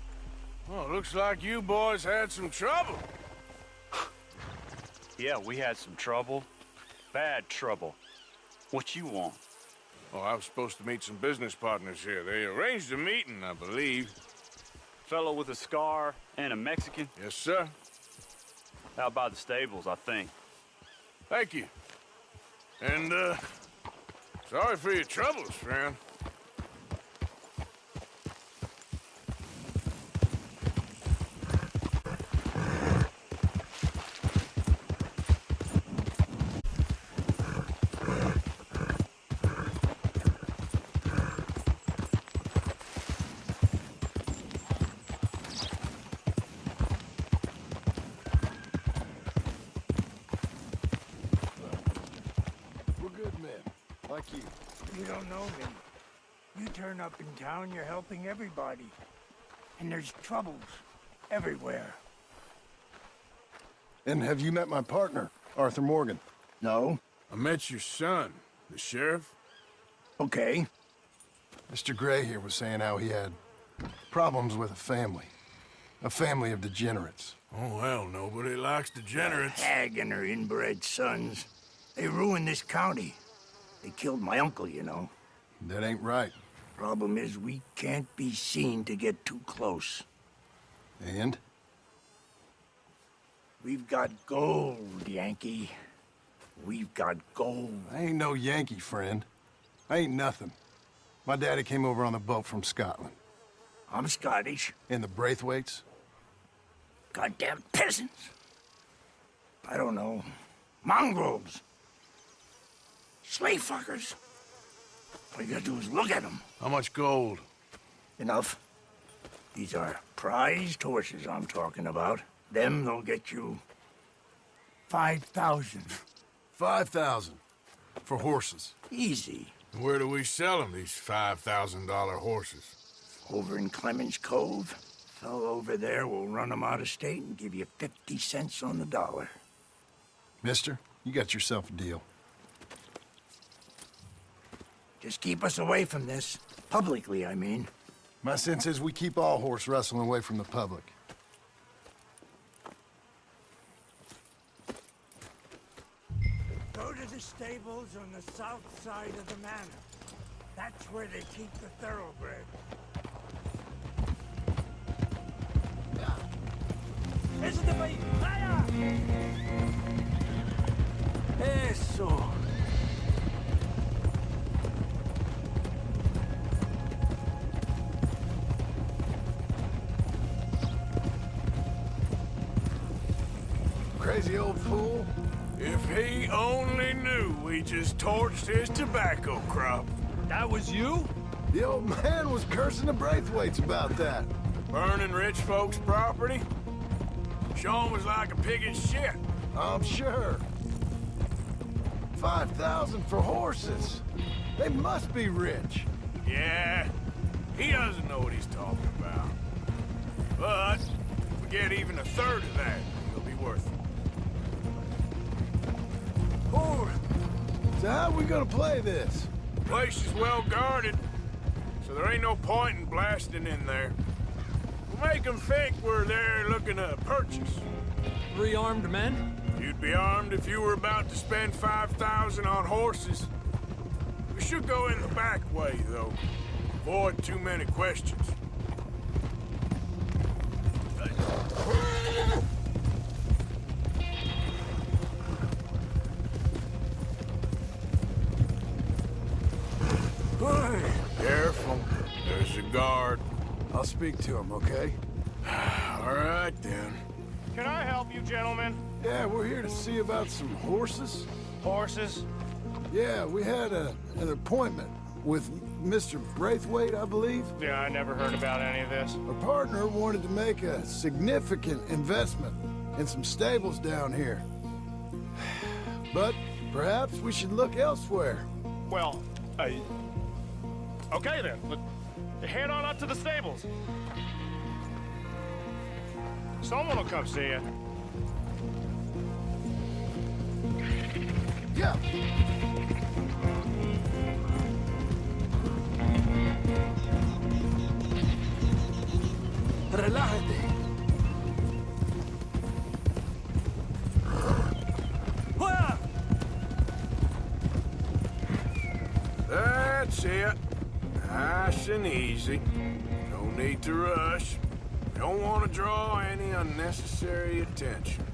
Well, looks like you boys had some trouble. Yeah, we had some trouble. Bad trouble. What you want? Oh, I was supposed to meet some business partners here. They arranged a meeting, I believe. Fellow with a scar and a Mexican? Yes, sir. Out by the stables, I think. Thank you. And, sorry for your troubles, friend. You don't know me. You turn up in town, you're helping everybody. And there's troubles everywhere. And have you met my partner, Arthur Morgan? No. I met your son, the sheriff. Okay. Mr. Gray here was saying how he had problems with a family of degenerates. Oh, well, nobody likes degenerates. That hag and her inbred sons. They ruined this county. They killed my uncle, you know. That ain't right. Problem is, we can't be seen to get too close. And? We've got gold, Yankee. We've got gold. I ain't no Yankee, friend. I ain't nothing. My daddy came over on the boat from Scotland. I'm Scottish. And the Braithwaites? Goddamn peasants. I don't know. Mongrels. Slave fuckers. All you gotta do is look at them. How much gold? Enough. These are prized horses I'm talking about. Them, they'll get you 5,000. 5,000 for horses. Easy. Where do we sell them, these $5,000 horses? Over in Clemens Cove. Fellow over there will run them out of state and give you 50 cents on the dollar. Mister, you got yourself a deal. Just keep us away from this. Publicly, I mean. My sense is we keep all horse rustling away from the public. Go to the stables on the south side of the manor. That's where they keep the thoroughbred. Listen to me! Fire! Eso! Crazy old fool. If he only knew we just torched his tobacco crop. That was you? The old man was cursing the Braithwaites about that. Burning rich folks' property? Sean was like a pig in shit. I'm sure. 5,000 for horses. They must be rich. Yeah, he doesn't know what he's talking about. But if we get even a third of that, it'll be worth it. So how are we gonna play this? The place is well guarded, so there ain't no point in blasting in there. We'll make them think we're there looking to purchase. 3 armed men? You'd be armed if you were about to spend 5,000 on horses. We should go in the back way, though. Avoid too many questions. Careful. There's a guard. I'll speak to him, okay? All right, then. Can I help you, gentlemen? Yeah, we're here to see about some horses. Horses? Yeah, we had an appointment with Mr. Braithwaite, I believe. Yeah, I never heard about any of this. Our partner wanted to make a significant investment in some stables down here. But perhaps we should look elsewhere. Well, okay then. Head on up to the stables. Someone will come see you. Yeah. That's it. Nice and easy. No need to rush. Don't want to draw any unnecessary attention.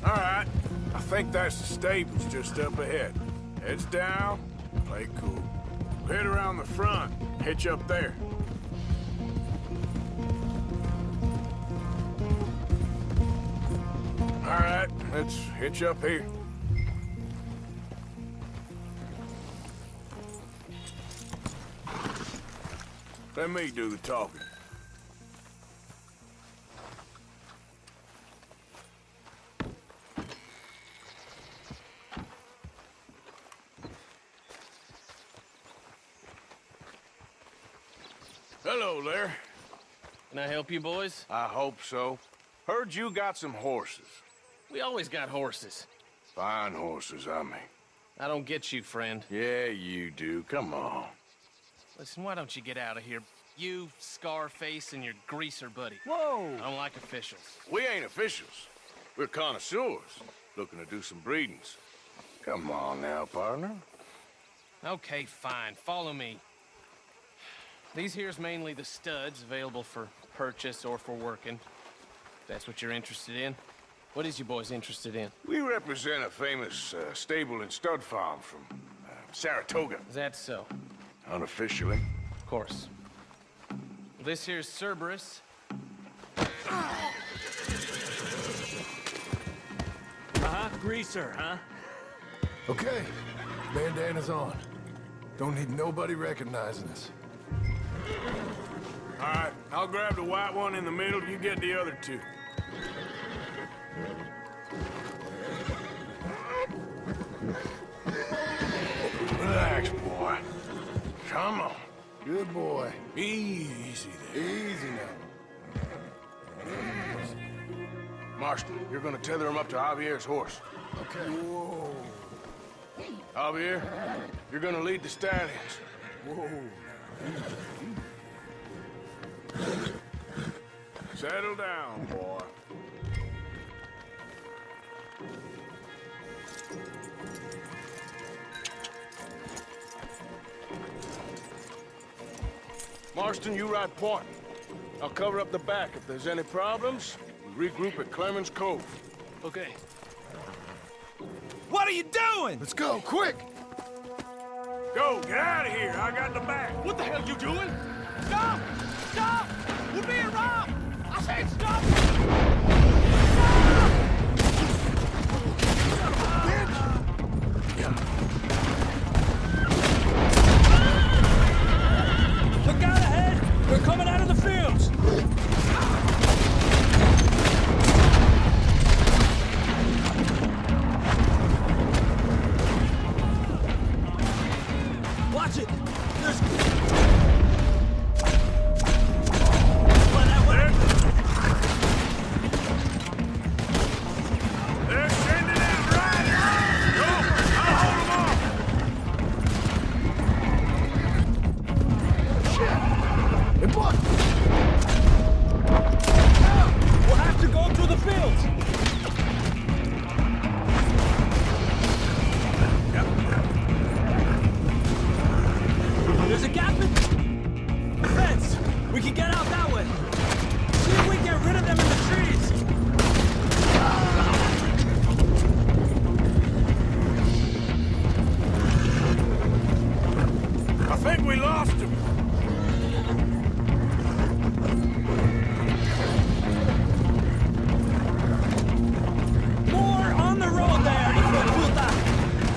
All right. I think that's the stables just up ahead. Heads down, play cool. We'll head around the front, hitch up there. All right, let's hitch up here. Let me do the talking. Hello there. Can I help you, boys? I hope so. Heard you got some horses. We always got horses. Fine horses, I mean. I don't get you, friend. Yeah, you do. Come on. Listen, why don't you get out of here? You, Scarface, and your greaser buddy. Whoa! I don't like officials. We ain't officials. We're connoisseurs, looking to do some breedings. Come on now, partner. Okay, fine. Follow me. These here's mainly the studs available for purchase or for working. If that's what you're interested in. What is you boys interested in? We represent a famous stable and stud farm from Saratoga. Is that so? Unofficially. Of course. This here's Cerberus. Greaser, huh? Okay, bandana's on. Don't need nobody recognizing us. All right, I'll grab the white one in the middle. You get the other two. Relax, boy. Come on. Good boy. Easy there. Easy now. Marston, you're gonna tether him up to Javier's horse. Okay. Whoa. Javier, you're gonna lead the stallions. Whoa. Settle down, boy. Marston, you ride point. I'll cover up the back. If there's any problems, we regroup at Clemens Cove. Okay. What are you doing? Let's go, quick! Go, get out of here. I got the back. What the hell you doing? Stop! Stop! We're being robbed! I said stop! Look out ahead! They're coming out of the fields! Watch it! There's... They're sending out riders! Go! I'll hold them off! Shit! It blocked! We'll have to go through the fields! There's a gap in the fence! We can get out that way! See if we can get rid of them in the trees! I think we lost him. More on the road there!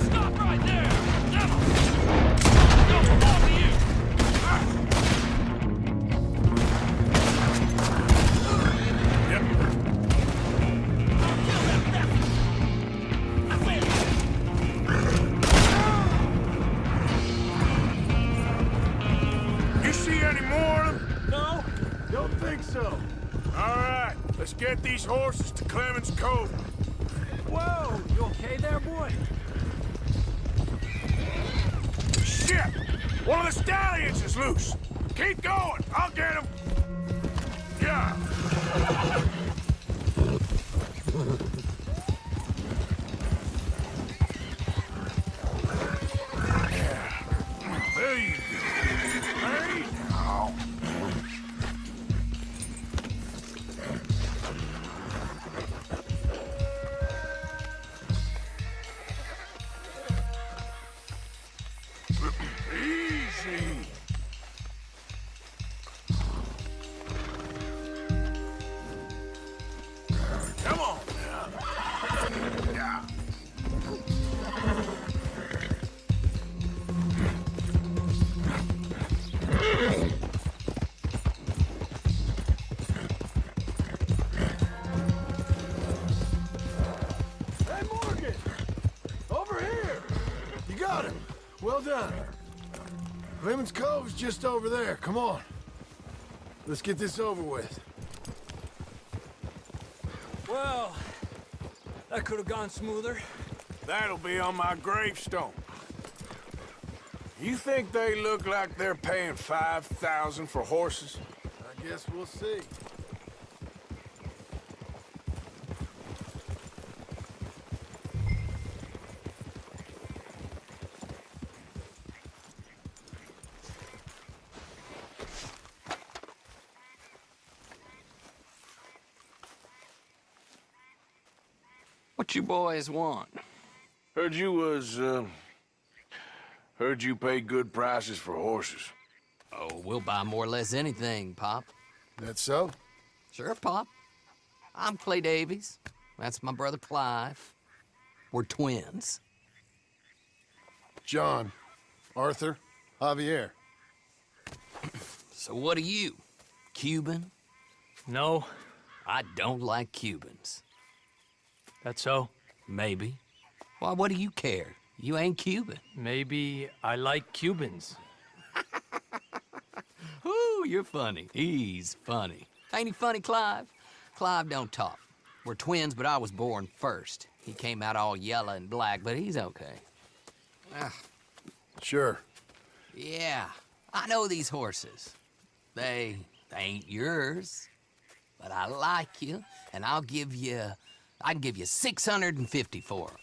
Stop right there! Devil! Don't belong to you! Yep. Kill that devil! I said... You see any more of them? No? Don't think so. All right, let's get these horses to Clemens Cove. Whoa! You okay there, boy? Shit! One of the stallions is loose. Keep going. I'll get him. Yeah. Well done. Clemens Cove's just over there. Come on. Let's get this over with. Well, that could have gone smoother. That'll be on my gravestone. You think they look like they're paying $5,000 for horses? I guess we'll see. What you boys want? Heard you pay good prices for horses. Oh, we'll buy more or less anything, Pop. That so? Sure, Pop. I'm Clay Davies. That's my brother Clive. We're twins. John, Arthur, Javier. So what are you? Cuban? No. I don't like Cubans. That so? Maybe. Why, what do you care? You ain't Cuban. Maybe I like Cubans. Ooh, you're funny. He's funny. Ain't he funny, Clive? Clive don't talk. We're twins, but I was born first. He came out all yellow and black, but he's okay. Sure. Yeah, I know these horses. They ain't yours, but I like you, and I can give you 650 for them.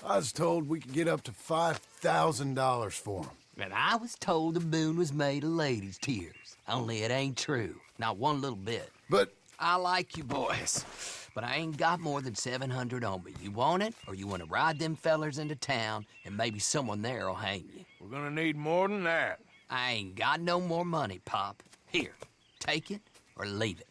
I was told we could get up to $5,000 for them. And I was told the moon was made of ladies' tears. Only it ain't true. Not one little bit. But I like you boys, but I ain't got more than 700 on me. You want it, or you want to ride them fellers into town, and maybe someone there'll hang you? We're gonna need more than that. I ain't got no more money, Pop. Here, take it or leave it.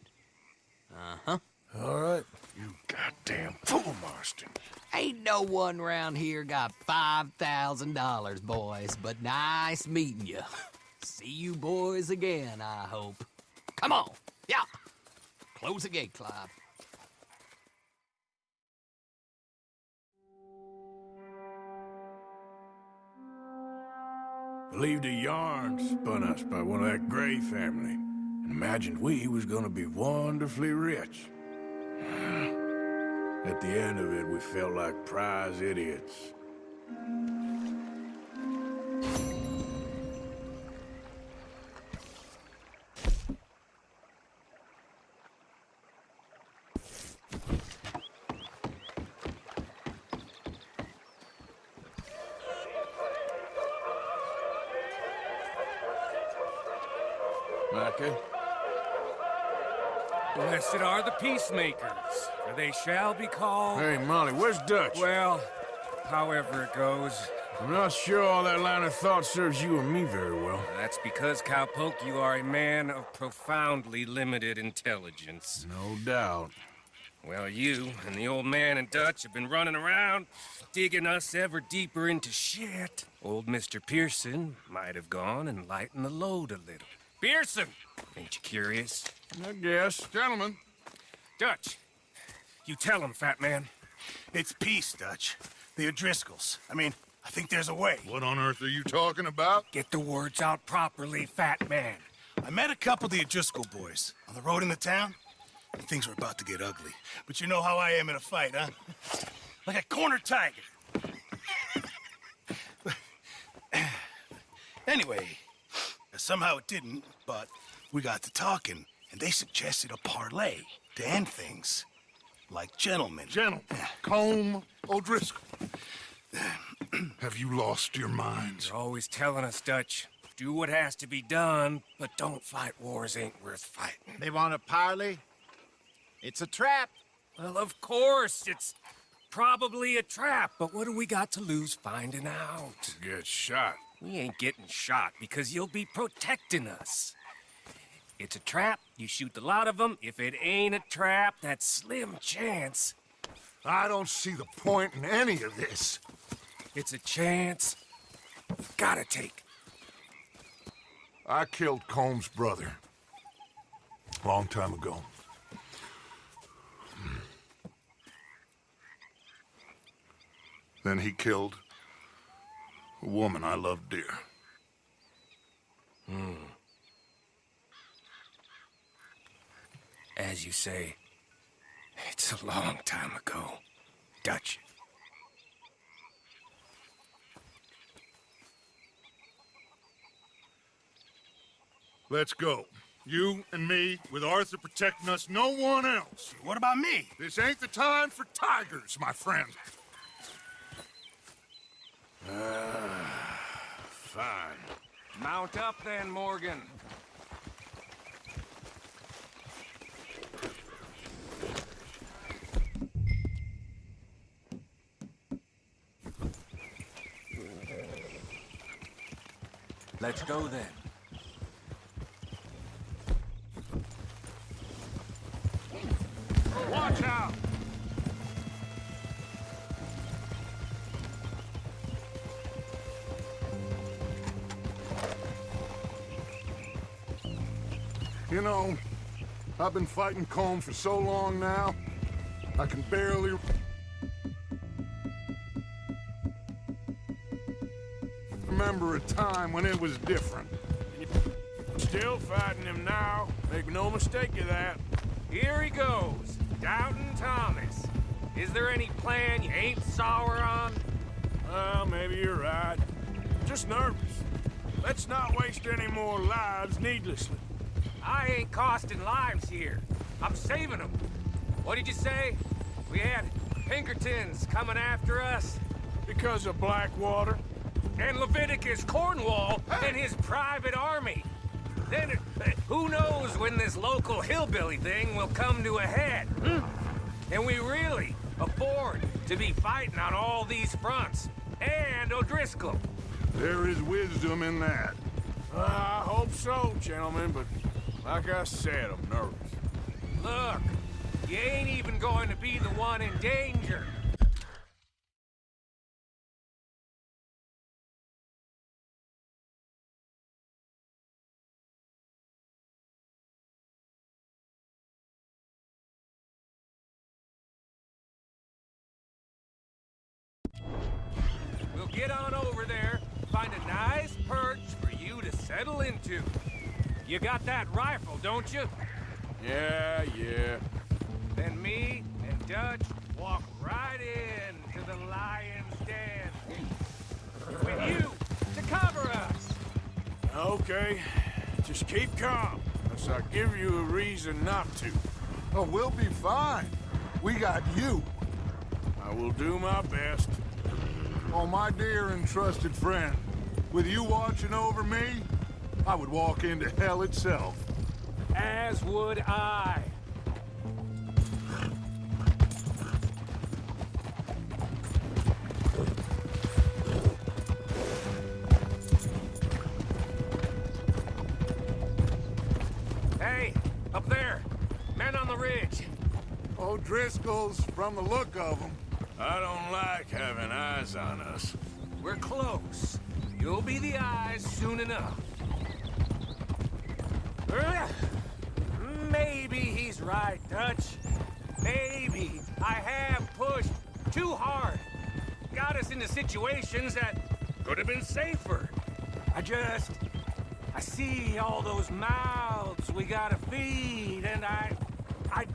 Uh-huh. All right. You goddamn fool, Marston. Ain't no one round here got $5,000, boys, but nice meeting you. See you boys again, I hope. Come on, yeah. Close the gate, Clive. Believed a yarn spun us by one of that Gray family, and imagined we was gonna be wonderfully rich. At the end of it, we felt like prize idiots. Micah? Blessed are the peacemakers, for they shall be called... Hey, Molly, where's Dutch? Well, however it goes. I'm not sure all that line of thought serves you or me very well. That's because, Cowpoke, you are a man of profoundly limited intelligence. No doubt. Well, you and the old man and Dutch have been running around, digging us ever deeper into shit. Old Mr. Pearson might have gone and lightened the load a little. Pearson! Ain't you curious? I guess. Gentlemen. Dutch, you tell him, fat man. It's peace, Dutch. The O'Driscolls. I think there's a way. What on earth are you talking about? Get the words out properly, fat man. I met a couple of the O'Driscoll boys on the road into town, and things were about to get ugly. But you know how I am in a fight, huh? Like a corner tiger. Anyway, somehow it didn't, but we got to talking, and they suggested a parlay to end things. Like gentlemen. Gentlemen. Colm O'Driscoll. Have you lost your minds? You're always telling us, Dutch. Do what has to be done, but don't fight wars ain't worth fighting. They want a parley? It's a trap. Well, of course, it's probably a trap, but what do we got to lose finding out? Get shot. We ain't getting shot because you'll be protecting us. It's a trap, you shoot the lot of them. If it ain't a trap, that's slim chance. I don't see the point in any of this. It's a chance you've gotta take. I killed Colm's brother. Long time ago. Then he killed A woman I love dear. As you say, it's a long time ago, Dutch. Let's go. You and me, with Arthur protecting us, no one else. What about me? This ain't the time for tigers, my friend. Fine. Mount up then, Morgan. Let's go then. Watch out! You know, I've been fighting Colm for so long now, I can barely... remember a time when it was different. Still fighting him now. Make no mistake of that. Here he goes, Doubting Thomas. Is there any plan you ain't sour on? Well, maybe you're right. Just nervous. Let's not waste any more lives needlessly. I ain't costing lives here. I'm saving them. What did you say? We had Pinkertons coming after us? Because of Blackwater? And Leviticus Cornwall and his private army. Then, who knows when this local hillbilly thing will come to a head? And we really afford to be fighting on all these fronts. And O'Driscoll. There is wisdom in that. I hope so, gentlemen, but like I said, I'm nervous. Look, you ain't even going to be the one in danger. We'll get on over there, find a nice perch for you to settle into. You got that rifle, don't you? Yeah. Then me and Dutch walk right in to the lion's den. With you to cover us. Okay, just keep calm, unless I give you a reason not to. Oh, we'll be fine. We got you. I will do my best. Oh, my dear and trusted friend, with you watching over me, I would walk into hell itself. As would I. Hey, up there. Men on the ridge. O'Driscoll's, from the look of them. I don't like having eyes on us. We're close. You'll be the eyes soon enough. Maybe he's right, Dutch. Maybe I have pushed too hard. Got us into situations that could have been safer. I see all those mouths we gotta feed, and I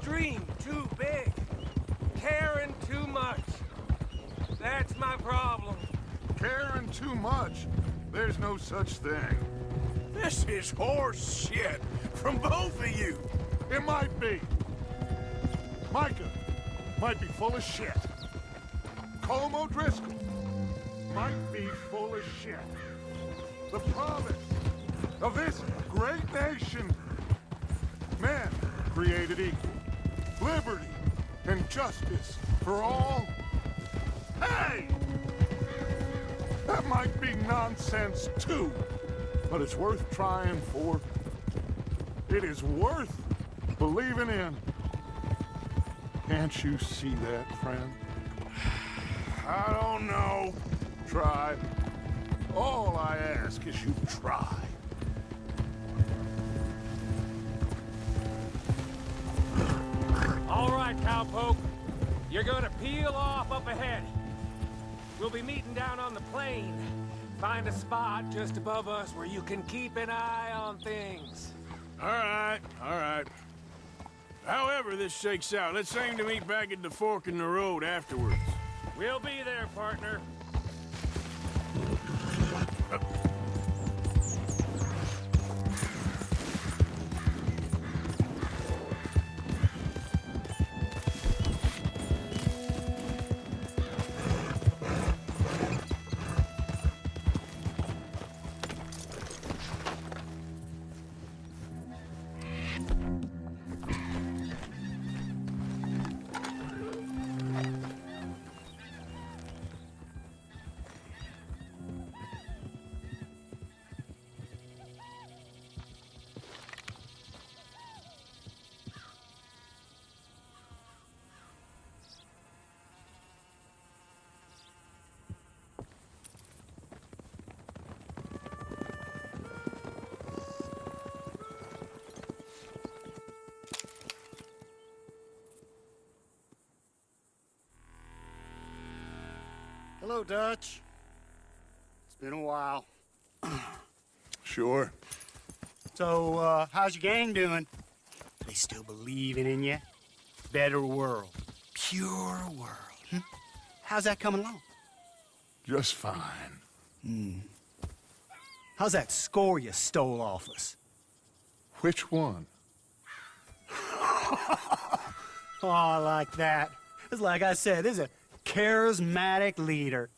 dream too big. Caring too much. That's my problem. Caring too much? There's no such thing. This is horse shit from both of you. It might be. Micah might be full of shit. Colm O'Driscoll might be full of shit. The promise of this great nation. Men created equal. Liberty and justice for all. Hey! That might be nonsense too, but it's worth trying for. It is worth believing in. Can't you see that, friend? I don't know. Try. All I ask is you try. All right, cowpoke. You're gonna peel off up ahead. We'll be meeting down on the plain. Find a spot just above us where you can keep an eye on things. All right, all right. However this shakes out, let's aim to meet back at the fork in the road afterwards. We'll be there, partner. Hello, Dutch. It's been a while. Sure. So, how's your gang doing? They still believing in you? Better world. Pure world. How's that coming along? Just fine. How's that score you stole off us? Which one? Oh, I like that. It's like I said, this is a charismatic leader.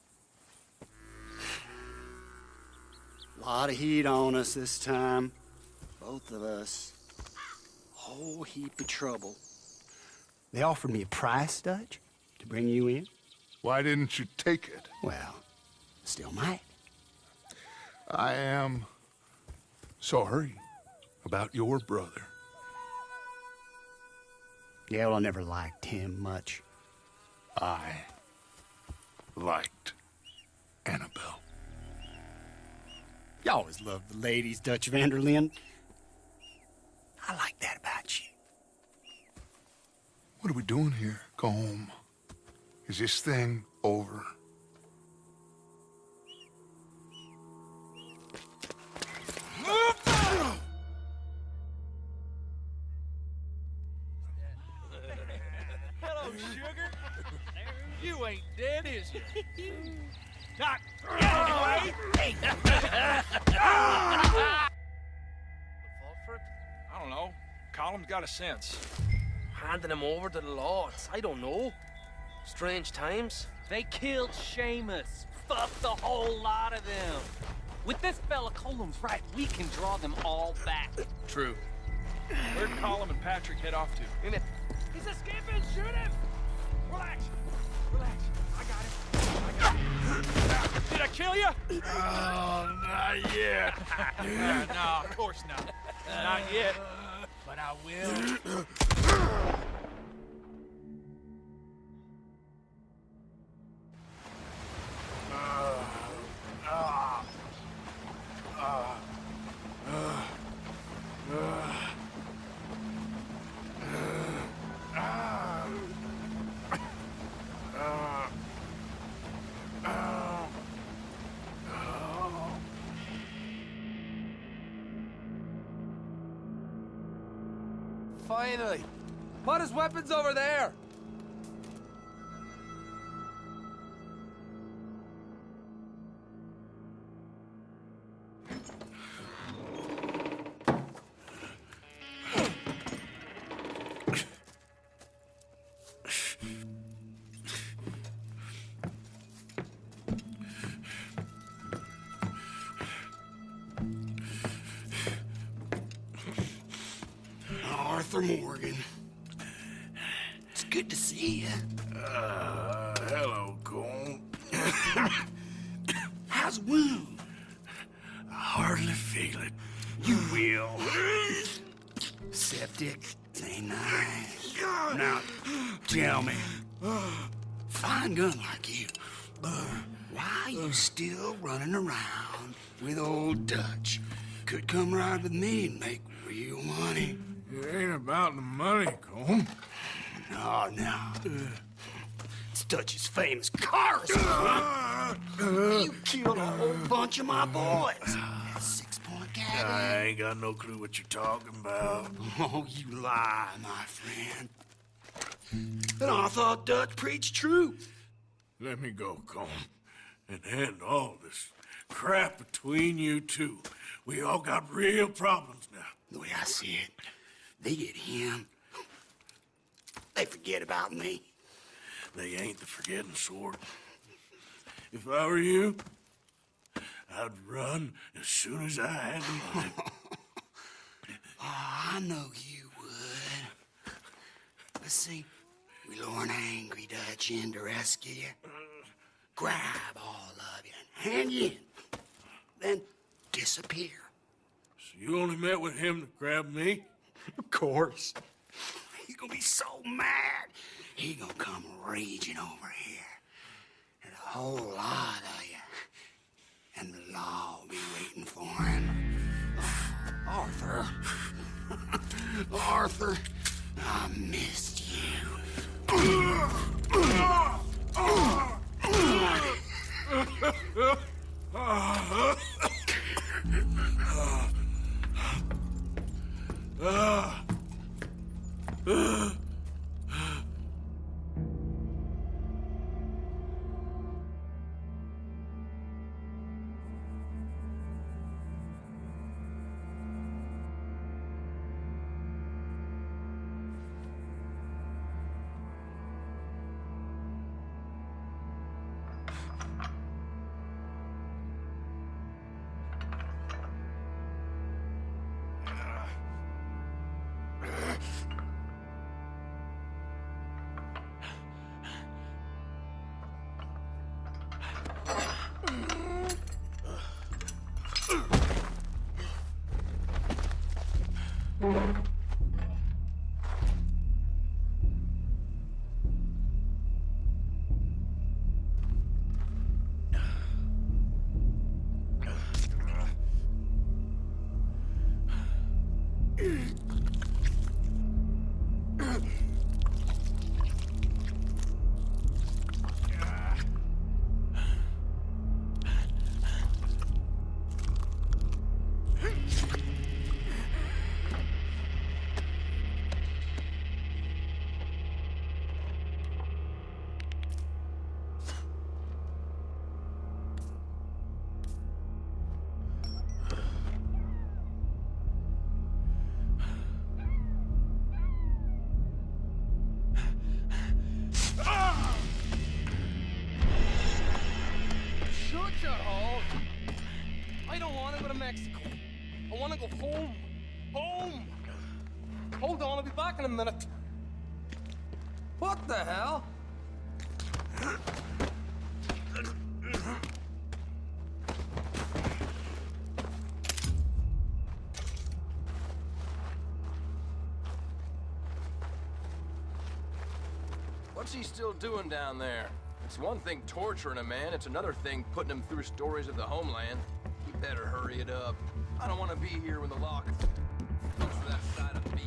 A lot of heat on us this time. Both of us. Whole heap of trouble. They offered me a price, Dutch, to bring you in. Why didn't you take it? Well, still might. I am sorry about your brother. Yeah, well, I never liked him much. I liked Annabelle. You always loved the ladies, Dutch van der Linde. I like that about you. What are we doing here? Go home. Is this thing over? Hello, sugar. You ain't dead, is you? Not anyway. I don't know. Colum's got a sense. Handing him over to the lords. I don't know. Strange times. They killed Seamus. Fuck the whole lot of them. With this fella Colum's right, we can draw them all back. True. Where'd Colum and Patrick head off to? He's escaping. Shoot him. Relax. Relax. I got him. Did I kill you? Oh, not yet. No, of course not. Not yet. But I will. Finally. Put his weapons over there. Arthur Morgan. It's good to see you. Hello, Colm. How's the wound? I hardly feel it. You will. Septic. Ain't nice. Now, tell me. Fine gun like you. Why you still running around with old Dutch? Could come ride with me and make real money. It ain't about the money, Colm. No. It's Dutch's famous cars, huh? You killed a whole bunch of my boys. That 6-point cabin. I ain't got no clue what you're talking about. Oh, you lie, my friend. And I thought Dutch preached truth. Let me go, Colm, and end all this crap between you two. We all got real problems now. The way I see it, they get him. They forget about me. They ain't the forgetting sort. If I were you, I'd run as soon as I had the money. Oh, I know you would. Let's see. We lure an angry Dutch in to rescue you. Grab all of you and hand you in. Then disappear. So you only met with him to grab me? Of course. He's gonna be so mad. He gonna come raging over here. And a whole lot of you. And the law will be waiting for him. Arthur. Arthur, I missed you. I want to go home. Home! Hold on, I'll be back in a minute. What the hell? What's he still doing down there? It's one thing torturing a man, it's another thing putting him through stories of the homeland. You better hurry it up. I don't want to be here when the law comes for that side of beef.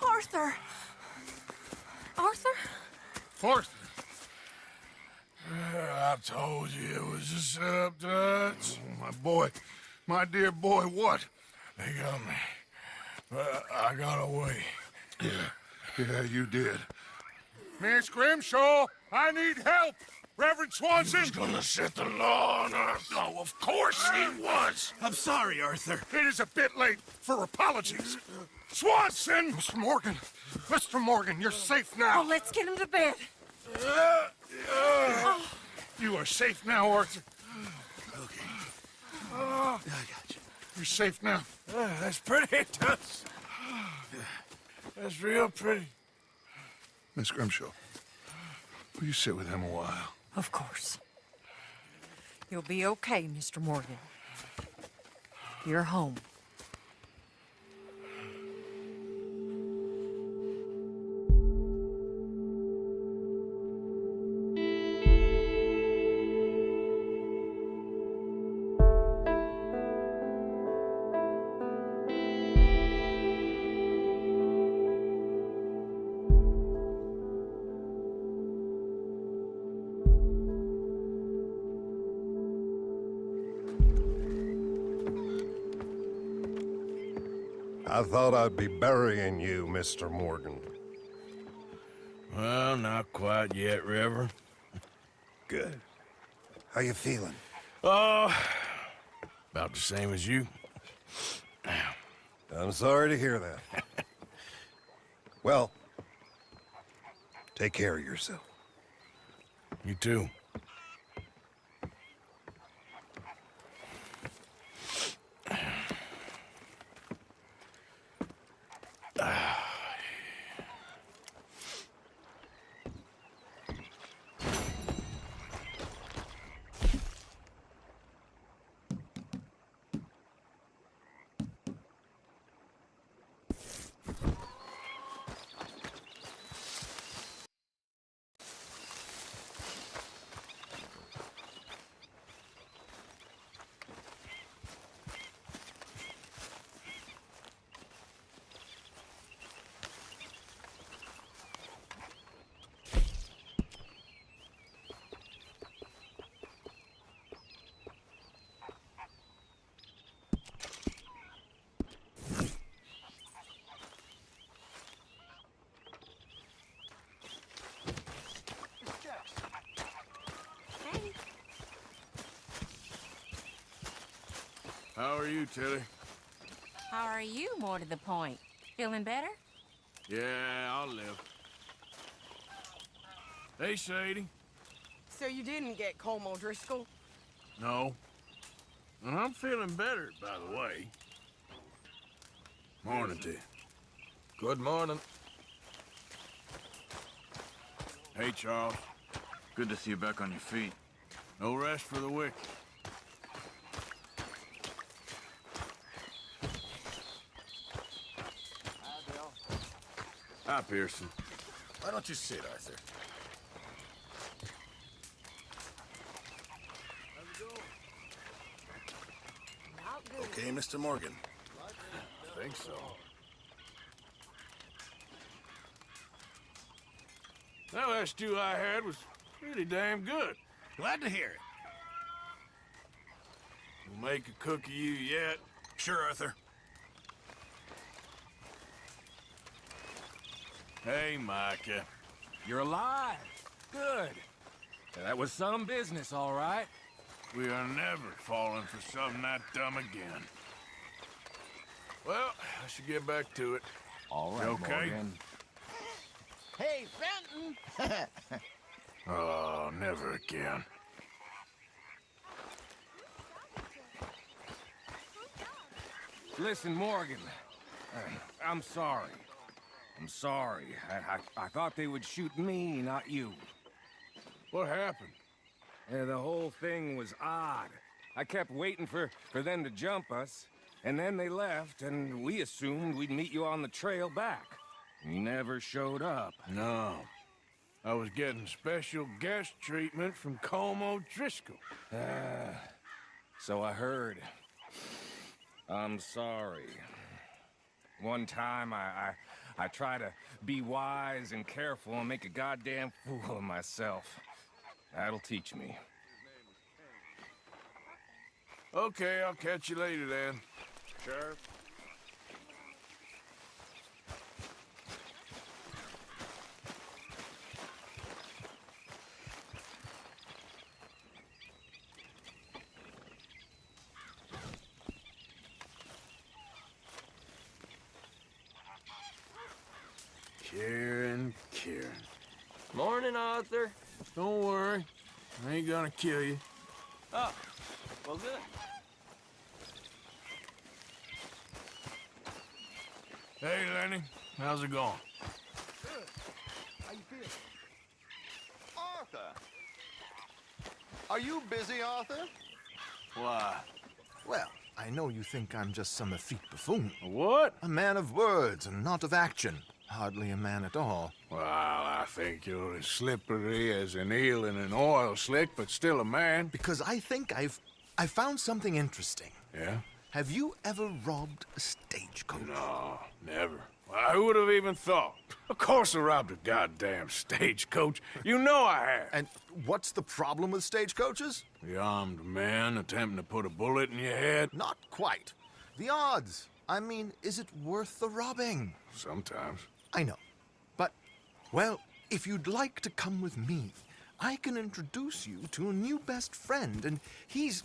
Arthur! Arthur? Arthur! I told you it was a setup, Dutch. Oh, my boy. My dear boy, what? They got me. But I got away. Yeah, you did. Miss Grimshaw, I need help! Reverend Swanson! He's gonna set the law on us. Oh, of course he was! I'm sorry, Arthur. It is a bit late for apologies. Swanson! Mr. Morgan! Mr. Morgan, you're safe now. Oh, let's get him to bed. You are safe now, Arthur. Okay. I got you. You're safe now. That's pretty, Dutch. That's real pretty. Miss Grimshaw, will you sit with him a while? Of course. You'll be okay, Mr. Morgan. You're home. I thought I'd be burying you, Mr. Morgan. Well, not quite yet, Reverend. Good. How you feeling? Oh, about the same as you. I'm sorry to hear that. Well, take care of yourself. You too. How are you, Tilly? How are you, more to the point? Feeling better? Yeah, I'll live. Hey, Sadie. So you didn't get Colm O'Driscoll? No. And I'm feeling better, by the way. Morning to you. Good morning. Hey, Charles. Good to see you back on your feet. No rest for the wicked. Hi, Pearson. Why don't you sit, Arthur? Okay, Mr. Morgan. I think so. Well, that stew I had was really damn good. Glad to hear it. We'll make a cook of you yet. Sure, Arthur. Hey, Micah. You're alive. Good. That was some business, all right. We are never falling for something that dumb again. Well, I should get back to it. All You right, okay? Morgan. Hey, Fenton! Oh, never again. Listen, Morgan. I'm sorry. I'm sorry. I thought they would shoot me, not you. What happened? The whole thing was odd. I kept waiting for them to jump us, and then they left, and we assumed we'd meet you on the trail back. You never showed up. No. I was getting special guest treatment from Colm O'Driscoll. So I heard. I'm sorry. One time I try to be wise and careful and make a goddamn fool of myself. That'll teach me. Okay, I'll catch you later then. Sheriff. Kieran. Morning, Arthur. Don't worry. I ain't gonna kill you. Oh, well, good. Hey, Lenny. How's it going? Good. How you feeling? Arthur! Are you busy, Arthur? Why? Well, I know you think I'm just some effete buffoon. What? A man of words and not of action. Hardly a man at all. Well, I think you're as slippery as an eel in an oil slick, but still a man. Because I think I found something interesting. Yeah? Have you ever robbed a stagecoach? No, never. Well, who would have even thought? Of course I robbed a goddamn stagecoach. You know I have. And what's the problem with stagecoaches? The armed man attempting to put a bullet in your head? Not quite. The odds. I mean, is it worth the robbing? Sometimes. I know. But, well, if you'd like to come with me, I can introduce you to a new best friend, and he's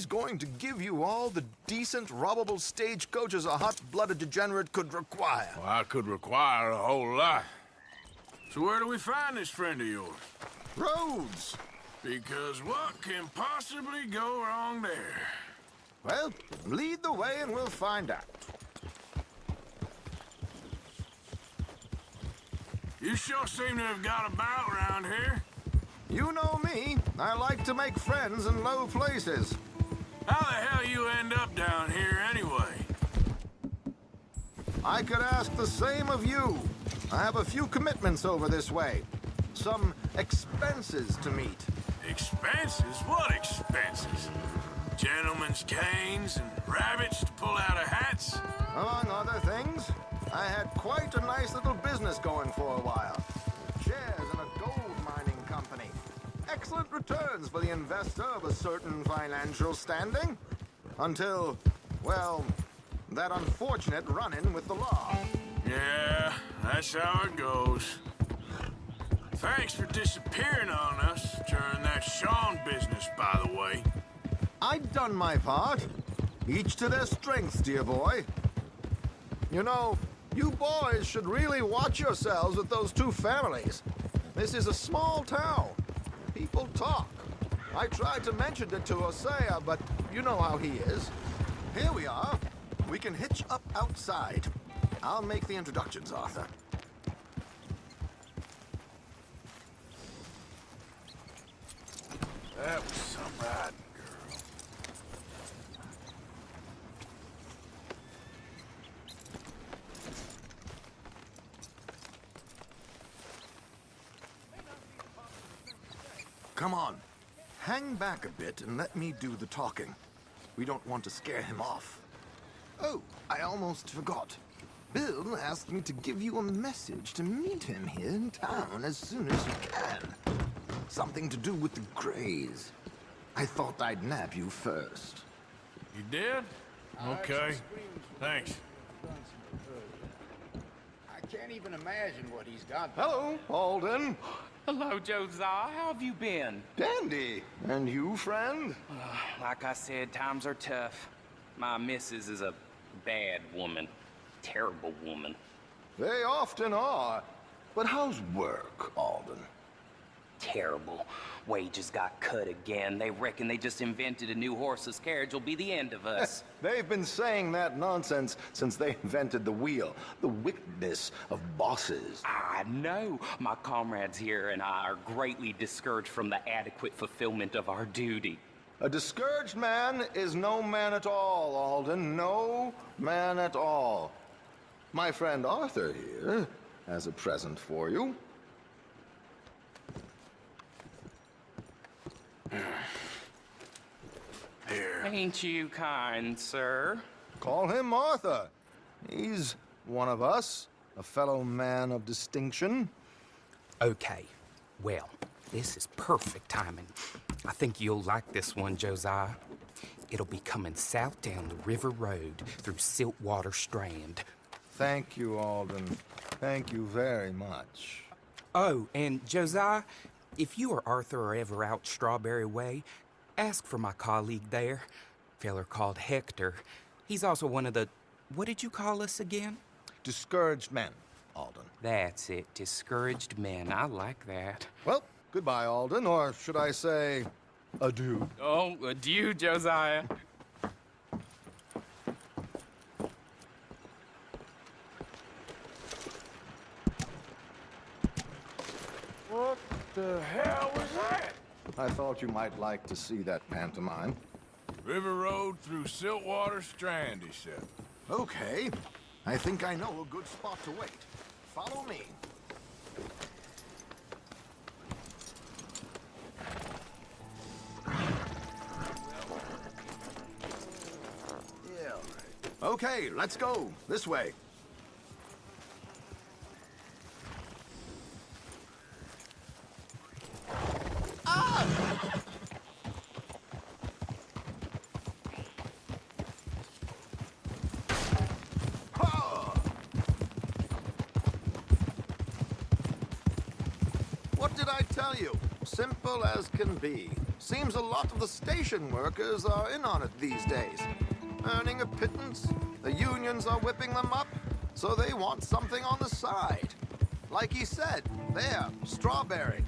going to give you all the decent, robbable stagecoaches a hot-blooded degenerate could require. Well, I could require a whole lot. So where do we find this friend of yours? Rhodes! Because what can possibly go wrong there? Well, lead the way and we'll find out. You sure seem to have got about around here. You know me. I like to make friends in low places. How the hell you end up down here anyway? I could ask the same of you. I have a few commitments over this way. Some expenses to meet. Expenses? What expenses? Gentlemen's canes and rabbits to pull out of hats? Among other things, I had quite a nice little business going for a while. Shares in a gold mining company. Excellent returns for the investor of a certain financial standing. Until, well, that unfortunate run-in with the law. Yeah, that's how it goes. Thanks for disappearing on us during that Sean business, by the way. I'd done my part. Each to their strengths, dear boy. You know, you boys should really watch yourselves with those two families. This is a small town. People talk. I tried to mention it to Hosea, but you know how he is. Here we are. We can hitch up outside. I'll make the introductions, Arthur. That was some riding, girl. Come on. Hang back a bit and let me do the talking. We don't want to scare him off. Oh, I almost forgot. Bill asked me to give you a message to meet him here in town as soon as you can. Something to do with the Greys. I thought I'd nab you first. You did? Okay. Thanks. I can't even imagine what he's done. Hello, Alden. Hello, Josiah. How have you been? Dandy. And you, friend? Like I said, times are tough. My missus is a bad woman. Terrible woman. They often are. But how's work, Alden? Terrible. Wages got cut again. They reckon they just invented a new horseless carriage will be the end of us. They've been saying that nonsense since they invented the wheel. The wickedness of bosses. I know. My comrades here and I are greatly discouraged from the adequate fulfillment of our duty. A discouraged man is no man at all, Alden. No man at all. My friend Arthur here has a present for you. Here. Ain't you kind, sir? Call him Arthur. He's one of us, a fellow man of distinction. Okay, well, this is perfect timing. I think you'll like this one, Josiah. It'll be coming south down the river road through Siltwater Strand. Thank you, Alden. Thank you very much. Oh, and Josiah, if you or Arthur are ever out Strawberry Way, ask for my colleague there, feller called Hector. He's also one of the, what did you call us again? Discouraged men, Alden. That's it, discouraged men. I like that. Well, goodbye, Alden, or should I say, adieu. Oh, adieu, Josiah. What the hell was that? I thought you might like to see that pantomime. River Road through Siltwater Strand, he said. Okay. I think I know a good spot to wait. Follow me. Okay, let's go. This way. What did I tell you? Simple as can be. Seems a lot of the station workers are in on it these days. Earning a pittance, the unions are whipping them up, so they want something on the side. Like he said, there, Strawberry.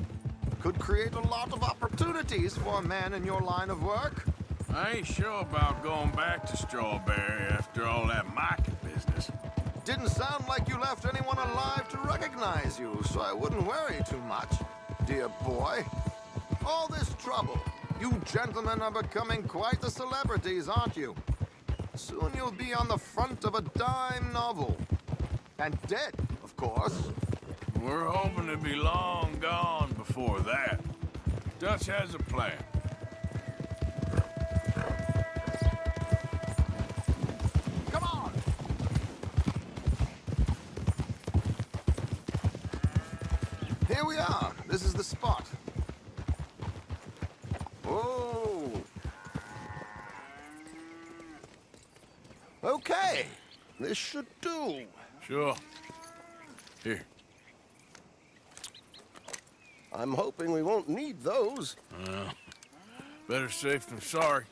Could create a lot of opportunities for a man in your line of work. I ain't sure about going back to Strawberry after all that market business. Didn't sound like you left anyone alive to recognize you, so I wouldn't worry too much, dear boy. All this trouble, you gentlemen are becoming quite the celebrities, aren't you? Soon you'll be on the front of a dime novel. And dead, of course. We're hoping to be long gone before that. Dutch has a plan. Come on! Here we are. This is the spot. Oh! Okay. This should do. Sure. Here. I'm hoping we won't need those. Better safe than sorry.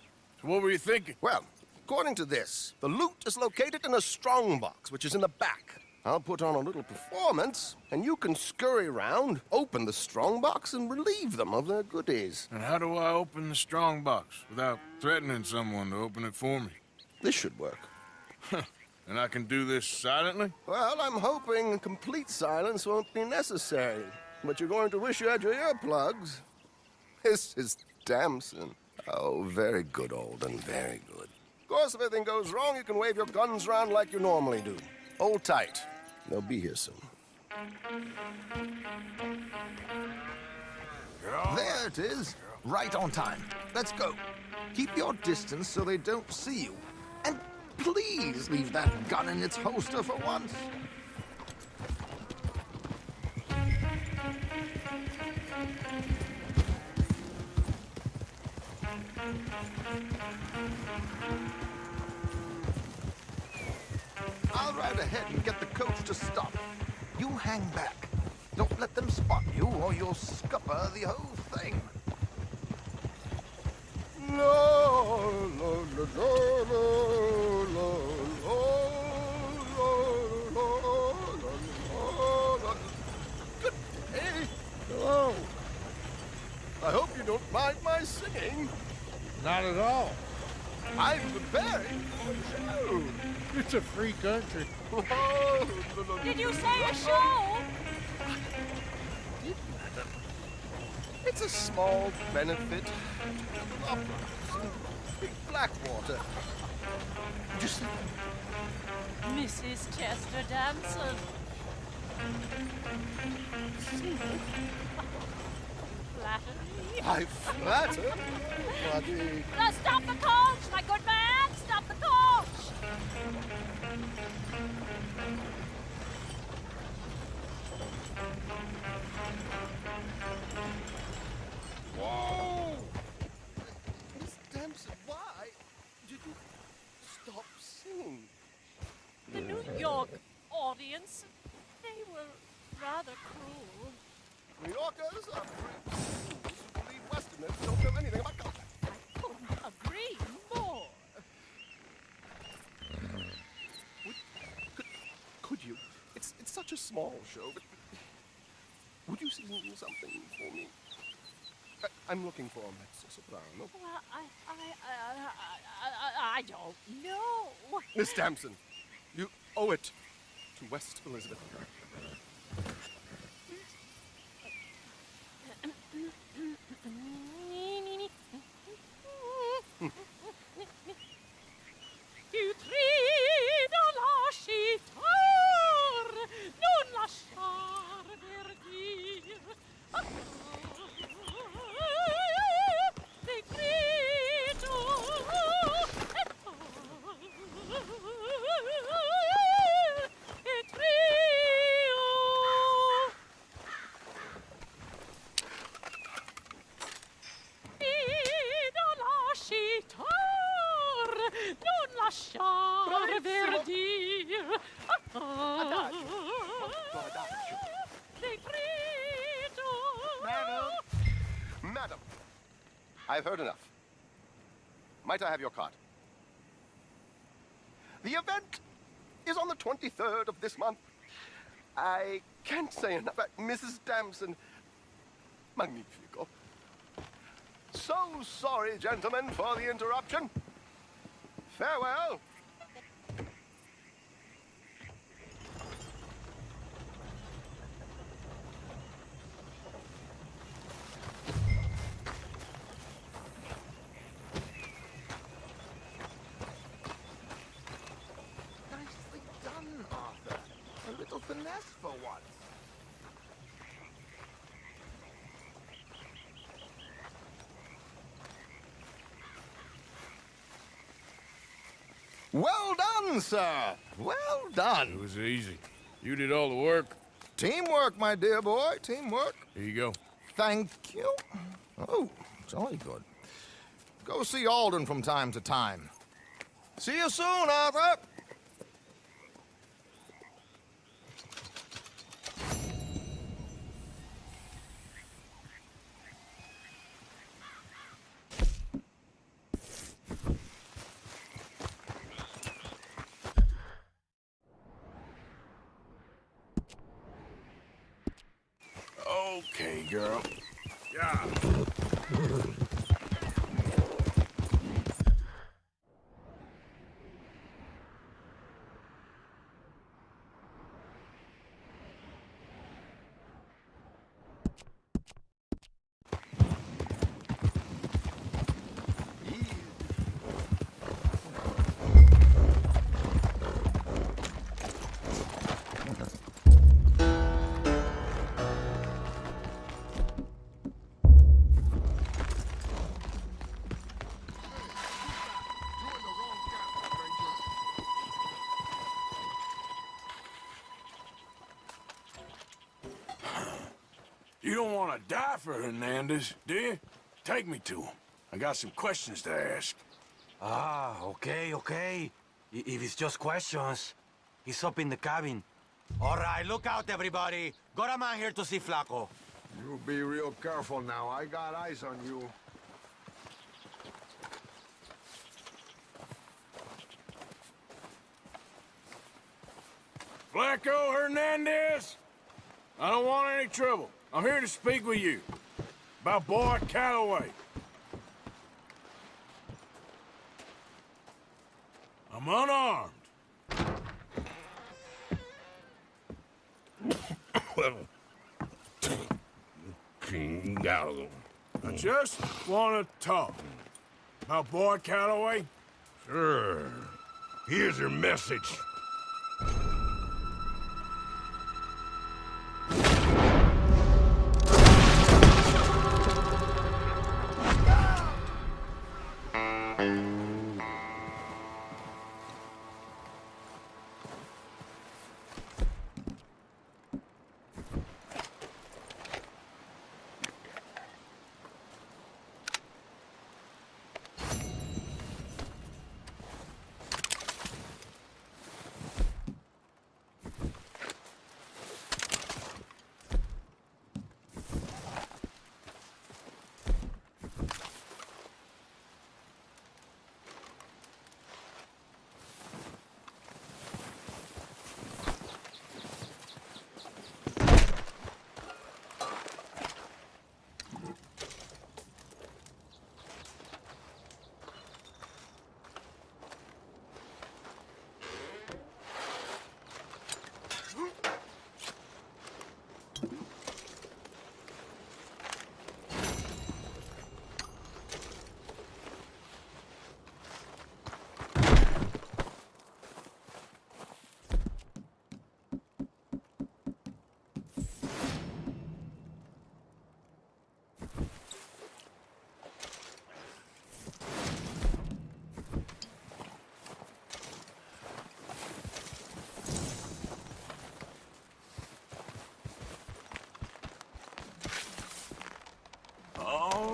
So what were you thinking? Well, according to this, the loot is located in a strongbox, which is in the back. I'll put on a little performance, and you can scurry around, open the strongbox, and relieve them of their goodies. And how do I open the strongbox without threatening someone to open it for me? This should work. And I can do this silently? Well, I'm hoping complete silence won't be necessary. But you're going to wish you had your earplugs. This is Damson. Oh, very good, Alden, very good. Of course, if anything goes wrong, you can wave your guns around like you normally do. Hold tight. They'll be here soon. There it is. Right on time. Let's go. Keep your distance so they don't see you. And please leave that gun in its holster for once. I'll ride ahead and get the coach to stop. You hang back. Don't let them spot you or you'll scupper the whole thing. Good day. Hello. I hope you don't mind my singing. Not at all. I'm preparing for a show. It's a free country. Did you say a show? It's a small benefit to operas in Big Blackwater. Just Mrs. Chester Damson. Flattery. I flatter, but Stop the coach, my good man! Stop the coach! Whoa! Miss Dempsey, why did you stop singing? The New York audience, they were rather cruel. New Yorkers are free fools who believe Westerners don't know anything about culture. I couldn't agree more. Could you? It's such a small show, but would you sing something for me? I'm looking for a mezzo-soprano. Well, I don't know. Miss Damson, you owe it to West Elizabeth. Tu trido lasciar, non lasciar verdir. Te grido e trio. Trido lasciar, non lasciar verdir. Te grido. Madam, I've heard enough. Might I have your card? The event is on the 23rd of this month. I can't say enough about Mrs. Damson. Magnifico. So sorry, gentlemen, for the interruption. Farewell. Nicely done, Arthur. A little finesse for once. Well done, sir. Well done. It was easy. You did all the work. Teamwork, my dear boy. Teamwork. Here you go. Thank you. Oh, jolly good. Go see Alden from time to time. See you soon, Arthur. Okay, girl. Yeah. You don't want to die for Hernandez, do you? Take me to him. I got some questions to ask. Ah, okay. If it's just questions, he's up in the cabin. All right, look out, everybody. Got a man here to see Flaco. You be real careful now. I got eyes on you. Flaco Hernandez? I don't want any trouble. I'm here to speak with you. About Boyd Calloway. I'm unarmed. I just want to talk. About Boyd Calloway? Sure. Here's your message.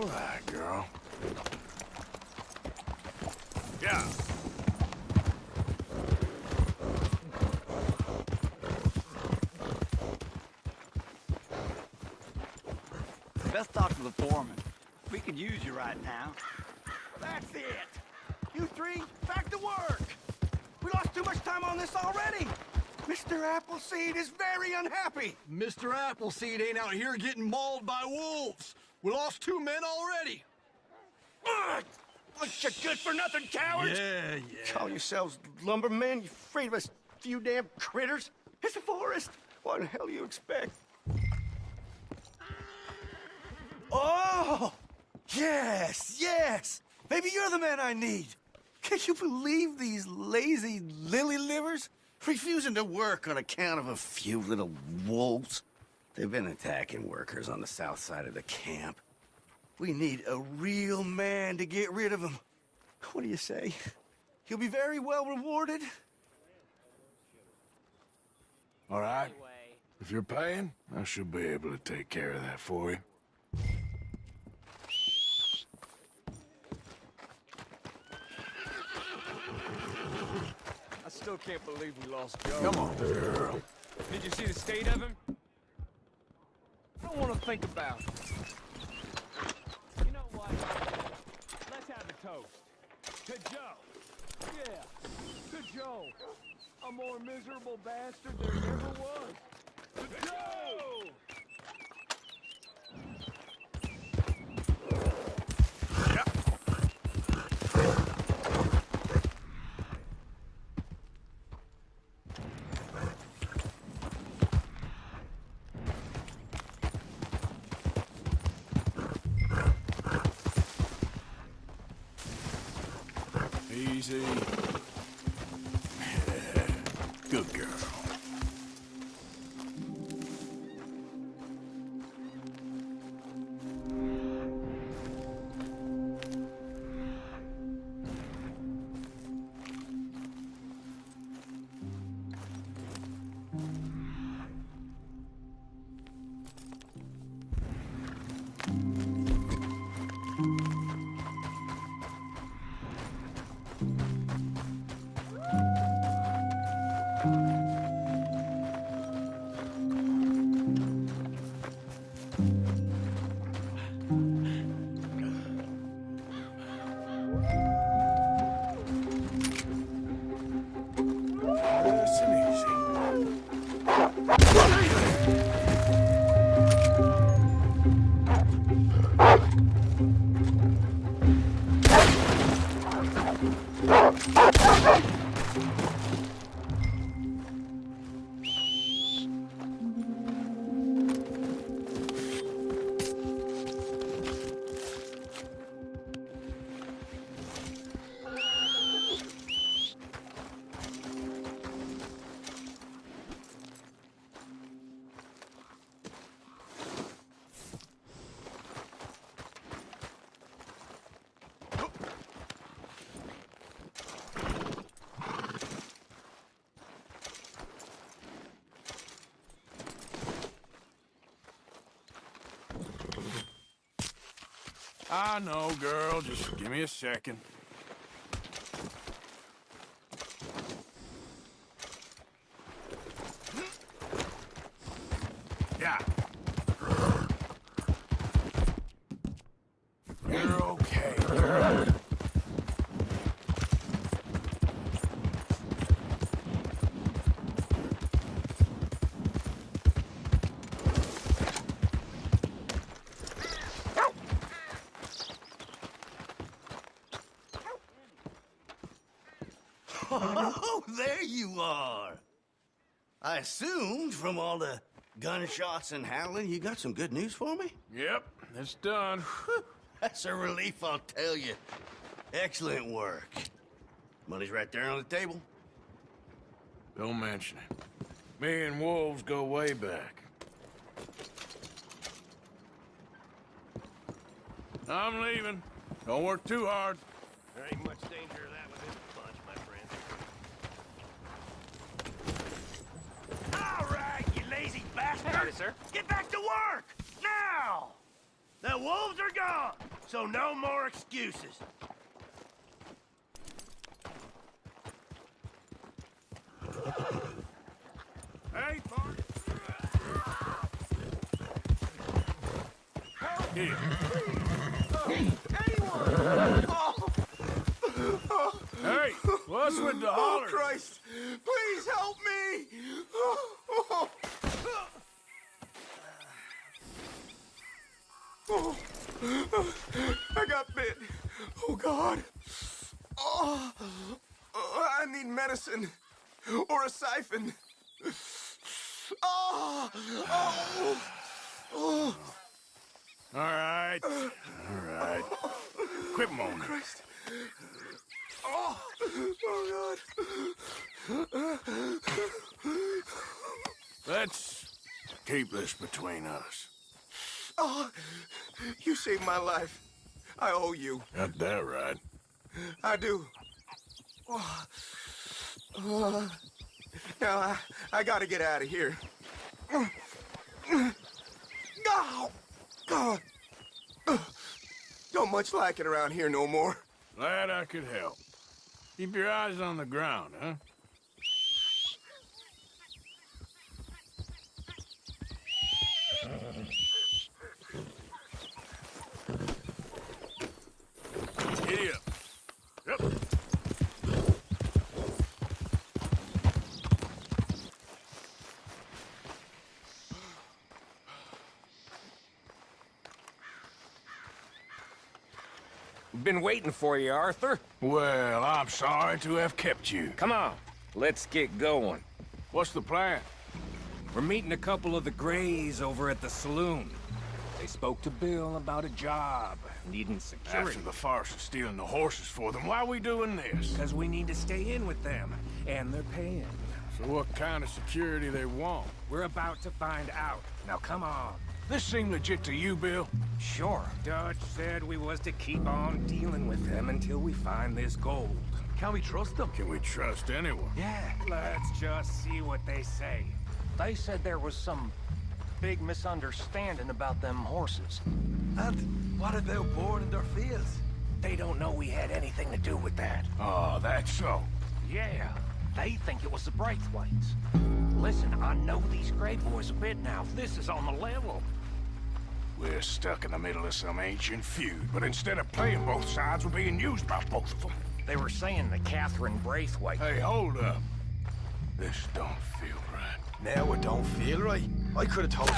right, girl. Yeah. Best talk to the foreman. We could use you right now. That's it. You three, back to work. We lost too much time on this already. Mr. Appleseed is very unhappy. Mr. Appleseed ain't out here getting mauled by wolves. We lost 2 men already. Bunch of good-for-nothing cowards. Yeah. Call yourselves lumbermen? You afraid of us few damn critters? It's a forest. What the hell do you expect? Oh! Yes! Maybe you're the man I need. Can you believe these lazy lily-livers? Refusing to work on account of a few little wolves. They've been attacking workers on the south side of the camp. We need a real man to get rid of them. What do you say? He'll be very well rewarded. All right. If you're paying, I should be able to take care of that for you. I still can't believe we lost Joe. Come on, girl. Did you see the state of him? I don't want to think about it. You know what? Let's have a toast. To Joe. Yeah, to Joe. A more miserable bastard there ever was. To Joe! Easy. Good girl. I know, girl. Just give me a second. Yeah. You're okay, girl. Oh, there you are. I assumed from all the gunshots and howling, you got some good news for me? Yep, it's done. That's a relief, I'll tell you. Excellent work. Money's right there on the table. Don't mention it. Me and Wolves go way back. I'm leaving. Don't work too hard. There ain't much danger of that with this bunch, my friend. All right, you lazy bastard! Howdy, sir. Get back to work! Now! The wolves are gone! So no more excuses. Hey, Mark. Here. Hey, what's with the holler? Oh, Christ! Please help me! I got bit. Oh, God. Oh, I need medicine. Or a siphon. Oh! Oh! Oh! All right. All right. Quit moaning. Christ. Oh! Oh, God. Let's keep this between us. Oh, you saved my life. I owe you. Got that right. I do. Now, I gotta get out of here. Oh, God. Don't much like it around here no more. Glad I could help. Keep your eyes on the ground, huh? Giddy up. Yep. Been waiting for you, Arthur. Well, I'm sorry to have kept you. Come on, let's get going. What's the plan? We're meeting a couple of the Greys over at the saloon. They spoke to Bill about a job, needing security. After the farce of stealing the horses for them, why are we doing this? Because we need to stay in with them, and they're paying. So what kind of security they want? We're about to find out. Now come on. This seem legit to you, Bill? Sure. Dutch said we was to keep on dealing with them until we find this gold. Can we trust them? Can we trust anyone? Yeah. Let's just see what they say. They said there was some big misunderstanding about them horses. And what if they were born in their fields? They don't know we had anything to do with that. Oh, that's so. Yeah, they think it was the Braithwaites. Listen, I know these Grey boys a bit now. This is on the level. We're stuck in the middle of some ancient feud, but instead of playing both sides, we're being used by both of them. They were saying that Catherine Braithwaite... Hey, hold up. This don't feel right. Now it don't feel right. I could have told you.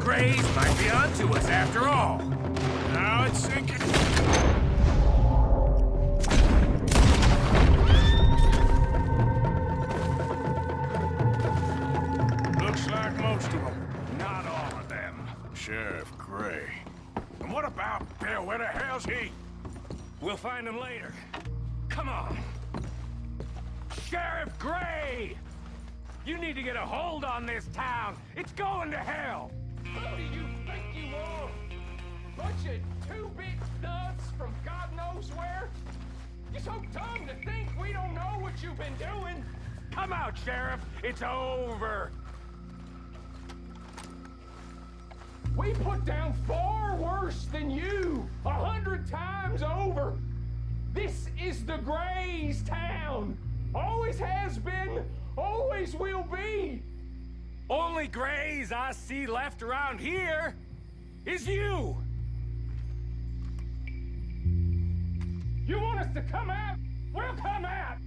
Grays might be onto us after all. Now it's sinking. Looks like most of them. Not all of them. Sheriff Gray. And what about Bill? Where the hell's he? We'll find him later. Come on. Sheriff Gray! You need to get a hold on this town. It's going to hell. Who do you think you are? Bunch of two-bit studs from God knows where? You're so dumb to think we don't know what you've been doing. Come out, Sheriff. It's over. We put down far worse than you, 100 times over. This is the Grays town. Always has been, always will be. Only Grays I see left around here is you. You want us to come out? We'll come out.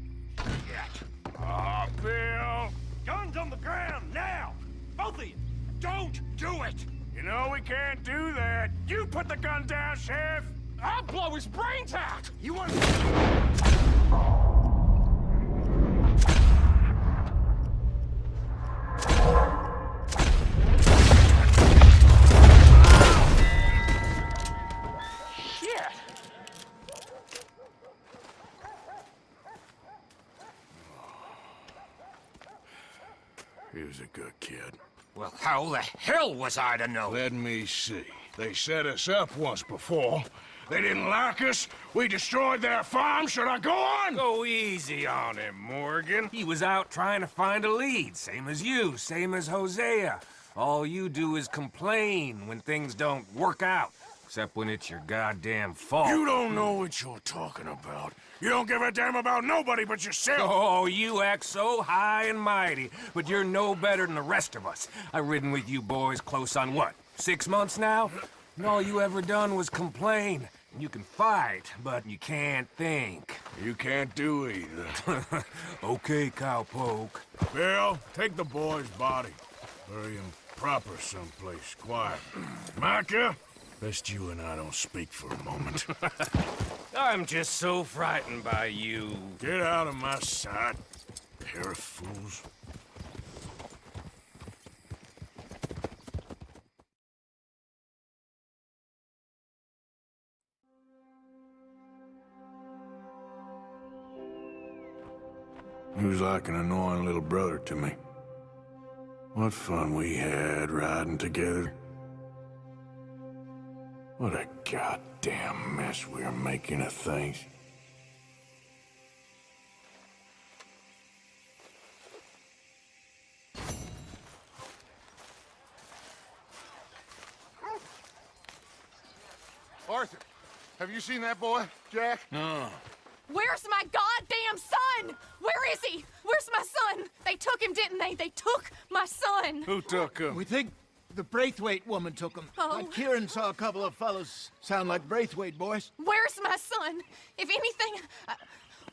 Oh, Bill. Guns on the ground, now! Both of you! Don't do it! You know we can't do that. You put the gun down, Sheriff. I'll blow his brains out. You want... Shit. He was a good kid. Well, how the hell was I to know? Let me see. They set us up once before. They didn't like us. We destroyed their farm. Should I go on? Go easy on him, Morgan. He was out trying to find a lead. Same as you, same as Hosea. All you do is complain when things don't work out. Except when it's your goddamn fault. You don't know what you're talking about. You don't give a damn about nobody but yourself. Oh, you act so high and mighty, but you're no better than the rest of us. I've ridden with you boys close on what, 6 months now? And all you ever done was complain. You can fight, but you can't think. You can't do either. Okay, cowpoke. Bill, take the boy's body. Bury him proper someplace quiet. Micah, best you and I don't speak for a moment. I'm just so frightened by you. Get out of my sight, pair of fools. He was like an annoying little brother to me. What fun we had riding together. What a goddamn mess we are making of things. Arthur, have you seen that boy, Jack? No. Where's my goddamn son? Where is he? Where's my son? They took him, didn't they? They took my son. Who took him? We think the Braithwaite woman took him. Oh. But Kieran saw a couple of fellows sound like Braithwaite boys. Where's my son? If anything,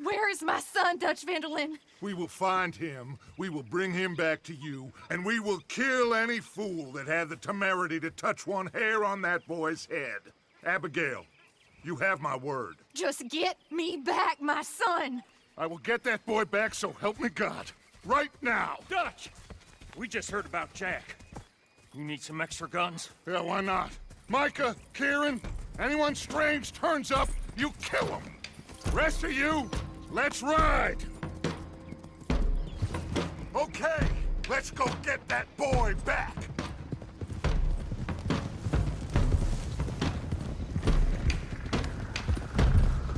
where is my son, Dutch Vanderlyn? We will find him, we will bring him back to you, and we will kill any fool that had the temerity to touch one hair on that boy's head. Abigail, you have my word. Just get me back, my son. I will get that boy back, so help me God. Right now. Dutch! We just heard about Jack. You need some extra guns? Yeah, why not? Micah, Kieran, anyone strange turns up, you kill him. Rest of you, let's ride. Okay, let's go get that boy back.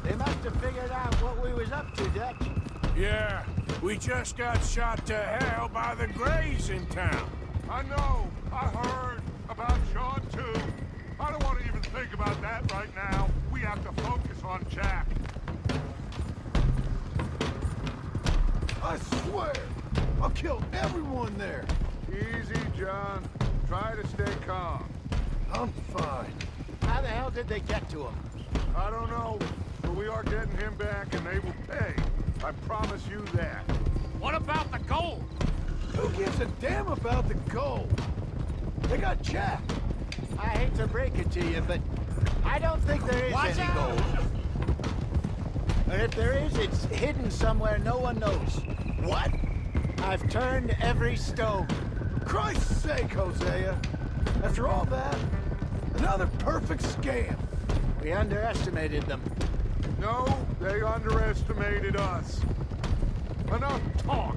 They must have figured out what we was up to, Dutch. Yeah, we just got shot to hell by the Grays in town. I know. I heard about Sean, too. I don't want to even think about that right now. We have to focus on Jack. I swear, I'll kill everyone there. Easy, John. Try to stay calm. I'm fine. How the hell did they get to him? I don't know, but we are getting him back and they will pay. I promise you that. What about the gold? Who gives a damn about the gold? They got Jack. I hate to break it to you, but I don't think there is any gold. And if there is, it's hidden somewhere no one knows. What? I've turned every stone. For Christ's sake, Hosea. After all that, another perfect scam. We underestimated them. No, they underestimated us. Enough talk.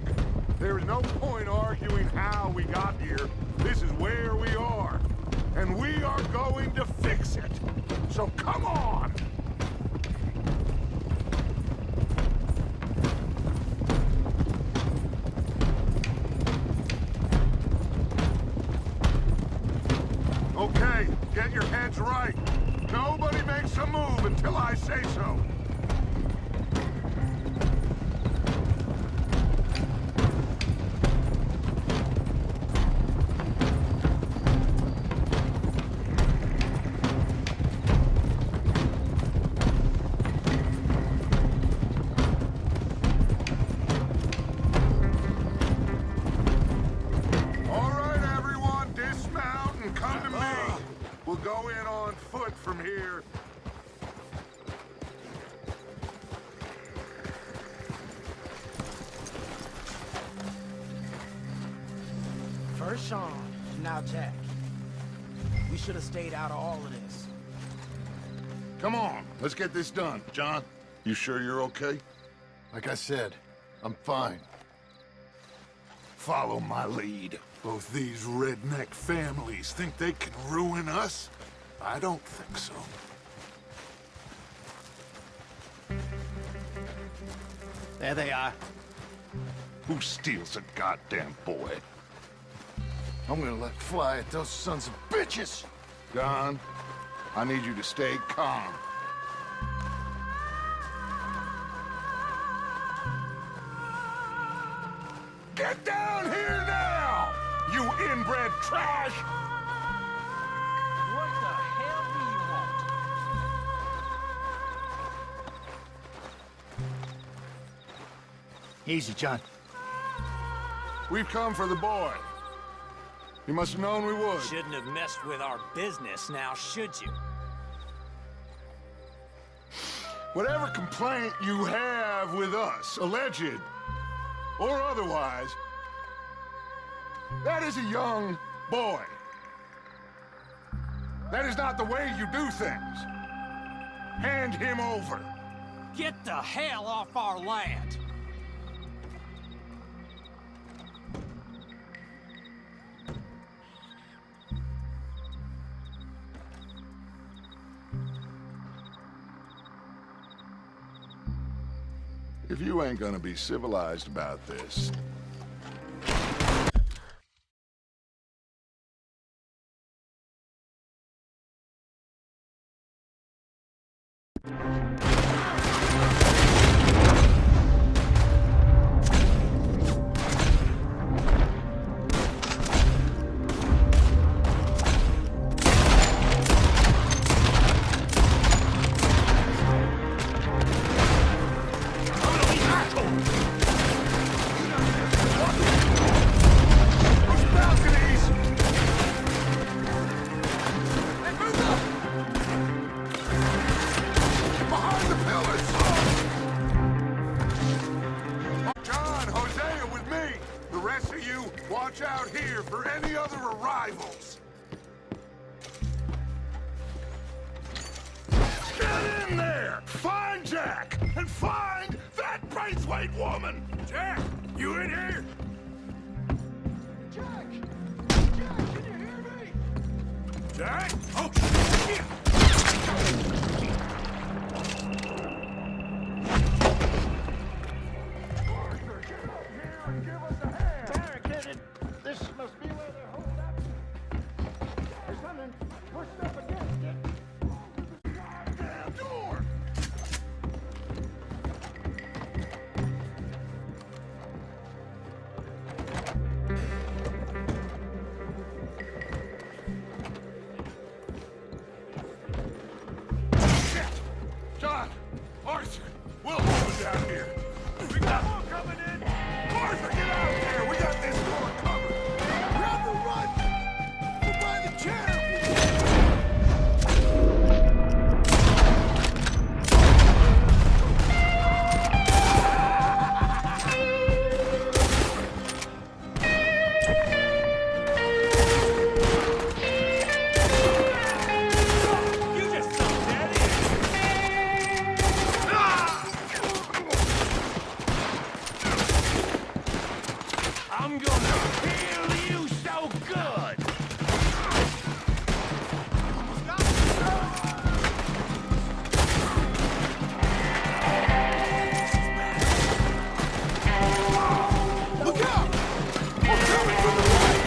There is no point arguing how we got here. This is where we are. And we are going to fix it. So come on! Okay, get your heads right. Nobody makes a move until I say so. First Sean, now Jack. We should have stayed out of all of this. Come on, let's get this done. John, you sure you're okay? Like I said, I'm fine. Follow my lead. Both these redneck families think they can ruin us? I don't think so. There they are. Who steals a goddamn boy? I'm gonna let fly at those sons of bitches! Don, I need you to stay calm. Get down here now, you inbred trash! What the hell do you want? Easy, John. We've come for the boy. You must have known we would. Shouldn't have messed with our business, now should you? Whatever complaint you have with us, alleged or otherwise, that is a young boy. That is not the way you do things. Hand him over. Get the hell off our land! If you ain't gonna be civilized about this, watch out here for any other arrivals. Get in there! Find Jack! And find that Braithwaite woman! Jack, you in here? Jack! Jack, can you hear me? Jack? Oh, shit! Arthur, get up here and give us a hand! Barricaded! This must be where they're holed up. There's something pushed up against it. Goddamn door! Shit! John! Arthur! We'll hold it down here! We got more coming in! Arthur, get out here! We got this door covered! We're on the run! I'm gonna kill you so good! Look out! We're coming from the right!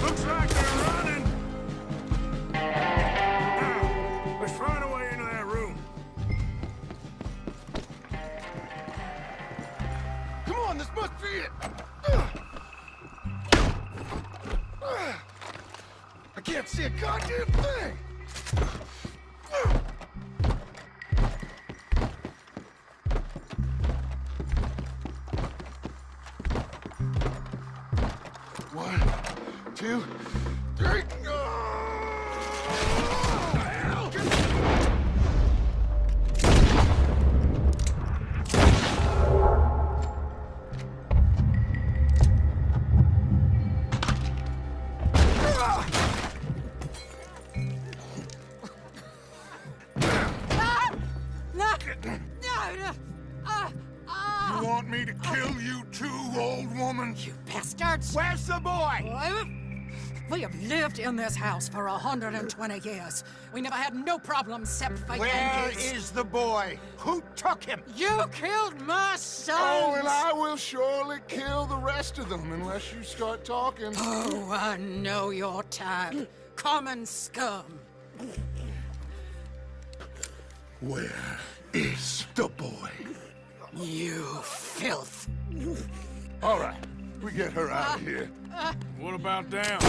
Looks like they're running! Now, let's find a way into that room. Come on, this must be it! I can't see a goddamn thing! One, two, three. You want me to kill you too, old woman? You bastards! Where's the boy? We have lived in this house for 120 years. We never had no problems except for Where Yankees. is the boy? Who took him? You killed my son! Oh, and I will surely kill the rest of them unless you start talking. Oh, I know your type. Common scum. Where is the boy? You filth. All right, we get her out of here. What about them?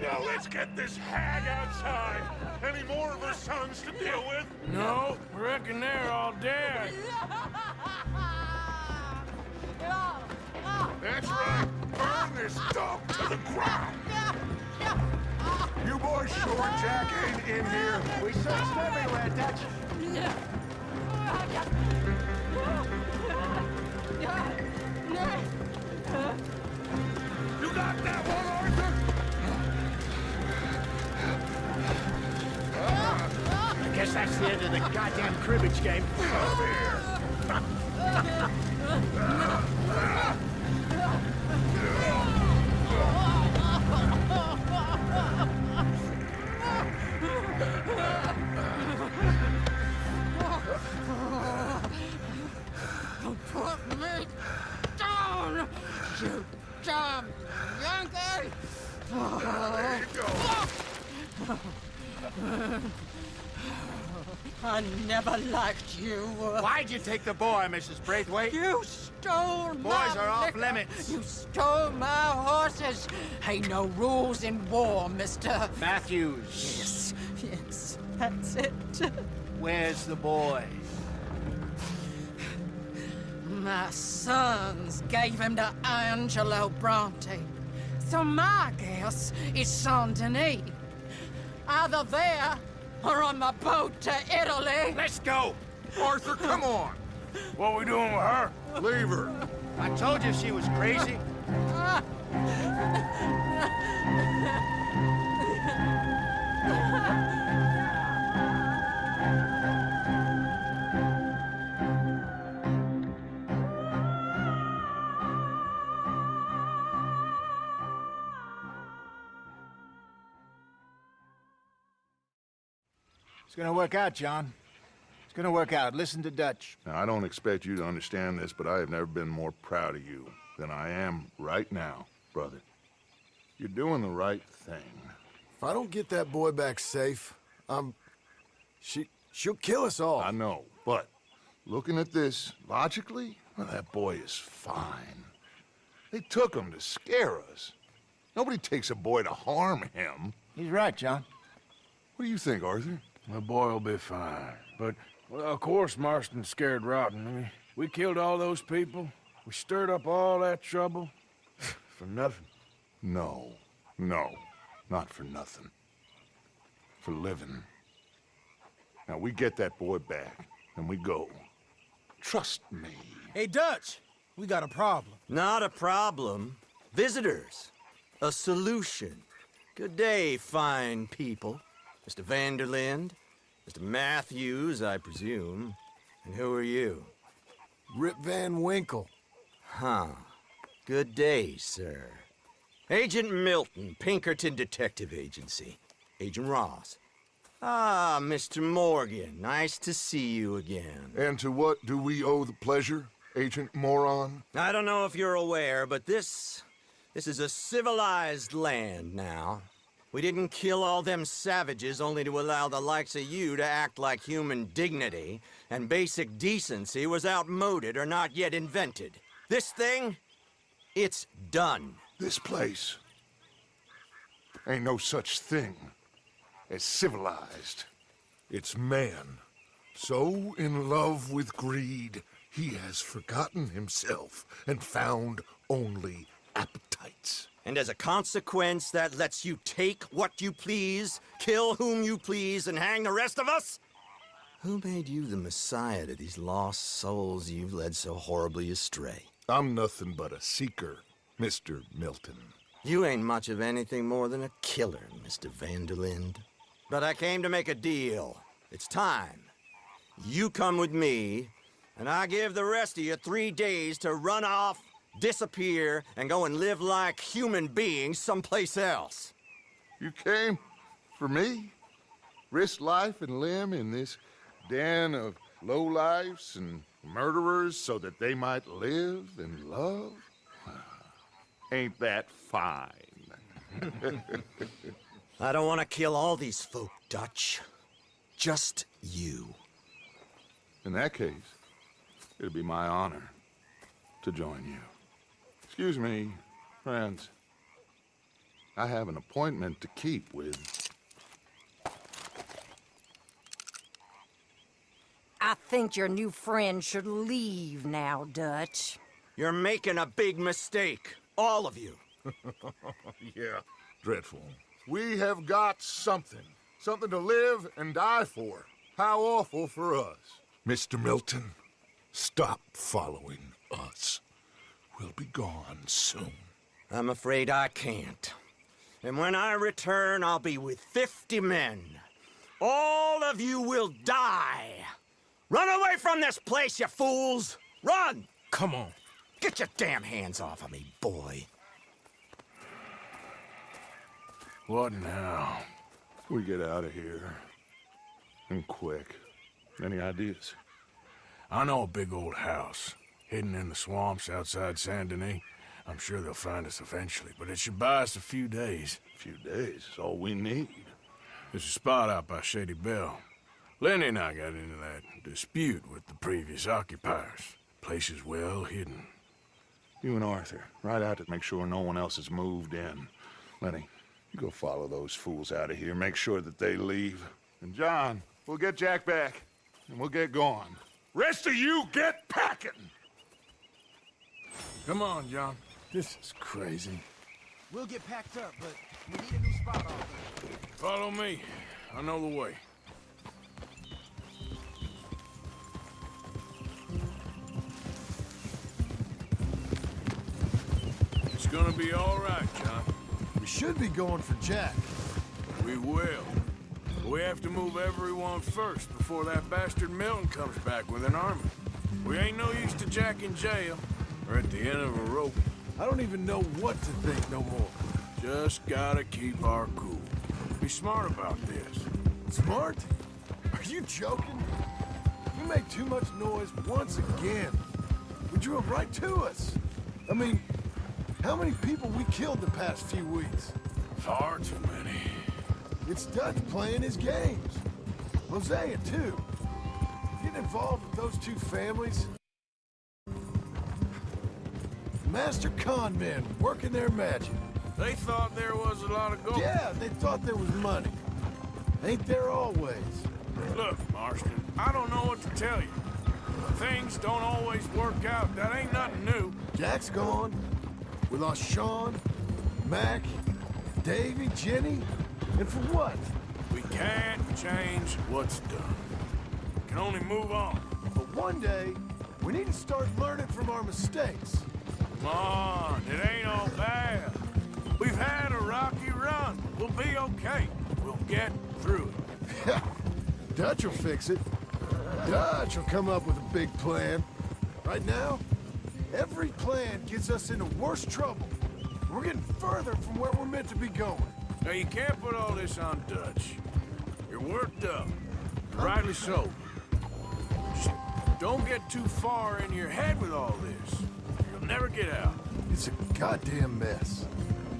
Now let's get this hag outside. Any more of her sons to deal with? No, I reckon they're all dead. That's right. Burn this dog to the ground. You boys sure Jack ain't in here? We searched everywhere, Dutch. You got that one, Arthur? I guess that's the end of the goddamn cribbage game. Come here. Put me down, you damn Yankee! There you go. I never liked you. Why'd you take the boy, Mrs. Braithwaite? You stole Boys my are off liquor. limits. You stole my horses. Ain't no rules in war, mister. Matthews. Yes, that's it. Where's the boy? My sons gave him to Angelo Bronte. So my guess is Saint Denis. Either there or on the boat to Italy. Let's go. Arthur, come on. What we doing with her? Leave her. I told you she was crazy. It's gonna work out, John. It's gonna work out. Listen to Dutch. Now, I don't expect you to understand this, but I have never been more proud of you than I am right now, brother. You're doing the right thing. If I don't get that boy back safe, she'll kill us all. I know, but looking at this logically, well, that boy is fine. They took him to scare us. Nobody takes a boy to harm him. He's right, John. What do you think, Arthur? The boy will be fine. But, well, of course Marston's scared rotten. I mean, we killed all those people. We stirred up all that trouble. For nothing. No, not for nothing. For living. Now, we get that boy back, and we go. Trust me. Hey, Dutch, we got a problem. Not a problem. Visitors. A solution. Good day, fine people. Mr. Vanderlind, Mr. Matthews, I presume. And who are you? Rip Van Winkle. Huh. Good day, sir. Agent Milton, Pinkerton Detective Agency. Agent Ross. Ah, Mr. Morgan, nice to see you again. And to what do we owe the pleasure, Agent Moron? I don't know if you're aware, but this is a civilized land now. We didn't kill all them savages only to allow the likes of you to act like human dignity and basic decency was outmoded or not yet invented. This thing, it's done. This place ain't no such thing as civilized. It's man, so in love with greed, he has forgotten himself and found only appetites. And as a consequence, that lets you take what you please, kill whom you please, and hang the rest of us? Who made you the messiah to these lost souls you've led so horribly astray? I'm nothing but a seeker, Mr. Milton. You ain't much of anything more than a killer, Mr. Vanderlind. But I came to make a deal. It's time. You come with me, and I give the rest of you 3 days to run off, disappear, and go and live like human beings someplace else. You came for me? Risk life and limb in this den of lowlifes and murderers so that they might live and love? Ain't that fine? I don't want to kill all these folk, Dutch. Just you. In that case, it'll be my honor to join you. Excuse me, friends. I have an appointment to keep with... I think your new friend should leave now, Dutch. You're making a big mistake. All of you. Yeah, dreadful. We have got something. Something to live and die for. How awful for us. Mr. Milton, stop following us. We'll be gone soon. I'm afraid I can't. And when I return, I'll be with 50 men. All of you will die. Run away from this place, you fools! Run! Come on. Get your damn hands off of me, boy. What now? We get out of here. And quick. Any ideas? I know a big old house, hidden in the swamps outside Saint Denis. I'm sure they'll find us eventually, but it should buy us a few days. A few days is all we need. There's a spot out by Shady Bell. Lenny and I got into that dispute with the previous occupiers. Place is well hidden. You and Arthur, ride out to make sure no one else has moved in. Lenny, you go follow those fools out of here. Make sure that they leave. And John, we'll get Jack back, and we'll get going. Rest of you, get packing! Come on, John. This is crazy. We'll get packed up, but we need a new spot off. Follow me. I know the way. It's gonna be all right, John. We should be going for Jack. We will. But we have to move everyone first before that bastard Milton comes back with an army. We ain't no use to Jack in jail or at the end of a rope. I don't even know what to think no more. Just gotta keep our cool. Be smart about this. Smart? Are you joking? You made too much noise once again. We drew them right to us. I mean, how many people we killed the past few weeks? Far too many. It's Dutch playing his games. Hosea, too. Getting involved with those two families. master con men working their magic. They thought there was a lot of gold. Yeah, they thought there was money. Ain't there always? Look, Marston, I don't know what to tell you. Things don't always work out. That ain't nothing new. Jack's gone. We lost Sean, Mac, Davy, Jenny. And for what? We can't change what's done. We can only move on. But one day, we need to start learning from our mistakes. Come on, it ain't all bad. We've had a rocky run. We'll be okay. We'll get through it. Dutch will fix it. Dutch will come up with a big plan. Right now, every plan gets us into worse trouble. We're getting further from where we're meant to be going. Now, you can't put all this on Dutch. You're worked up. Rightly so. Just don't get too far in your head with all this. You'll never get out. It's a goddamn mess.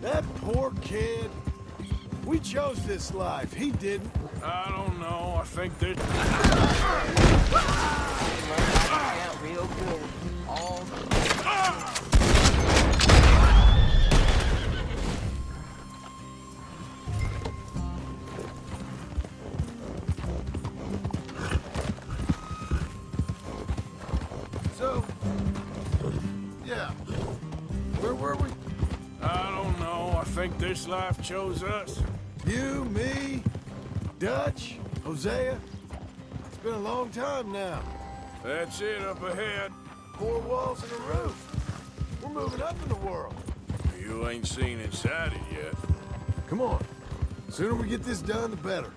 That poor kid. We chose this life. He didn't. I don't know. I think that... real good. All So, yeah. Where were we? I don't know. I think this life chose us. You, me, Dutch, Hosea. It's been a long time now. That's it up ahead. 4 walls and a roof. We're moving up in the world. You ain't seen inside it yet. Come on. The sooner we get this done, the better.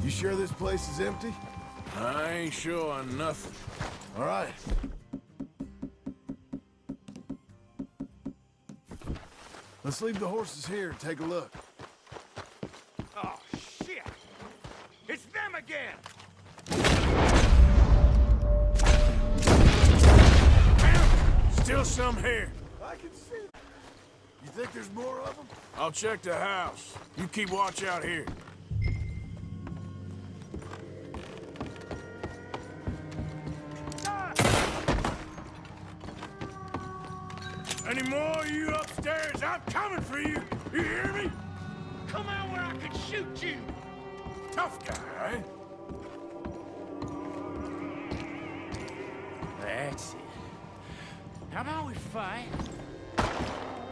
You sure this place is empty? I ain't sure on nothing. All right. Let's leave the horses here and take a look. Oh, shit! It's them again! Still some here. I can see it. You think there's more of them? I'll check the house. You keep watch out here. Any more of you upstairs? I'm coming for you. You hear me? Come out where I can shoot you! Tough guy, eh? That's it. How about we fight?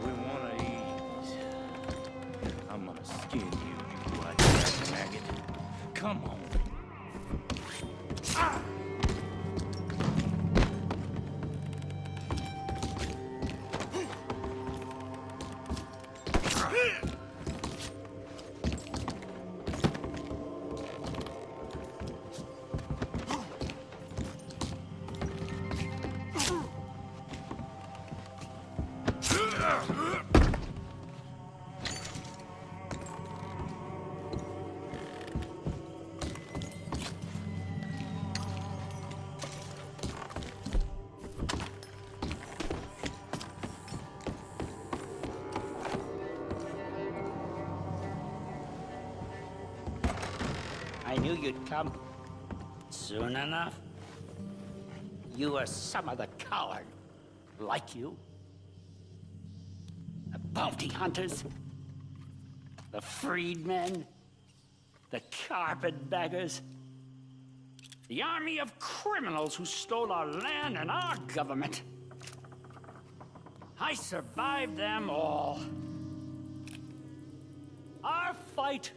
We wanna ease. I'm gonna skin you, you white maggot. Come on. Ah! I knew you'd come. Soon enough. You are some of the coward, like you. The bounty hunters. The freedmen. The carpetbaggers. The army of criminals who stole our land and our government. I survived them all. Our fight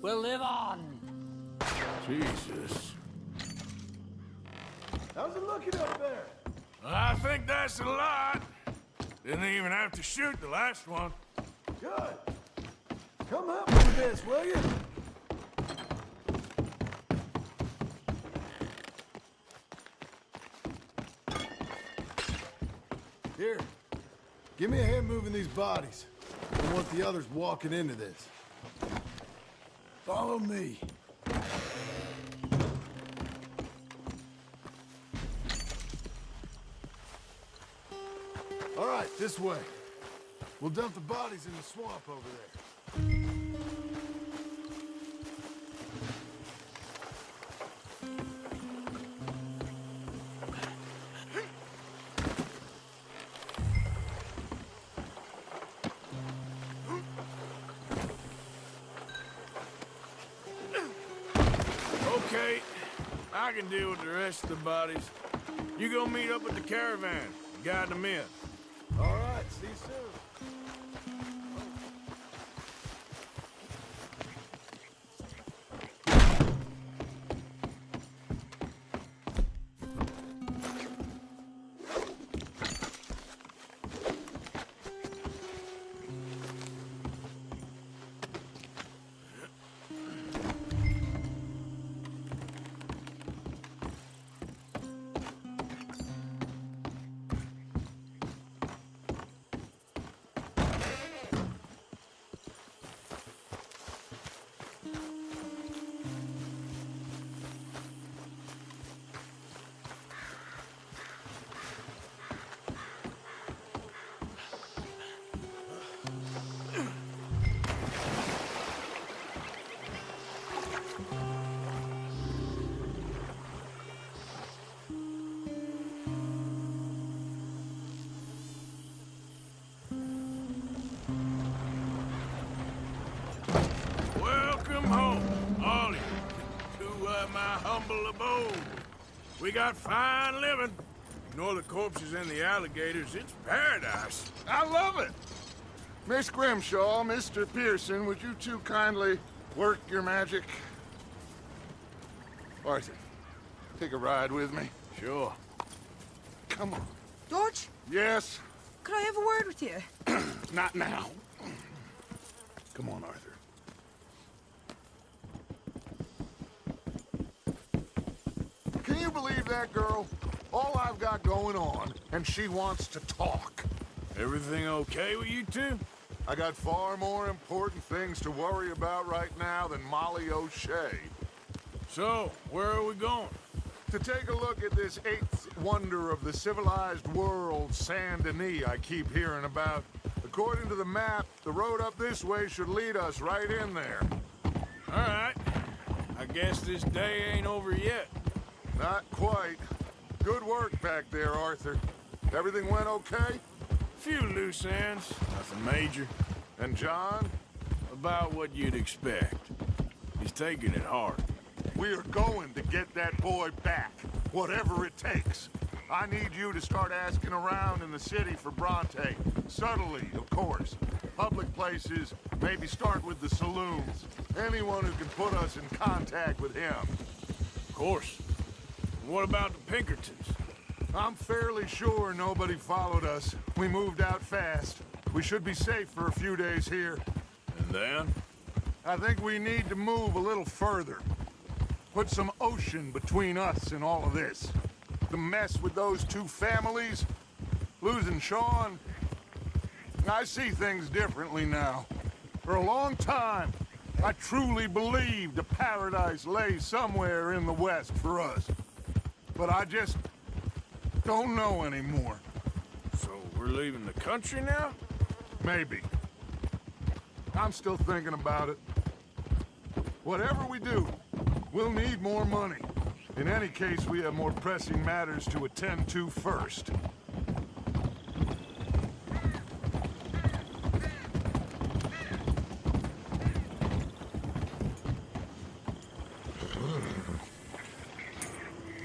will live on. Jesus. How's it looking up there? I think that's a lot. Didn't even have to shoot the last one. Good. Come help me with this, will you? Here. Give me a hand moving these bodies. I don't want the others walking into this. Follow me. All right, this way. We'll dump the bodies in the swamp over there. I can deal with the rest of the bodies. You go meet up with the caravan, guide them in. All right, see you soon. Welcome home, all of you, to my humble abode. We got fine living. Ignore the corpses and the alligators. It's paradise. I love it. Miss Grimshaw, Mr. Pearson, would you two kindly work your magic? Arthur, take a ride with me. Sure. Come on. George? Yes? Could I have a word with you? Not now. Come on, Arthur. Can you believe that girl? All I've got going on, and she wants to talk. Everything okay with you two? I got far more important things to worry about right now than Molly O'Shea. So, where are we going? To take a look at this eighth wonder of the civilized world, Saint Denis, I keep hearing about. According to the map, the road up this way should lead us right in there. All right. I guess this day ain't over yet. Not quite. Good work back there, Arthur. Everything went okay? Few loose ends, nothing major. And John? About what you'd expect. He's taking it hard. We are going to get that boy back, whatever it takes. I need you to start asking around in the city for Bronte. Subtly, of course. Public places, maybe start with the saloons. Anyone who can put us in contact with him. Of course. What about the Pinkertons? I'm fairly sure nobody followed us. We moved out fast. We should be safe for a few days here. And then? I think we need to move a little further. Put some ocean between us and all of this. The mess with those two families, losing Sean. I see things differently now. For a long time, I truly believed a paradise lay somewhere in the west for us. But I just don't know anymore. So we're leaving the country now? Maybe. I'm still thinking about it. Whatever we do, we'll need more money. In any case, we have more pressing matters to attend to first.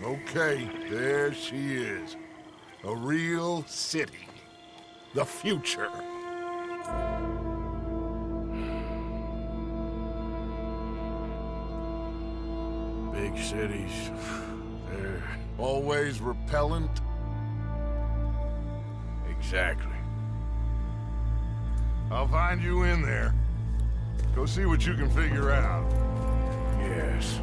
Okay, there she is. A real city. The future. Big cities, they're always repellent. Exactly. I'll find you in there. Go see what you can figure out. Yes.